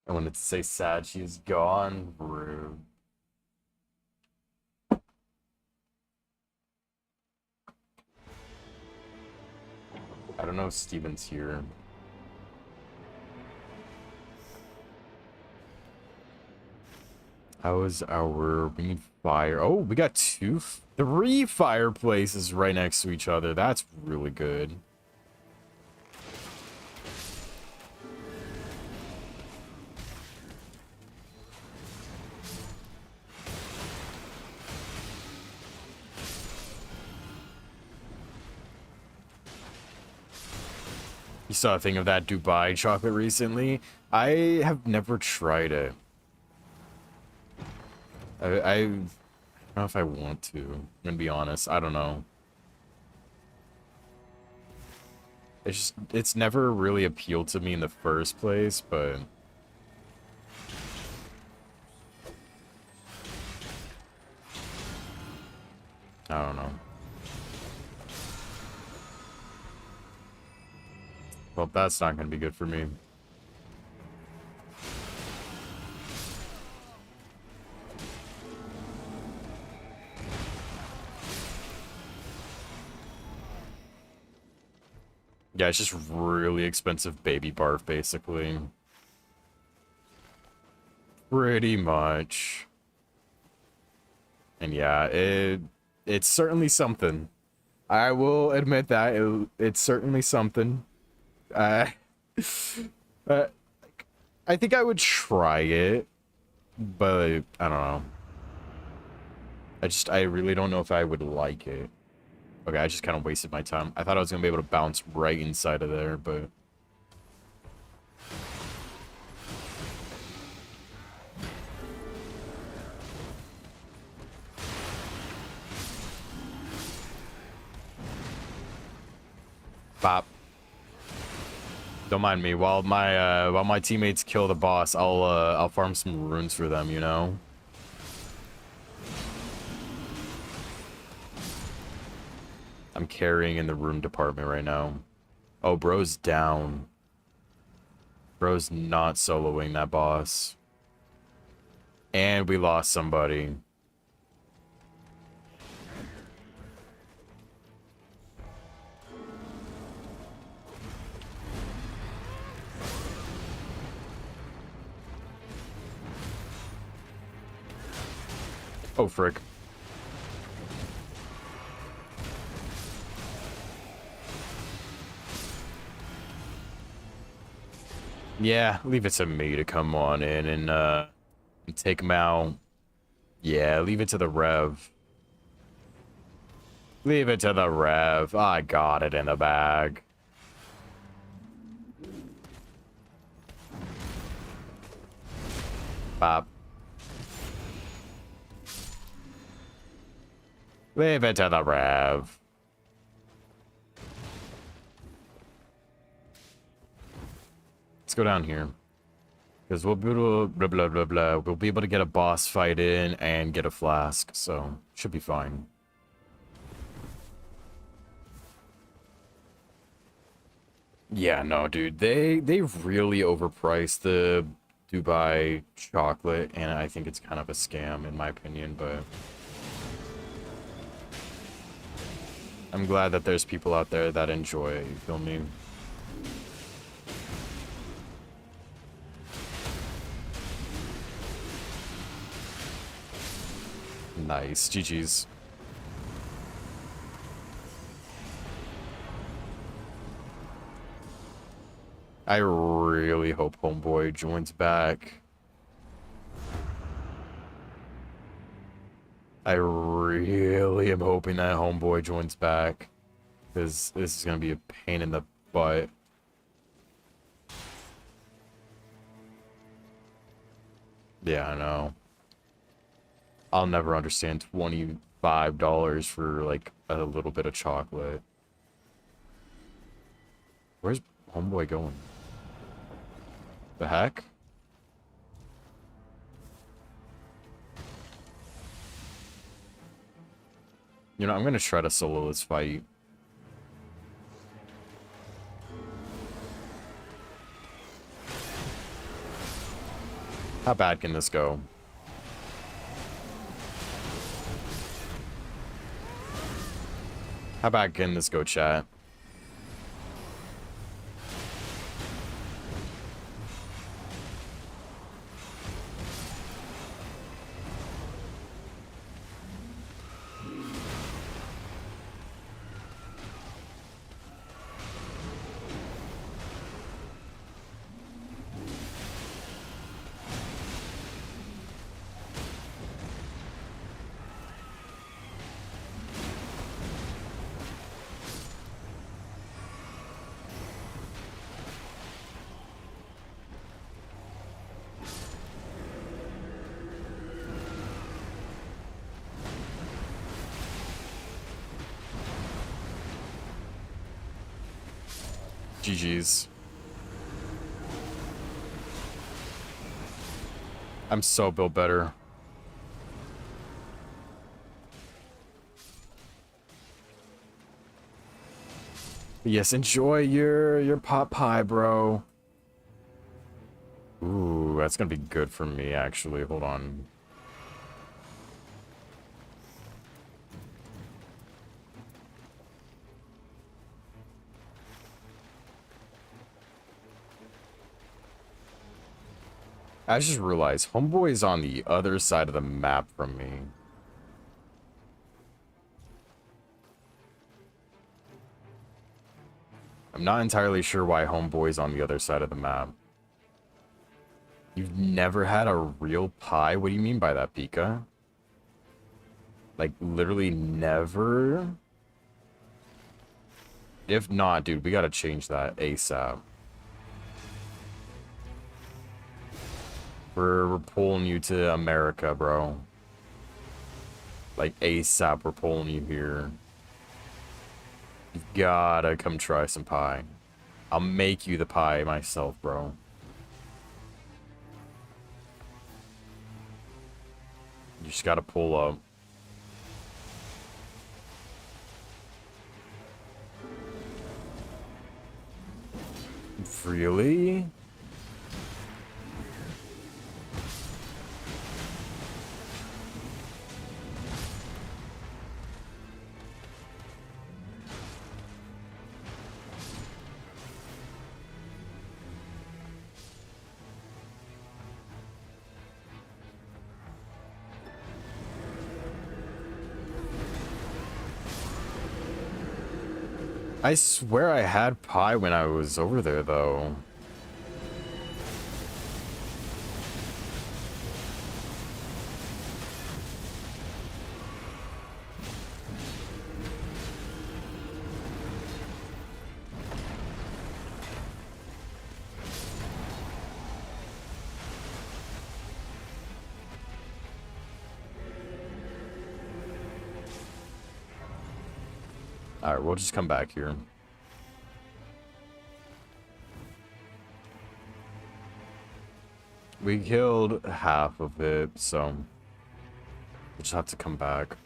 I wanted to say sad she's gone. Rude. I don't know if Steven's here. How is our fire? Oh, we got three fireplaces right next to each other. That's really good. You saw a thing of that Dubai chocolate recently? I have never tried it. I don't know if I want to. I'm gonna be honest. I don't know. It's never really appealed to me in the first place, but I don't know. Well, that's not gonna be good for me. Yeah, it's just really expensive baby barf, basically. Pretty much. And yeah, it's certainly something. I will admit that it's certainly something. I think I would try it, but I don't know. I really don't know if I would like it. Okay, I just kind of wasted my time. I thought I was gonna be able to bounce right inside of there, but bop. Don't mind me. While my teammates kill the boss, I'll farm some runes for them, you know? I'm carrying in the rune department right now. Oh, bro's down. Bro's not soloing that boss. And we lost somebody. Oh, frick. Yeah, leave it to me to come on in and take him out. Yeah, leave it to the Rev. Leave it to the Rev. I got it in the bag. Bop. Leave it to the Rev. Let's go down here. Because we'll be able to, blah, blah, blah, blah. We'll be able to get a boss fight in and get a flask. So, should be fine. Yeah, no, dude. They really overpriced the Dubai chocolate. And I think it's kind of a scam, in my opinion. But I'm glad that there's people out there that enjoy it. You feel me? Nice. GG's. I really hope Homeboy joins back. I really am hoping that Homeboy joins back. Because this is going to be a pain in the butt. Yeah, I know. I'll never understand $25 for, like, a little bit of chocolate. Where's Homeboy going? The heck? You know, I'm gonna try to solo this fight. How bad can this go? How bad can this go, chat? GG's. I'm so built better. Yes, enjoy your pot pie, bro. Ooh, that's gonna be good for me, actually. Hold on. I just realized Homeboy is on the other side of the map from me. I'm not entirely sure why Homeboy's on the other side of the map. You've never had a real pie? What do you mean by that, Pika? Like, literally never? If not, dude, we gotta change that ASAP. We're pulling you to America, bro. Like, ASAP, we're pulling you here. You gotta come try some pie. I'll make you the pie myself, bro. You just gotta pull up. Really? I swear I had pie when I was over there, though. Alright, we'll just come back here. We killed half of it, so we'll just have to come back.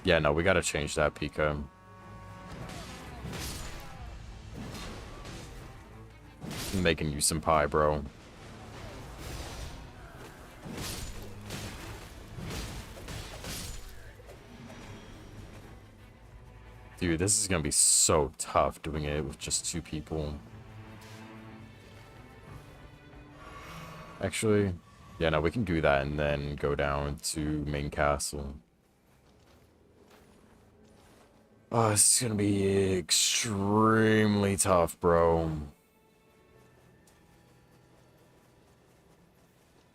Yeah, no, we gotta change that, Pika. I'm making you some pie, bro. Dude, this is gonna be so tough doing it with just 2 people. Actually, yeah, no, we can do that and then go down to main castle. Oh, this is gonna be extremely tough, bro.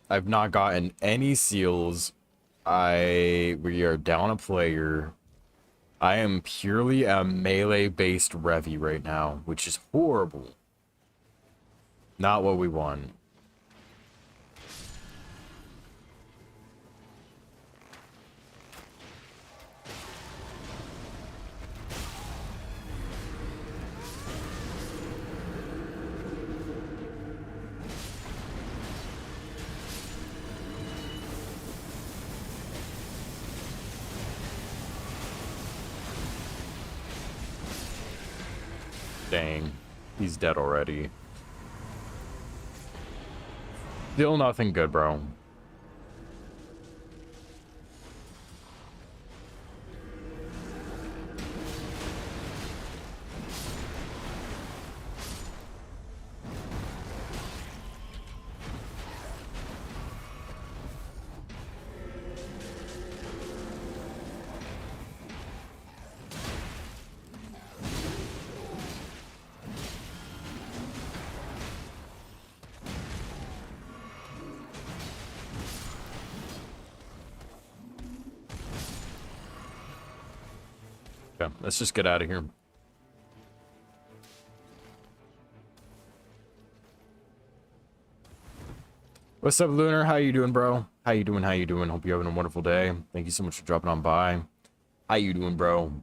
I've not gotten any seals. We are down a player. I am purely a melee-based Revy right now, which is horrible. Not what we want. Dang, he's dead already. Still nothing good, bro. Okay, let's just get out of here. What's up, Lunar? How you doing, bro? How you doing? How you doing? Hope you're having a wonderful day. Thank you so much for dropping on by. How you doing, bro?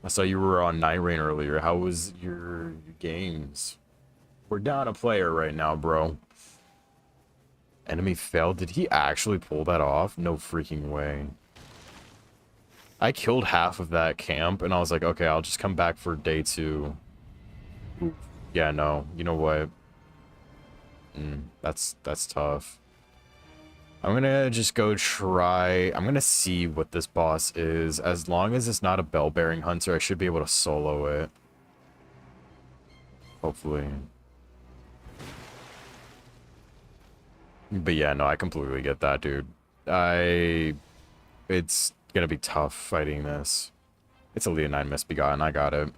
I saw you were on Night Rain earlier. How was your games? We're down a player right now, bro. Enemy failed. Did he actually pull that off? No freaking way. I killed half of that camp, and I was like, okay, I'll just come back for day 2. Yeah, no. You know what? That's tough. I'm gonna just go try... I'm gonna see what this boss is. As long as it's not a bell-bearing hunter, I should be able to solo it. Hopefully. But yeah, no, I completely get that, dude. It's gonna be tough fighting this. It's a Leonine Misbegotten, I got it.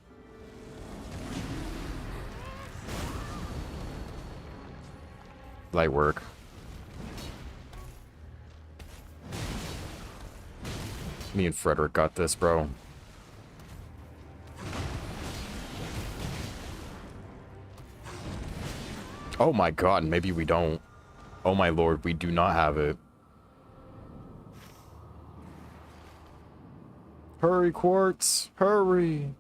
Light work. Me and Frederick got this, bro. Oh my god, maybe we don't. Oh my lord, we do not have it. Hurry, Quartz, hurry.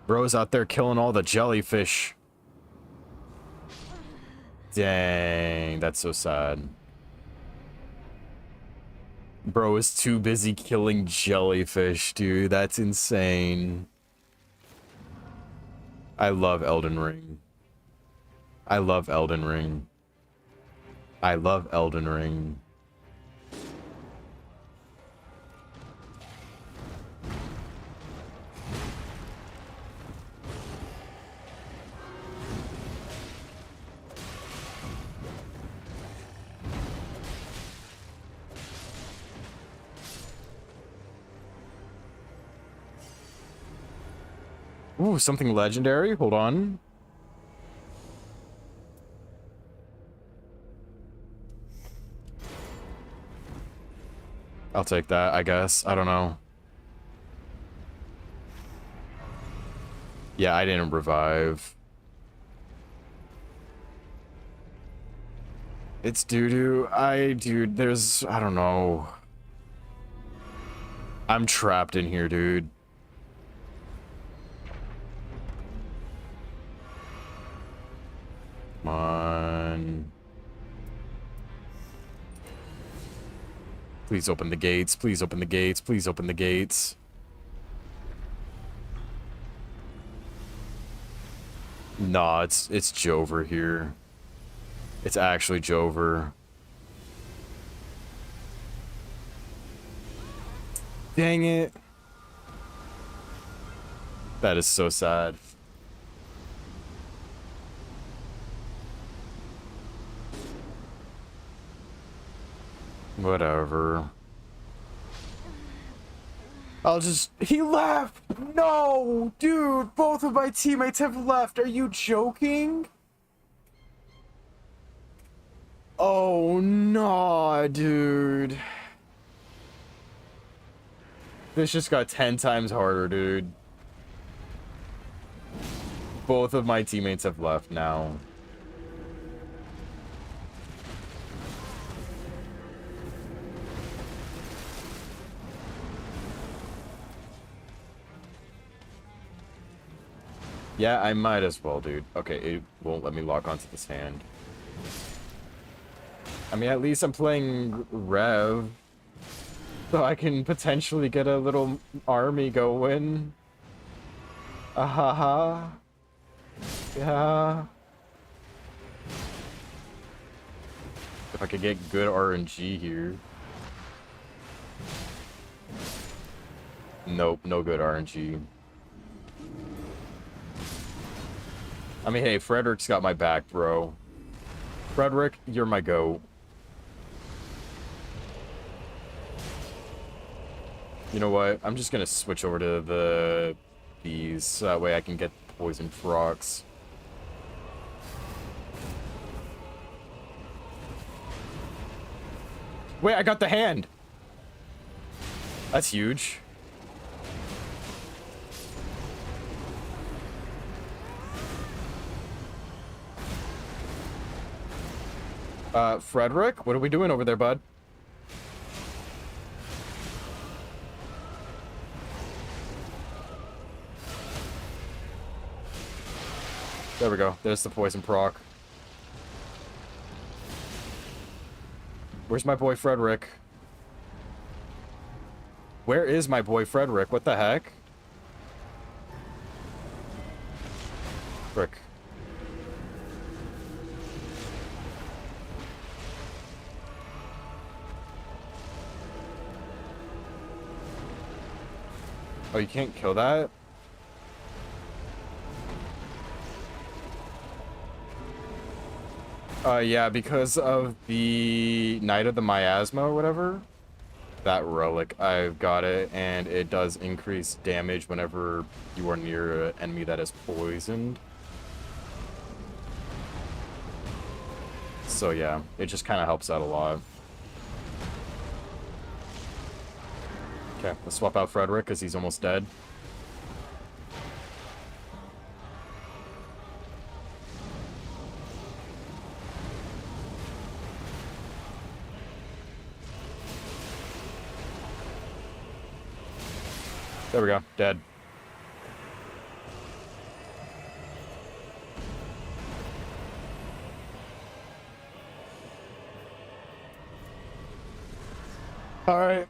Bro's out there killing all the jellyfish. Dang, that's so sad. Bro is too busy killing jellyfish, dude. That's insane. I love Elden Ring. I love Elden Ring. I love Elden Ring. Ooh, something legendary. Hold on. I'll take that, I guess. I don't know. Yeah, I didn't revive. It's doo-doo. Dude, there's, I don't know. I'm trapped in here, dude. Come on. Please open the gates. Please open the gates. Please open the gates. Nah, it's Jover here. It's actually Jover. Dang it. That is so sad. Whatever. He left! No! Dude, both of my teammates have left. Are you joking? Oh, nah, dude. This just got 10 times harder, dude. Both of my teammates have left now. Yeah, I might as well, dude. Okay, it won't let me lock onto this hand. I mean, at least I'm playing Rev. So I can potentially get a little army going. Ahaha. Yeah. If I could get good RNG here. Nope, no good RNG. I mean, hey, Frederick's got my back, bro. Frederick, you're my goat. You know what? I'm just gonna switch over to these, so that way I can get poison frogs. Wait, I got the hand! That's huge. Frederick, what are we doing over there, bud? There we go. There's the poison proc. Where's my boy Frederick? Where is my boy Frederick? What the heck? Frick. Oh, you can't kill that? Yeah, because of the Knight of the Miasma or whatever. That relic, I've got it, and it does increase damage whenever you are near an enemy that is poisoned. So yeah, it just kind of helps out a lot. Okay, let's swap out Frederick, because he's almost dead. There we go, dead. Alright.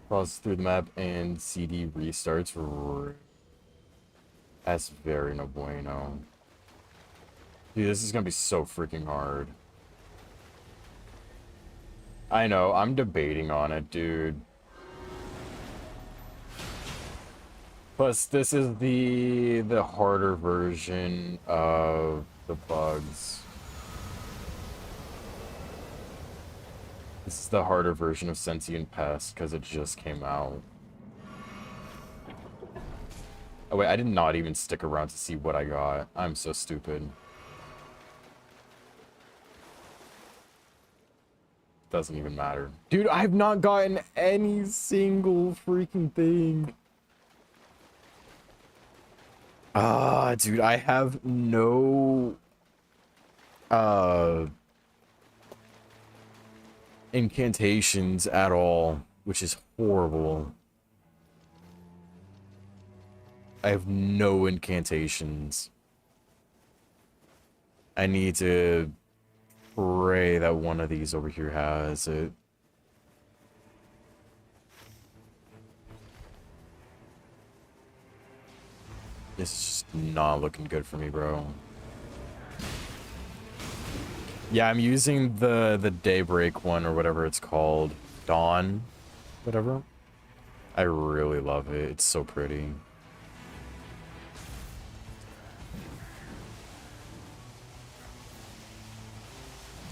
Pause through the map and CD restarts. That's very no bueno. Dude, this is gonna be so freaking hard. I know, I'm debating on it, dude. Plus, this is the harder version of the bugs. This is the harder version of Sentient Pest, because it just came out. Oh wait, I did not even stick around to see what I got. I'm so stupid. Doesn't even matter. Dude, I have not gotten any single freaking thing. Ah, dude, I have no uh incantations at all, which is horrible. I have no incantations. I need to pray that one of these over here has it. This is just not looking good for me, bro. Yeah, I'm using the Daybreak one or whatever it's called. Dawn, whatever. I really love it. It's so pretty.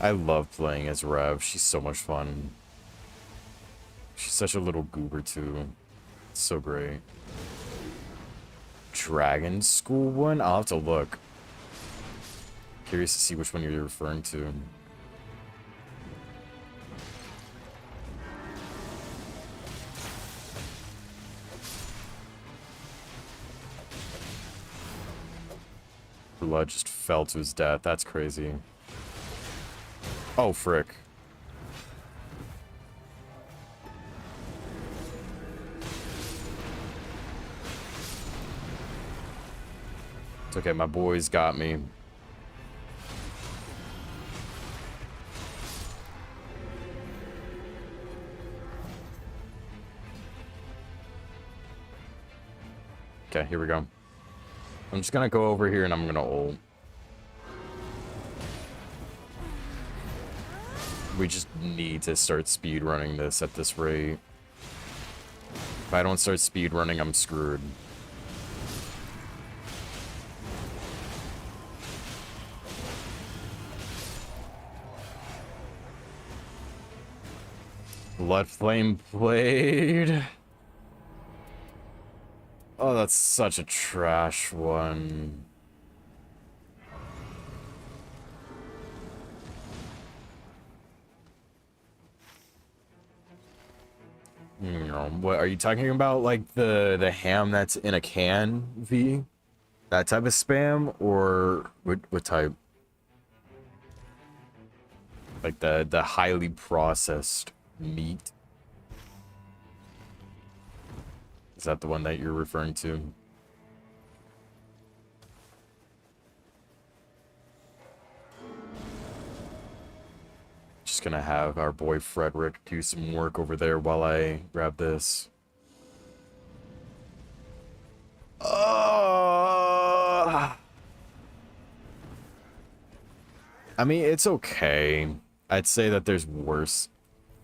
I love playing as Rev. She's so much fun. She's such a little goober too. It's so great. Dragon School one? I'll have to look. Curious to see which one you're referring to. Blood just fell to his death. That's crazy. Oh, frick. It's okay, my boys got me. Okay, here we go. I'm just gonna go over here and I'm gonna ult. We just need to start speed running this at this rate. If I don't start speed running, I'm screwed. Blood Flame Blade. Oh, that's such a trash one. What are you talking about? Like the ham that's in a can, V? That type of spam, or what type? Like the highly processed meat? Is that the one that you're referring to? Just gonna have our boy Frederick do some work over there while I grab this. I mean, it's okay. I'd say that there's worse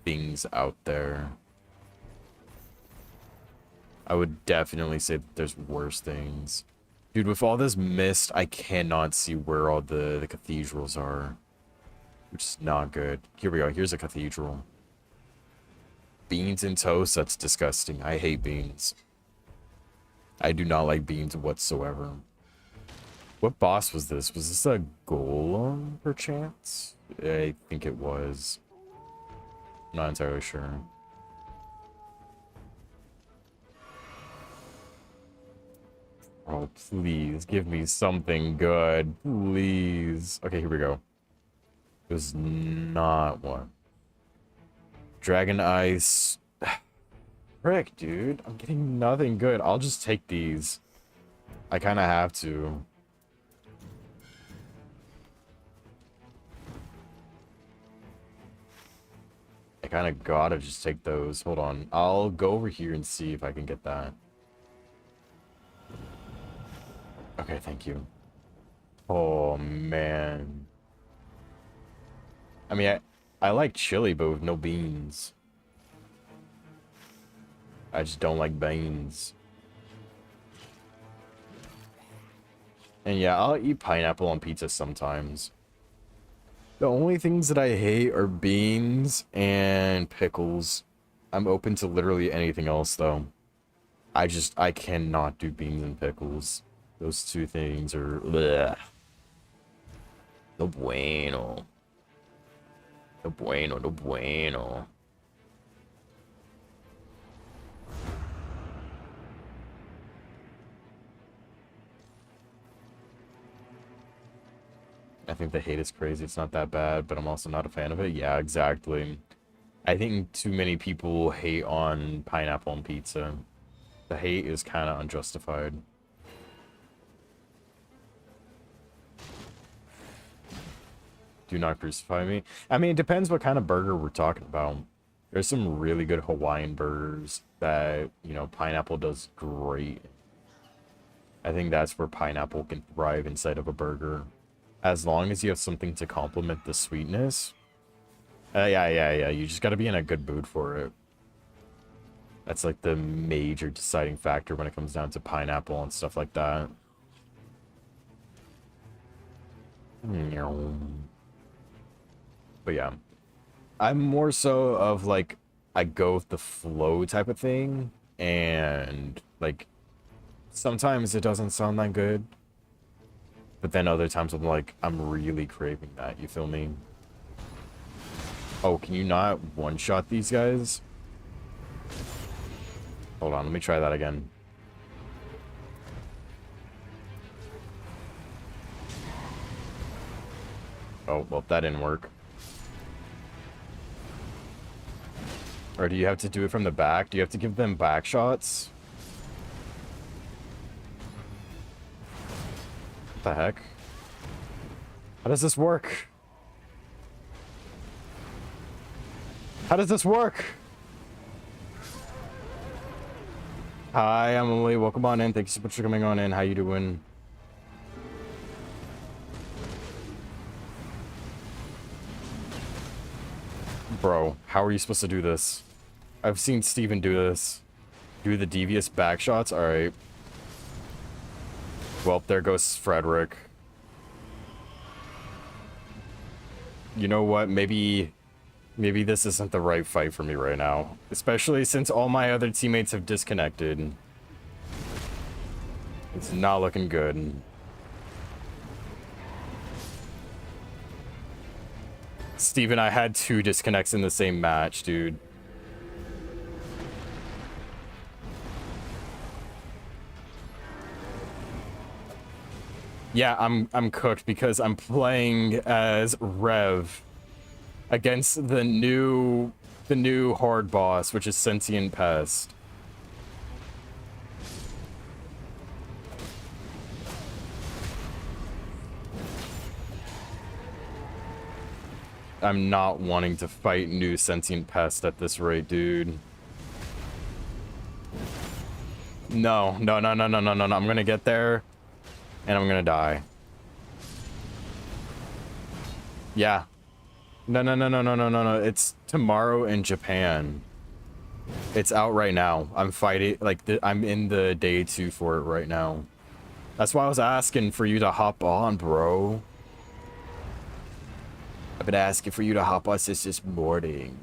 things out there. I would definitely say that there's worse things. Dude, with all this mist, I cannot see where all the cathedrals are. Which is not good. Here we go. Here's a cathedral. Beans and toast? That's disgusting. I hate beans. I do not like beans whatsoever. What boss was this? Was this a golem, perchance? I think it was. Not entirely sure. Oh, please, give me something good. Please. Okay, here we go. It was not one. Dragon Ice. Frick, dude. I'm getting nothing good. I'll just take these. I kind of have to. I kind of gotta just take those. Hold on. I'll go over here and see if I can get that. Okay, thank you. Oh, man. I mean, I like chili, but with no beans. I just don't like beans. And yeah, I'll eat pineapple on pizza sometimes. The only things that I hate are beans and pickles. I'm open to literally anything else, though. I cannot do beans and pickles. Those two things are... bleh. No bueno. No bueno, no bueno. I think the hate is crazy. It's not that bad, but I'm also not a fan of it. Yeah, exactly. I think too many people hate on pineapple on pizza. The hate is kind of unjustified. Do not crucify me. I mean, it depends what kind of burger we're talking about. There's some really good Hawaiian burgers that, you know, pineapple does great. I think that's where pineapple can thrive inside of a burger. As long as you have something to complement the sweetness. Yeah. You just gotta be in a good mood for it. That's like the major deciding factor when it comes down to pineapple and stuff like that. But yeah. I'm more so of like, I go with the flow type of thing. And like, sometimes it doesn't sound that good. But then other times I'm like, I'm really craving that. You feel me? Oh, can you not one-shot these guys? Hold on, let me try that again. Oh, well, that didn't work. Or do you have to do it from the back? Do you have to give them back shots? What the heck? How does this work? How does this work? Hi, I'm Emily. Welcome on in. Thank you so much for coming on in. How you doing? Bro, how are you supposed to do this? I've seen Steven do this. Do the devious back shots? Alright. Well, there goes Frederick. You know what? Maybe this isn't the right fight for me right now. Especially since all my other teammates have disconnected. It's not looking good. Steven, I had 2 disconnects in the same match, dude. Yeah, I'm cooked because I'm playing as Rev against the new hard boss, which is Sentient Pest. I'm not wanting to fight new Sentient Pest at this rate, dude. No. I'm gonna get there, and I'm gonna die. Yeah. No. It's tomorrow in Japan. It's out right now. I'm fighting, like, I'm in the day 2 for it right now. That's why I was asking for you to hop on, bro. I've been asking for you to hop on since this morning.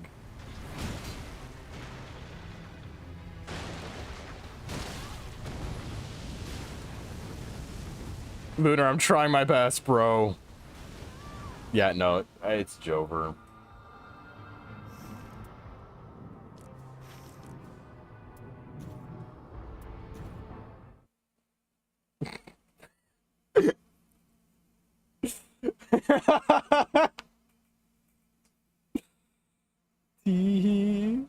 Lunar, I'm trying my best, bro. Yeah, no, it's Jover. Tee.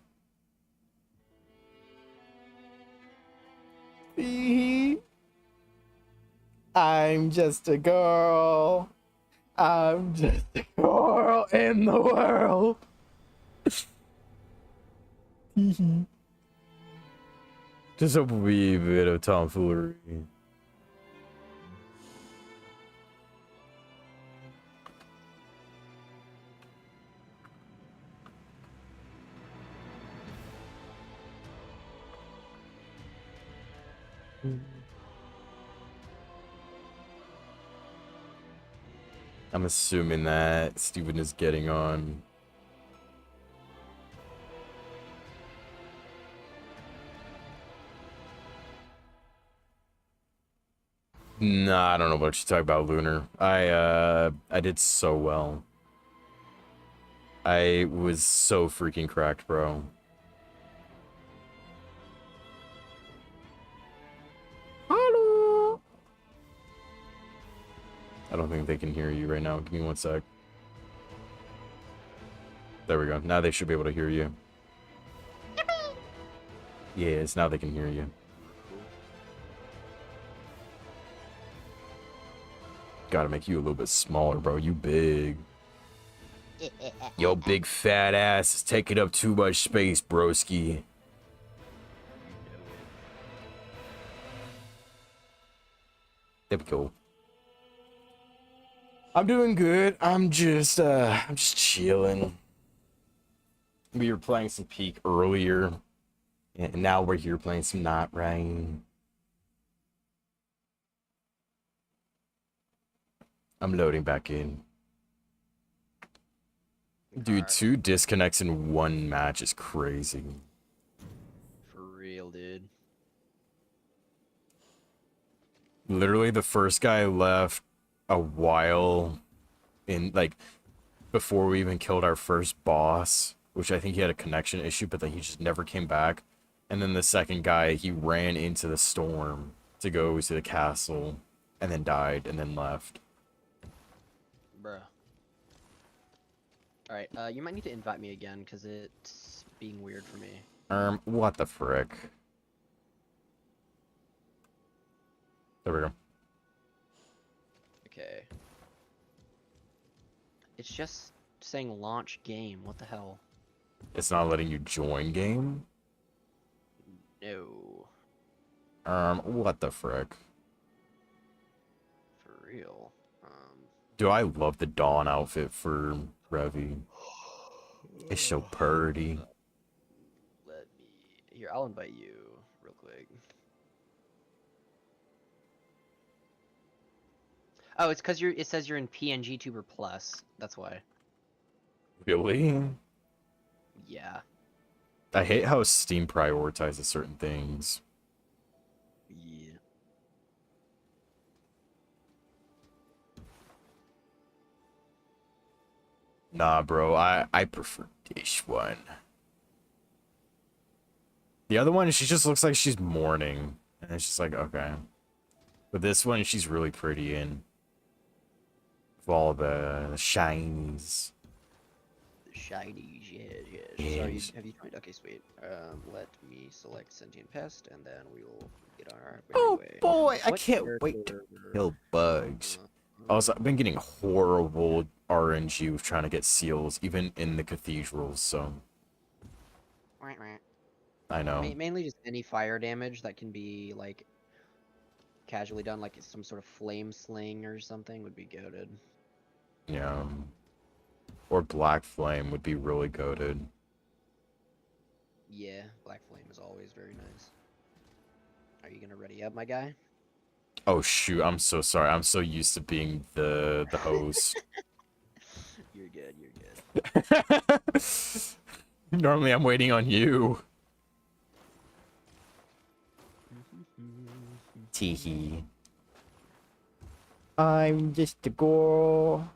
I'm just a girl. I'm just a girl in the world. Just a wee bit of tomfoolery. I'm assuming that Steven is getting on. Nah, I don't know what you're talking about, Lunar. I did so well. I was so freaking cracked, bro. Hello. I don't think they can hear you right now. Give me 1 sec. There we go. Now they should be able to hear you. Yes, now they can hear you. Gotta make you a little bit smaller, bro. You big. Yo, big fat ass is taking up too much space, broski. There we go. I'm doing good. I'm just chilling. We were playing some Peak earlier, and now we're here playing some Night Rain. I'm loading back in. Dude, 2 disconnects in 1 match is crazy. For real, dude. Literally, the first guy left a while in, like, before we even killed our first boss, which I think he had a connection issue, but then he just never came back. And then the second guy, he ran into the storm to go to the castle, and then died, and then left. Bruh. Alright, you might need to invite me again, because it's being weird for me. What the frick? There we go. Okay. It's just saying launch game, what the hell? It's not letting you join game? No. What the frick? For real. Do I love the Dawn outfit for Revy? It's so pretty. Let me... Here, I'll invite you real quick. Oh, it's because it says you're in PNG Tuber Plus. That's why. Really? Yeah. I hate how Steam prioritizes certain things. Yeah. Nah, bro, I prefer this one. The other one, she just looks like she's mourning. And it's just like, okay. But this one, she's really pretty in. With all the shinies. The shinies, yeah. Yes. So have you joined? Okay, sweet. Let me select Sentient Pest, and then we will get on our Oh way. boy, I What can't wait to character- kill bugs. Also, I've been getting horrible RNG with trying to get seals, even in the cathedrals, so I know. Mainly just any fire damage that can be, like, casually done, like some sort of flame sling or something would be goated. Yeah. Or Black Flame would be really goated. Yeah, Black Flame is always very nice. Are you gonna ready up, my guy? Oh shoot, I'm so sorry. I'm so used to being the host. You're good, you're good. Normally I'm waiting on you. Teehee. I'm just a girl.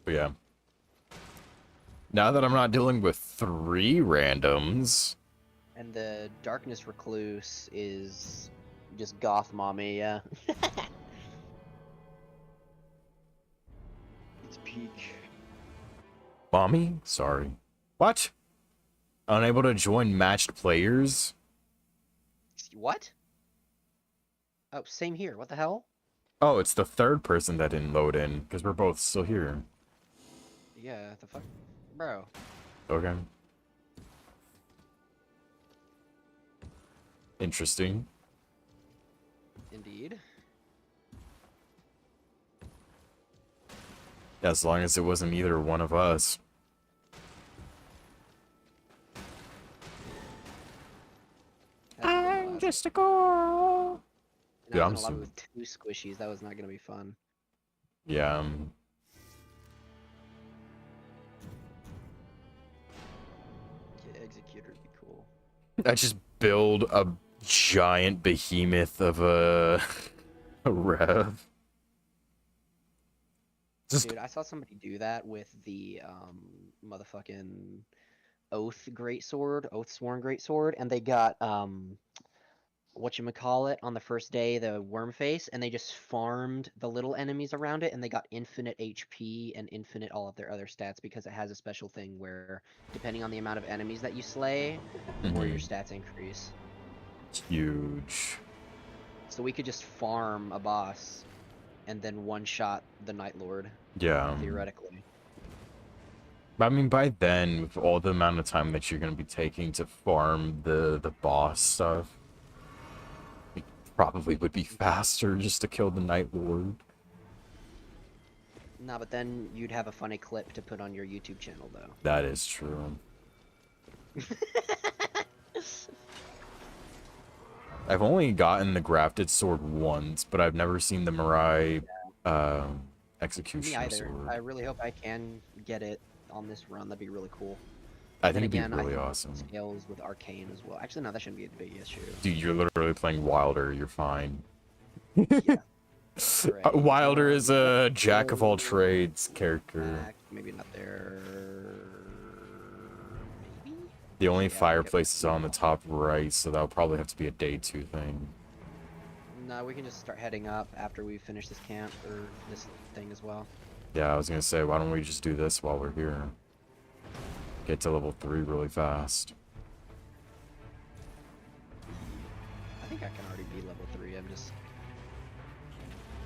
But yeah. Now that I'm not dealing with 3 randoms. And the Darkness Recluse is just goth mommy, yeah. It's peak. Mommy? Sorry. What? Unable to join matched players? What? Oh, same here. What the hell? Oh, it's the 3rd person that didn't load in, because we're both still here. Yeah, the fuck? Bro. Okay. Interesting. Indeed. As long as it wasn't either one of us. I'm just a girl. And Dude, I I'm was in a so... lobby with 2 squishies. That was not gonna be fun. Yeah, Yeah, Executor would be cool. I just build a giant behemoth of a rev. Just Dude, I saw somebody do that with the motherfucking Oathsworn Greatsword, and they got whatchamacallit on the first day, the worm face, and they just farmed the little enemies around it, and they got infinite HP and infinite all of their other stats because it has a special thing where, depending on the amount of enemies that you slay, the more your stats increase. Huge. So we could just farm a boss and then one-shot the Night Lord, Yeah. theoretically. But I mean, by then, with all the amount of time that you're going to be taking to farm the boss stuff, it probably would be faster just to kill the Night Lord. Nah, but then you'd have a funny clip to put on your YouTube channel, though. That is true. I've only gotten the grafted sword once, but I've never seen the Mirai Me executioner either. sword. I really hope I can get it on this run. That'd be really cool. I And think it'd again, be really I think awesome. it scales with Arcane as well. Actually, no, that shouldn't be a big issue. Dude, you're literally playing Wilder. You're fine. Yeah. Wilder is a jack of all trades character. Maybe not there. Maybe? The only Yeah, okay. fireplace is on the top right, so that'll probably have to be a day 2 thing. No, we can just start heading up after we finish this camp or this thing as well. Yeah, I was gonna say, why don't we just do this while we're here? Get to level 3 really fast. I think I can already be level 3. I'm just...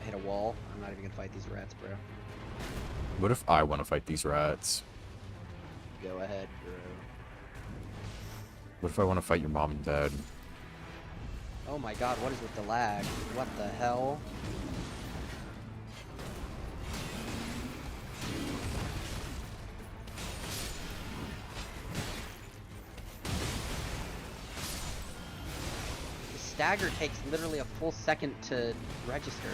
I hit a wall. I'm not even gonna fight these rats, bro. What if I want to fight these rats? Go ahead, bro. What if I want to fight your mom and dad? Oh my god, what is with the lag? What the hell? The stagger takes literally a full second to register.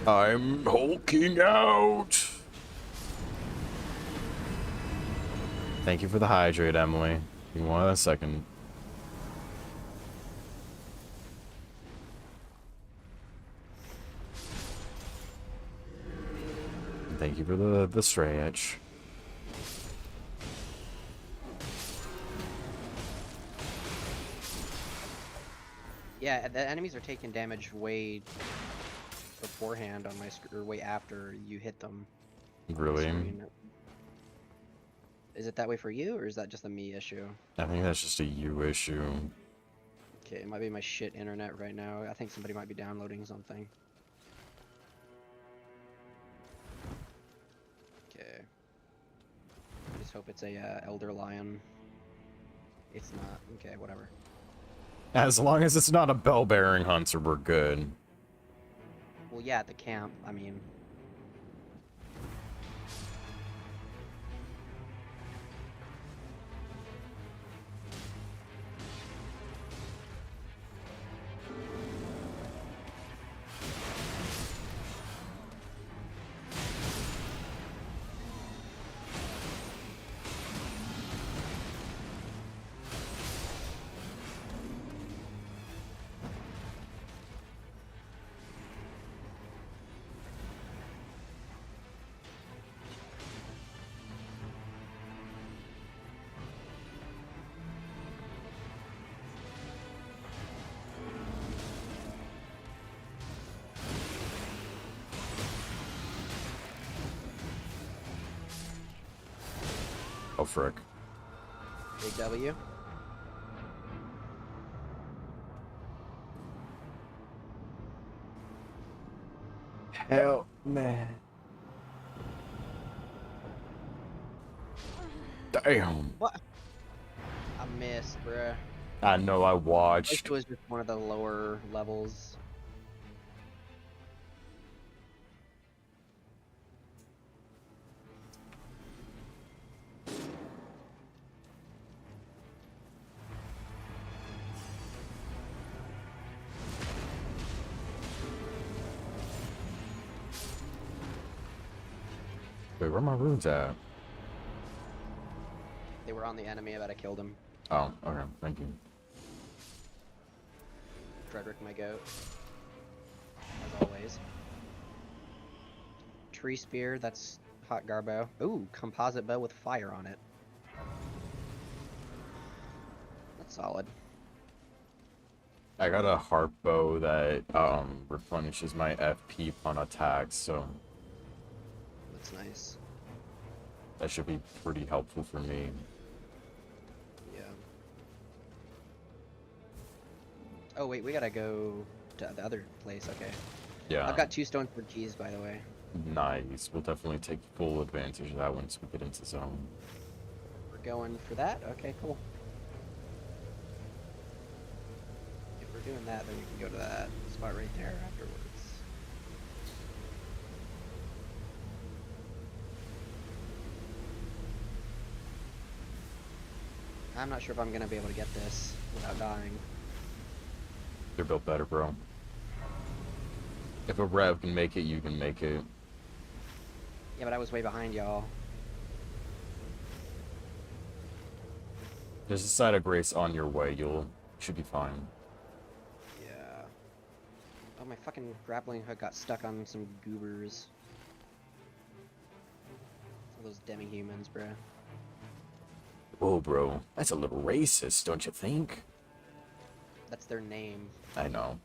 I'm hulking out! Thank you for the hydrate, Emily. Give me 1 second. Thank you for the stretch. Yeah, the enemies are taking damage way beforehand on my screen, or way after you hit them. on the Really? screen. Is it that way for you, or is that just a me issue? I think that's just a you issue. Okay, it might be my shit internet right now. I think somebody might be downloading something. Okay. I just hope it's a Elder Lion. It's not. Okay, whatever. As long as it's not a bell-bearing hunter, we're good. Well, yeah, at the camp, I mean. Oh, frick. Big W. Hell, man. Damn. What? I missed, bruh. I know I This watched. was just one of the lower levels. Wait, where are my runes at? They were on the enemy, but I killed him. Oh, okay. Thank you. Frederick, my goat. As always. Tree spear, that's hot garbo. Ooh, composite bow with fire on it. That's solid. I got a harp bow that replenishes my FP upon attacks, so That's nice. that should be pretty helpful for me. Yeah. Oh wait, we gotta go to the other place. Okay. Yeah. I've got 2 stone for keys, by the way. Nice. We'll definitely take full advantage of that once we get into zone. We're going for that. Okay, cool. If we're doing that, then we can go to that spot right there afterwards. I'm not sure if I'm gonna be able to get this without dying. You're built better, bro. If a rev can make it, you can make it. Yeah, but I was way behind y'all. There's a side of grace on your way. You should be fine. Yeah. Oh, my fucking grappling hook got stuck on some goobers. All those demi-humans, bruh. Whoa, bro. That's a little racist, don't you think? That's their name. I know.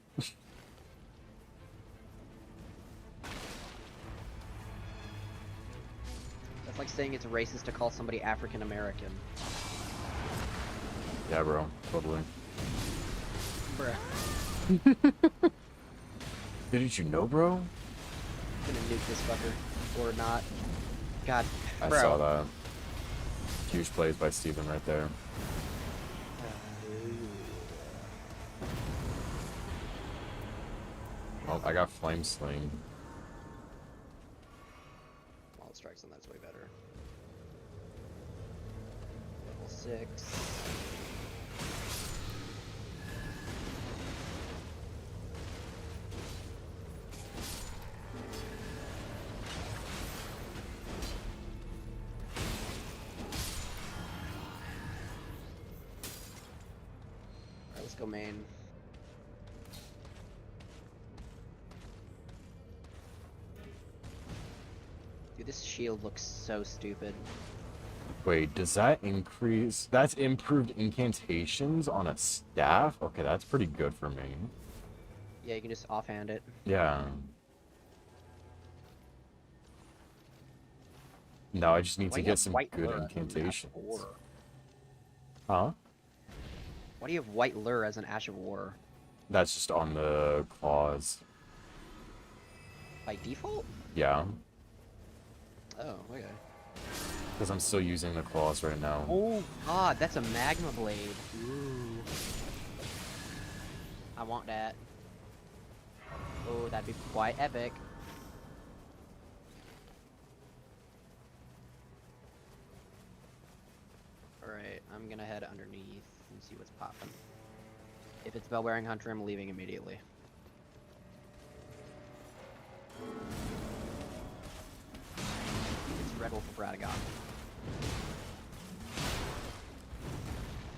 That's like saying it's racist to call somebody African American. Yeah, bro. Totally. Bruh. Didn't you know, bro? I'm gonna nuke this fucker. Or not. God. I bro. saw that. Huge plays by Steven right there. Oh, I got Flame Sling. Wild strikes on that's way better. Level 6. Alright, let's go main. Dude, this shield looks so stupid. Wait, does that increase? That's improved incantations on a staff? Okay, that's pretty good for me. Yeah, you can just offhand it. Yeah. No, I just need Why to do you get have some white good lure as an incantations. Ash of War? Huh? Why do you have white lure as an Ash of War? That's just on the claws. By default? Yeah. Oh, okay. Because I'm still using the claws right now. Oh god, that's a magma blade. Ooh. I want that. Oh, that'd be quite epic. Alright, I'm gonna head underneath and see what's popping. If it's Bell-Bearing Hunter, I'm leaving immediately. It's Red Wolf of Radagon.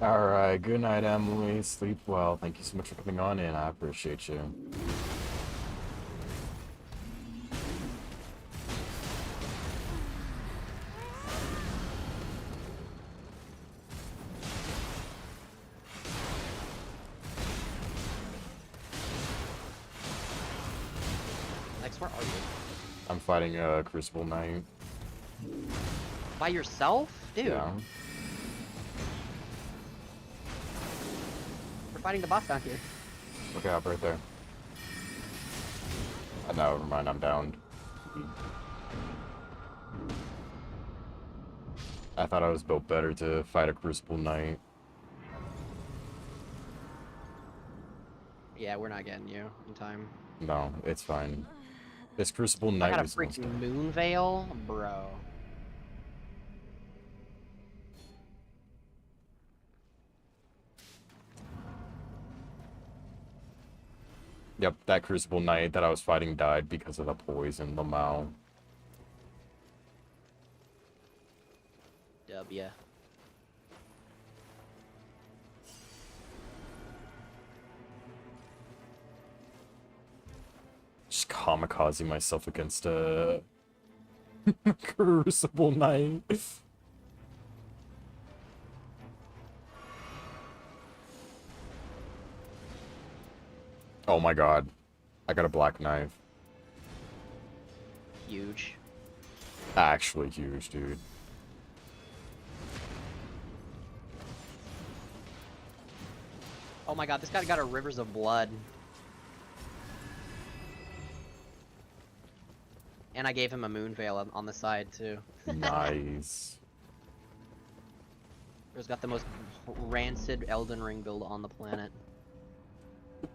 Alright, good night, Emily. Sleep well. Thank you so much for coming on in. I appreciate you. Lex, where are you? I'm fighting a Crucible Knight. By yourself? Dude, Yeah. we're fighting the boss down here. Look out, right there. No, never mind, I'm downed. I thought I was built better to fight a Crucible Knight. Yeah, we're not getting you in time. No, it's fine. This Crucible I Knight got a was... freaking moon veil, bro. Yep, that Crucible Knight that I was fighting died because of the poison, Lamau. Yeah. Just kamikaze myself against a Crucible Knight. Oh my god. I got a black knife. Huge. Actually huge, dude. Oh my god, this guy got a Rivers of Blood. And I gave him a Moon Veil on the side, too. Nice. He's got the most rancid Elden Ring build on the planet.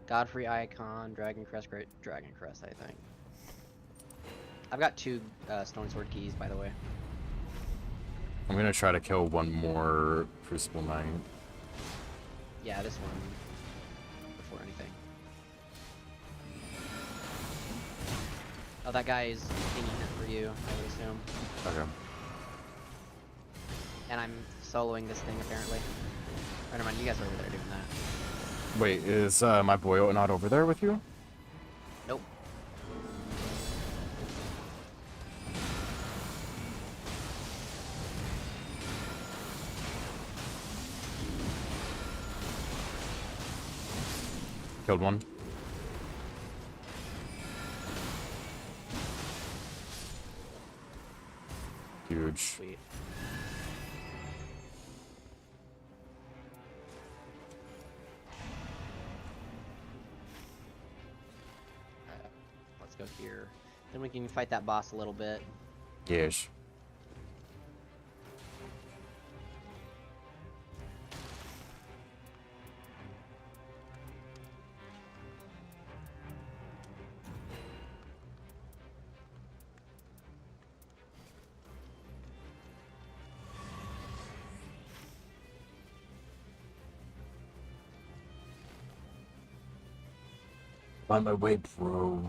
Godfrey Icon, Dragon Crest, Great Dragon Crest, I think. I've got 2 Stone Sword keys, by the way. I'm gonna try to kill one more Crucible Knight. Yeah, this one. Before anything. Oh, that guy is pinging it for you, I would assume. Okay. And I'm soloing this thing, apparently. Oh, never mind, you guys are over there doing that. Wait, is my boy not over there with you? Nope. Killed one. Huge. Sweet. Let's go here. Then we can fight that boss a little bit. Yes. On my way, bro.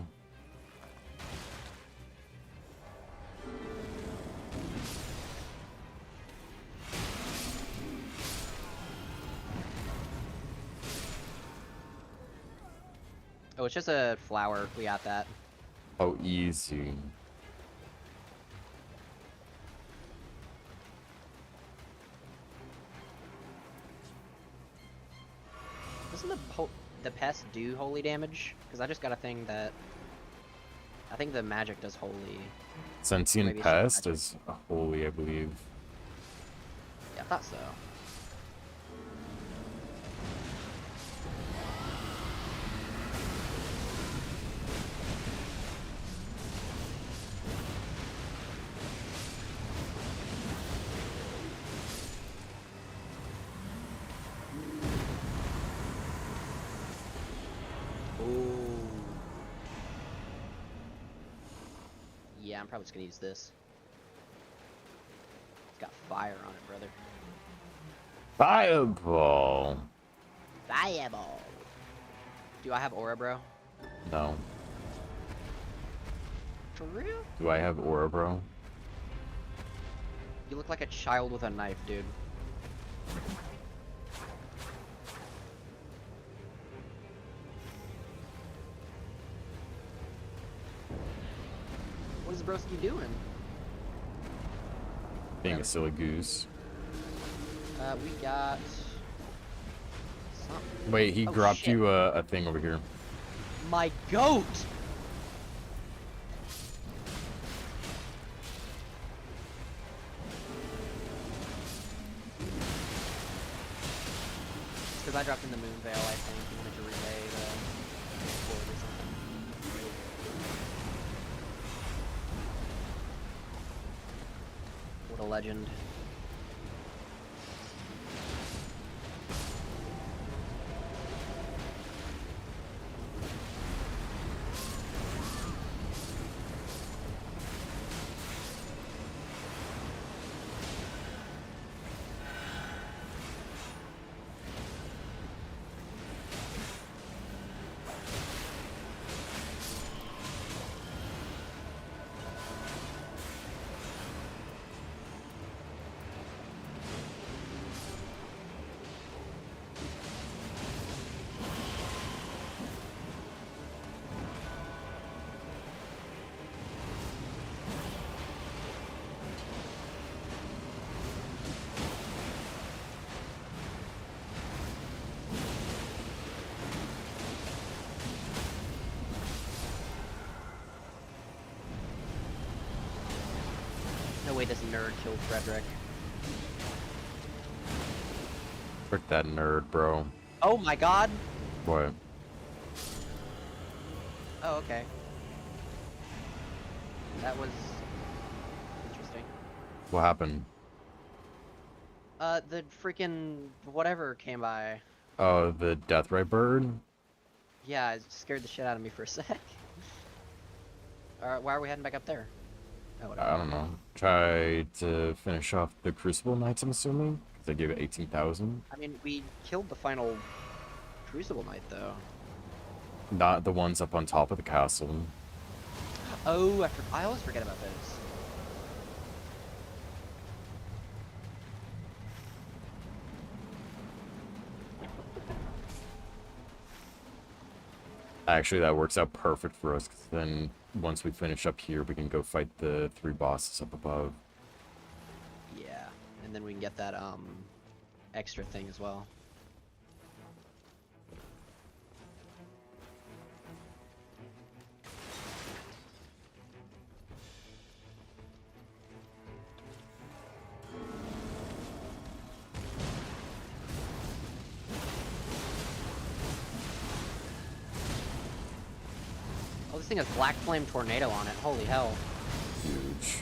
Oh, it's just a flower. We got that. Oh, easy. Doesn't the pest do holy damage? Because I just got a thing that I think the magic does holy. Sentient Maybe some Pest magic. is holy, I believe. Yeah, I thought so. Ooh. Yeah, I'm probably just gonna use this. It's got fire on it, brother. Fireball. Fireball. Do I have aura, bro? No. For real? Do I have aura, bro? You look like a child with a knife, dude. What is Broski doing? Being a silly goose. We got something. Wait, he Oh, dropped shit. you a thing over here. My goat! Because I dropped in the Moon Veil, I think. You wanted to relay the sword or something. What a legend. this nerd killed Frederick. Frick that nerd, bro. Oh my god! What? Oh, okay. That was interesting. What happened? The freaking whatever came by. Oh, the Deathray bird? Yeah, it scared the shit out of me for a sec. Alright, why are we heading back up there? Oh, whatever. I don't know. Try to finish off the Crucible Knights, I'm assuming? Because they gave it 18,000. I mean, we killed the final Crucible Knight, though. Not the ones up on top of the castle. Oh, I always forget about those. Actually, that works out perfect for us, because then once we finish up here, we can go fight the 3 bosses up above. Yeah, and then we can get that, extra thing as well. Oh, this thing has Black Flame Tornado on it. Holy hell. Huge.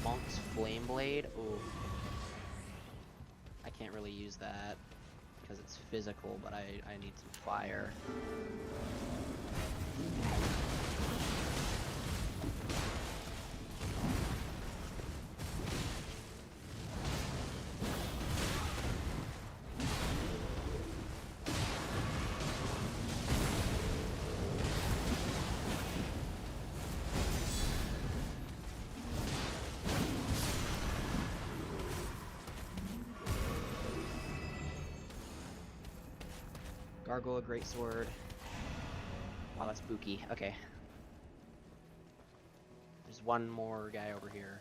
Monk's Flame Blade. Ooh. I can't really use that because it's physical, but I need some fire. Gargoyle Greatsword. Wow, that's spooky. Okay. There's one more guy over here.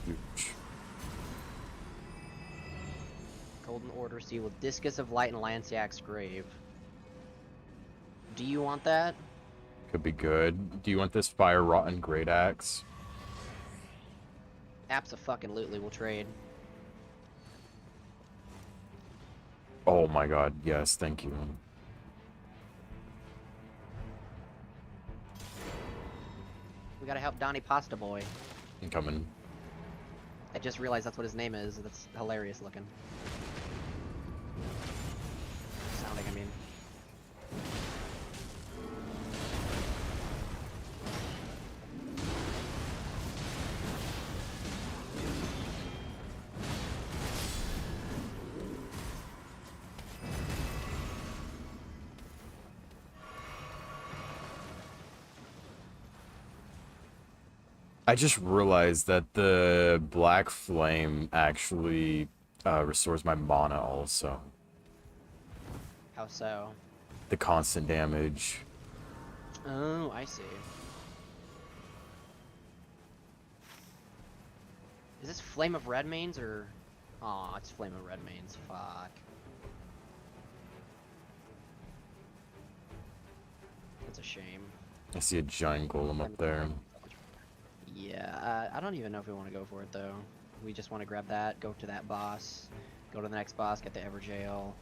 Huge. Golden Order Seal with Discus of Light and Lanciac's Grave. Do you want that? Could be good. Do you want this Fire Rotten Great Axe? Abso-fucking-lutely, we'll trade. Oh my god, yes, thank you. We gotta help Donnie Pasta Boy. I'm coming. I just realized that's what his name is. That's hilarious looking. Sounding, I mean. I just realized that the Black Flame actually restores my mana also. How so? The constant damage. Oh, I see. Is this Flame of Redmanes or... Aw, it's Flame of Redmanes. Fuck. That's a shame. I see a giant golem up there. Yeah, I don't even know if we want to go for it though. We just want to grab that, go to that boss, go to the next boss, get the Everjail.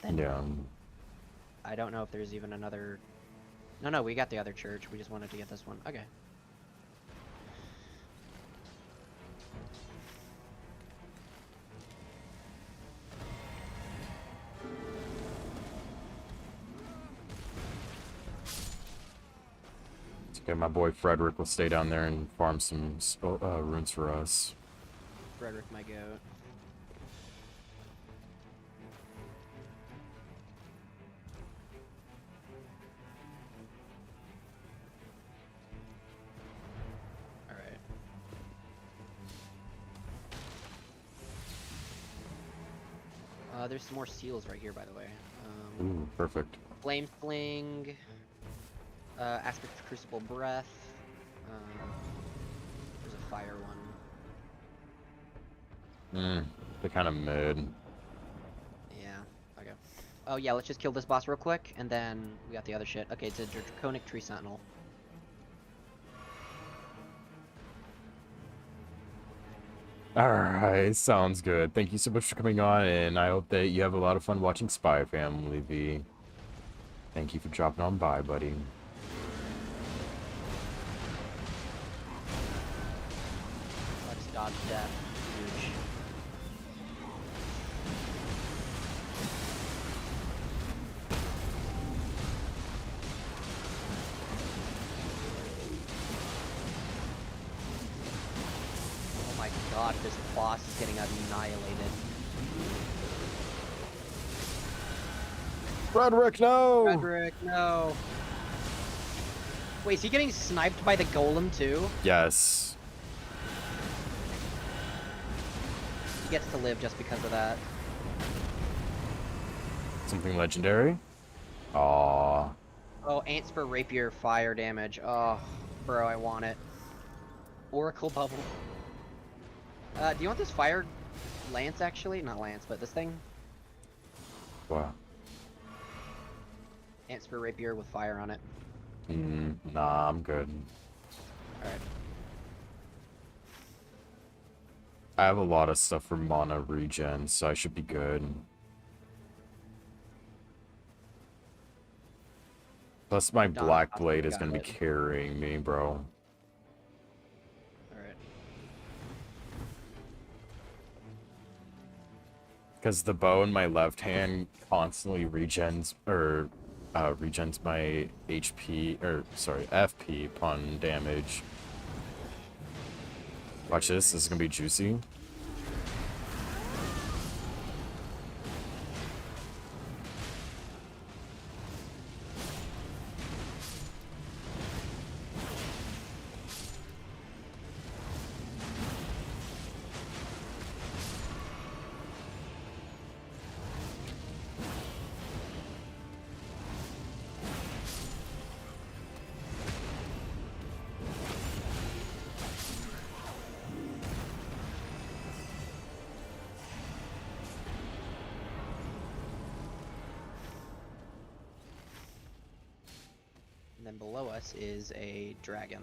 Then Yeah. I don't know if there's even another... No, we got the other church. We just wanted to get this one. Okay. Okay, my boy Frederick will stay down there and farm some runes for us. Frederick, my goat. Alright. There's some more seals right here, by the way. Ooh, perfect. Flame Fling, Aspect of Crucible Breath. There's a fire one. They're kind of mid. Yeah. Okay. Oh yeah, let's just kill this boss real quick, and then we got the other shit. Okay, it's a Draconic Tree Sentinel. Alright, sounds good. Thank you so much for coming on, and I hope that you have a lot of fun watching Spy Family V. Thank you for dropping on by, buddy. Let's dodge death. Huge. Oh my god, this boss is getting annihilated. Frederick, no! Frederick, no! Wait, is he getting sniped by the golem too? Yes. He gets to live just because of that. Something legendary? Aww. Oh, Ants for Rapier fire damage. Oh, bro, I want it. Oracle Bubble. Do you want this fire lance, actually? Not lance, but this thing? Wow. Ants for Rapier with fire on it. Nah, I'm good. Alright. I have a lot of stuff for mana regen, so I should be good. Plus my Done. Black Awesome, Blade is got gonna be it. carrying me, bro. Alright. Because the bow in my left hand constantly regens, or regens my HP, or sorry, FP upon damage. Watch this is gonna be juicy. And then below us is a dragon.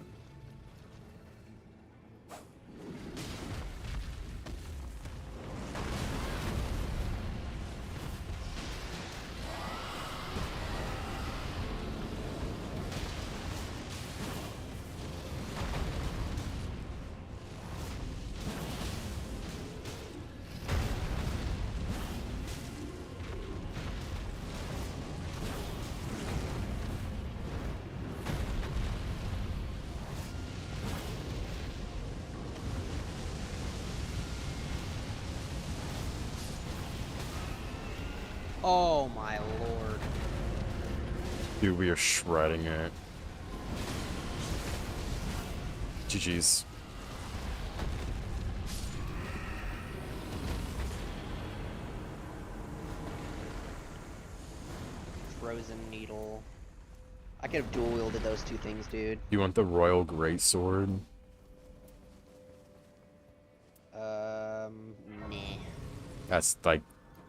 Oh my lord. Dude, we are shredding it. GG's. Frozen Needle. I could have dual wielded those two things, dude. You want the Royal Greatsword? Nah. That's like,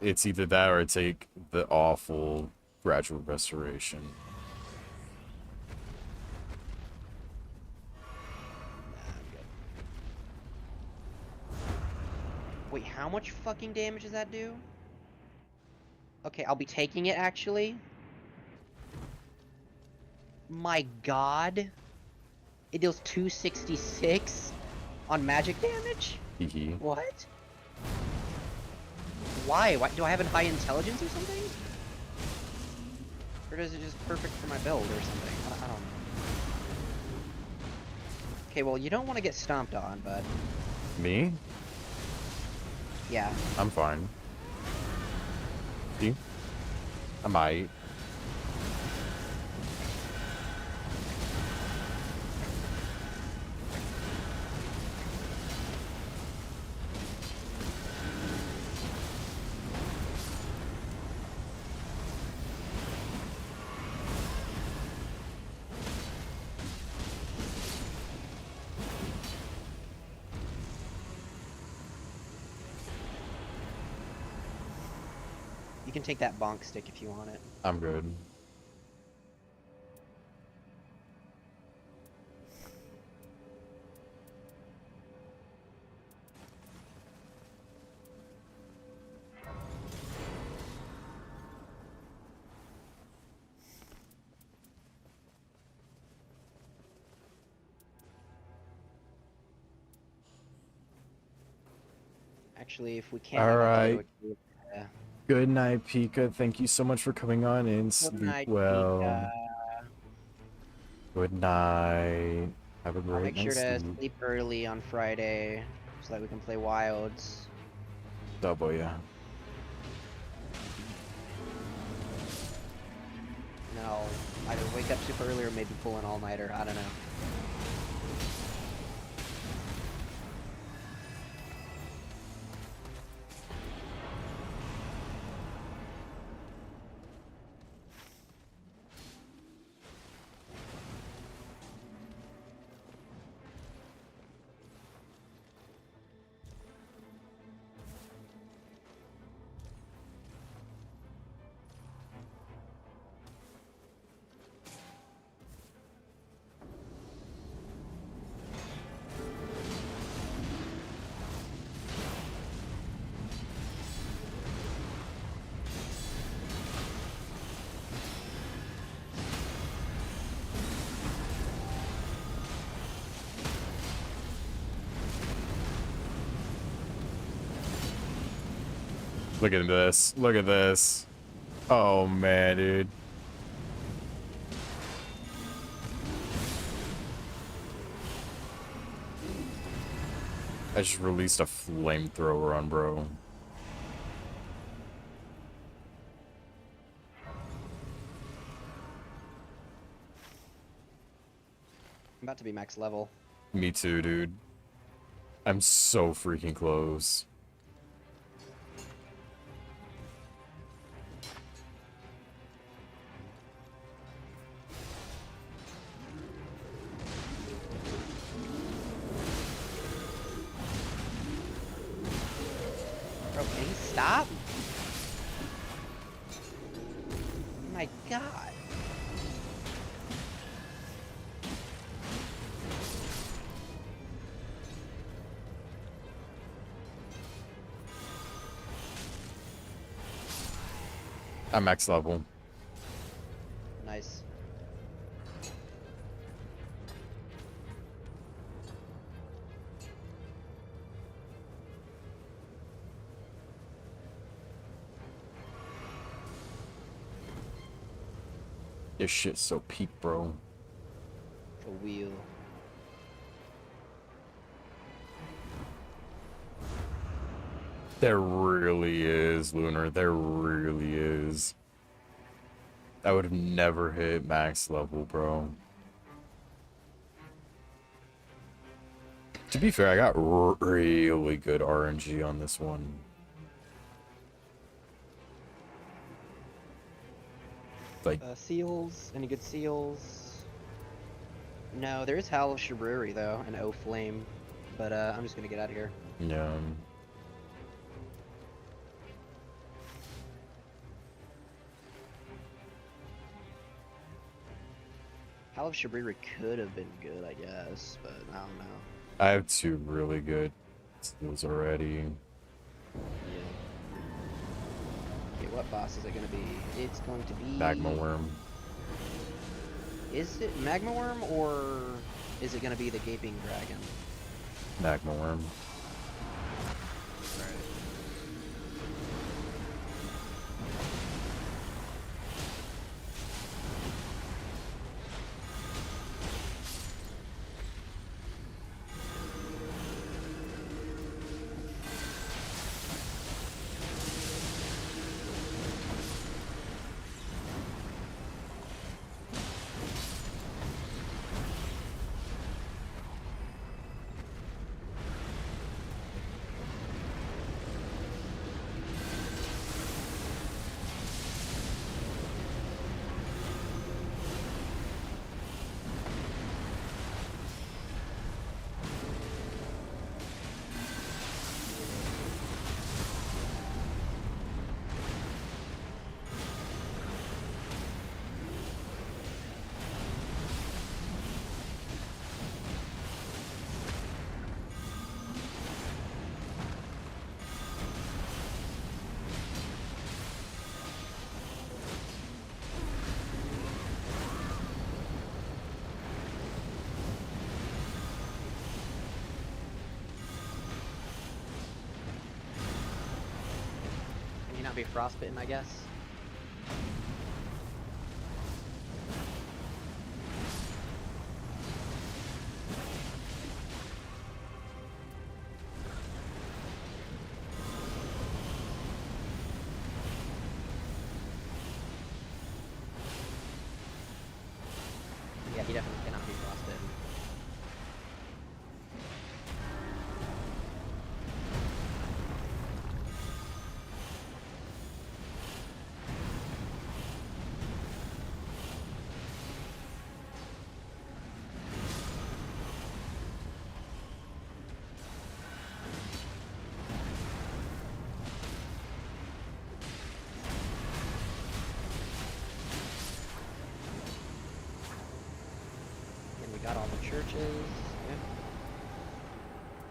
it's either that or take the awful Gradual Restoration. Nah, I'm good. Wait, how much fucking damage does that do? Okay, I'll be taking it, actually. My god. It deals 266 on magic damage? Hee What? Why? Why? Do I have a high intelligence or something? Or is it just perfect for my build or something? I don't know. Okay, well, you don't want to get stomped on, but... Me? Yeah. I'm fine. See? I might. You can take that bonk stick if you want it. I'm good. Actually, if we can't, All we might right. go to a Good night, Pika. Thank you so much for coming on and Good sleep night, well. Pika. Good night. Have a I'll great make sure night's to sleep. sleep early on Friday so that we can play Wilds. Double, yeah. And then I'll either wake up super early or maybe pull an all-nighter. I don't know. Look at this. Look at this. Oh, man, dude. I just released a flamethrower on bro. I'm about to be max level. Me too, dude. I'm so freaking close. Bro, can he stop? Oh my god. I'm max level. Nice. This shit's so peak, bro. For wheel. There really is, Lunar. There really is. I would have never hit max level, bro. To be fair, I got really good RNG on this one. Like, Seals? Any good seals? No, there is Howl of Shibruri though, and O Flame. But I'm just gonna get out of here. yeah. Howl of Shibriri could have been good, I guess, but I don't know. I have two really good skills already. Yeah. Okay, what boss is it gonna be? It's going to be Magma Worm. Is it Magma Worm or is it gonna be the Gaping Dragon? Magma Worm. cannot be frostbitten, I guess. Yeah, he definitely cannot be frostbitten. And we got all the churches. Yeah.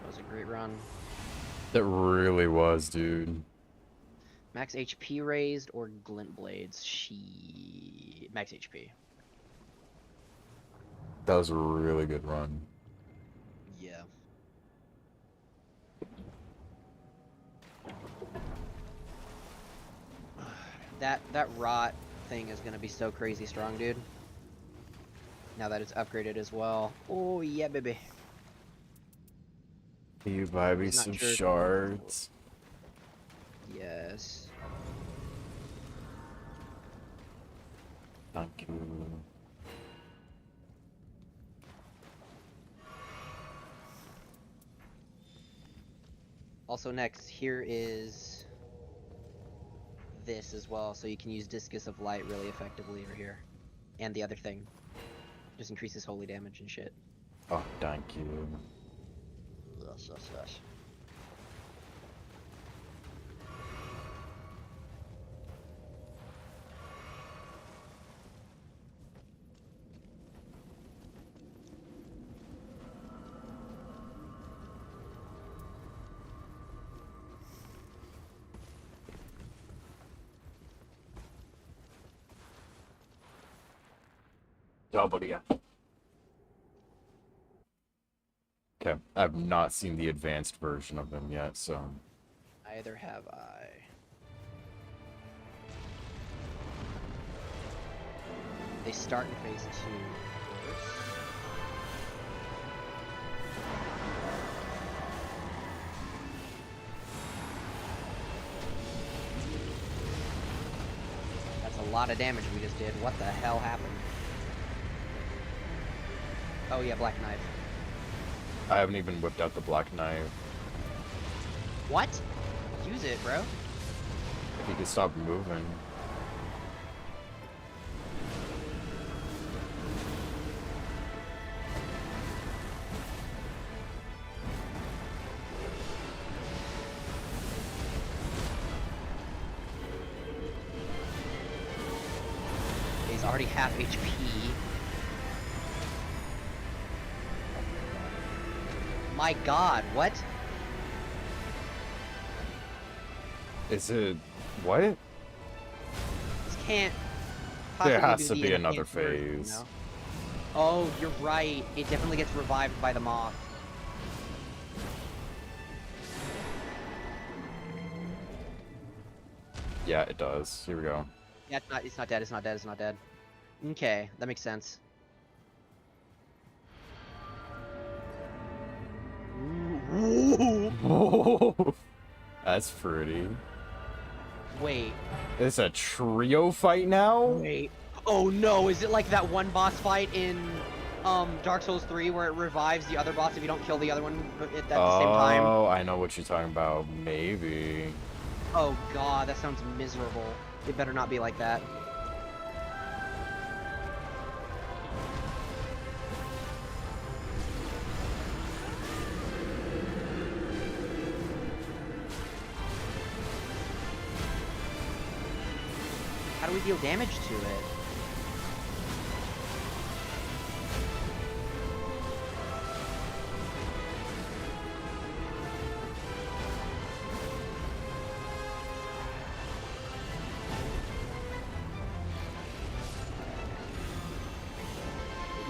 That was a great run. That really was, dude. Max HP raised or glint blades? Max HP. That was a really good run. Yeah. That rot thing is gonna be so crazy strong, dude. Now that it's upgraded as well. Oh yeah, baby. Can you buy me He's not some sure. shards? Yes. Thank you. Also next, here is this as well, so you can use Discus of Light really effectively over here. And the other thing. Just increases holy damage and shit. Oh, thank you. Yes. Okay, I've not seen the advanced version of them yet, so... Neither have I. They start in phase 2, of course. That's a lot of damage we just did. What the hell happened? Oh yeah, Black Knife. I haven't even whipped out the Black Knife. What? Use it, bro. If he could stop moving. He's already half HP. My god, what? Is it... what? This can't There possibly has to the be another enhanced version, you phase. know? Oh, you're right. It definitely gets revived by the moth. Yeah, it does. Here we go. Yeah, it's not dead, it's not dead, it's not dead. Okay, that makes sense. That's pretty. Wait, It's a trio fight now? wait. Oh no, is it like that one boss fight in Dark Souls 3 where it revives the other boss if you don't kill the other one at the same time? Oh, I know what you're talking about. Maybe. Oh god, that sounds miserable. It better not be like that. How do we deal damage to it?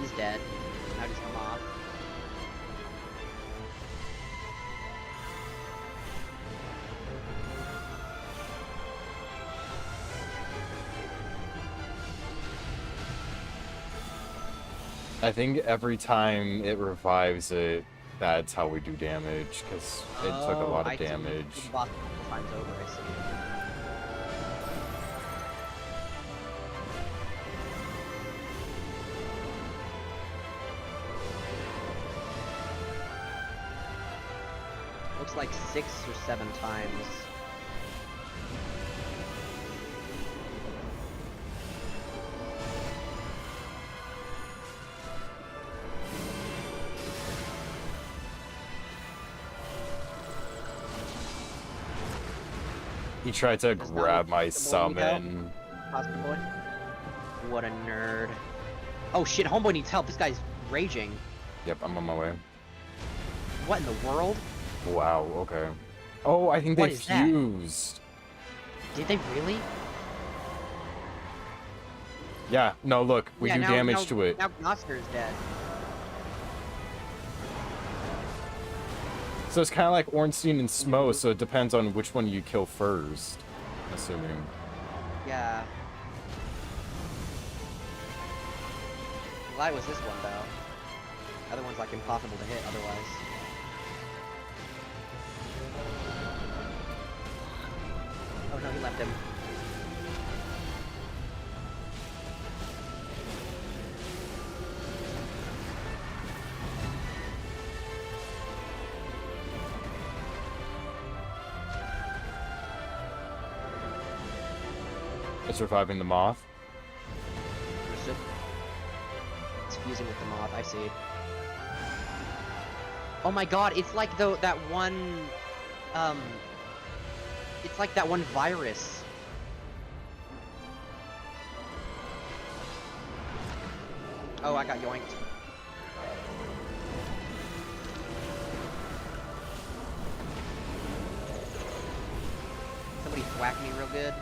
He's dead. Now just come off. I think every time it revives it, that's how we do damage, because it took a lot I of see. damage. The boss multiple times over, I see. Looks like 6 or 7 times. He tried to Does not grab look my comfortable, need help? summon. Hospital boy. What a nerd. Oh shit, homeboy needs help. This guy's raging. Yep, I'm on my way. What in the world? Wow, okay. Oh, I think What they is that? fused. Did they really? Yeah, no, look, we Yeah, do now, damage now, to it. Now Gnoster is dead. So it's kind of like Ornstein and Smo, so it depends on which one you kill first, assuming. Yeah. Why was this one though? The other one's like impossible to hit otherwise. Oh no, he left him. It's reviving the moth. Understood. It's fusing with the moth, I see. Oh my god, it's like that one it's like that one virus. Oh, I got yoinked. Somebody whacked me real good.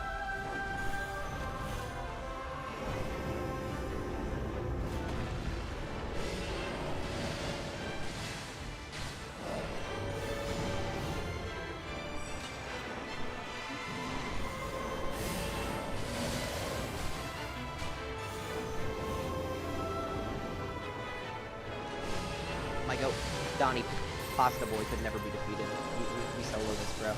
My goat, Donnie, Pasta Boy could never be defeated. We solo this, bro.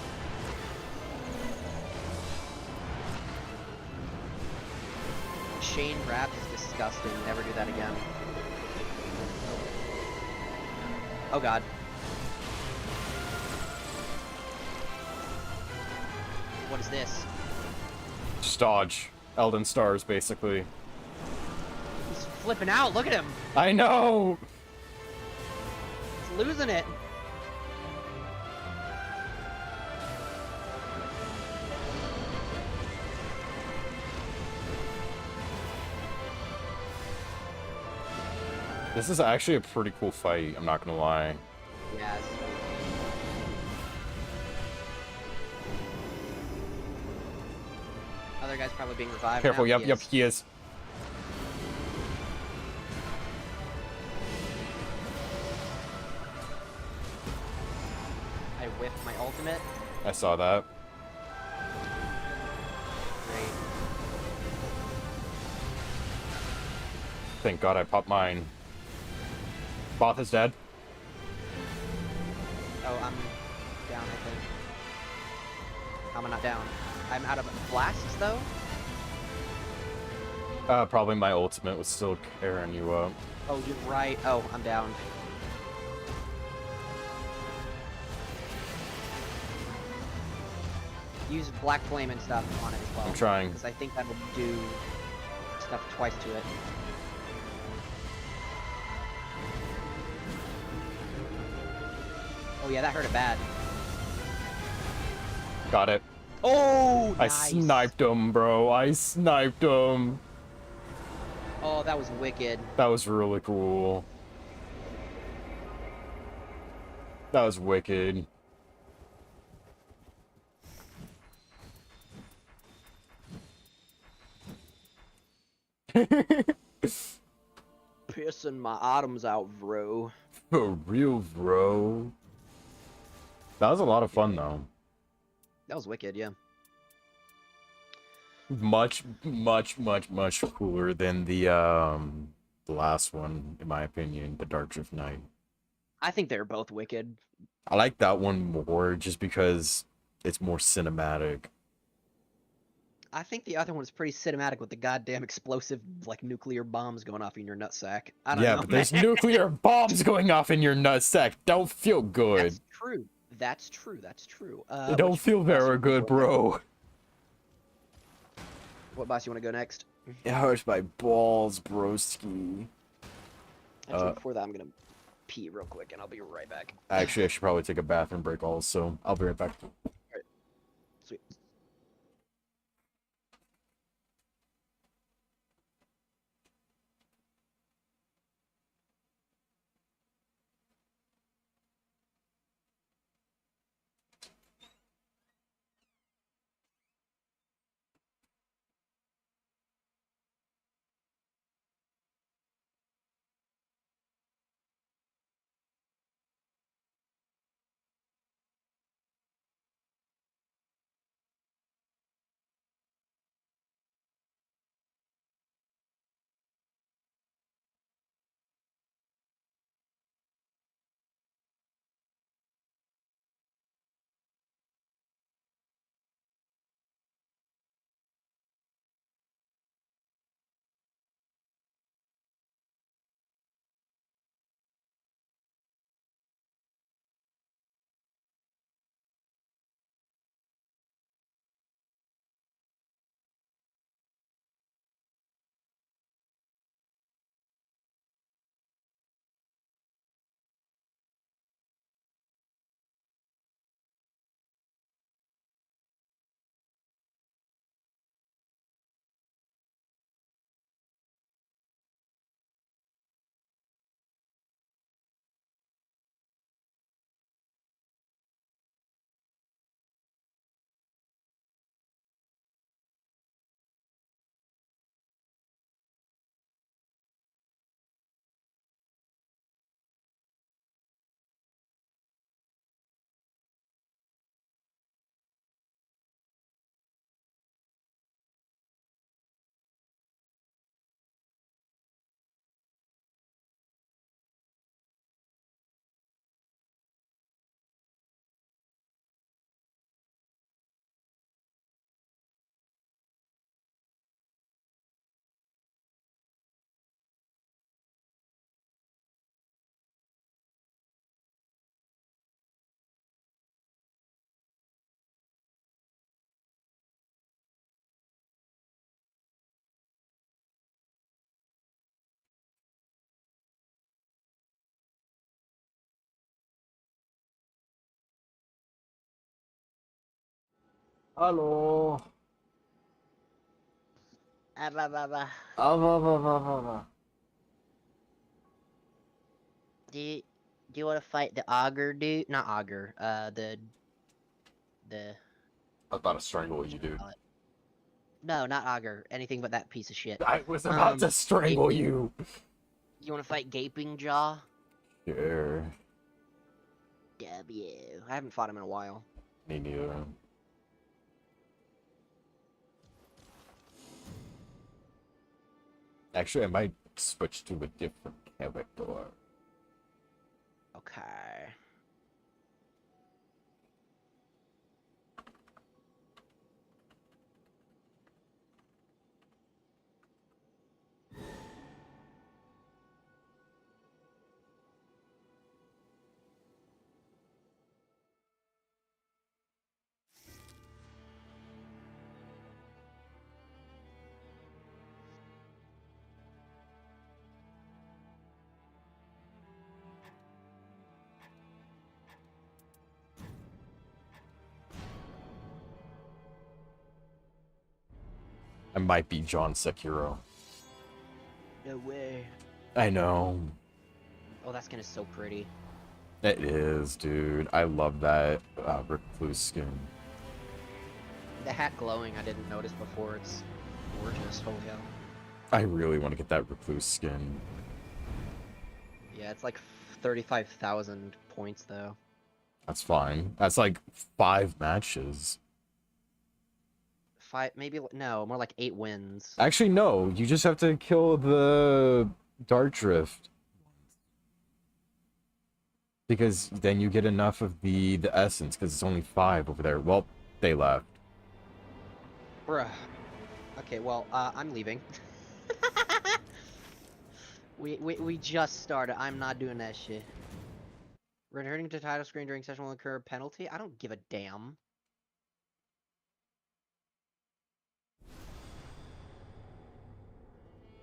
Shane Raps is disgusting. Never do that again. Oh god. What is this? Just dodge. Elden Stars, basically. He's flipping out. Look at him. I know! He's losing it. This is actually a pretty cool fight, I'm not gonna lie. Yes. Other guy's probably being revived. Careful, now. yep, he is. I whiffed my ultimate. I saw that. Great. Thank God I popped mine. Both is dead. Oh, I'm down, I think. How am I not down? I'm out of blasts, though? Probably my ultimate was still carrying you up. Oh, you're right. Oh, I'm down. Use Black Flame and stuff on it as well. I'm trying. Because I think that will do stuff twice to it. Oh yeah, that hurt it bad. Got it. Oh, I nice. sniped him, bro. I sniped him. Oh, that was wicked. That was really cool. That was wicked. Pissing my items out, bro. For real, bro. That was a lot of fun, though. That was wicked, yeah. Much, much, much, much cooler than the the last one, in my opinion, the Dark Drift Knight. I think they're both wicked. I like that one more just because it's more cinematic. I think the other one's pretty cinematic with the goddamn explosive, like, nuclear bombs going off in your nutsack. I don't Yeah, know, but there's man. nuclear bombs going off in your nutsack. Don't feel good. That's true. That's true. That's true. It don't which feel boss very you wanna good, go next? bro. What boss you want to go next? It hurts my balls, broski. Actually, before that, I'm gonna pee real quick, and I'll be right back. Actually, I should probably take a bathroom break also. I'll be right back. Sweet. Hello. Blah, blah, blah. Do you want to fight the augur dude? Not augur. The. I'm about to strangle you, dude. No, not augur. Anything but that piece of shit. I was about to strangle gaping- you. You want to fight Gaping Jaw? Sure. W. I haven't fought him in a while. Me neither. Actually, I might switch to a different character. Okay. I might be John Sekiro. No way. I know. Oh, that skin is so pretty. It is, dude. I love that recluse skin. The hat glowing I didn't notice before. It's gorgeous. Holy hell. I really want to get that recluse skin. Yeah, it's like 35,000 points though. That's fine. That's like 5 matches. 5, maybe no, more like 8 wins. Actually, no. You just have to kill the Dart Drift. Because then you get enough of the essence, because it's only 5 over there. Well, they left. Bruh. Okay, well, I'm leaving. we just started. I'm not doing that shit. Returning to title screen during session will incur a penalty? I don't give a damn.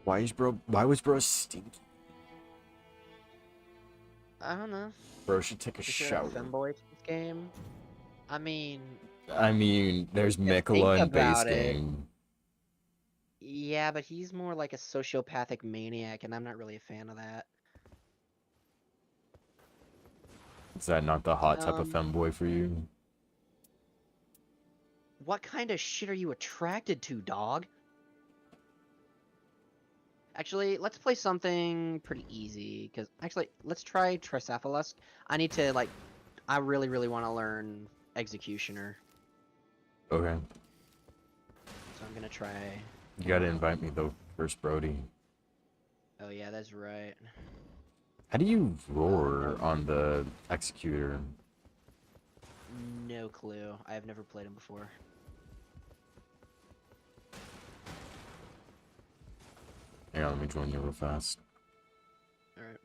Why was bro stinky? I don't know. Bro should take a Is there shower. a femboy to this game? I mean, There's Yeah, Mikola think in base about it. game. yeah, but he's more like a sociopathic maniac, and I'm not really a fan of that. Is that not the hot type of Um, femboy for you? What kind of shit are you attracted to, dog? Actually, let's play something pretty easy, because actually, let's try Tricephalus. I need to, like, I really, really want to learn Executioner, Okay. so I'm gonna try. You gotta invite me though first, Brody. Oh yeah, that's right. How do you roar on the Executor? No clue. I have never played him before. Hang on, let me join you real fast. Alright.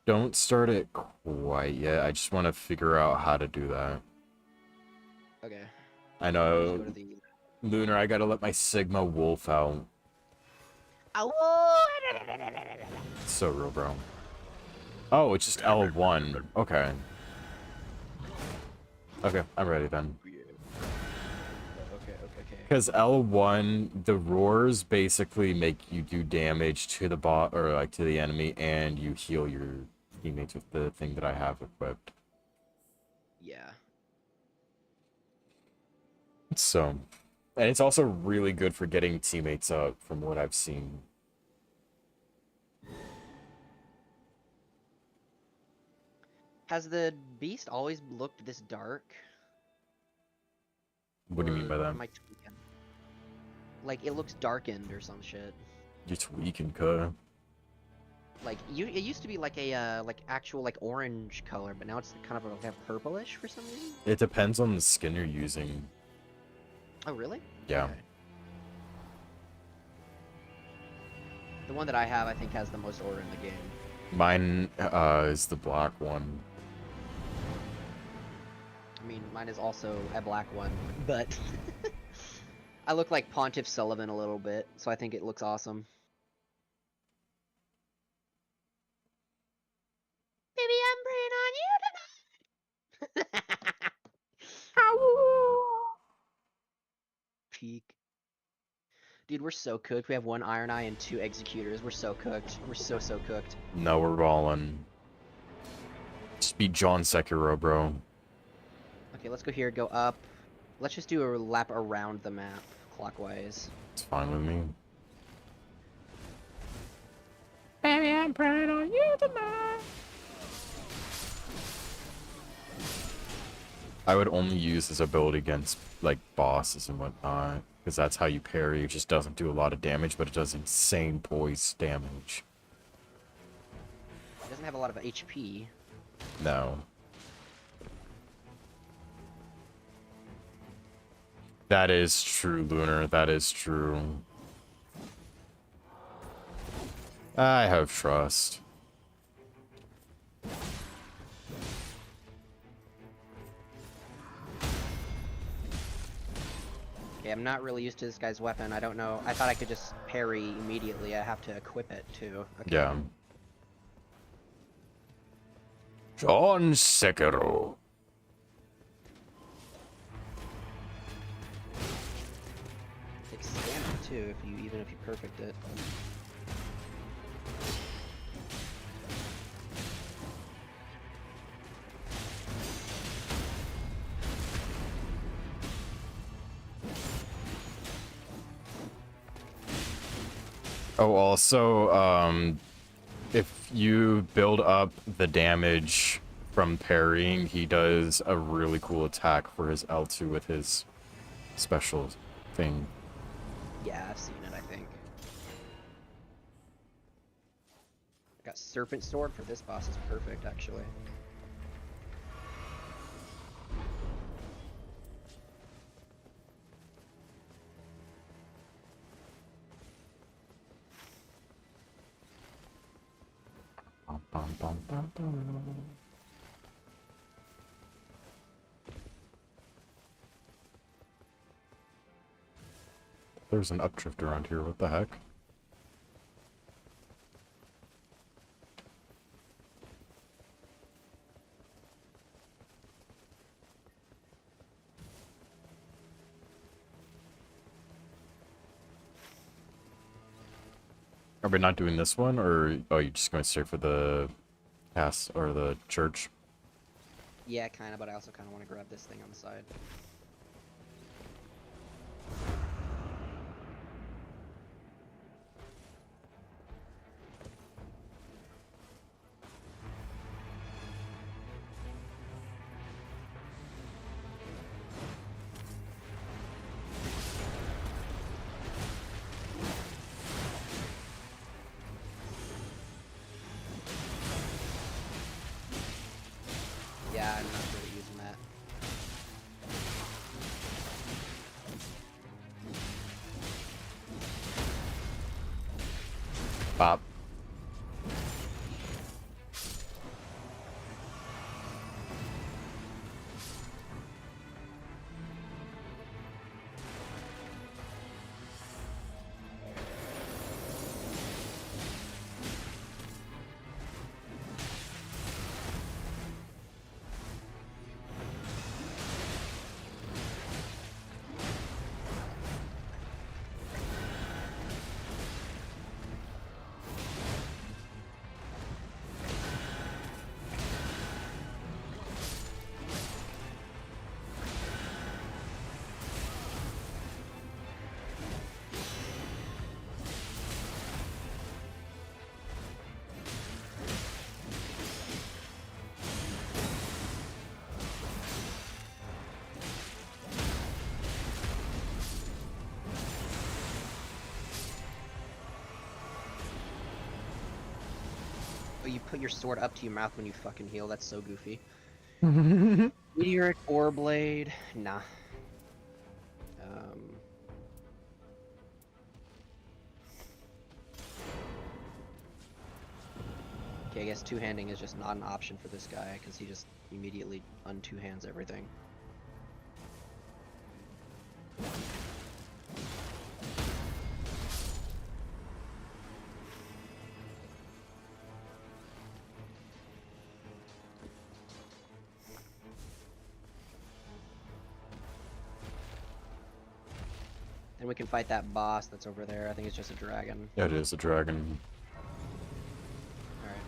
Don't start it quite yet. I just want to figure out how to do that. Okay. I Let's know, go to the... Lunar, I gotta let my Sigma Wolf out. Oh! It's so real, bro. Oh, it's just L1. Okay. Okay, I'm ready then. Okay. Because L1, the roars basically make you do damage to the bot or like to the enemy, and you heal your teammates with the thing that I have equipped. Yeah. So, and it's also really good for getting teammates up from what I've seen. Has the beast always looked this dark? What do you mean by Or that? am I tweaking? Like, it looks darkened or some shit. You're tweaking, cuh. Like, it used to be like a, like, actual, like, orange color, but now it's kind of like a purplish for some reason? It depends on the skin you're using. Oh, really? Yeah. Okay. The one that I have, I think, has the most aura in the game. Mine is the black one. I mean, mine is also a black one, but I look like Pontiff Sullivan a little bit, so I think it looks awesome. Baby, I'm praying on you tonight. Peak. Dude, we're so cooked. We have 1 Iron Eye and 2 Executors. We're so cooked. We're so cooked. No, we're balling. Just be John Sekiro, bro. Okay, let's go here, go up. Let's just do a lap around the map, clockwise. It's fine with me. Baby, I'm praying on you tonight. I would only use this ability against, like, bosses and whatnot. Because that's how you parry. It just doesn't do a lot of damage, but it does insane poise damage. It doesn't have a lot of HP. No. That is true, Lunar. That is true. I have trust. Okay, I'm not really used to this guy's weapon. I don't know. I thought I could just parry immediately. I have to equip it too. Okay. Yeah. John Sekiro. Takes stamina too, even if you perfect it. Oh, also, if you build up the damage from parrying, he does a really cool attack for his L2 with his special thing. Yeah, I've seen it, I think. Got Serpent Sword for this boss is perfect, actually. Bum, bum, bum, bum, bum. There's an updrift around here. What the heck? Are we not doing this one, or oh, you're just going straight for the cast or the church? Yeah, kind of, but I also kind of want to grab this thing on the side. Yeah, I'm not good at using that. Bop. Oh, you put your sword up to your mouth when you fucking heal. That's so goofy. Meteoric Ore Blade. Nah. Okay, I guess two-handing is just not an option for this guy, because he just immediately un-two-hands everything. Then we can fight that boss that's over there. I think it's just a dragon. Yeah, it is a dragon. Alright.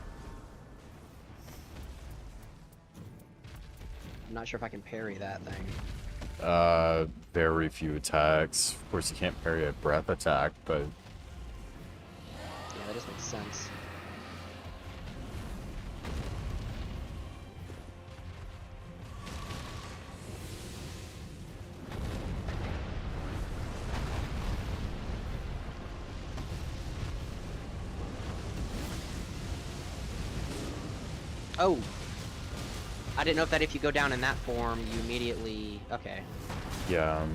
I'm not sure if I can parry that thing. Very few attacks. Of course, you can't parry a breath attack, but Yeah, that just makes sense. Oh! I didn't know if that if you go down in that form, you immediately... Okay. yeah.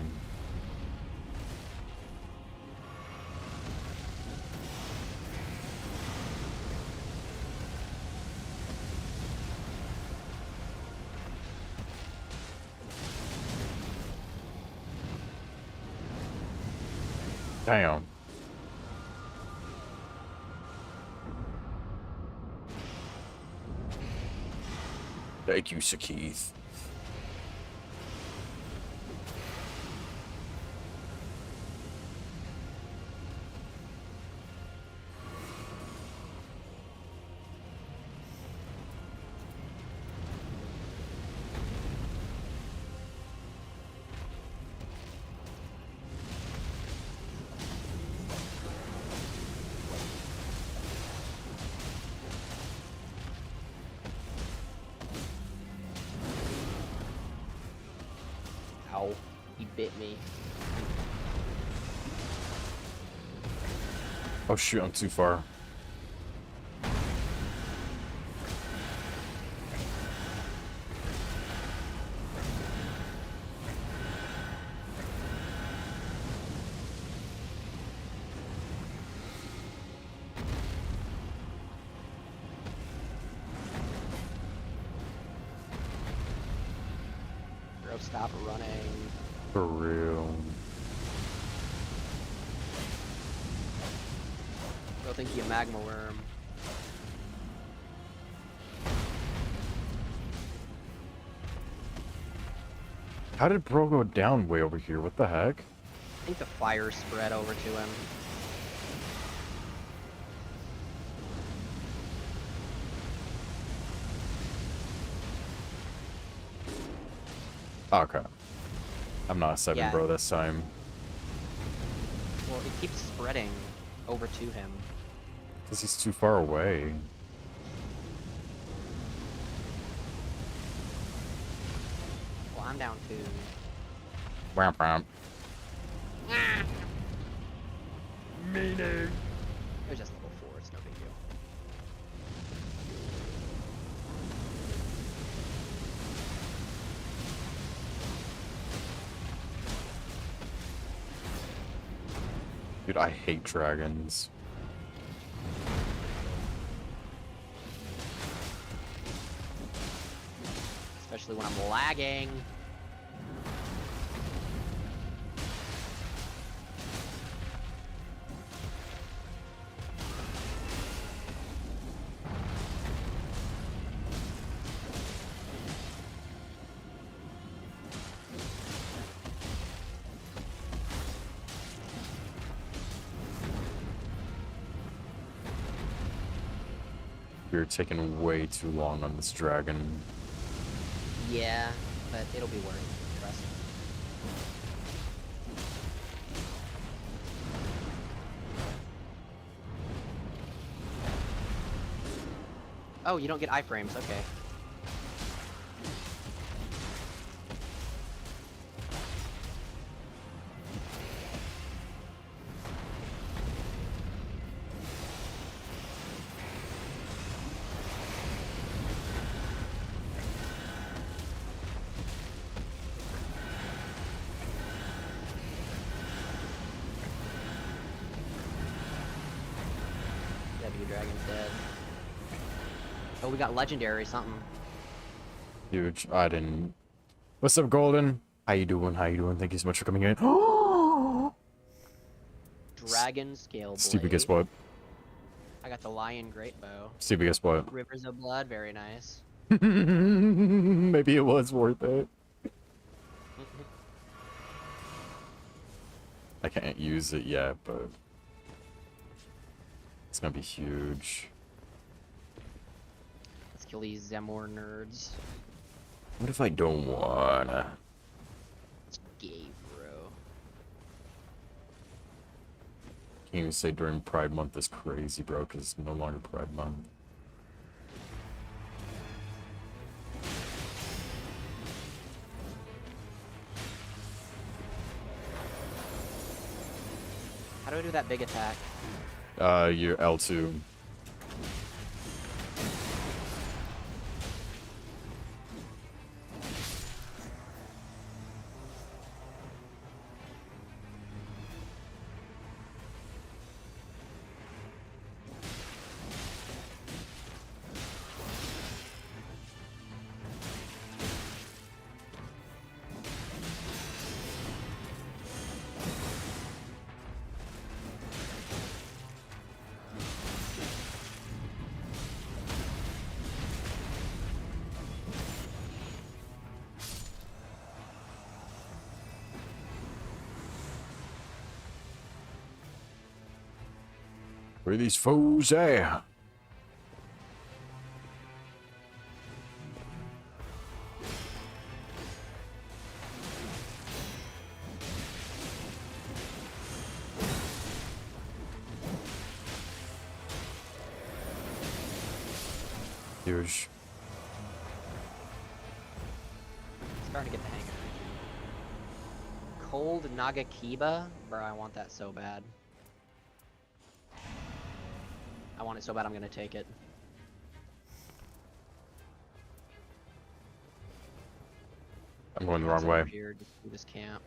Damn. Thank you, Sakith. Ow. He bit me. Oh shoot, I'm too far. Stop running. For real. Go think you a magma worm. How did bro go down way over here? What the heck? I think the fire spread over to him. Okay. I'm not 7 Yeah. bro this time. Well, it keeps spreading over to him. Because he's too far away. Well, I'm down too. Wamp wamp. Meaning. It was just level 4, it's no big deal. Dude, I hate dragons. Especially when I'm lagging. You're taking way too long on this dragon. Yeah, but it'll be worth it, trust me. Oh, you don't get iframes, okay. W Dragon's dead. Oh, we got legendary something. Huge. I didn't. What's up, Golden? How you doing? How you doing? Thank you so much for coming in. Dragon scale blade. Stevie, guess what? I got the lion great bow. Stevie, guess what? Rivers of blood, very nice. Maybe it was worth it. I can't use it yet, but it's gonna be huge. Let's kill these Zemor nerds. What if I don't wanna? It's gay, bro. Can't even say during Pride Month is crazy, bro, because it's no longer Pride Month. How do I do that big attack? Your L2. Where are these foes at? Huge. Starting to get the hang of it. Cold Nagakiba? Bro, I want that so bad. I want it so bad I'm gonna take it. I'm going the It's wrong way. over here, just through this camp.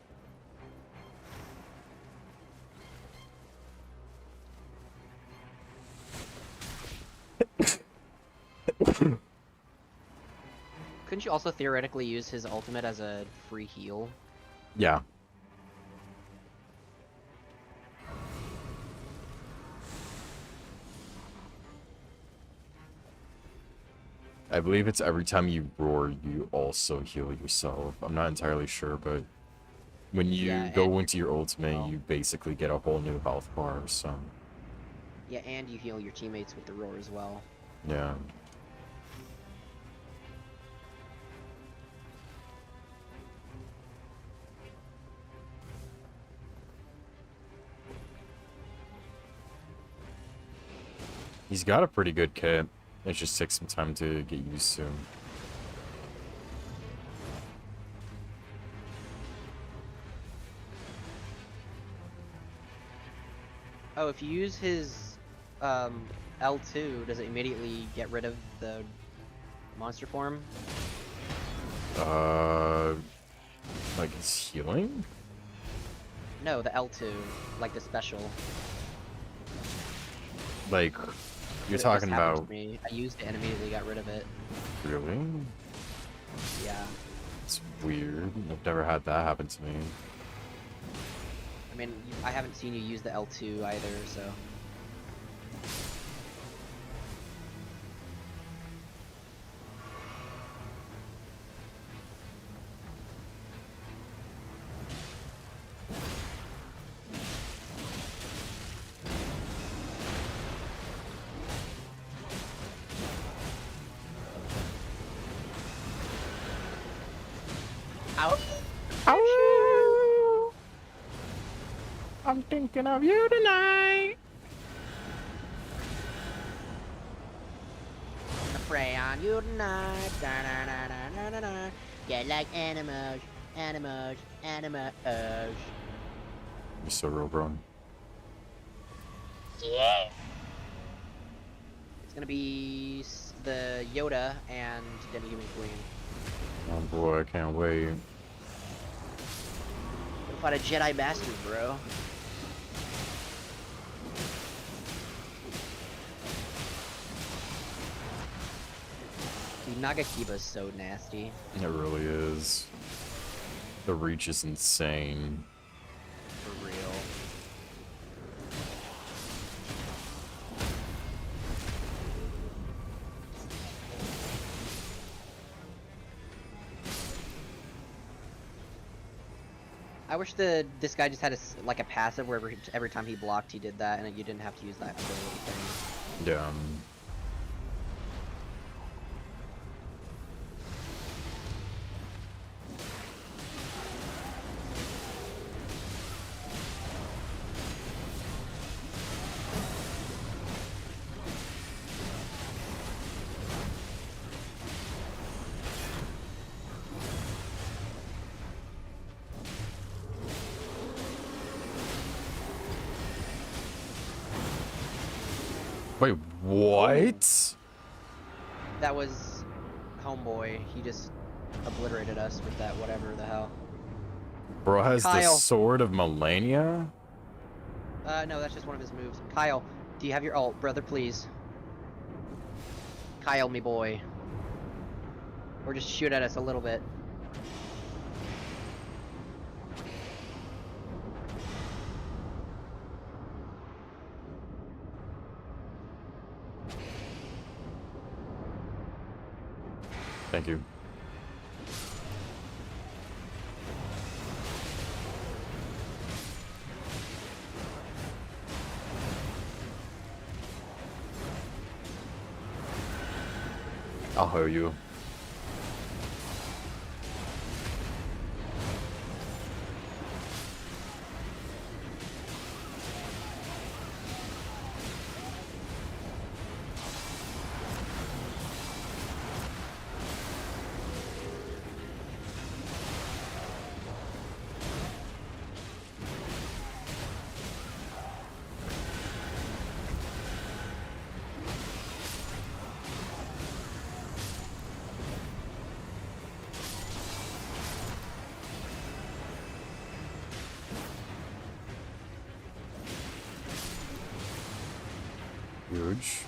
Couldn't you also theoretically use his ultimate as a free heal? Yeah. I believe it's every time you roar, you also heal yourself. I'm not entirely sure, but when you Yeah, go and- into your ultimate, well. you basically get a whole new health bar, so Yeah, and you heal your teammates with the roar as well. yeah. He's got a pretty good kit. It just takes some time to get used to. Oh, if you use his L2, does it immediately get rid of the monster form? Like his healing? No, the L2, like the special. Like, you're It just talking happened about to me. I used it and immediately got rid of it. really? Yeah. It's weird. I've never had that happen to me. I mean, I haven't seen you use the L2 either, so. Ow! I'm thinking of you tonight. Prey on you tonight. Da-na-na-na-na-na-na. Get like animals, animals, animals. You're so real, bro. Yeah. It's gonna be the Yoda and Demi-Human Queen. Oh boy, I can't wait. We'll fight a Jedi Master, bro. Dude, Nagakiba's so nasty. It really is. The reach is insane. For real. I wish this guy just had like a passive where every time he blocked he did that and you didn't have to use that ability thing. Yeah. Wait, what? That was Homeboy. He just obliterated us with that whatever the hell. Bro has the Kyle. Sword of Melania? No, that's just one of his moves. Kyle, do you have your ult, brother, please? Kyle, me boy. Or just shoot at us a little bit. Thank you. I'll hoe you. Huge.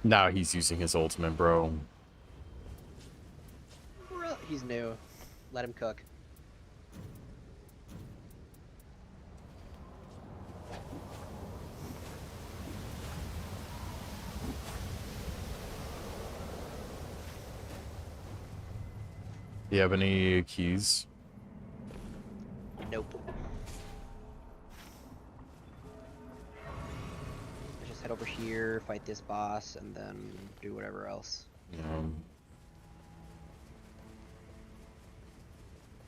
Now he's using his ultimate, bro. He's new. Let him cook. Do you have any keys? Nope. Let's just head over here, fight this boss, and then do whatever else.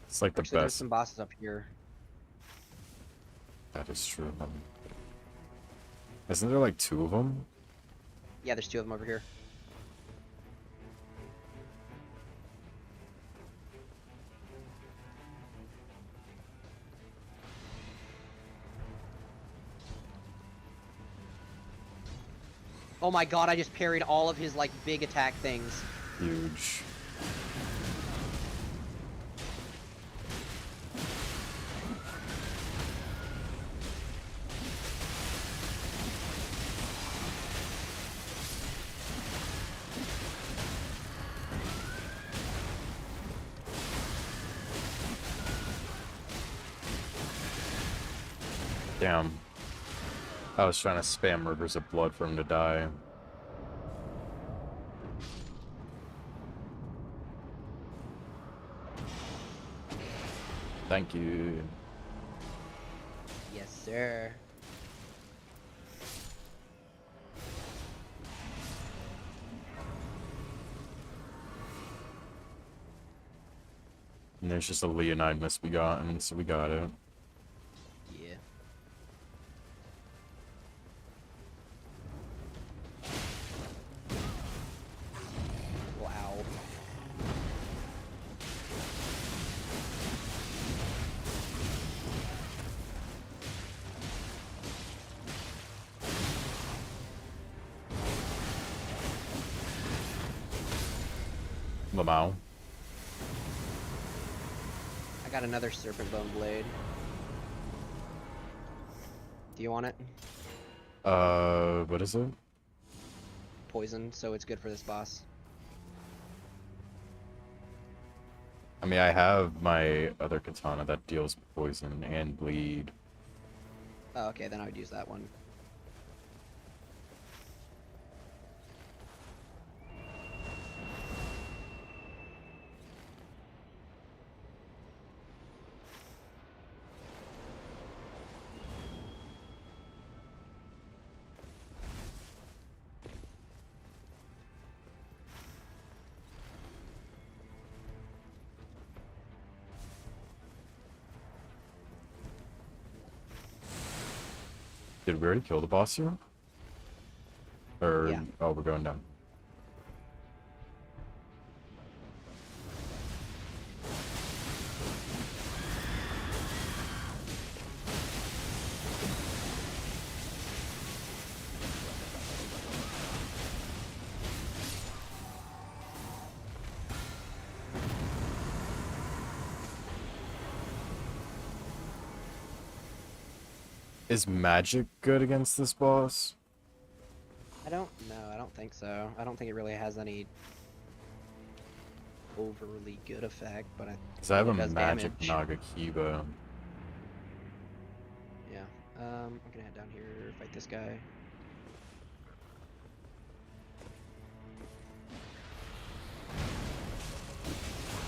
It's like the Actually, there's best. some bosses up here. That is true. Isn't there like 2 of them? Yeah, there's 2 of them over here. Oh my god, I just parried all of his, like, big attack things. Huge. Damn. I was trying to spam Rivers of Blood for him to die. Thank you. Yes, sir. And there's just a Leonide Misbegotten, so we got it. Yeah. Wow. Lamau. I got another Serpent Bone Blade. Do you want it? What is it? Poison, so it's good for this boss. I mean, I have my other katana that deals poison and bleed. Oh, okay, then I would use that one. Did we already kill the boss here? Or, Yeah. oh, we're going down. Is magic good against this boss? I don't know, I don't think so. I don't think it really has any overly good effect, but Because I have a it does magic damage. Nagakiba. Yeah. I'm gonna head down here, fight this guy.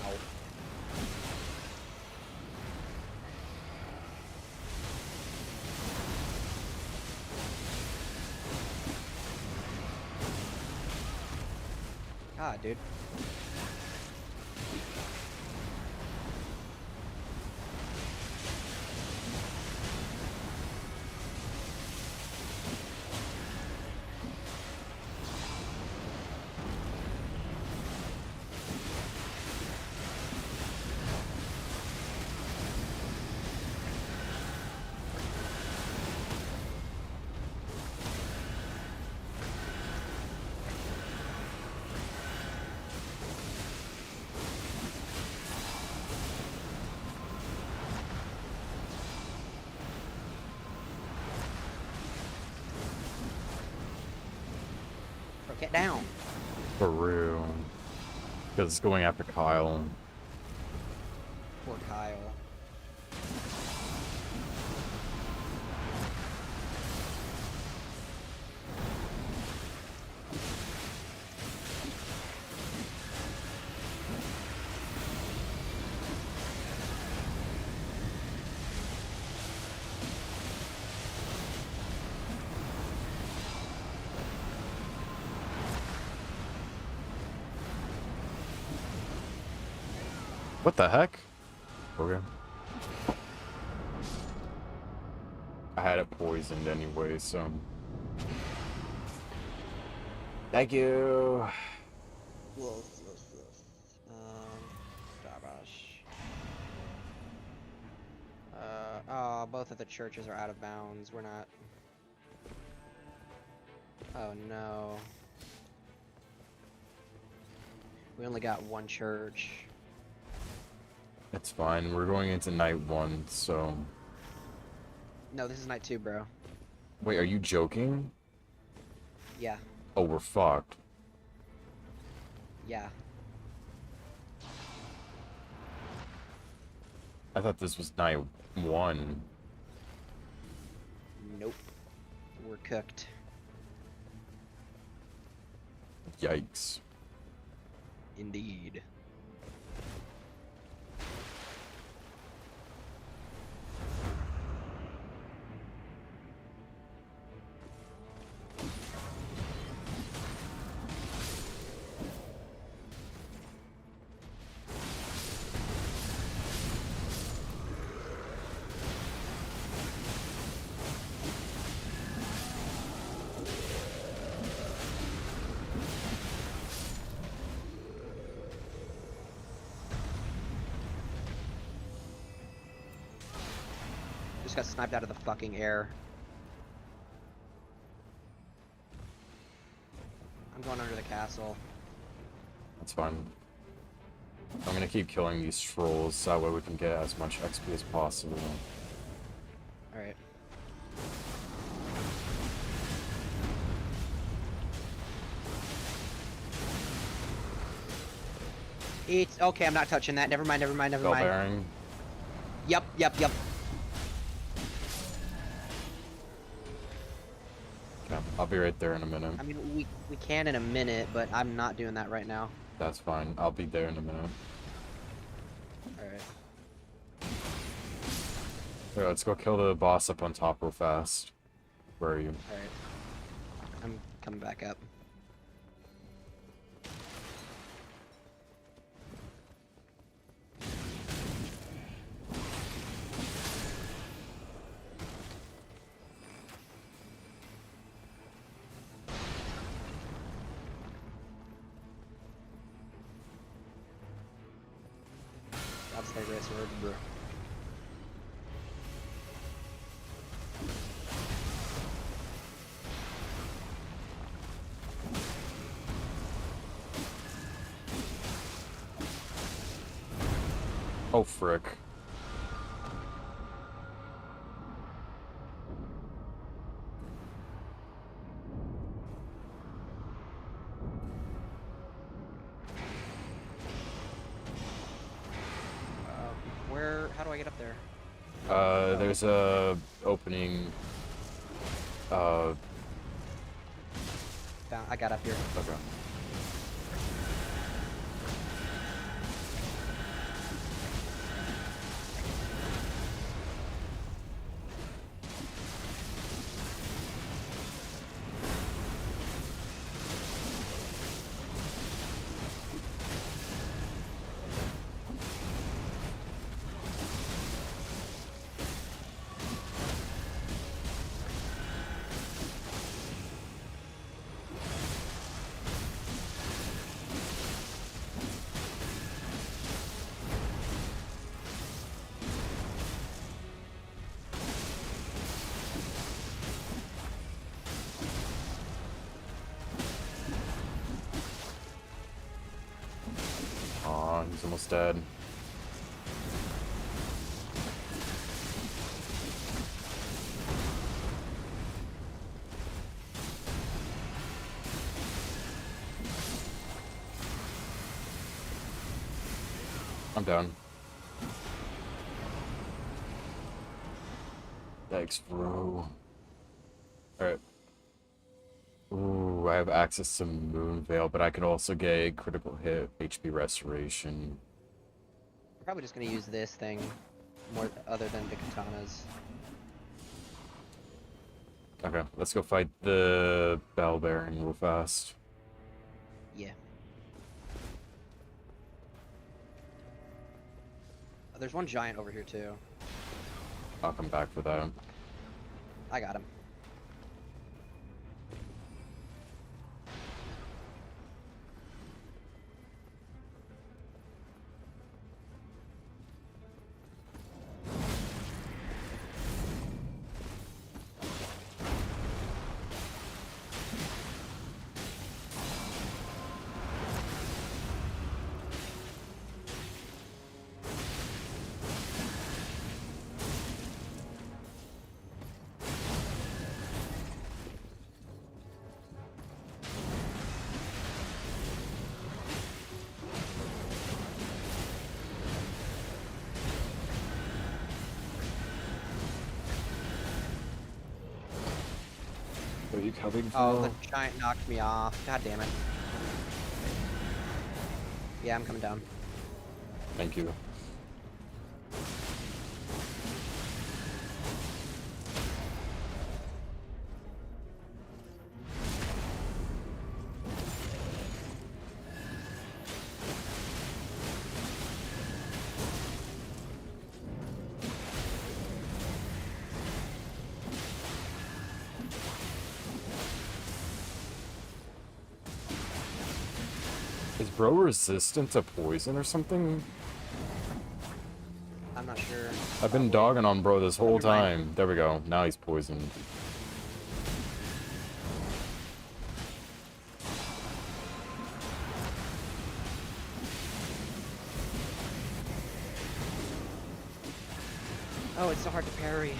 Ow. God, dude. Get down. For real. Because it's going after Kyle. Poor Kyle. What the heck? Okay. I had it poisoned anyway, so. Thank you. Dabash. Oh, both of the churches are out of bounds. We're not. Oh no. We only got one church. It's fine. We're going into night 1, so. No, this is night 2, bro. Wait, are you joking? Yeah, Oh, we're fucked. yeah. I thought this was night 1. Nope. We're cooked. Yikes. Indeed. Just got sniped out of the fucking air. I'm going under the castle. That's fine. I'm gonna keep killing these trolls so that way we can get as much XP as possible. Alright. It's okay, I'm not touching that. Never mind, never mind, never Bell mind. bearing. Yep, yep, yep. Okay, I'll be right there in a minute. I mean, we can in a minute, but I'm not doing that right now. That's fine. I'll be there in a minute. Alright. Here, let's go kill the boss up on top real fast. Where are you? Alright. I'm coming back up. That's the great sword, bro. Oh, frick. Where? How do I get up there? There's a opening. Down. I got up here. Okay. Aw, he's almost dead. I'm down. Thanks, bro. Alright. Ooh, I have access to Moon Veil, but I could also get a critical hit HP restoration. I'm probably just gonna use this thing more other than the katanas. Okay, let's go fight the Bell Bearing real fast. Yeah. Oh, there's one giant over here too. I'll come back for that. I got him. Are you coming Oh, the giant knocked me off. God damn it. Yeah, I'm coming down. Thank you. Is bro resistant to poison or something? I'm not sure. I've been Probably. dogging on bro this whole Never mind. time. There we go. Now he's poisoned. Oh, it's so hard to parry.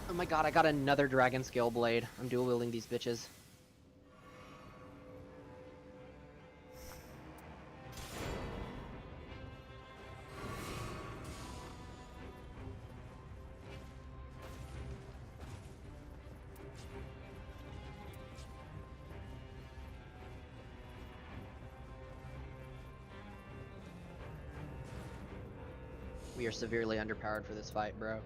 Oh my god, I got another dragon scale blade. I'm dual wielding these bitches. We are severely underpowered for this fight, bro.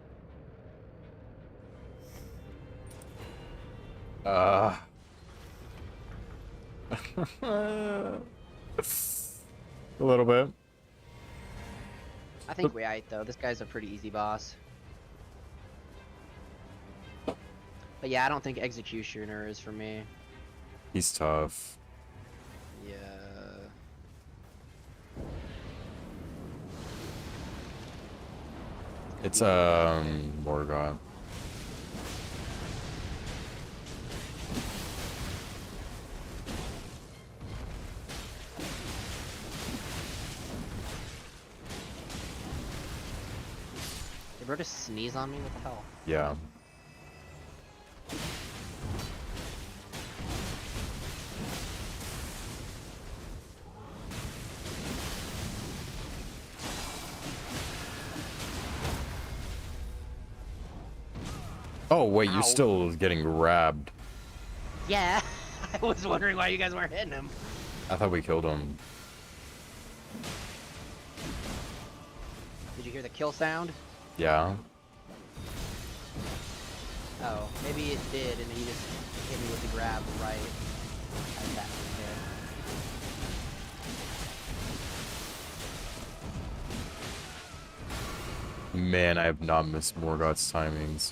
A little bit. I think we ate though. This guy's a pretty easy boss. But yeah, I don't think Executioner is for me. He's tough. Yeah. It's Morgoth. Did bro just sneeze on me? What the hell? Yeah. Oh wait, Ow. you're still getting grabbed. Yeah. I was wondering why you guys weren't hitting him. I thought we killed him. Did you hear the kill sound? Yeah. Oh, maybe it did, and then you just hit me with the grab right as that was there. Man, I have not missed Morgoth's timings.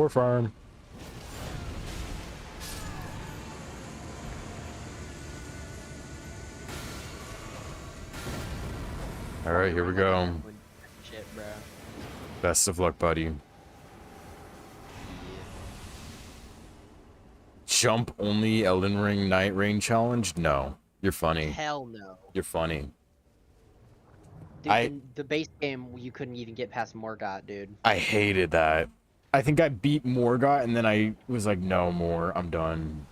4 farm. All right, here we go. Shit, bro. Best of luck, buddy. Jump only Elden Ring Night Rain challenge? No. You're funny. Hell no. You're funny. Dude, I- in the base game, you couldn't even get past Morgott, dude. I hated that. I think I beat Morgott and then I was like, no more. I'm done.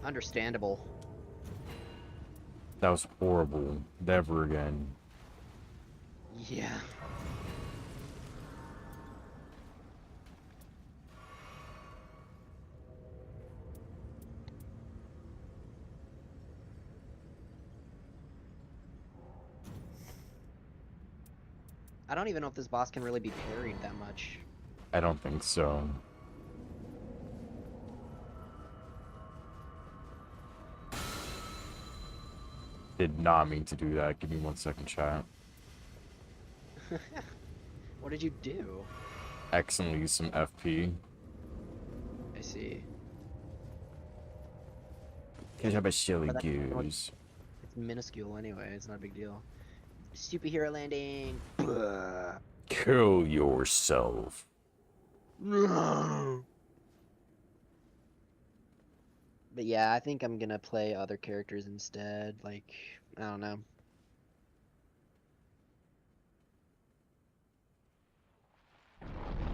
Understandable. That was horrible. Never again. Yeah. I don't even know if this boss can really be parried that much. I don't think so. Did not mean to do that. Give me 1 second, chat. What did you do? Accidentally use some FP. I see. Catch up a silly But that- goose. It's minuscule anyway, it's not a big deal. Superhero landing! Kill yourself. No! But yeah, I think I'm gonna play other characters instead. Like, I don't know.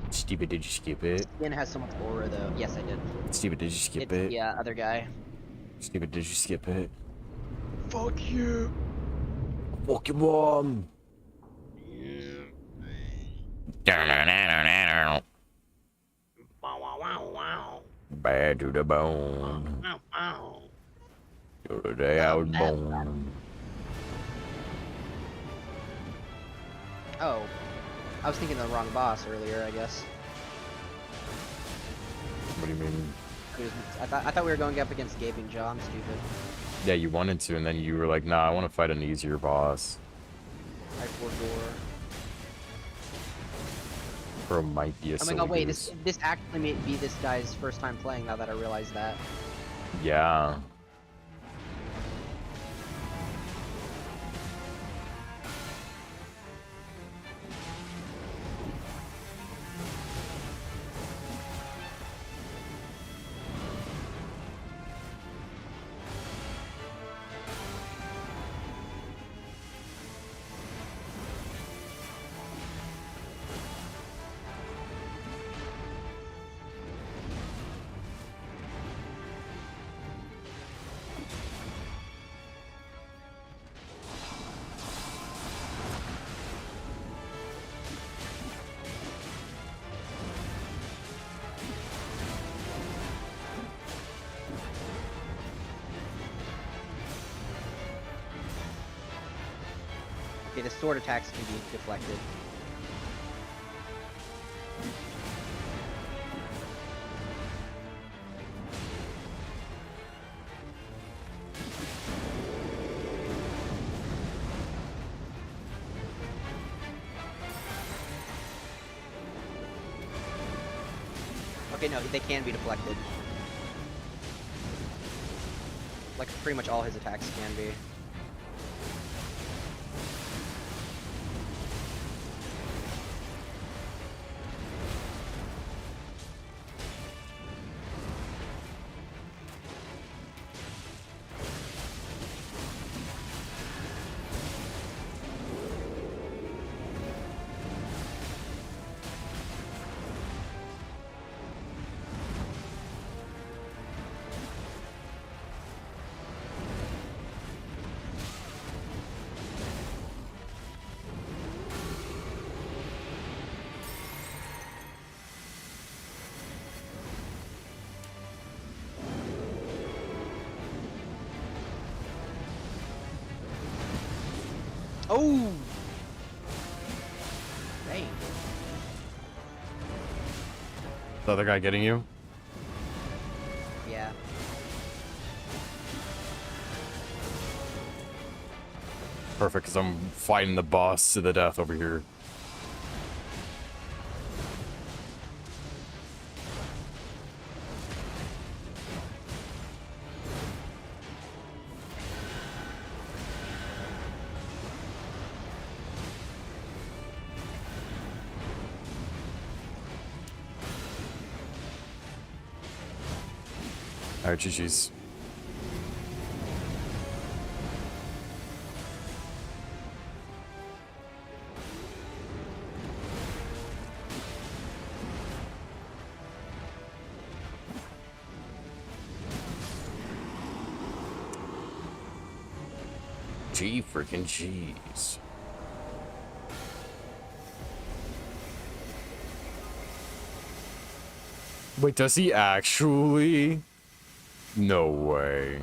Stupid, did you skip it? Skin has so much aura though. Yes, I did. Stupid, did you skip It's, it? yeah, other guy. Stupid, did you skip it? Fuck you! Fuck your mom! Bad to the bone. To the day I was born. Oh. I was thinking of the wrong boss earlier, I guess. What do you mean? I thought we were going up against Gaping Jaw. I'm stupid. Yeah, you wanted to, and then you were like, nah, I want to fight an easier boss. I forgot. Bro might be a Oh my silly god, wait, goose. this actually may be this guy's first time playing now that I realize that. Yeah. Okay, the sword attacks can be deflected. Okay, no, they can be deflected. Like, pretty much all his attacks can be. Oh! Dang. The other guy getting you? Yeah. Perfect, because I'm fighting the boss to the death over here. Alright, GG's. G freaking G's. Wait, does he actually? No way.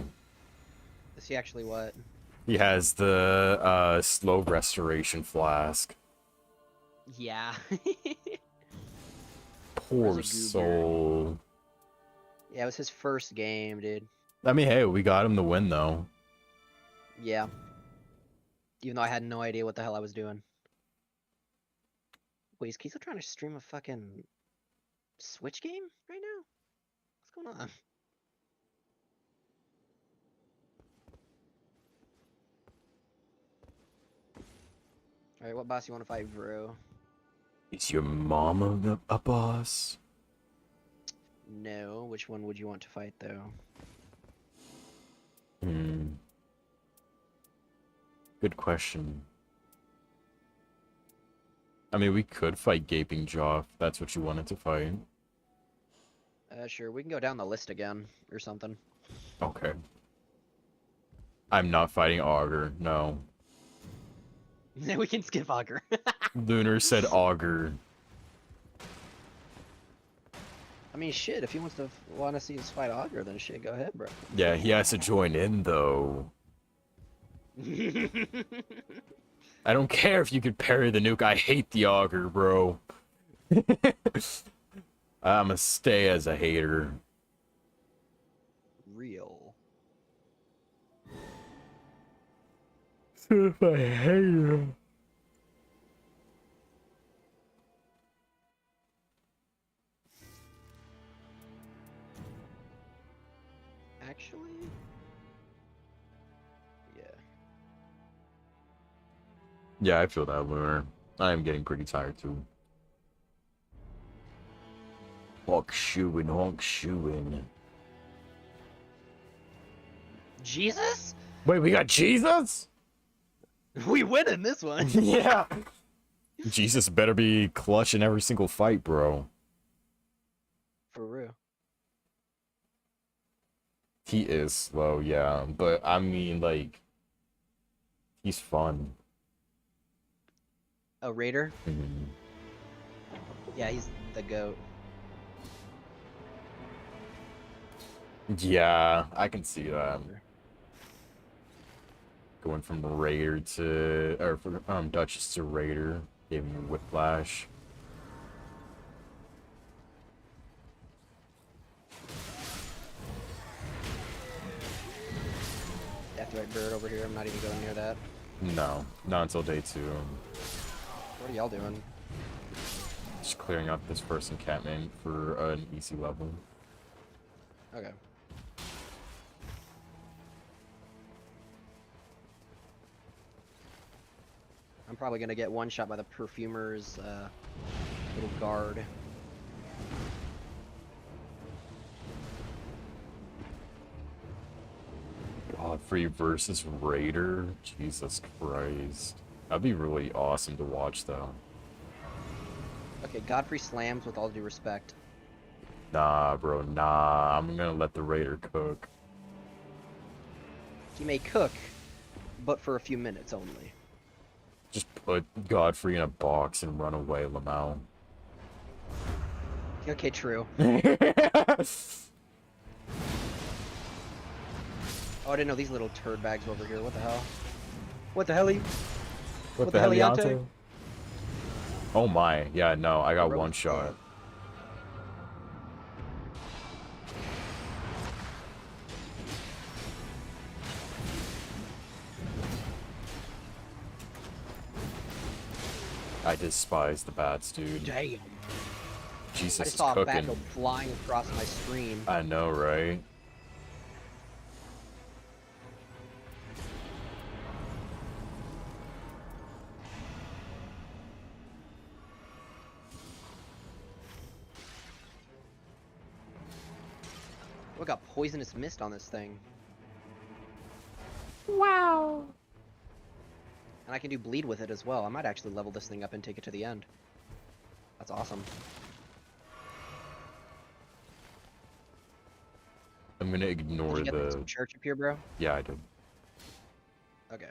Is he actually what? He has the slow restoration flask. Yeah. Poor Where's a goober? soul. Yeah, it was his first game, dude. I mean, hey, we got him the win though. Yeah. Even though I had no idea what the hell I was doing. Wait, is Kiesel trying to stream a fucking Switch game right now? What's going on? Alright, what boss you want to fight, bro? Is your mama a boss? No, which one would you want to fight, though? Good question. I mean, we could fight Gaping Jaw if that's what you wanted to fight. Sure, we can go down the list again, or something. Okay. I'm not fighting Augur, no. We can skip Augur. Lunar said Augur. I mean, shit, if he wants to want to see us fight Augur, then shit, go ahead, bro. Yeah, he has to join in, though. I don't care if you could parry the nuke, I hate the Augur, bro. I'ma stay as a hater. Real. If I hate him. Actually? Yeah. Yeah, I feel that, Lunar. I am getting pretty tired, too. Honk shooin', honk shooin'. Jesus? Wait, we got Jesus? We win in this one. Yeah. Jesus better be clutch in every single fight, bro. For real. He is slow, yeah. But, I mean, like... He's fun. A Raider? Mhm. Yeah, he's the GOAT. Yeah, I can see that. Going from Raider to... Or, from Duchess to Raider. Gave him whiplash. Deathright Bird over here, I'm not even going near that. No, not until day 2. What are y'all doing? Just clearing up this first encampment for an easy level. Okay. I'm probably gonna get one shot by the perfumer's little guard. Godfrey versus Raider? Jesus Christ. That'd be really awesome to watch, though. Okay, Godfrey slams with all due respect. Nah, bro, nah. I'm gonna let the Raider cook. He may cook, but for a few minutes only. Just put Godfrey in a box and run away, Lamau. Okay, true. Oh, I didn't know these little turd bags over here. What the hell? What the hell? What the heliante? heliante? Oh my, yeah, no, I got Road one shot. stamp. I despise the bats, dude. Damn. Jesus I is just saw a bat cooking. go flying across my screen. I know, right? We got poisonous mist on this thing. Wow. And I can do bleed with it as well. I might actually level this thing up and take it to the end. That's awesome. I'm gonna Did ignore you get the. some church up here, bro? Yeah, I did. Okay.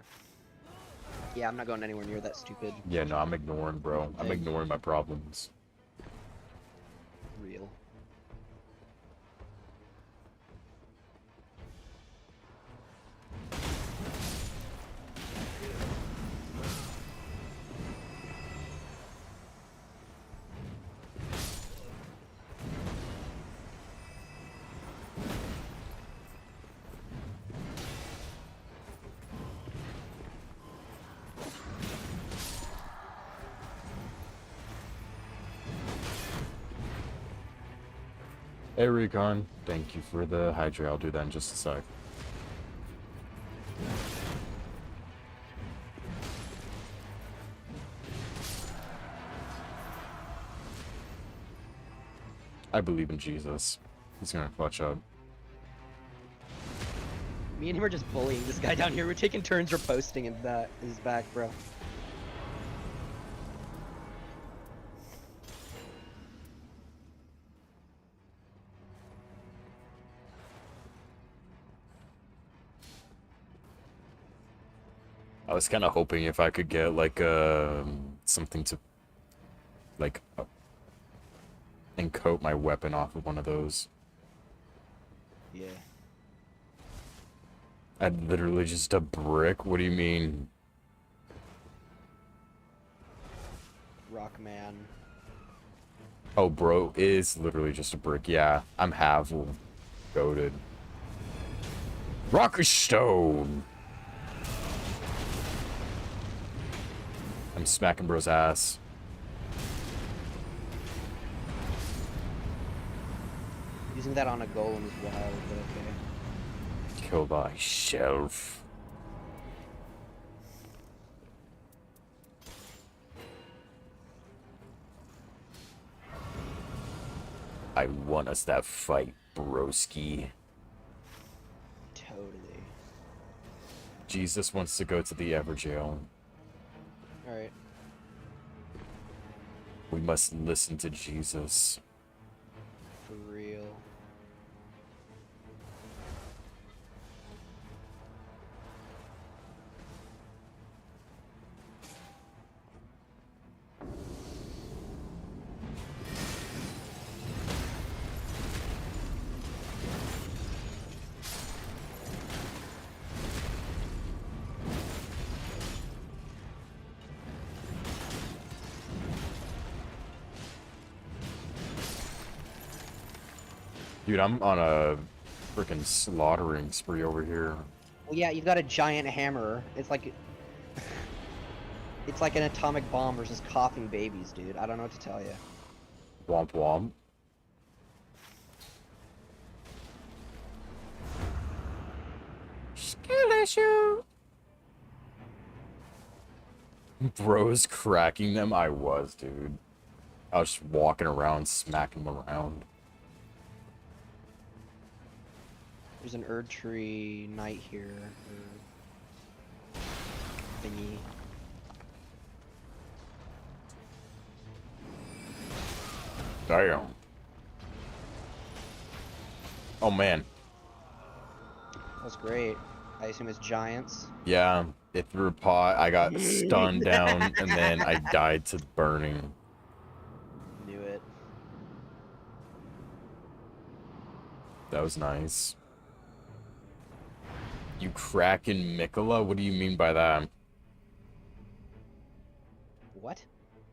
Yeah, I'm not going anywhere near that stupid Yeah, no, I'm ignoring, bro. I'm Thing. ignoring my problems. real. Hey, Recon. Thank you for the hydrate. I'll do that in just a sec. I believe in Jesus. He's gonna clutch up. Me and him are just bullying this guy down here. We're taking turns reposting in that his back, bro. I was kind of hoping if I could get like something to like and coat my weapon off of one of those. Yeah. I'd literally just a brick. What do you mean? Rockman. Oh, bro, is literally just a brick. Yeah, I'm half goated. Rocky Stone. I'm smacking bro's ass. Using that on a golem is wild, but okay. Kill thyself. I won us that fight, broski. Totally. Jesus wants to go to the Everjail. Alright. We must listen to Jesus. For real. Dude, I'm on a freaking slaughtering spree over here. Well, yeah, you've got a giant hammer. It's like... it's like an atomic bomb versus coughing babies, dude. I don't know what to tell you. Womp womp. Skill issue. Bro's cracking them. I was, dude. I was just walking around, smacking them around. There's an Erd Tree Knight here. Or... thingy. Damn. Oh, man. That was great. I assume it's giants. Yeah, it threw a pot. I got stunned down, and then I died to burning. Knew it. That was nice. You Kraken Mikola? What do you mean by that? What?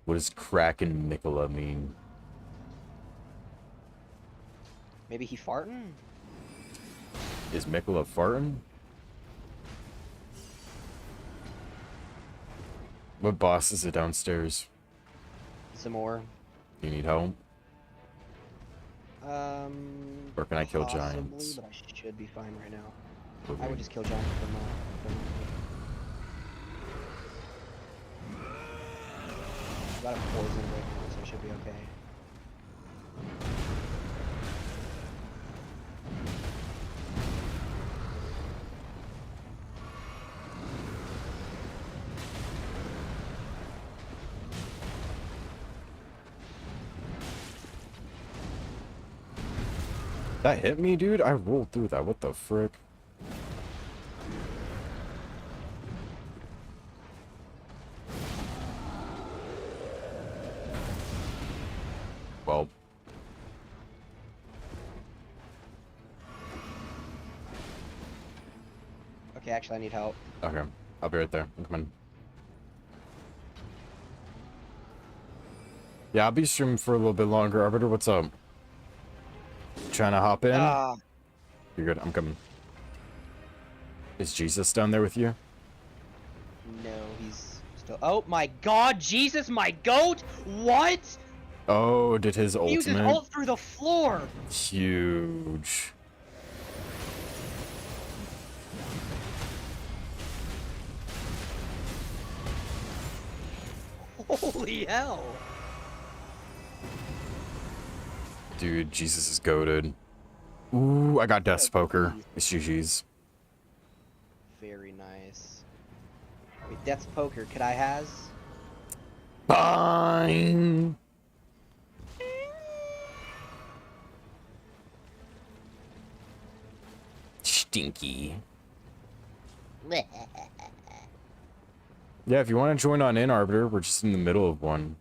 What does Kraken Mikola mean? Maybe he farting? Is Mikola farting? What boss is it downstairs? Some more. You need help? Or can I kill Possibly, giants? but I should be fine right now. Okay. I would just kill giants from I've got a poison right now, so I should be okay. That hit me, dude? I rolled through that. What the frick? Well. Okay, actually, I need help. Okay. I'll be right there. I'm coming. Yeah, I'll be streaming for a little bit longer. Arbiter, what's up? Trying to hop in? Ah, You're good. I'm coming. Is Jesus down there with you? no, he's still. Oh my God, Jesus, my goat! What? Oh, did his He uses ultimate? ult through the floor. Huge. Holy hell! Dude, Jesus is goated. Ooh, I got Death's Poker. It's GG's. Very nice. Wait, Death's Poker, could I has? Fine. Stinky. Yeah, if you want to join on in, Arbiter, we're just in the middle of one.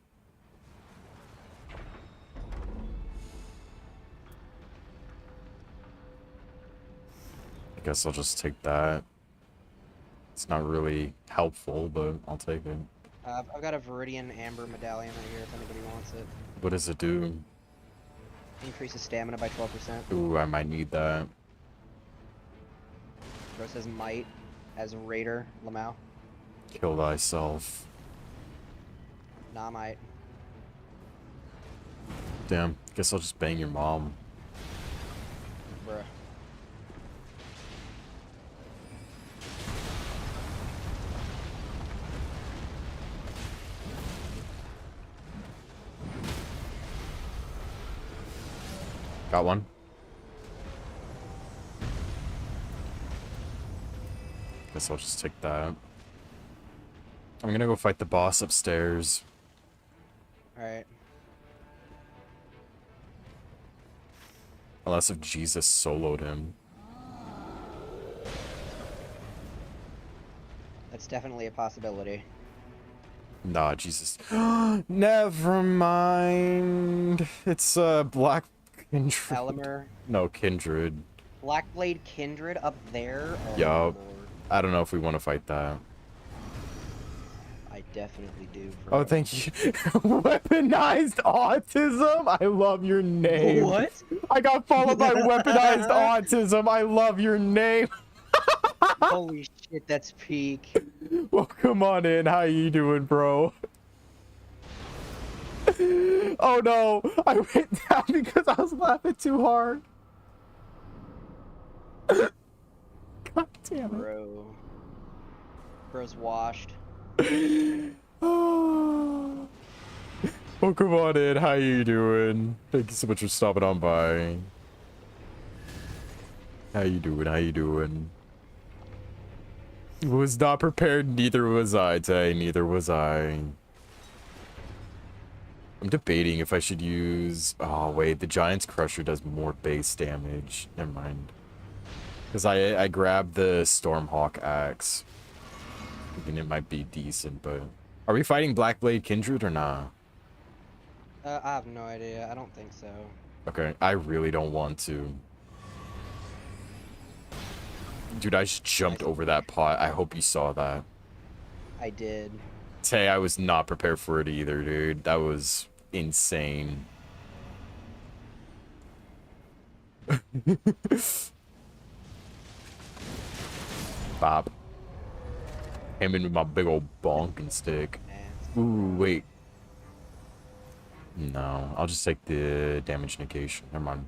I guess I'll just take that. It's not really helpful, but I'll take it. I've got a Viridian Amber medallion right here if anybody wants it. What does it do? Increases stamina by 12%. Ooh, I might need that. Bro says might as Raider Lamau. Kill thyself. Nah, might. Damn, guess I'll just bang your mom. Bruh. Got one. Guess I'll just take that. I'm gonna go fight the boss upstairs. Alright. Unless if Jesus soloed him. That's definitely a possibility. Nah, Jesus. Never mind. It's Black Kindred. Elimer. No, Kindred. Blackblade Kindred up there? Oh, Yup. Lord. I don't know if we want to fight that. I definitely do. Bro. Oh, thank you. Weaponized autism? I love your name. What? I got followed by weaponized autism. I love your name. Holy shit, that's peak. Well, come on in. How you doing, bro? Oh no, I went down because I was laughing too hard. God damn it. Bro. Bro's washed. Oh, come on in. How you doing? Thank you so much for stopping on by. How you doing? How you doing? Was not prepared. Neither was I, Tay. Neither was I. I'm debating if I should use... Oh, wait. The Giant's Crusher does more base damage. Never mind. Because I grabbed the Stormhawk axe. Thinking it might be decent, but... Are we fighting Blackblade Kindred or not? I have no idea. I don't think so. Okay, I really don't want to. Dude, I just jumped over that pot. I hope you saw that. I did. Tay, I was not prepared for it either, dude. That was insane. Bob. Came in with my big old bonking stick. Ooh, wait. No, I'll just take the damage negation. Never mind.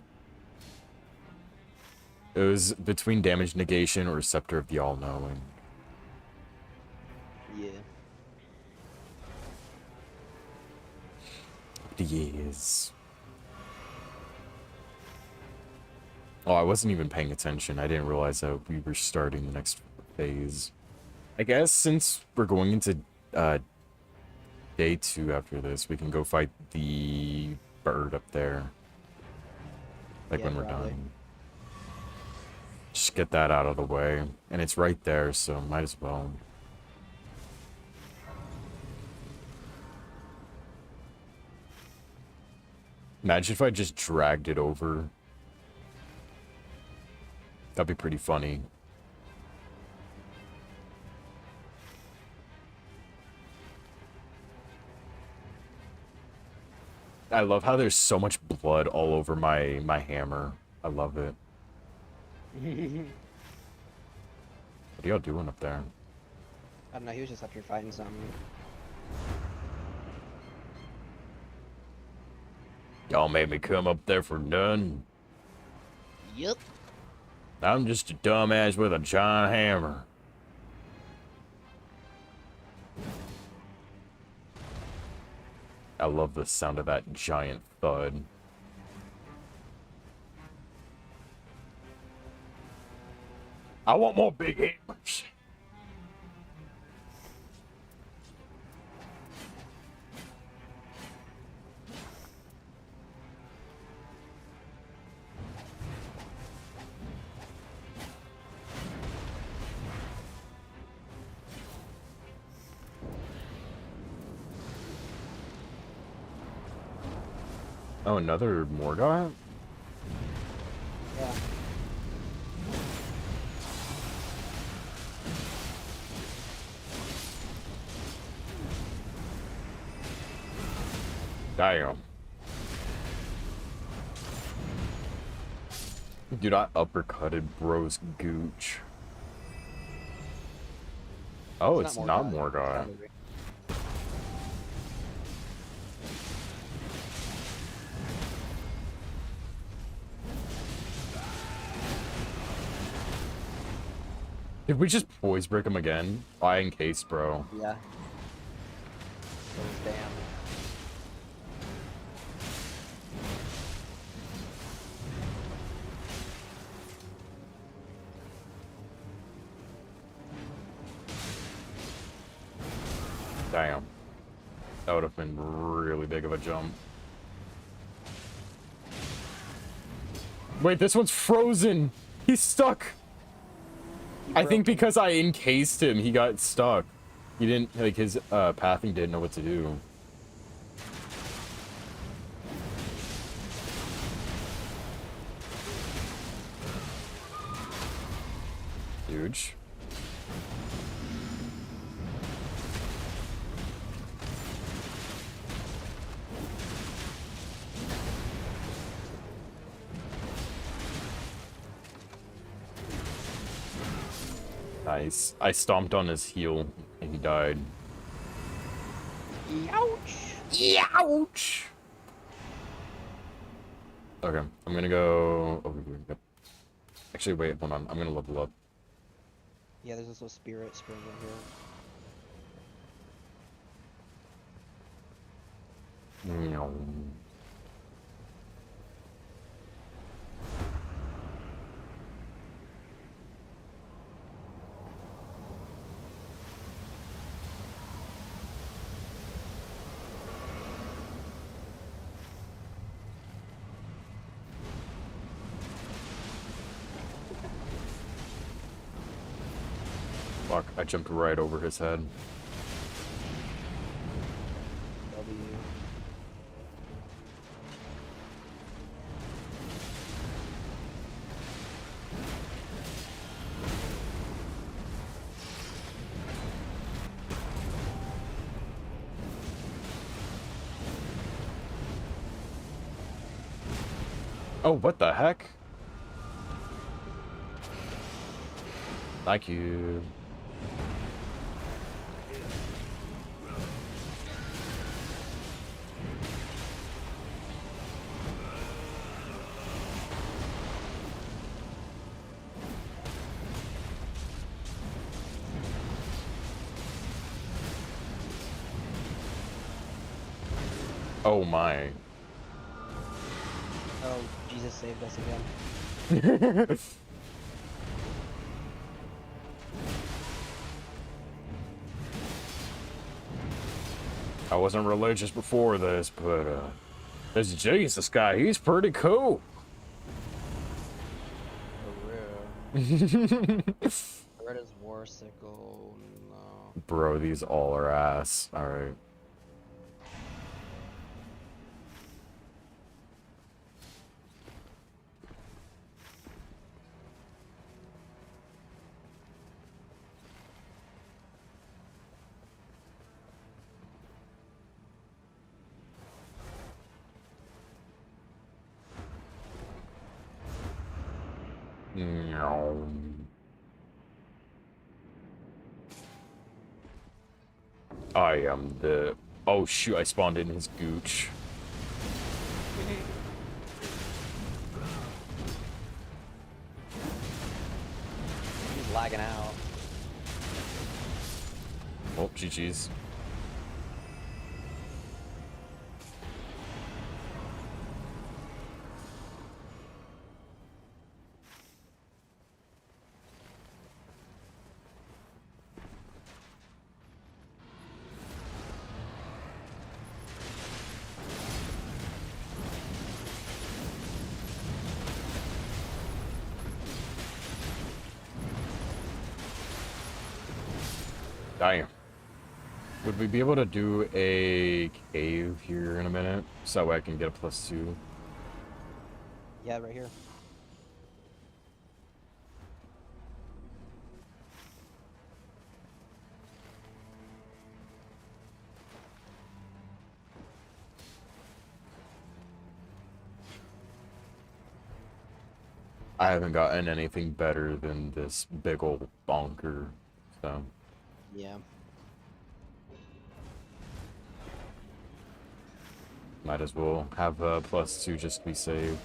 It was between damage negation or Scepter of the All-Knowing. Yeah. Yes. Oh, I wasn't even paying attention. I didn't realize that we were starting the next phase. I guess since we're going into day 2 after this, we can go fight the bird up there. Like Yeah, when we're probably. done. just get that out of the way. And it's right there, so might as well. Imagine if I just dragged it over. That'd be pretty funny. I love how there's so much blood all over my hammer. I love it. What are y'all doing up there? I don't know, he was just up here fighting something. Y'all made me come up there for none. Yep. I'm just a dumbass with a giant hammer. I love the sound of that giant thud. I want more big hammers. Oh, another Morgoth? Yeah. Damn. Dude, I uppercutted bro's gooch. Oh, it's not Morgoth. Did we just poise break him again? I encased, bro. Yeah. Those damn. Damn. That would have been really big of a jump. Wait, this one's frozen! He's stuck! I think because I encased him, he got stuck. He didn't, like, his pathing didn't know what to do. Huge. Nice. I stomped on his heel and he died. Ouch! Ouch! Okay, I'm gonna go over here. Yep. Actually, wait, hold on. I'm gonna level up. Yeah, there's also a spirit spring in here. No. Fuck, I jumped right over his head. W. Oh, what the heck? Thank you. Oh my. Oh, Jesus saved us again. I wasn't religious before this, but this Jesus guy, he's pretty cool. For real. Loretta's War Sickle, no. Bro, these all are ass. Alright. No. I am the... Oh shoot, I spawned in his gooch. He's lagging out. Oh, GG's. Damn. Would we be able to do a cave here in a minute? So that way I can get a +2. Yeah, right here. I haven't gotten anything better than this big old bonker, so... Yeah. Might as well have a +2 just to be safe.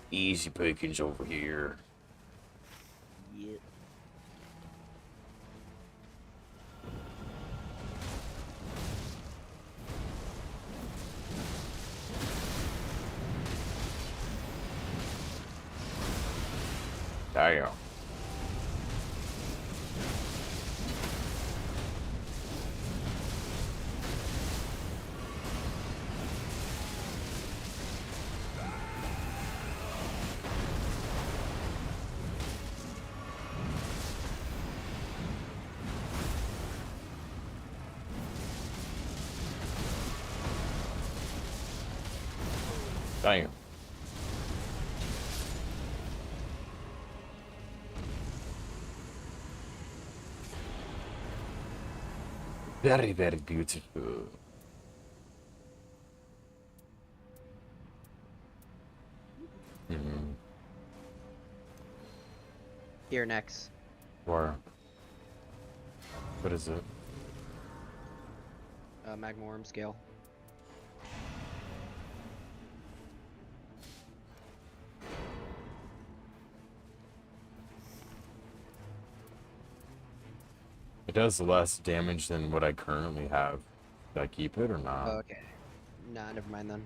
Easy pickings over here. Yep. Damn. Damn. Very, very beautiful. Here next. Where? What is it? Magmorum scale. It does less damage than what I currently have. Should I keep it or not? Okay. Nah, never mind then.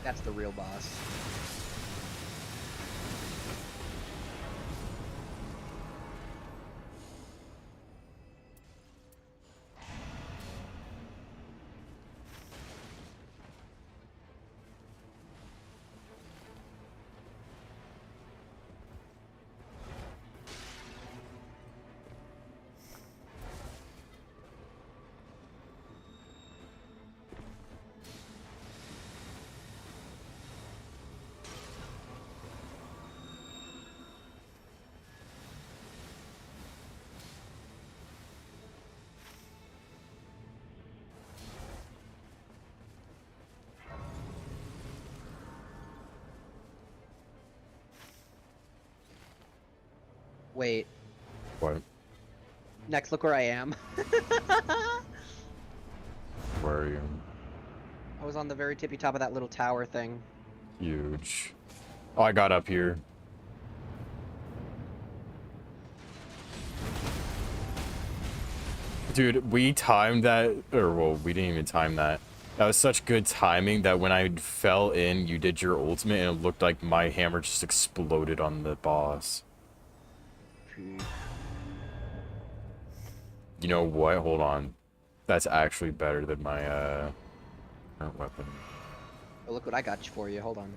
That's the real boss. Wait. What? Next, look where I am. Where are you? I was on the very tippy top of that little tower thing. Huge. Oh, I got up here. Dude, we timed that, or well, we didn't even time that. That was such good timing that when I fell in, you did your ultimate and it looked like my hammer just exploded on the boss. You know what? Hold on. That's actually better than my current weapon. Oh, look what I got for you. Hold on.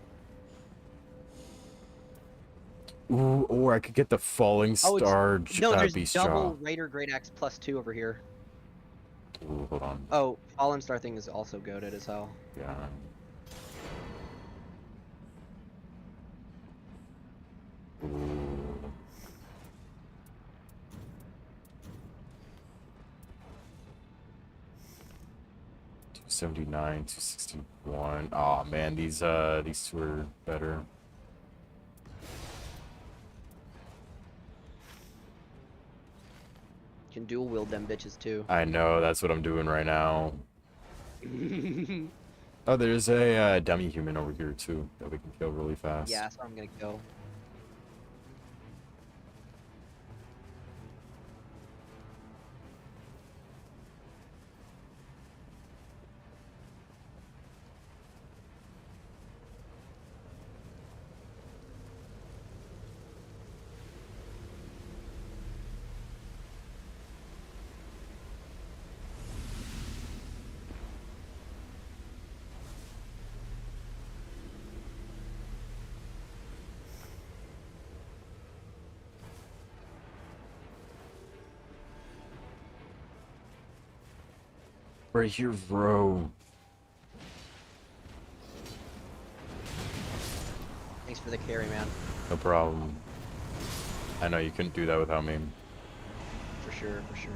Ooh, or I could get the falling Oh, star no, there's beast double jaw. Raider Great Axe +2 over here. Ooh, hold on. Oh, Fallen Star thing is also goated as hell. Yeah. Ooh. $279, $261. Oh man, these two are better. You can dual wield them bitches too. I know, that's what I'm doing right now. Oh, there's a dummy human over here too that we can kill really fast. Yeah, that's where I'm gonna go. Right here, bro. Thanks for the carry, man. No problem. I know you couldn't do that without me. For sure, for sure.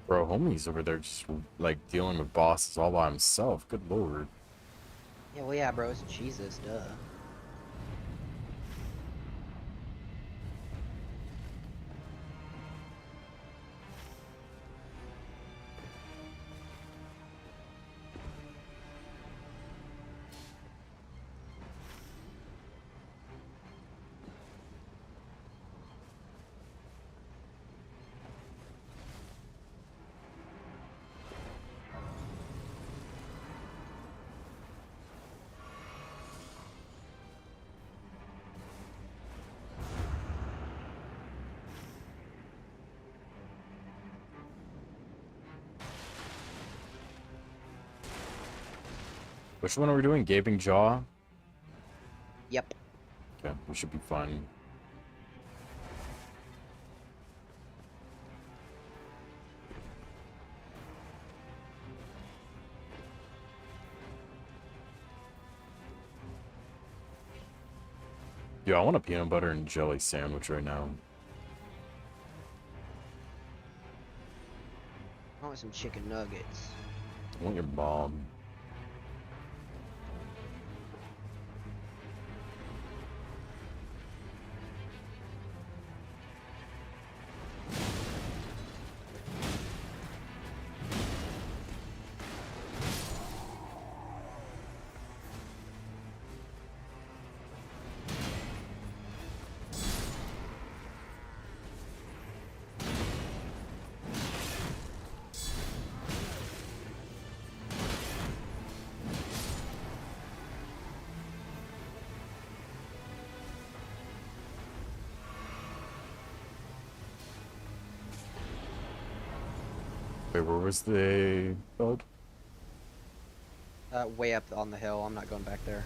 Bro, homie's over there just like dealing with bosses all by himself. Good lord. Yeah, well, yeah, bro. It's Jesus, duh. Which one are we doing? Gaping Jaw? Yep. Okay, we should be fine. Dude, I want a peanut butter and jelly sandwich right now. I want some chicken nuggets. I want your mom. Wait, where was the bug? Way up on the hill. I'm not going back there.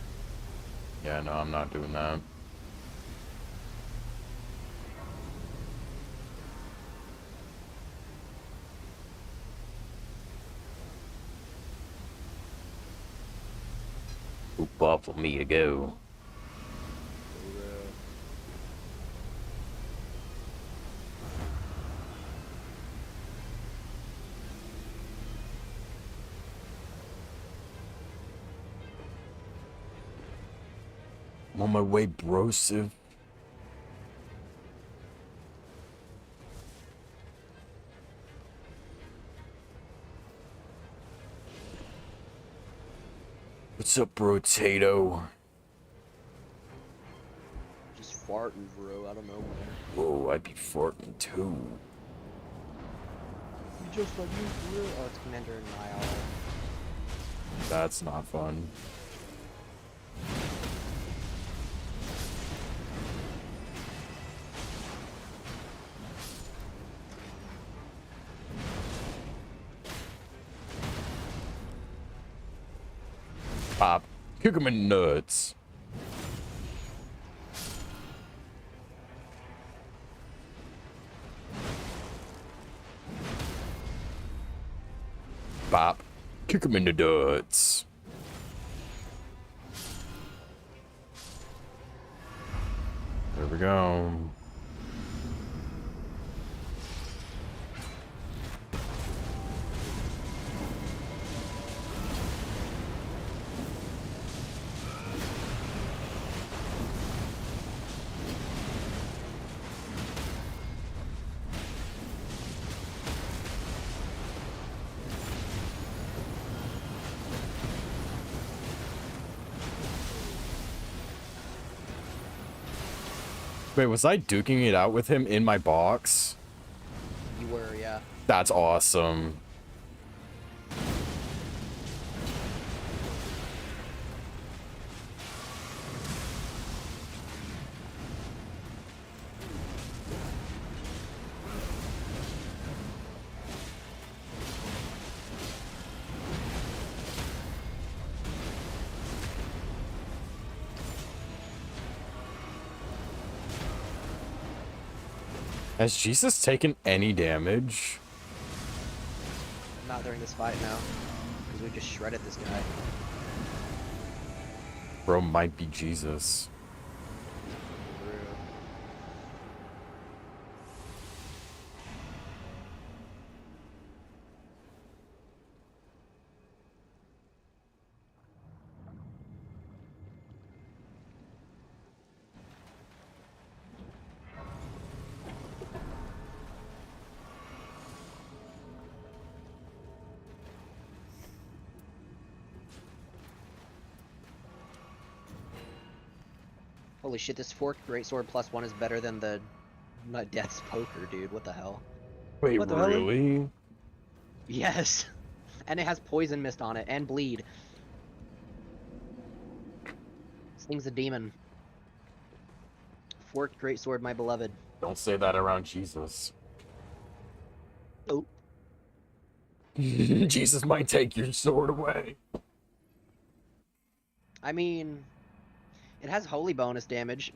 Yeah, no, I'm not doing that. Too far for me to go. I'm on my way, brosive. What's up, Brotato? Just farting, bro. I don't know. Whoa, I'd be farting too. You just like me, bro. Oh, it's Commander Nile. That's not fun. Pop. Kick him in nuts. Pop. Kick him in the nuts. There we go. Wait, was I duking it out with him in my box? You were, yeah. That's awesome. Has Jesus taken any damage? Not during this fight now. Because we just shredded this guy. Bro might be Jesus. Holy shit, this forked greatsword +1 is better than the Death's Poker, dude. What the hell? Wait, What the hell? really? Yes! And it has poison mist on it, and bleed. This thing's a demon. Forked greatsword, my beloved. Don't say that around Jesus. Oh. Jesus might take your sword away. I mean, it has holy bonus damage.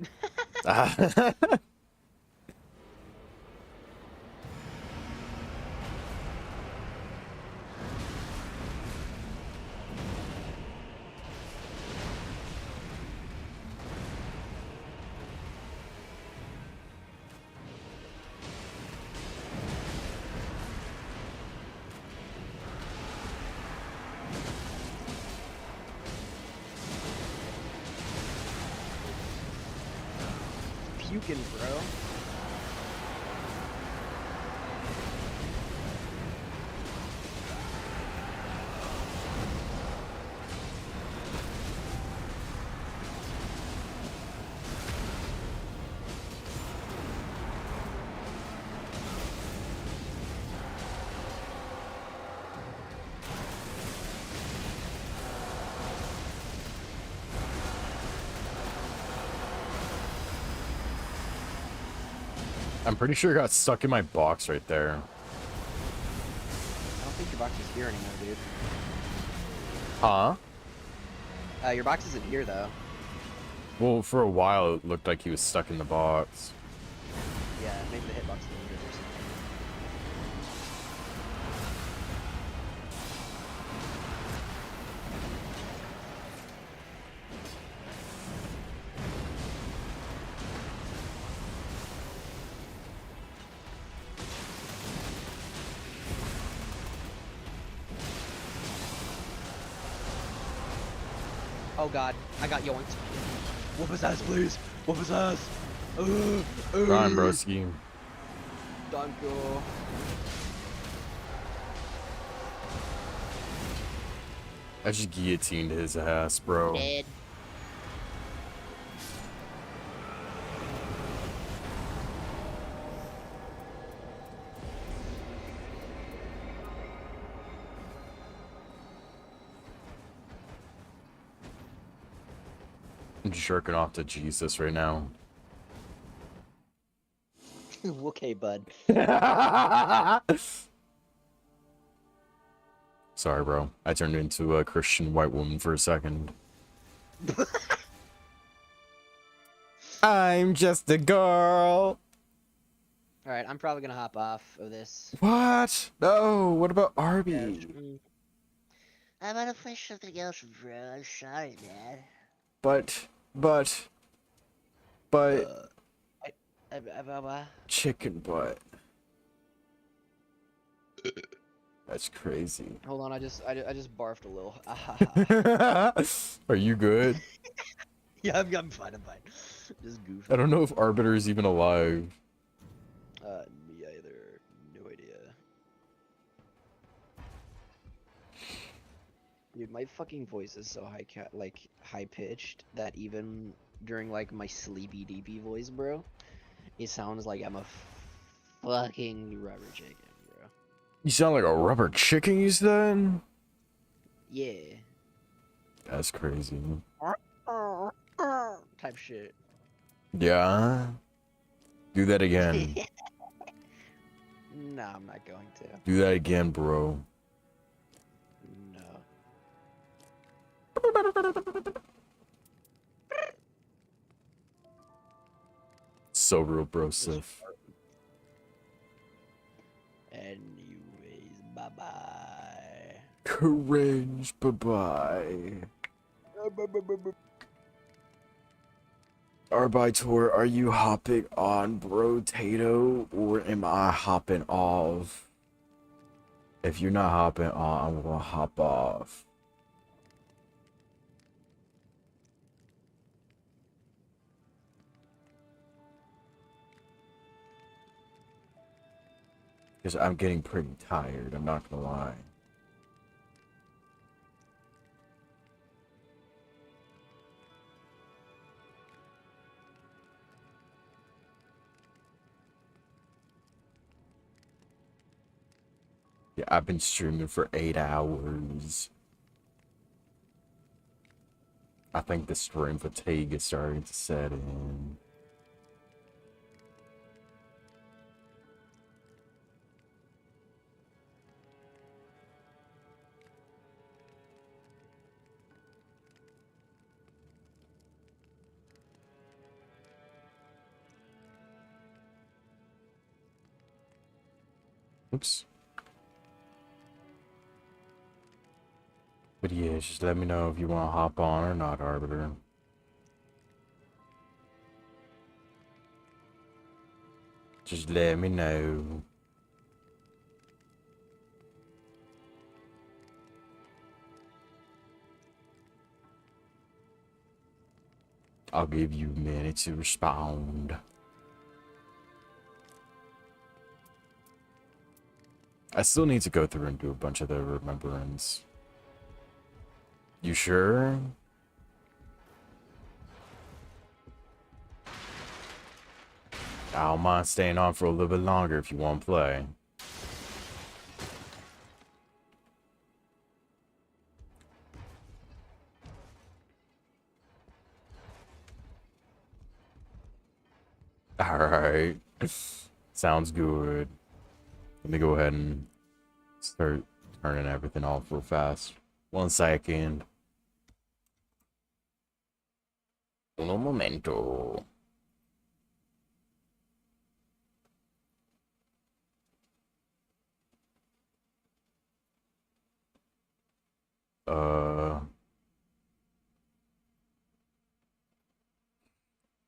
puking, bro. I'm pretty sure it got stuck in my box right there. I don't think your box is here anymore, dude. Huh? Your box isn't here though. Well, for a while it looked like he was stuck in the box. Yeah, maybe the hitbox isn't here or something. Oh god, I got yoinked. Whoop his ass, please. Whoop his ass. Ryan broski. Danko. I just guillotined his ass, bro. Dead. I'm jerking off to Jesus right now. Okay, bud. Sorry, bro. I turned into a Christian white woman for a second. I'm just a girl. Alright, I'm probably gonna hop off of this. What? No. What about Arby? I'm gonna play something else, bro. I'm sorry, man. But chicken butt. That's crazy. Hold on, I just barfed a little. Are you good? Yeah, I'm fine, I'm fine. Just goofy. I don't know if Arbiter is even alive. Me either. No idea. Dude, my fucking voice is so high pitched that even during like my sleepy deepy voice, bro, it sounds like I'm a fucking rubber chicken, bro. You sound like a rubber chicken, you said? Yeah. That's crazy. Type shit. Yeah. Do that again. No, I'm not going to. Do that again, bro. No. So real, bro, Sif. Anyways, bye bye. Cringe, bye-bye. Arbitor, are you hopping on, bro, Tato, or am I hopping off? If you're not hopping on, I'm gonna hop off. Because I'm getting pretty tired, I'm not gonna lie. Yeah, I've been streaming for 8 hours. I think the stream fatigue is starting to set in. Oops. But yeah, just let me know if you want to hop on or not, Arbiter. Just let me know. I'll give you a minute to respond. I still need to go through and do a bunch of the remembrance. You sure? I don't mind staying on for a little bit longer if you want to play. Alright. Sounds good. Let me go ahead and start turning everything off real fast. 1 second. Uno momento.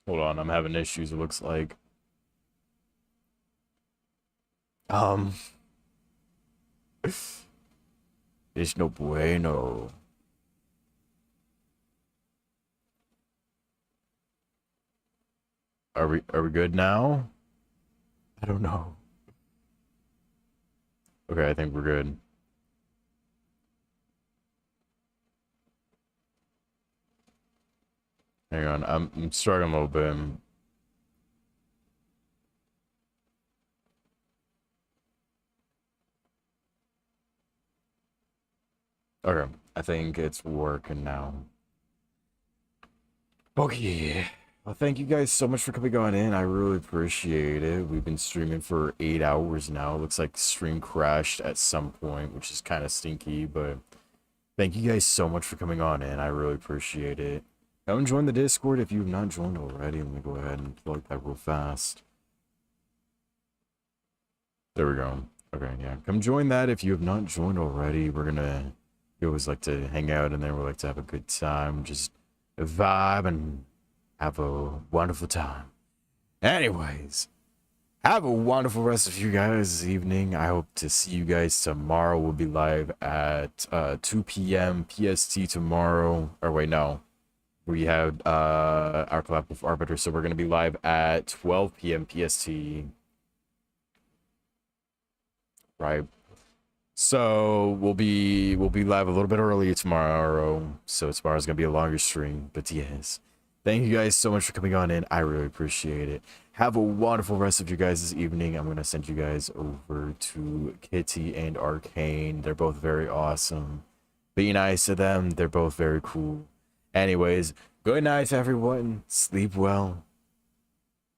Hold on, I'm having issues, it looks like. It's no bueno. Are we good now? I don't know. Okay, I think we're good. Hang on, I'm struggling a little bit. Okay, I think it's working now. Okay. Well, thank you guys so much for coming on in. I really appreciate it. We've been streaming for 8 hours now. Looks like stream crashed at some point, which is kind of stinky, but thank you guys so much for coming on in. I really appreciate it. Come join the Discord if you've not joined already. Let me go ahead and plug that real fast. There we go. Okay, yeah. Come join that if you have not joined already. We always like to hang out in there. We like to have a good time. Just vibe and have a wonderful time. Anyways, have a wonderful rest of you guys this evening. I hope to see you guys tomorrow. We'll be live at 2 p.m. PST tomorrow. Or wait, no. We have our collab with Arbiter, so we're going to be live at 12 p.m. PST. Right. So we'll be live a little bit earlier tomorrow. So tomorrow's going to be a longer stream. But yes, thank you guys so much for coming on in. I really appreciate it. Have a wonderful rest of your guys' evening. I'm going to send you guys over to Kitty and Arcane. They're both very awesome. Be nice to them. They're both very cool. Anyways, good night, everyone. Sleep well.